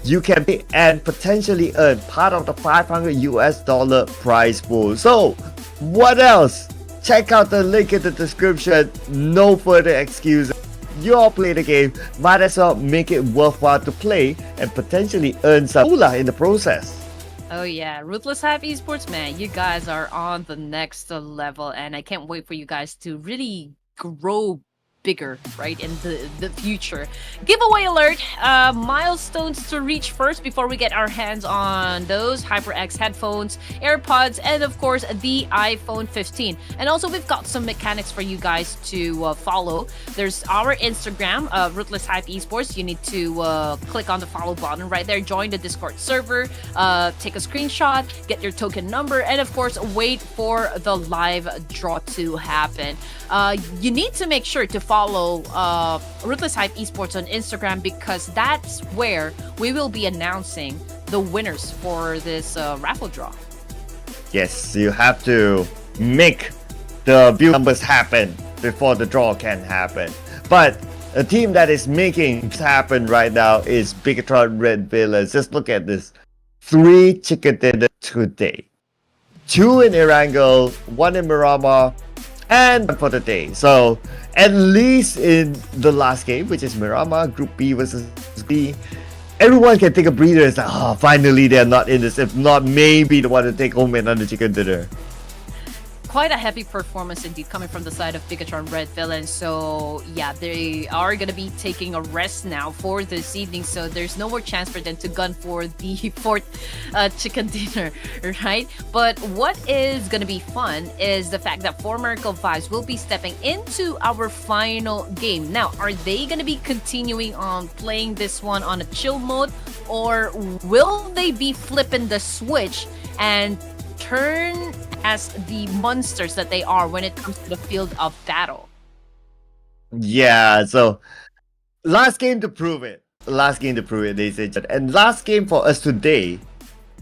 You can pay and potentially earn part of the $500 prize pool. So, what else? Check out the link in the description. No further excuses. You all play the game, might as well make it worthwhile to play and potentially earn some moolah in the process.
Oh yeah, Ruthless Esports, man, you guys are on the next level and I can't wait for you guys to really grow bigger, right, in the future. Giveaway alert, milestones to reach first before we get our hands on those HyperX headphones, AirPods, and of course the iPhone 15. And also we've got some mechanics for you guys to follow. There's our Instagram, Ruthless Hype Esports. You need to click on the follow button right there, join the Discord server, take a screenshot, get your token number, and of course wait for the live draw to happen. You need to make sure to follow Ruthless Hype Esports on Instagram, because that's where we will be announcing the winners for this raffle draw.
Yes, you have to make the view numbers happen before the draw can happen. But the team that is making it happen right now is BIGETRON Red Villains. Just look at this. 3 chicken dinner today. 2 in ERANGEL, 1 in MIRAMAR, and 1 for the day. So at least in the last game, which is MIRAMAR Group B versus B, everyone can take a breather. It's like, oh, finally they're not in this. If not, maybe the one to take home another chicken dinner.
Quite a heavy performance indeed coming from the side of BIGETRON Red Villains. So yeah, they are going to be taking a rest now for this evening. So there's no more chance for them to gun for the 4th chicken dinner, right? But what is going to be fun is the fact that 4 Miracle Vibes will be stepping into our final game. Now, are they going to be continuing on playing this one on a chill mode, or will they be flipping the switch and turn as the monsters that they are when it comes to the field of battle?
Yeah, so last game to prove it. Last game to prove it, they said. And last game for us today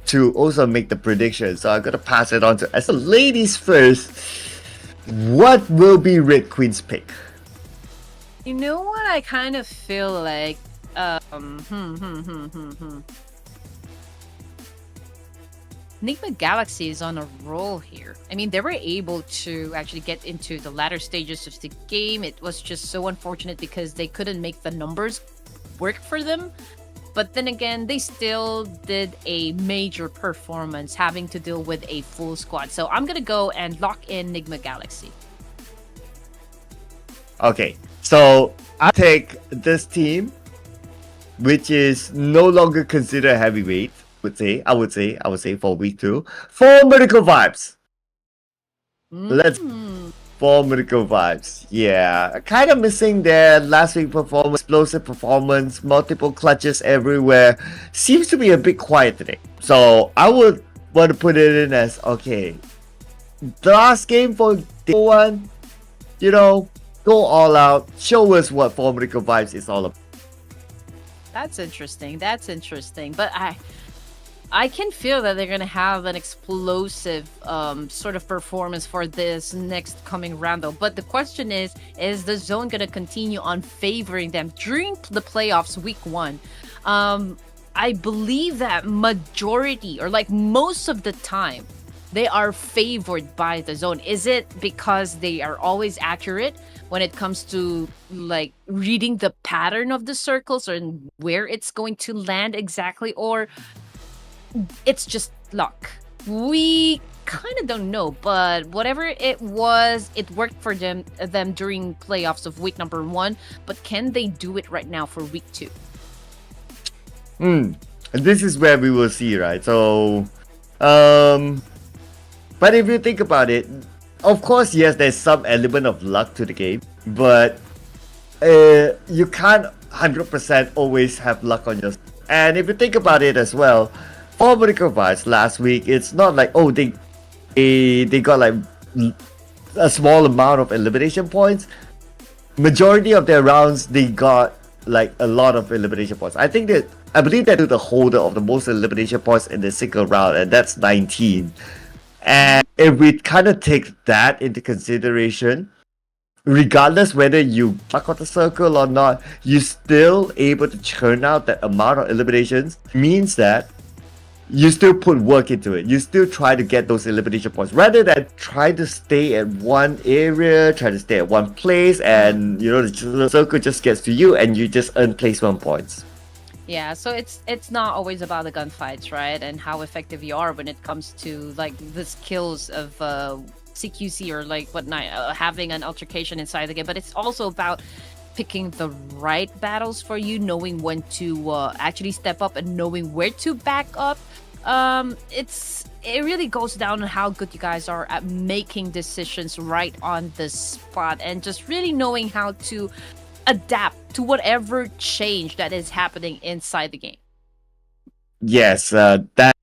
to also make the prediction. So I'm going to pass it on to, as the ladies first, what will be Red Queen's pick?
You know what? I kind of feel like NIGMA Galaxy is on a roll here. I mean, they were able to actually get into the latter stages of the game. It was just so unfortunate because they couldn't make the numbers work for them. But then again, they still did a major performance having to deal with a full squad. So I'm going to go and lock in NIGMA Galaxy.
Okay, so I take this team, which is no longer considered heavyweight. I would say for week 2. 4 Miracle Vibes. Let's 4 Miracle Vibes. Yeah, kind of missing their last week performance, explosive performance, multiple clutches everywhere. Seems to be a bit quiet today. So I would want to put it in as, okay, the last game for day 1, you know, go all out, show us what 4 Miracle Vibes is all about.
That's interesting. That's interesting. But I can feel that they're going to have an explosive sort of performance for this next coming round, though. But the question is the zone going to continue on favoring them during the playoffs week 1? I believe that majority, or like most of the time, they are favored by the zone. Is it because they are always accurate when it comes to like reading the pattern of the circles or where it's going to land exactly, or it's just luck? We kind of don't know, but whatever it was, it worked for them during playoffs of week number 1. But can they do it right now for week 2?
This is where we will see, right? So, but if you think about it, of course, yes, there's some element of luck to the game, but you can't 100% always have luck on your side. And if you think about it as well, for Miracle Vibes last week, it's not like, oh, they got like a small amount of elimination points. Majority of their rounds, they got like a lot of elimination points. I believe they're the holder of the most elimination points in the single round, and that's 19. And if we kind of take that into consideration, regardless whether you fuck on the circle or not, you're still able to churn out that amount of eliminations. Means that you still put work into it. You still try to get those elimination points rather than try to stay at one area, try to stay at one place, and you know the circle just gets to you and you just earn placement points.
Yeah, so it's not always about the gunfights, right? And how effective you are when it comes to like the skills of CQC or like whatnot, having an altercation inside the game, but it's also about picking the right battles for you, knowing when to actually step up and knowing where to back up. It really goes down on how good you guys are at making decisions right on the spot and just really knowing how to adapt to whatever change that is happening inside the game.
Yes, that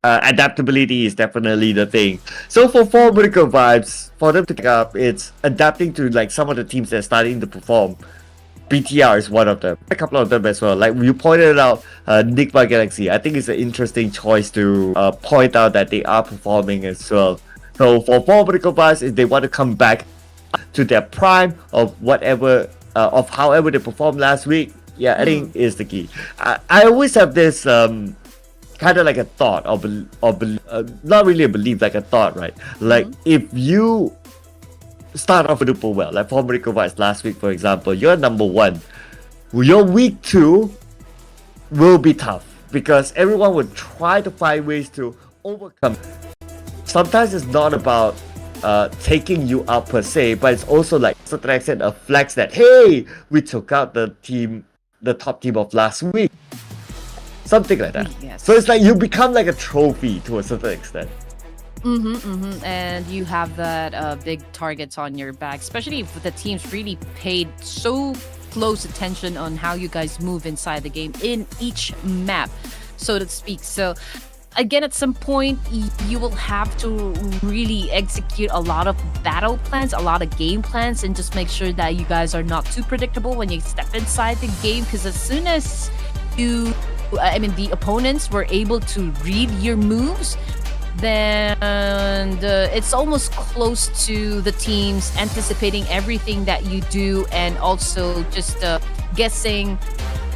adaptability is definitely the thing. So for Vertical Vibes, for them to pick up, it's adapting to like some of the teams that are starting to perform. BTR is one of them. A couple of them as well. Like you pointed out, NIGMA Galaxy. I think it's an interesting choice to point out that they are performing as well. So for Vertical Vibes, if they want to come back to their prime of whatever, of however they performed last week, yeah, I think is the key. I always have this kind of like a thought, or not really a belief, like a thought, right? Like if you start off super well, like for Vertical Vibes last week, for example, you're number 1. Your week 2 will be tough because everyone will try to find ways to overcome. Sometimes it's not about taking you out per se, but it's also like to certain extent a flex that hey, we took out the top team of last week, something like that.
Yes.
So it's like you become like a trophy to a certain extent.
And you have that big targets on your back, especially if the teams really paid so close attention on how you guys move inside the game in each map, so to speak. So again, at some point you will have to really execute a lot of battle plans, a lot of game plans, and just make sure that you guys are not too predictable when you step inside the game, because as soon as the opponents were able to read your moves, then it's almost close to the teams anticipating everything that you do and also just guessing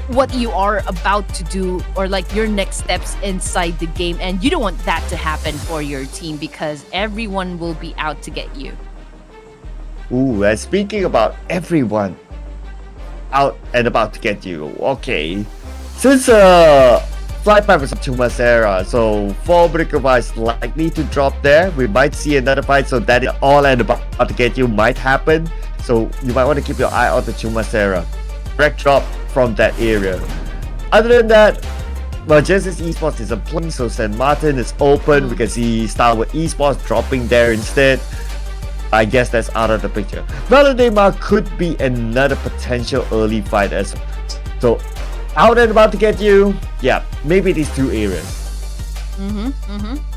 what you are about to do or like your next steps inside the game. And you don't want that to happen for your team because everyone will be out to get you.
Ooh, and speaking about everyone out and about to get you, okay. Since Flight Path is up to Masera, so 4 Vertical Vibes likely to drop there. We might see another fight, so that is all and about to get you might happen. So you might want to keep your eye on the Chumasera. Direct drop from that area. Other than that, well, Genesis Esports is a plane, so St. Martin is open. We can see STALWART Esports dropping there instead. I guess that's out of the picture. Neymar could be another potential early fight as well. So out and about to get you, yeah, maybe these 2 areas.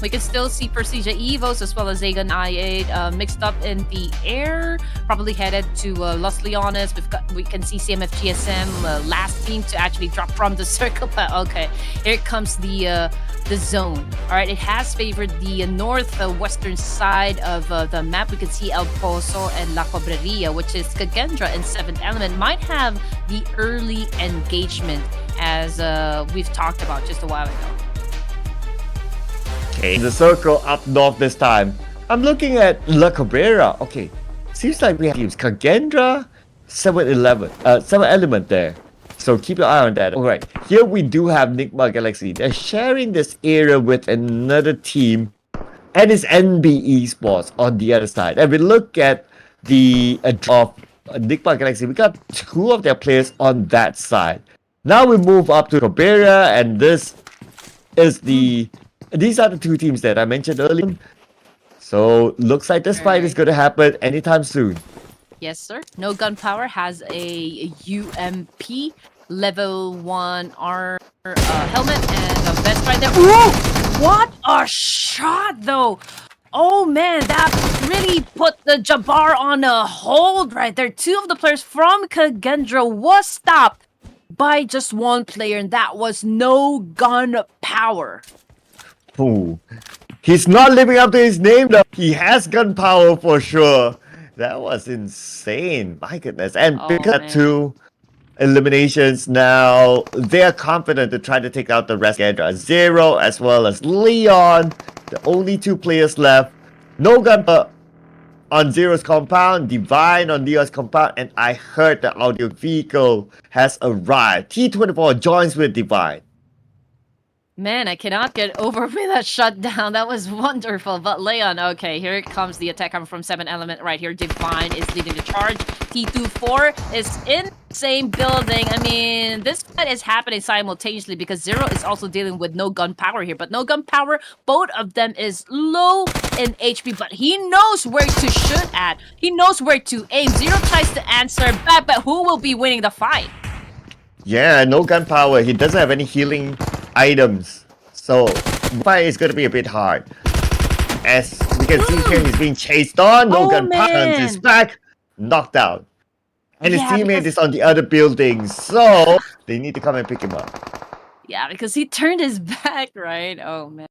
We can still see PERSIJA EVOS as well as AGONxI8 mixed up in the air, probably headed to Los Leones. We can see CMFxGSM, last team to actually drop from the circle. But okay, here comes the zone. All right, it has favored the northwestern side of the map. We can see El Pozo and La Cobreria, which is Kagendra and 7th Element, might have the early engagement as we've talked about just a while ago.
Okay, the circle up north this time. I'm looking at La Cabrera. Okay, seems like we have teams Kagendra, 7 Element there. So keep your eye on that. Alright, here we do have NIGMA Galaxy. They're sharing this area with another team, and it's NB Esports on the other side. And we look at the of NIGMA Galaxy, we got 2 of their players on that side. Now we move up to Cabrera, and this is these are the 2 teams that I mentioned earlier. So looks like this fight is going to happen anytime soon.
Yes, sir. No Gunpowder has a UMP level 1 armor helmet and a vest right there. Ooh! What a shot, though! Oh man, that really put the Jabbar on a hold right there. 2 of the players from Kagendra was stopped by just 1 player, and that was No Gunpowder.
Ooh. He's not living up to his name though. He has gunpowder for sure. That was insane. My goodness. And because 2 eliminations now, they are confident to try to take out the rest. Zero as well as Leon. The only 2 players left. No gunpowder on Zero's compound, Divine on Leon's compound, and I heard the audio vehicle has arrived. T24 joins with Divine.
Man, I cannot get over with that shutdown. That was wonderful. But Leon, okay, here comes the attack coming from 7 Element right here. Divine is leading the charge. T24 is in the same building. I mean, this fight is happening simultaneously because Zero is also dealing with no gunpowder here. But no gunpowder, both of them is low in HP, but he knows where to shoot at. He knows where to aim. Zero tries to answer back, but who will be winning the fight?
Yeah, no gunpowder. He doesn't have any healing items. So, the fight is going to be a bit hard. As we can see here, he's being chased on. No gunpowder. His back knocked out. And his teammate is on the other building. So, they need to come and pick him up.
Yeah, because he turned his back, right? Oh, man.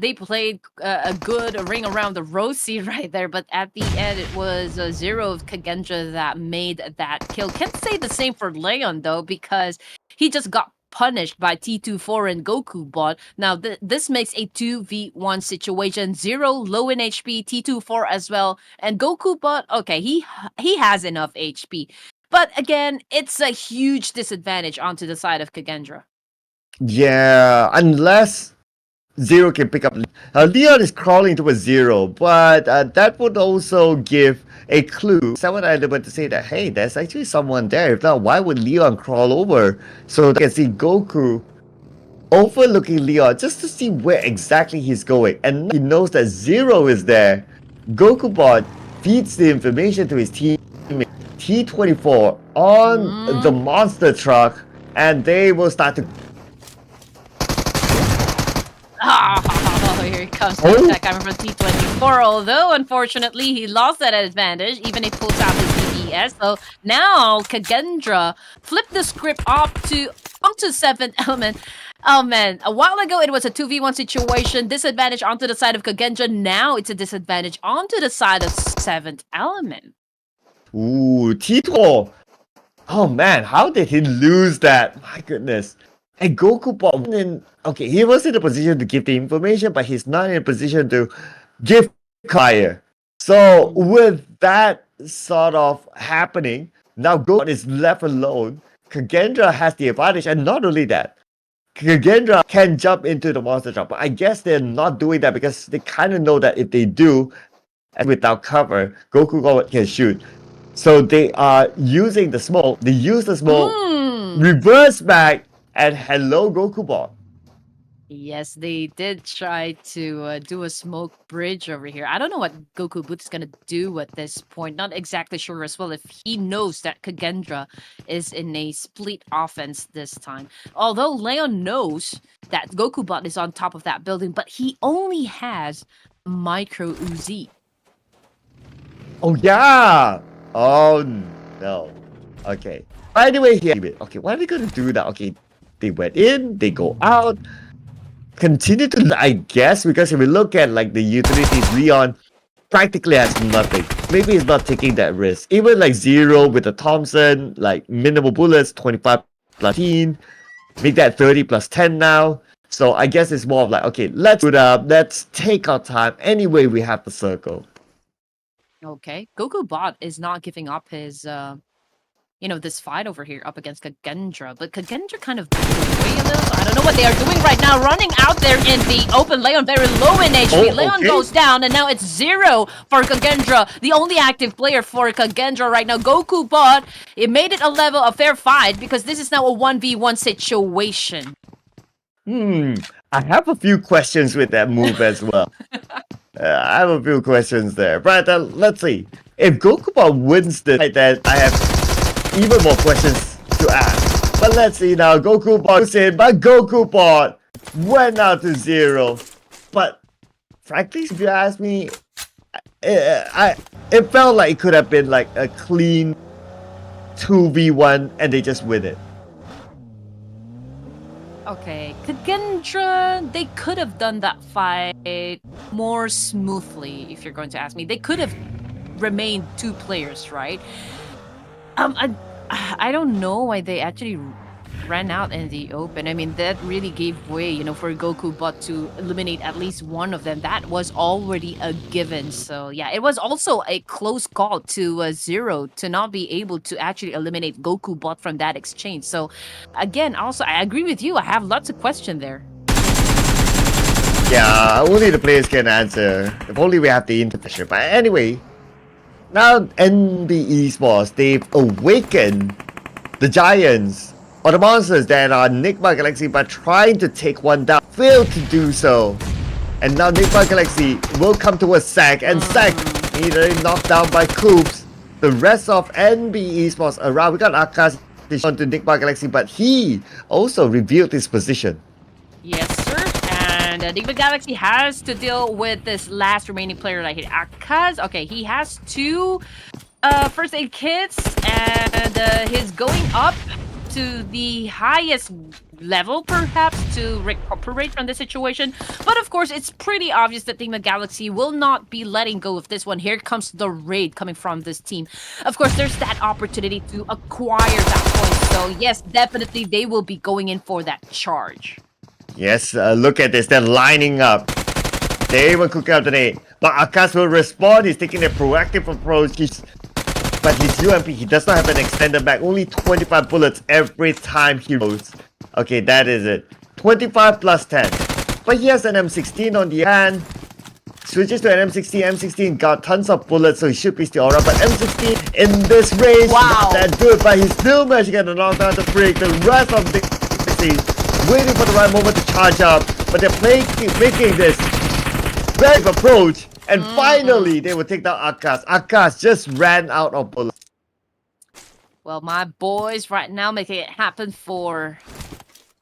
They played a good ring around the rosy right there, but at the end it was Zero of KXERXIA that made that kill. Can't say the same for Leon though, because he just got punished by T24 and Goku bot. Now this makes a 2v1 situation. Zero low in HP, T24 as well, and Goku bot, okay, he has enough HP. But again, it's a huge disadvantage onto the side of KXERXIA.
Yeah, unless Zero can pick up. Leon is crawling towards Zero, but that would also give a clue. Someone either went to say that, hey, there's actually someone there. If not, why would Leon crawl over? So they can see Goku overlooking Leon just to see where exactly he's going. And he knows that Zero is there. Goku bot feeds the information to his teammate T24 on the monster truck, and they will start to.
Oh, here comes the attack coming from T24. Although, unfortunately, he lost that advantage, even if he pulls out his DPS. So now, KXERXIA flipped the script onto 7th Element. Oh, man. A while ago, it was a 2v1 situation. Disadvantage onto the side of KXERXIA. Now, it's a disadvantage onto the side of 7th Element.
Ooh, T4. Oh, man. How did he lose that? My goodness. And Goku bot okay, he was in a position to give the information, but he's not in a position to give fire. So with that sort of happening, now Goku is left alone. KXERXIA has the advantage, and not only that, KXERXIA can jump into the monster truck. But I guess they're not doing that because they kind of know that if they do, and without cover, Goku can shoot. So they are using the smoke. They use the smoke, reverse back. And hello, Goku bot.
Yes, they did try to do a smoke bridge over here. I don't know what Goku Bot is going to do at this point. Not exactly sure as well if he knows that KXERXIA is in a split offense this time. Although Leon knows that Goku Bot is on top of that building, but he only has micro Uzi.
Oh, yeah. Oh, no. Okay. By the way, here. Okay, why are they going to do that? Okay. They went in, they go out, continue to, I guess, because if we look at like the utilities, Leon practically has nothing. Maybe he's not taking that risk. Even like Zero with the Thompson, like minimal bullets, 25 plus 10, make that 30 plus 10 now. So I guess it's more of like, okay, let's do it up, let's take our time. Anyway, we have the circle.
Okay, Goku Bot is not giving up his this fight over here up against KXERXIA, but KXERXIA kind of backed away a little, so I don't know what they are doing right now, running out there in the open. Leon very low in HP. Leon goes down, and now it's Zero for KXERXIA, the only active player for KXERXIA right now. Goku Bot, it made it a fair fight, because this is now a 1v1 situation.
I have a few questions with that move as well. I have a few questions there, but let's see. If Goku Bot wins the fight, then I have even more questions to ask. But let's see now. Goku Bot was in, but Goku Bot went out to Zero. But frankly, if you ask me, it felt like it could have been like a clean 2v1 and they just win it.
Okay, KXERXIA, they could have done that fight more smoothly, if you're going to ask me. They could have remained 2 players, right? I don't know why they actually ran out in the open. I mean, that really gave way, for Goku Bot to eliminate at least one of them. That was already a given. So, yeah, it was also a close call to Zero to not be able to actually eliminate Goku Bot from that exchange. So, again, also, I agree with you. I have lots of questions there.
Yeah, only the players can answer. If only we have the interpretation. But anyway, now NB Esports, they've awakened the giants or the monsters that are NIGMA Galaxy by trying to take one down. Failed to do so. And now NIGMA Galaxy will come towards Zack, and Zack either knocked down by Coops. The rest of NB Esports around, we got Akash onto NIGMA Galaxy, but he also revealed his position.
Yes, sir. And NIGMA Galaxy has to deal with this last remaining player right here, Akash. Okay, he has two first aid kits, and he's going up to the highest level, perhaps, to recuperate from the situation. But of course, it's pretty obvious that NIGMA Galaxy will not be letting go of this one. Here comes the raid coming from this team. Of course, there's that opportunity to acquire that point. So yes, definitely they will be going in for that charge.
Yes, look at this. They're lining up. They will cook out the nade. But Akash will respond. He's taking a proactive approach. But his UMP, he does not have an extended mag. Only 25 bullets every time he rolls. Okay, that is it. 25 plus 10. But he has an M16 on the hand. Switches to an M16. M16 got tons of bullets, so he should be still alright. But M16 in this range, not that good. But he's still managed to get a knockdown to freak. The rest of the waiting for the right moment to charge up. But they're making this brave approach. And finally, they will take down Akash. Akash just ran out of bullets.
Well, my boys right now making it happen for,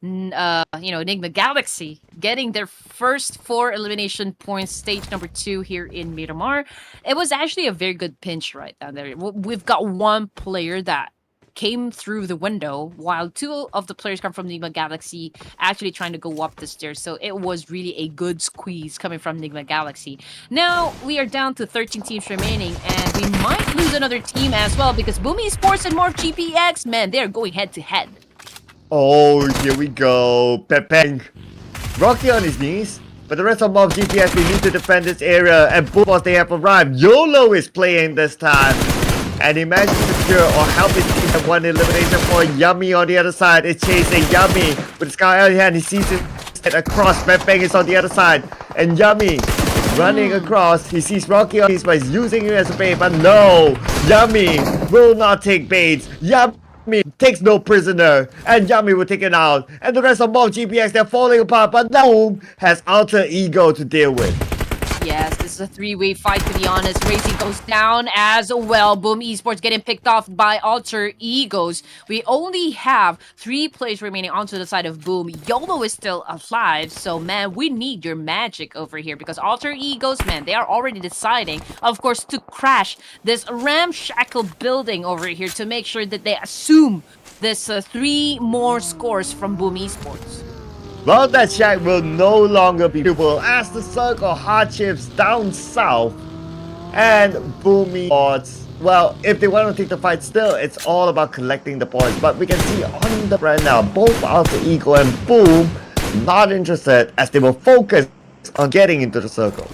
NIGMA Galaxy. Getting their first 4 elimination points, stage number 2 here in Miramar. It was actually a very good pinch right down there. We've got one player that came through the window, while 2 of the players come from NIGMA Galaxy actually trying to go up the stairs. So it was really a good squeeze coming from NIGMA Galaxy. Now we are down to 13 teams remaining, and we might lose another team as well because Boom Esports and Morph GPX, man, they're going head to head.
Oh, here we go. Pepeng. Rocky on his knees. But the rest of Mob GPX, we need to defend this area, and both they have arrived. YOLO is playing this time. And he managed to secure or help his team have one elimination for Yummy on the other side. It's chasing Yummy with the sky out of hand. He sees it across. Pepeng is on the other side. And Yummy is running across. He sees Rocky on his, but he's using him as a bait. But no, Yummy will not take baits. Yummy takes no prisoner. And Yummy will take it out. And the rest of Mob GPX, they're falling apart. But Boom has Alter Ego to deal with.
Yes, this is a 3-way fight, to be honest. Racing goes down as well. Boom Esports getting picked off by Alter Egos. We only have 3 players remaining onto the side of Boom. YOLO is still alive, so man, we need your magic over here because Alter Egos, man, they are already deciding, of course, to crash this ramshackle building over here to make sure that they assume this 3 more scores from Boom Esports.
Well, that shack will no longer be viewable as the circle hardships down south and Boom Esports. Well, if they want to take the fight still, it's all about collecting the points. But we can see on the right now, both Alter Ego and Boom not interested as they will focus on getting into the circle.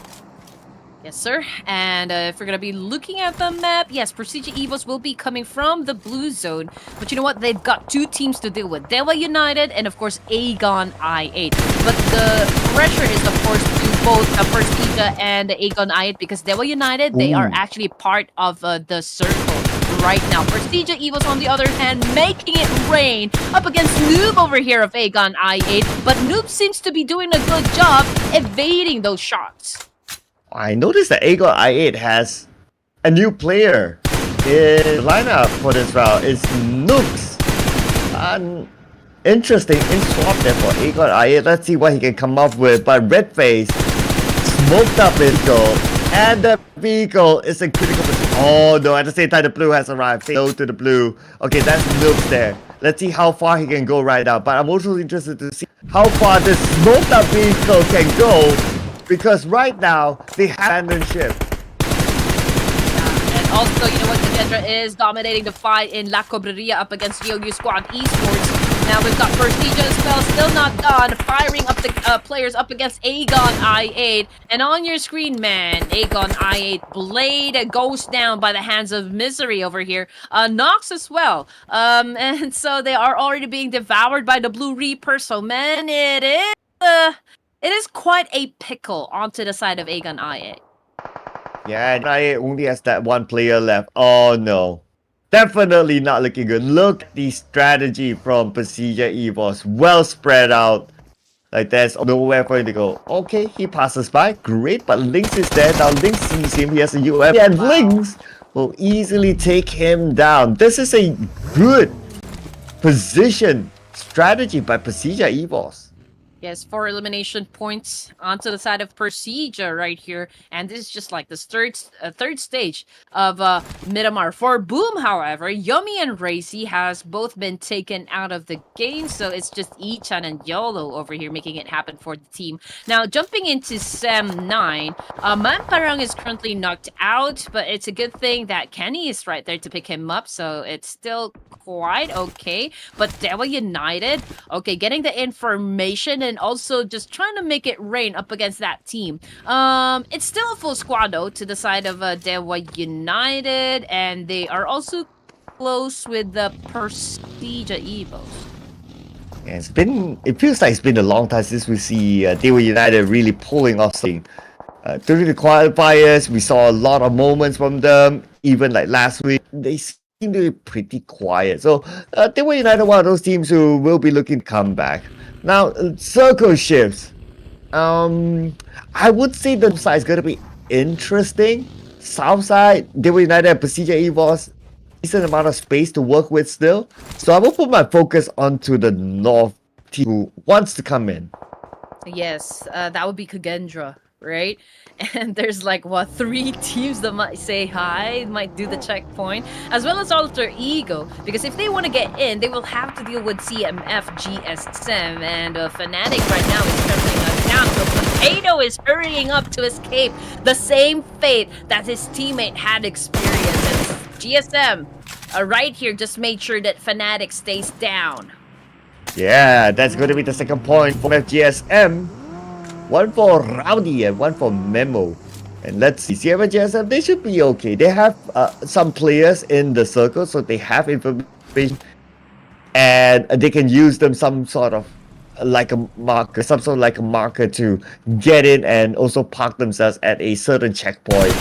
Yes, sir. And if we're going to be looking at the map, yes, PERSIJA EVOS will be coming from the blue zone. But you know what? They've got 2 teams to deal with. Dewa United and, of course, AGONxI8. But the pressure is, of course, to both PERSIJA and AGONxI8 because Dewa United, they are actually part of the circle right now. PERSIJA EVOS, on the other hand, making it rain up against Noob over here of AGONxI8. But Noob seems to be doing a good job evading those shots.
I noticed that AGONxI8 has a new player in the lineup for this round. It's Nooks. Interesting in swap there for AGONxI8. Let's see what he can come up with. But Redface smoked up his goal, and the vehicle is in critical position. Oh no, at the same time the blue has arrived. Say no to the blue. Okay, that's Nooks there. Let's see how far he can go right now. But I'm also interested to see how far this smoked up vehicle can go. Because right now, they have abandoned ship.
And also, you know what? BIGETRON is dominating the fight in La Cobreria up against YOODO Squad Esports. Now we've got PERSIJA as well, still not done, firing up the players up against AGONxI8. And on your screen, man, AGONxI8 Blade goes down by the hands of Misery over here. Nox as well. And so they are already being devoured by the Blue Reaper. So, man, it is quite a pickle onto the side of AGONxI8.
Yeah, and I only has that one player left. Oh no. Definitely not looking good. Look at the strategy from PERSIJA EVOS. Well spread out. Like there's nowhere for him to go. Okay, he passes by. Great, but Lynx is there. Now Lynx sees him. He has a UF. And Lynx will easily take him down. This is a good position strategy by PERSIJA EVOS.
Yes, 4 elimination points onto the side of PERSIJA right here. And this is just like the third stage of MIRAMAR. For Boom, however, Yummy and Racy has both been taken out of the game. So it's just Ichan and YOLO over here making it happen for the team. Now, jumping into SEM 9, Mamparang is currently knocked out. But it's a good thing that Kenny is right there to pick him up. So it's still quite okay. But Dewa United, okay, getting the information and also just trying to make it rain up against that team. It's still a full squad though to the side of Dewa United, and they are also close with the PERSIJA EVOS.
Yeah, it feels like it's been a long time since we see Dewa United really pulling off something. During the qualifiers, we saw a lot of moments from them. Even like last week, they seem to be pretty quiet. So Dewa United, one of those teams who will be looking to come back. Now, circle shifts. I would say the side is going to be interesting. South side, Dewa United and PERSIJA EVOS, decent amount of space to work with still. So I will put my focus onto the north team who wants to come in.
Yes, that would be Kagendra, right? And there's like, what, 3 teams that might say hi, might do the checkpoint, as well as Alter Ego. Because if they want to get in, they will have to deal with CMFxGSM. And Fnatic right now is currently knocked down. So Potato is hurrying up to escape the same fate that his teammate had experienced. And GSM, right here, just made sure that Fnatic stays down.
Yeah, that's going to be the second point for FGSM. One for Rowdy and one for Memo. And let's see, CMFxGSM, they should be okay. They have some players in the circle, so they have information. And they can use them some sort of like a marker, to get in and also park themselves at a certain checkpoint.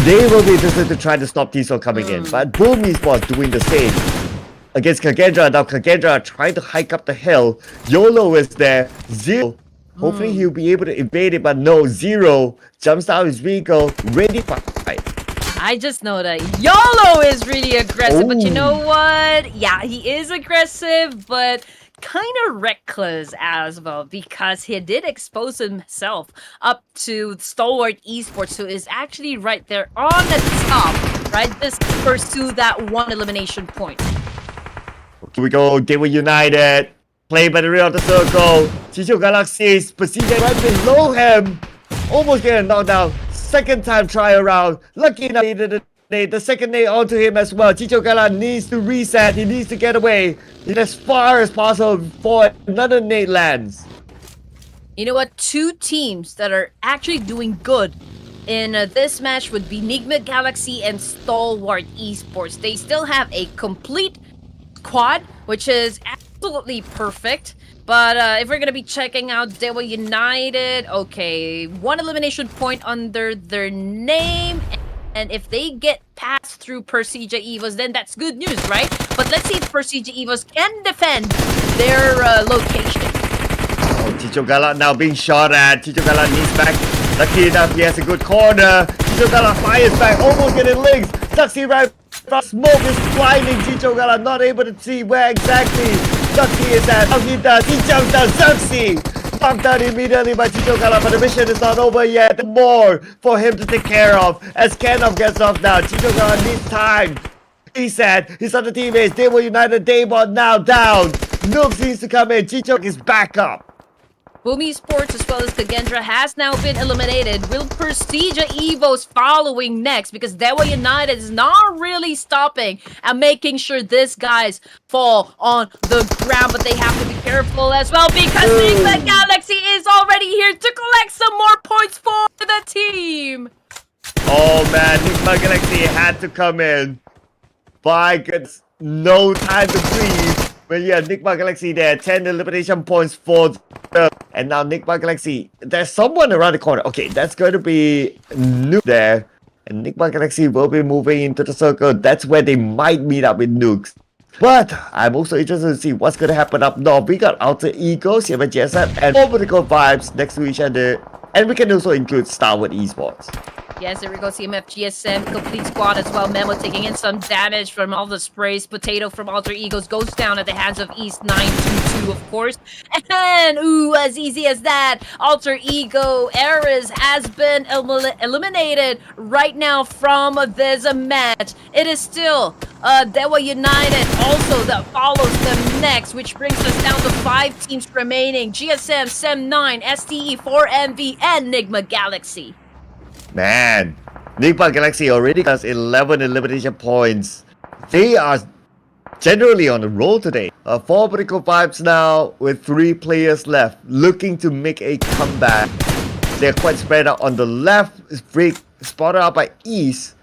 They will be interested to try to stop these from coming in. But Boom Esports doing the same against Kagendra. Now Kagendra trying to hike up the hill. YOLO is there. Zero. Hopefully he'll be able to evade it, but no, Zero jumps out his vehicle, ready for fight.
I just know that YOLO is really aggressive, but you know what? Yeah, he is aggressive, but kind of reckless as well, because he did expose himself up to STALWART Esports, who is actually right there on the top, right? Just to pursue that 1 elimination point.
Here we go, Dewa United. Play by the rear of the circle. Chicho Galaxies, PERSIJA right below him. Almost getting knocked down. Second time try around. Lucky enough, the second nade onto him as well. Chicho Gala needs to reset. He needs to get away as far as possible before another nade lands.
You know what? 2 teams that are actually doing good in this match would be NIGMA Galaxy and STALWART Esports. They still have a complete squad, which is absolutely perfect. But if we're gonna be checking out Dewa United, okay, 1 elimination point under their name, and if they get passed through PERSIJA EVOS, then that's good news, right? But let's see if PERSIJA EVOS can defend their location.
Oh, Chicho Gala now being shot at. Chicho Gala needs back. Lucky enough, he has a good corner. Chicho Gala fires back, almost getting links. Zuxi right from smoke is blinding Chicho Gala, not able to see where exactly Zuxi is at. How he does, he jumps down. Zuxi knocked down immediately by Chicho Gala, but the mission is not over yet. More for him to take care of as Kenoff gets off now. Chicho Gala needs time. He said his other teammates, Dewa United, Daybot now down. Nooks needs to come in. Chicho is back up.
Boom Esports as well as Kagendra has now been eliminated. Will PERSIJA EVOS following next? Because Dewa United is not really stopping and making sure these guys fall on the ground. But they have to be careful as well because NIGMA is already here to collect some more points for the team.
Oh man, NIGMA had to come in. My goodness, no time to breathe. But yeah, NIGMA there, 10 elimination points for the... And now NIGMA, there's someone around the corner. Okay, that's going to be Nuke there. And NIGMA will be moving into the circle. That's where they might meet up with Nukes. But I'm also interested to see what's going to happen up north. We got Alter Ego, CMFxGSM, and Political Vibes next to each other. And we can also include STALWART Esports.
Yes, there we go. CMFxGSM, complete squad as well. Memo taking in some damage from all the sprays. Potato from Alter Egos goes down at the hands of East 922, of course. And, ooh, as easy as that, Alter Ego Eras has been eliminated right now from this match. It is still Dewa United also that follows them next, which brings us down to 5 teams remaining. GSM, SEM9, STE, 4MV, and NIGMA Galaxy.
Man, NIGMA already has 11 elimination points. They are generally on the roll today. 4 Political Vibes now with 3 players left, looking to make a comeback. They're quite spread out on the left, spotted out by East.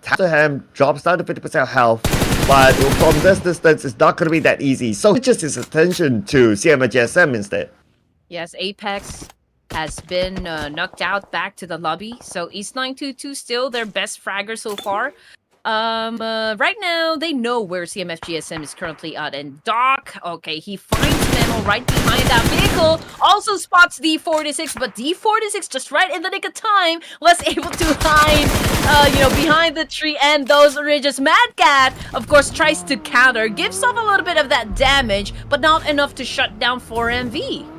Tatterham drops down to 50% health, but from this distance, it's not going to be that easy. So he just his attention to CMFxGSM instead.
Yes, Apex has been knocked out back to the lobby. So East 922 still their best fragger so far. Right now, they know where CMFxGSM is currently at. And Doc, okay, he finds Memo right behind that vehicle. Also spots D46, but D46 just right in the nick of time was able to hide, behind the tree and those ridges. Mad Cat, of course, tries to counter, gives off a little bit of that damage, but not enough to shut down 4MV.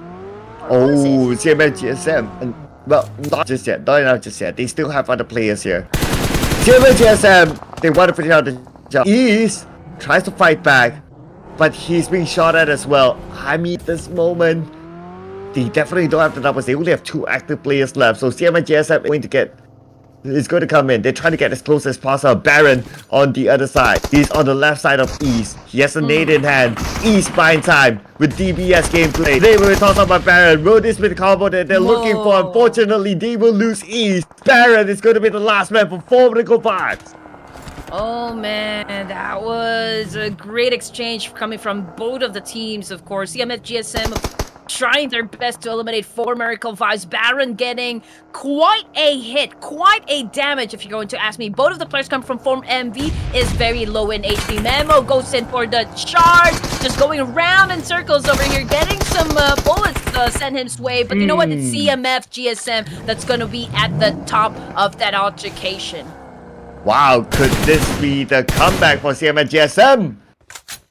Oh, CMFxGSM. Well, not just yet. Not enough just yet. They still have other players here. CMFxGSM, they want to finish out the job. East tries to fight back, but he's being shot at as well. I mean, at this moment, they definitely don't have the numbers. They only have 2 active players left. So CMFxGSM is going to come in. They're trying to get as close as possible. Baron on the other side. He's on the left side of East. He has a nade in hand. East buying time with DBS gameplay. They will toss up by Baron. Will this be the combo that they're looking for? Unfortunately, they will lose East. Baron is going to be the last man for 4 Political Vibes.
Oh man, that was a great exchange coming from both of the teams, of course. CMFxGSM trying their best to eliminate 4 Miracle Vibes. Baron getting quite a hit, quite a damage if you're going to ask me. Both of the players come from Form MV, is very low in HP. Memo goes in for the charge, just going around in circles over here, getting some bullets sent his way. But you know what? It's CMFxGSM that's going to be at the top of that altercation.
Wow, could this be the comeback for CMFxGSM?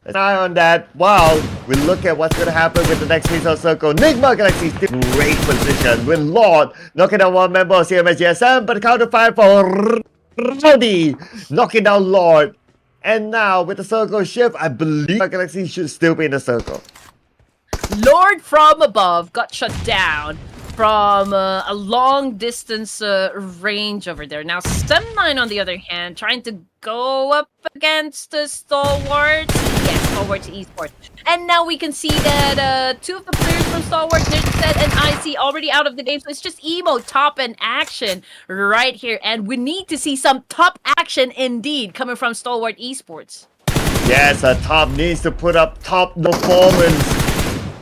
Let's eye on that. Wow, we look at what's going to happen with the next piece of circle. NIGMA Galaxy still in great position with Lord knocking down 1 member of CMFxGSM, but counter fire for Rowdy knocking down Lord. And now with the circle shift, I believe NIGMA Galaxy should still be in the circle.
Lord from above got shut down from a long distance range over there. Now SEM9 on the other hand, trying to go up against the Stalwart. Yes, Stalwart Esports. And now we can see that 2 of the players from Stalwart, Nirset and IC, already out of the game. So it's just Emo top and action right here. And we need to see some top action indeed coming from Stalwart Esports.
Yes, a top needs to put up top performance.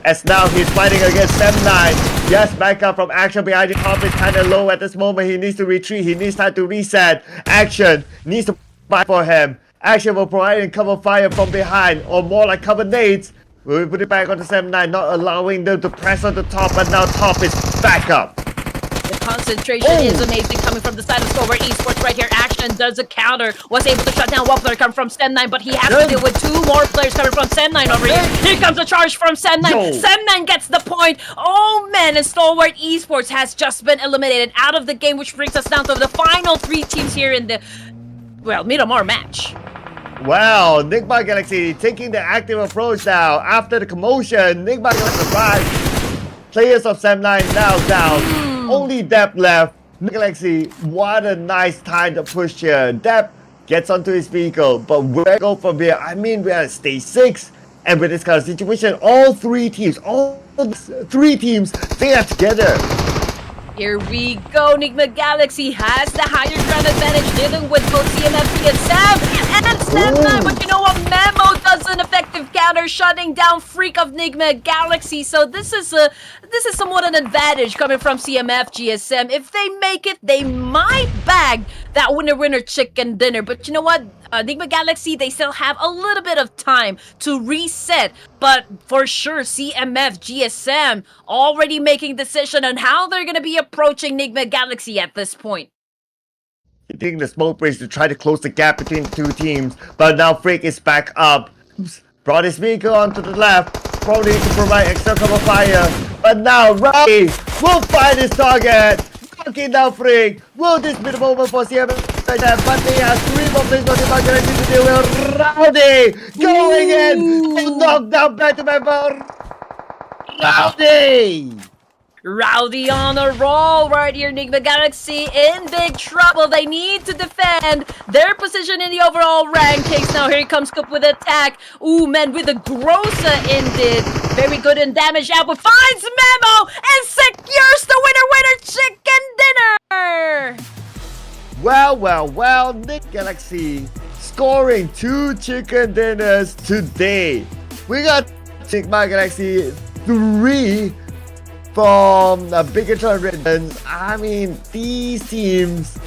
As now he's fighting against SEM9. Yes, backup from Action behind the top is kind of low at this moment. He needs to retreat. He needs time to reset. Action needs to fight for him. Action will provide and cover fire from behind, or more like cover nades. We'll put it back onto SEM9, not allowing them to press on the top, but now top is back up.
The concentration is amazing coming from the side of Stalwart Esports right here. Action does a counter, was able to shut down one player coming from SEM9, but he has to deal with 2 more players coming from SEM9 over here. Here comes a charge from SEM9. SEM9 gets the point. Oh man, and Stalwart Esports has just been eliminated out of the game, which brings us down to the final 3 teams here in the, well, Miramar match.
Wow, NIGMA Galaxy taking the active approach now. After the commotion, NIGMA Galaxy arrives. players of Sam9 now down. Only Dep left. Galaxy, what a nice time to push here. Dep gets onto his vehicle, but where go from here? I mean, we're at stage 6, and with this kind of situation, all three teams, they are together.
Here we go. NIGMA Galaxy has the higher ground advantage, dealing with both CMFxGSM and Sam9. But you know what? Memo does an effective counter, shutting down Freak of NIGMA Galaxy. So this is somewhat an advantage coming from CMFgSM. If they make it, they might bag that winner chicken dinner. But you know what? NIGMA Galaxy, they still have a little bit of time to reset. But for sure, CMFgSM already making decision on how they're gonna be approaching NIGMA Galaxy at this point.
Hitting the smoke breaks to try to close the gap between the two teams, but now Freak is back up. Brought his vehicle onto the left, probably to provide extra cover fire. But now Rowdy will find his target. Knocking down Freak. Will this be the moment for CMF? But they have 3 more players on the market to deal with. Rowdy going in. Knock down back-to-back for Rowdy.
Rowdy on a roll right here. NIGMA Galaxy in big trouble. They need to defend their position in the overall rankings. Now here comes Coop with attack. Ooh, man, with a Grossa ended. Very good in damage output. Finds Memo and secures the winner chicken dinner.
Well, NIGMA Galaxy scoring 2 chicken dinners today. We got NIGMA Galaxy 3 from the BIGETRON Ribbons. I mean, these teams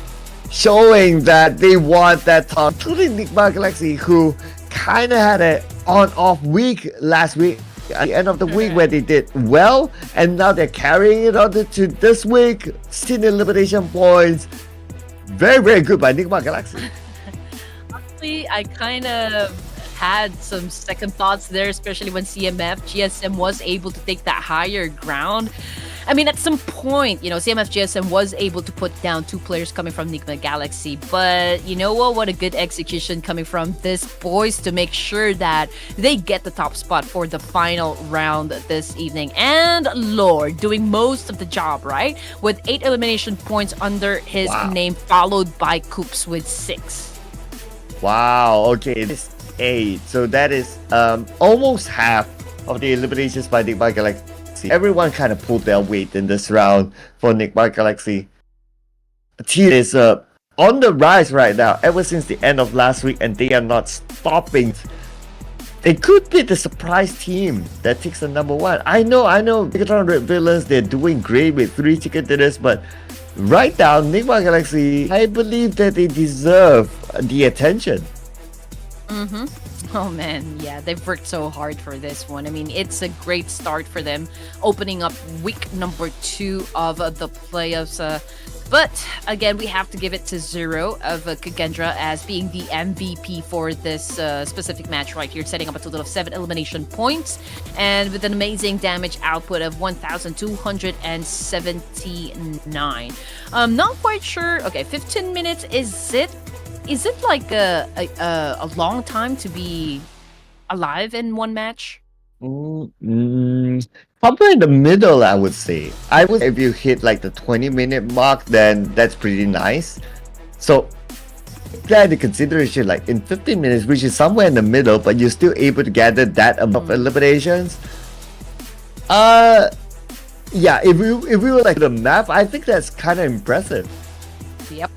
showing that they want that top, including NIGMA Galaxy, who kind of had an on-off week last week, at the end of the week where they did well, and now they're carrying it on to this week. 16 elimination points. Very, very good by NIGMA Galaxy.
Honestly, I kind of had some second thoughts there, especially when CMFgSM was able to take that higher ground. I mean, at some point, CMFgSM was able to put down 2 players coming from NIGMA Galaxy, but you know what? What a good execution coming from this boys to make sure that they get the top spot for the final round this evening. And Lord doing most of the job, right? With 8 elimination points under his name, followed by Coops with 6.
Wow, okay, it's 8. So that is almost half of the eliminations by NIGMA Galaxy. Everyone kind of pulled their weight in this round for NIGMA Galaxy. The team is on the rise right now ever since the end of last week, and they are not stopping. They could be the surprise team that takes the number 1. I know BIGETRON Red Villains, they're doing great with 3 chicken dinners, but right now NIGMA Galaxy, I believe that they deserve the attention.
Oh man, yeah, they've worked so hard for this one. I mean, it's a great start for them, opening up week number 2 of the playoffs. But again, we have to give it to Zero of Kagendra as being the MVP for this specific match right here, setting up a total of 7 elimination points, and with an amazing damage output of 1,279. Not quite sure. Okay, 15 minutes. Is it like a long time to be alive in one match?
Probably in the middle, I would say. If you hit like the 20-minute mark, then that's pretty nice. So take into consideration, like in 15 minutes, which is somewhere in the middle, but you're still able to gather that amount of eliminations. Yeah, if we were like the map, I think that's kind of impressive.
Yep.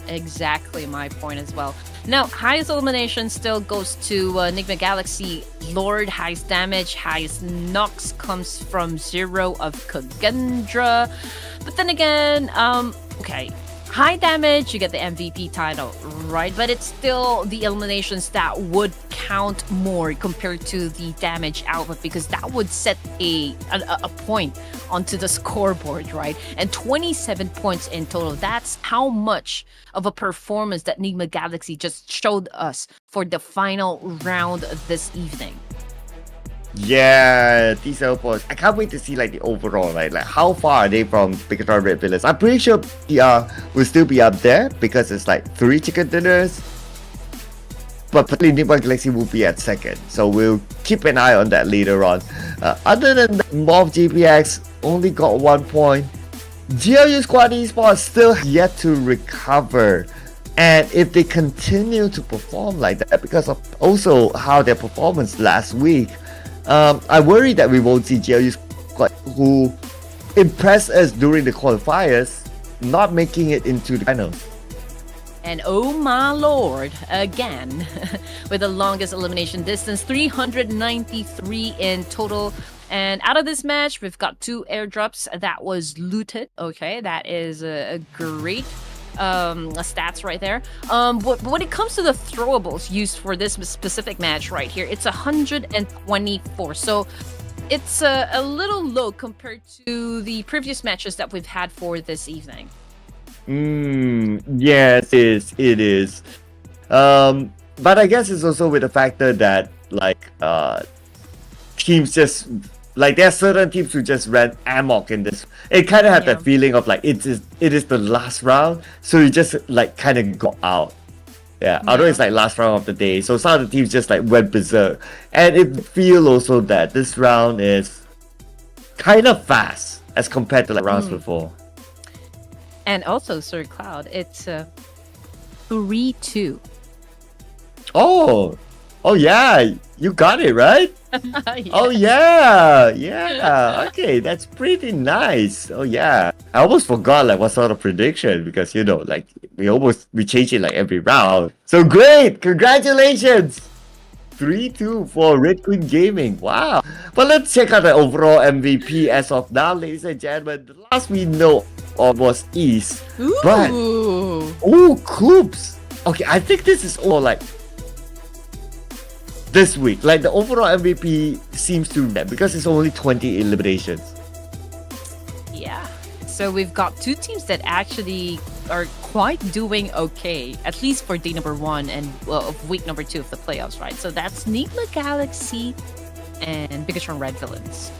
Exactly my point as well. Now, highest elimination still goes to NIGMA Galaxy. Lord, highest damage, highest knocks comes from Zero of Kagendra. But then again, okay, high damage, you get the MVP title, right? But it's still the eliminations that would count more compared to the damage output, because that would set a point onto the scoreboard, right? And 27 points in total. That's how much of a performance that NIGMA Galaxy just showed us for the final round this evening.
Yeah, these points. I can't wait to see like the overall, right? Like how far are they from BIGETRON Red Villains? I'm pretty sure PR will still be up there because it's like 3 chicken dinners. But probably NIGMA Galaxy will be at second. So we'll keep an eye on that later on. Other than that, Morph GPX, only got 1 point. GLU8 Esports still yet to recover. And if they continue to perform like that, because of also how their performance last week, I worry that we won't see GLU8 who impressed us during the qualifiers not making it into the finals.
And oh my lord, again, with the longest elimination distance, 393 in total. And out of this match, we've got 2 airdrops that was looted. Okay, that is a great stats right there. But when it comes to the throwables used for this specific match right here, it's 124. So it's a little low compared to the previous matches that we've had for this evening.
Yes, it is. But I guess it's also with the factor that like teams just like there are certain teams who just ran amok in this. It kind of had that feeling of like it is the last round, so you just like kind of got out. Yeah, although it's like last round of the day, so some of the teams just like went berserk, and it feels also that this round is kind of fast as compared to like rounds before.
And also, Sir Cloud, it's 3-2.
Oh yeah, you got it right.
Yes.
Oh yeah. Okay, that's pretty nice. Oh yeah, I almost forgot like what sort of prediction, because you know like we change it like every round. So great, congratulations. 3-2 for Red Queen Gaming. Wow. But let's check out the overall MVP as of now, ladies and gentlemen. The last we know of was East.
Ooh.
But Coops. Okay, I think this is all like this week. Like the overall MVP seems to be because it's only 20 eliminations.
Yeah. So we've got 2 teams that actually are quite doing okay, at least for day number 1 and of week number 2 of the playoffs, right? So that's NIGMA Galaxy and BIGETRON Red Villains.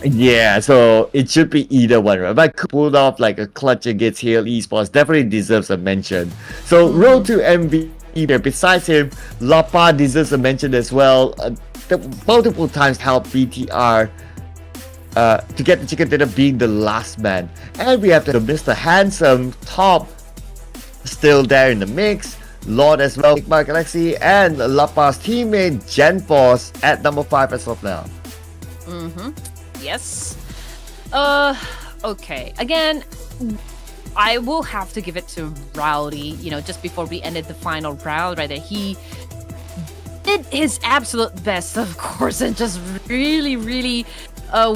Yeah, so it should be either one, right? But pulled off like a clutch against Hale Esports, definitely deserves a mention. So road to MVP there. Besides him, Lapa deserves a mention as well. Multiple times helped BTR to get the chicken dinner being the last man. And we have the Mr. Handsome Top still there in the mix. Lord as well, NIGMA Galaxy, and Lapa's teammate GenForce at number 5 as of now.
Yes. Okay. Again, I will have to give it to Rowdy, you know, just before we ended the final round, right there. He did his absolute best, of course, and just really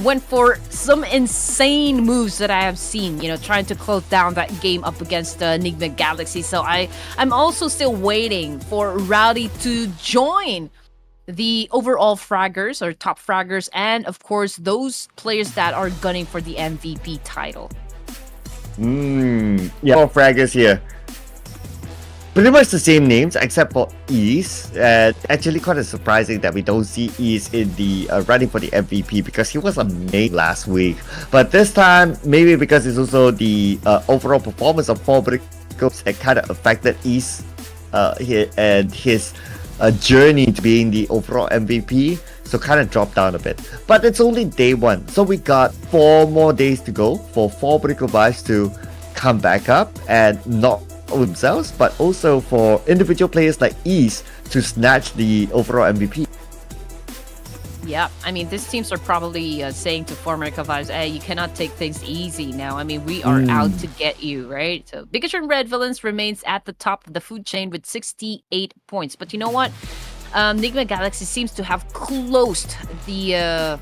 went for some insane moves that I have seen, you know, trying to close down that game up against the NIGMA Galaxy. So I'm also still waiting for Rowdy to join the overall fraggers or top fraggers, and of course those players that are gunning for the MVP title.
Yeah, all fraggers here. Pretty much the same names except for East. Actually quite surprising that we don't see East in the running for the MVP, because he was amazing last week. But this time, maybe because it's also the overall performance of 4 Bricos that kind of affected East and his journey to being the overall MVP, so kind of dropped down a bit. But it's only day 1, so we got 4 more days to go for 4 Bricos to come back up and not themselves, but also for individual players like East to snatch the overall MVP.
Yeah, I mean, these teams are probably saying to former Kavais, hey, you cannot take things easy now. I mean, we are out to get you, right? So BIGETRON Red Villains remains at the top of the food chain with 68 points. But you know what? NIGMA Galaxy seems to have closed the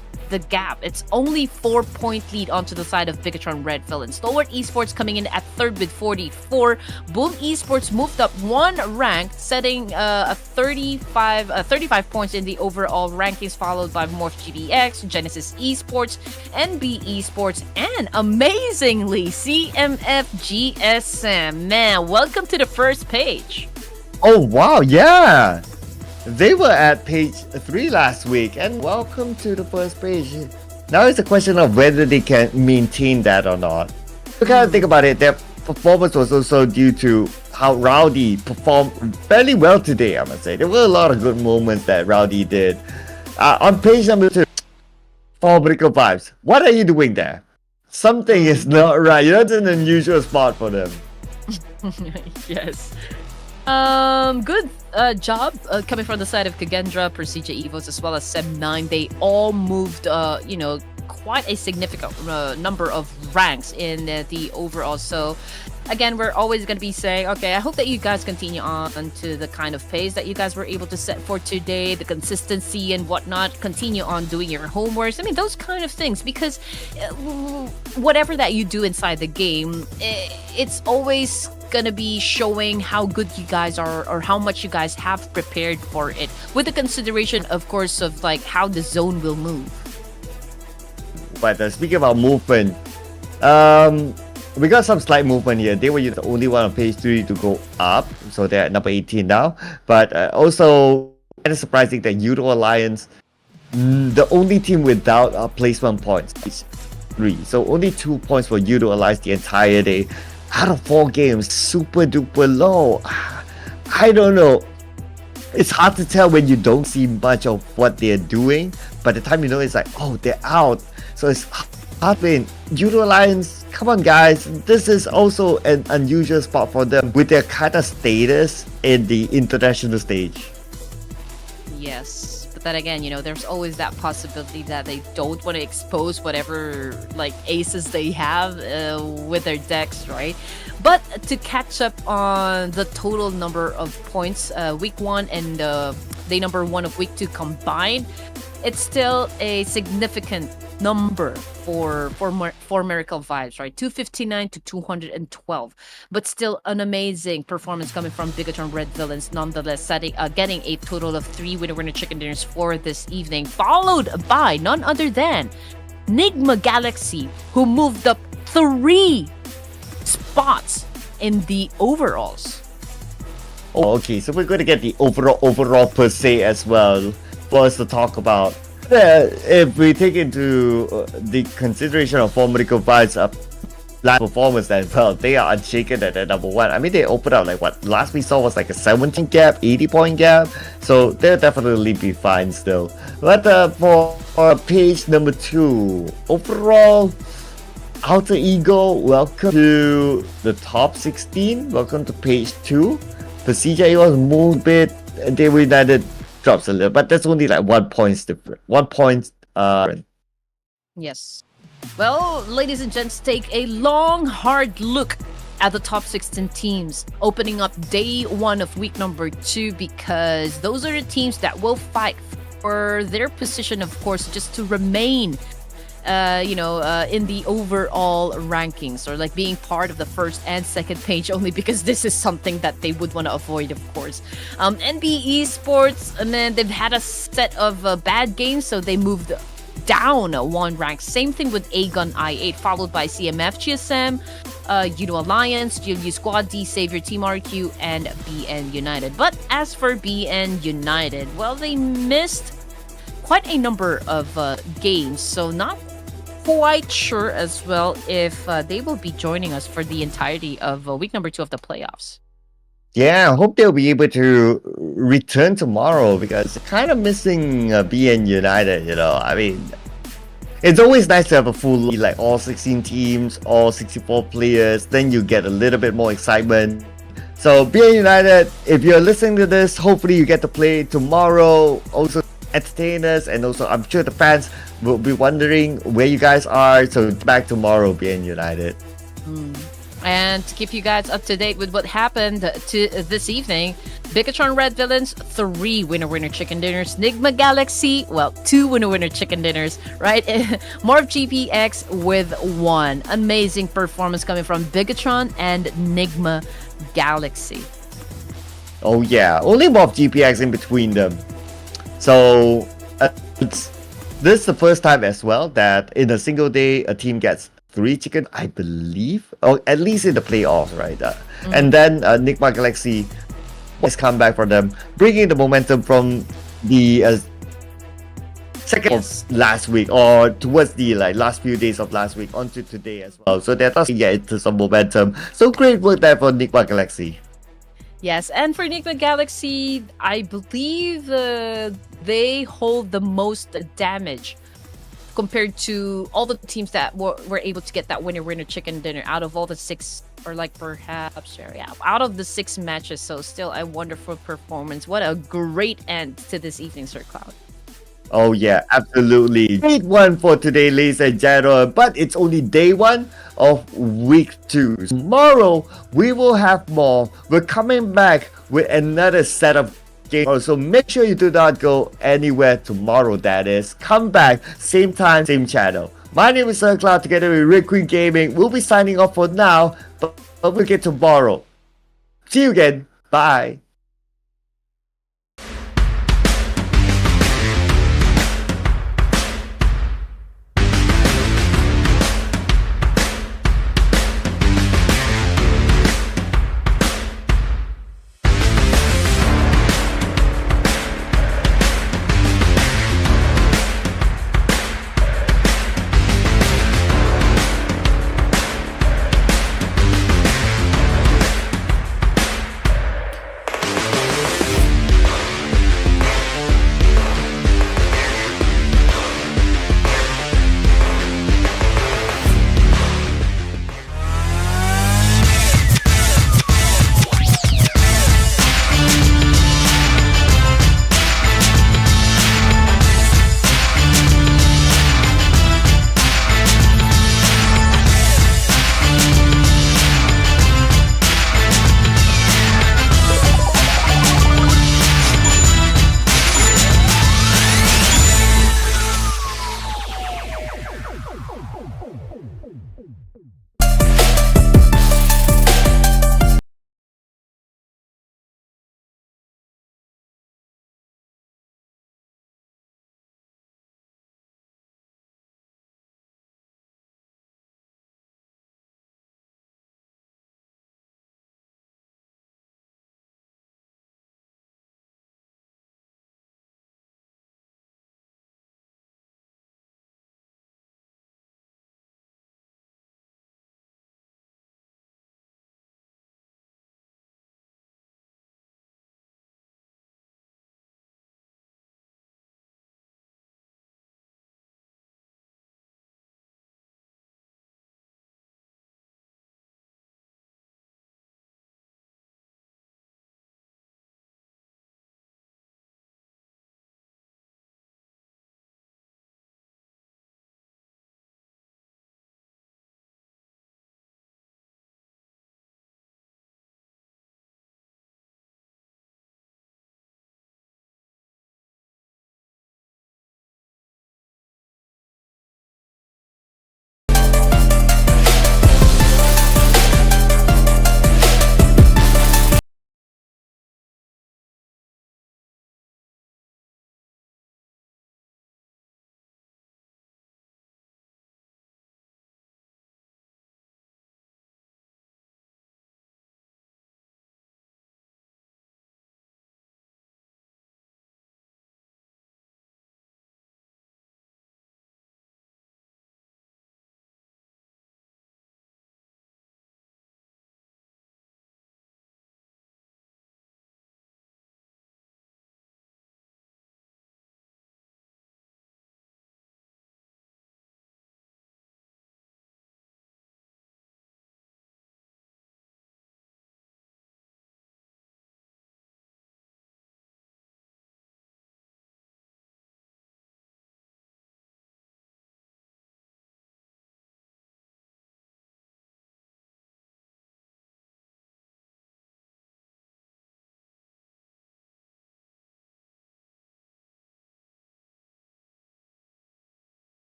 gap. It's only 4-point lead onto the side of BIGETRON Red Villains. STALWART Esports coming in at 3rd with 44. Boom Esports moved up 1 rank, setting a 35 points in the overall rankings, followed by Morph GDX, Genesis Esports, NB Esports, and amazingly CMFgSM. Man, welcome to the first page.
Oh wow, yeah. They were at page 3 last week, and welcome to the first page. Now it's a question of whether they can maintain that or not. You kind of think about it, their performance was also due to how Rowdy performed fairly well today, I must say. There were a lot of good moments that Rowdy did. On page number 2, Formidable Vibes. What are you doing there? Something is not right. You're not in an unusual spot for them.
Yes. Good job coming from the side of Kagendra, PERSIJA, EVOS, as well as SEM9. They all moved, quite a significant number of ranks in the overall. So, again, we're always going to be saying, okay, I hope that you guys continue on to the kind of pace that you guys were able to set for today, the consistency and whatnot. Continue on doing your homeworks. I mean, those kind of things, because whatever that you do inside the game, it's always gonna be showing how good you guys are or how much you guys have prepared for it, with the consideration, of course, of like how the zone will move.
But speaking about movement, we got some slight movement here. They were the only one on page 3 to go up, so they're at number 18 now. But also, kind of surprising that YOODO Alliance, the only team without placement points, is 3. So only 2 points for YOODO Alliance the entire day. Out of 4 games, super duper low. I don't know. It's hard to tell when you don't see much of what they're doing. By the time you know, it's like, oh, they're out. So it's hard win. YOODO Alliance, come on guys. This is also an unusual spot for them with their kind of status in the international stage.
Yes. But then again, there's always that possibility that they don't want to expose whatever like aces they have with their decks, right? But to catch up on the total number of points, week 1 and day number 1 of week 2 combined, it's still a significant number for Miracle Vibes, right? 259 to 212, but still an amazing performance coming from BIGETRON Red Villains, nonetheless, getting a total of 3 winner chicken dinners for this evening, followed by none other than NIGMA Galaxy, who moved up 3 spots in the overalls.
Oh, okay, so we're going to get the overall per se as well for us to talk about. If we take into the consideration of Formidable Vibes' last performance, then well, they are unshaken at number 1. I mean, they opened up like what last we saw was like a 17 gap, 80-point gap, so they'll definitely be fine still. But for page number 2, overall, Alter Ego, welcome to the top 16. Welcome to page 2. PERSIJA was moved a bit, and they were United drops a little, but that's only like 1 point different. 1 point.
Yes. Well, ladies and gents, take a long, hard look at the top 16 teams, opening up day 1 of week number 2, because those are the teams that will fight for their position, of course, just to remain in the overall rankings, or like being part of the first and second page, only because this is something that they would want to avoid, of course. NB Esports, and then they've had a set of bad games, so they moved down 1 rank. Same thing with AGONxI8, followed by CMFxGSM, YOODO Alliance, GLU Squad, D Savior, Team RQ, and BN United. But as for BN United, well, they missed quite a number of games, so not quite sure as well if they will be joining us for the entirety of week number 2 of the playoffs.
Yeah, I hope they'll be able to return tomorrow, because they're kind of missing BN United, I mean, it's always nice to have a full league, like all 16 teams, all 64 players, then you get a little bit more excitement. So BN United, if you're listening to this, hopefully you get to play tomorrow. Also entertain us, and also I'm sure the fans will be wondering where you guys are, so back tomorrow, BN United.
And to keep you guys up to date with what happened to this evening, BIGETRON Red Villains, 3 winner chicken dinners. NIGMA Galaxy, well, 2 winner chicken dinners, right? Morph GPX with 1. Amazing performance coming from BIGETRON and NIGMA Galaxy.
Oh yeah, only Morph GPX in between them. So this is the first time as well that in a single day a team gets 3 chicken, I believe, or at least in the playoffs, right? And then NIGMA Galaxy has come back for them, bringing the momentum from the second of last week, or towards the last few days of last week onto today as well. So they're starting to get into some momentum. So great work there for NIGMA Galaxy.
Yes, and for NIGMA Galaxy, I believe they hold the most damage compared to all the teams that were able to get that winner chicken dinner out of all the 6, or like perhaps out of the 6 matches. So still a wonderful performance. What a great end to this evening, Sir Cloud.
Oh yeah, absolutely. Great one for today, ladies and gentlemen. But it's only day 1 of week 2. Tomorrow we will have more. We're coming back with another set of games. So make sure you do not go anywhere tomorrow. That is, come back same time, same channel. My name is Sir Cloud. Together with Red Queen Gaming, we'll be signing off for now. But we'll get tomorrow. See you again. Bye.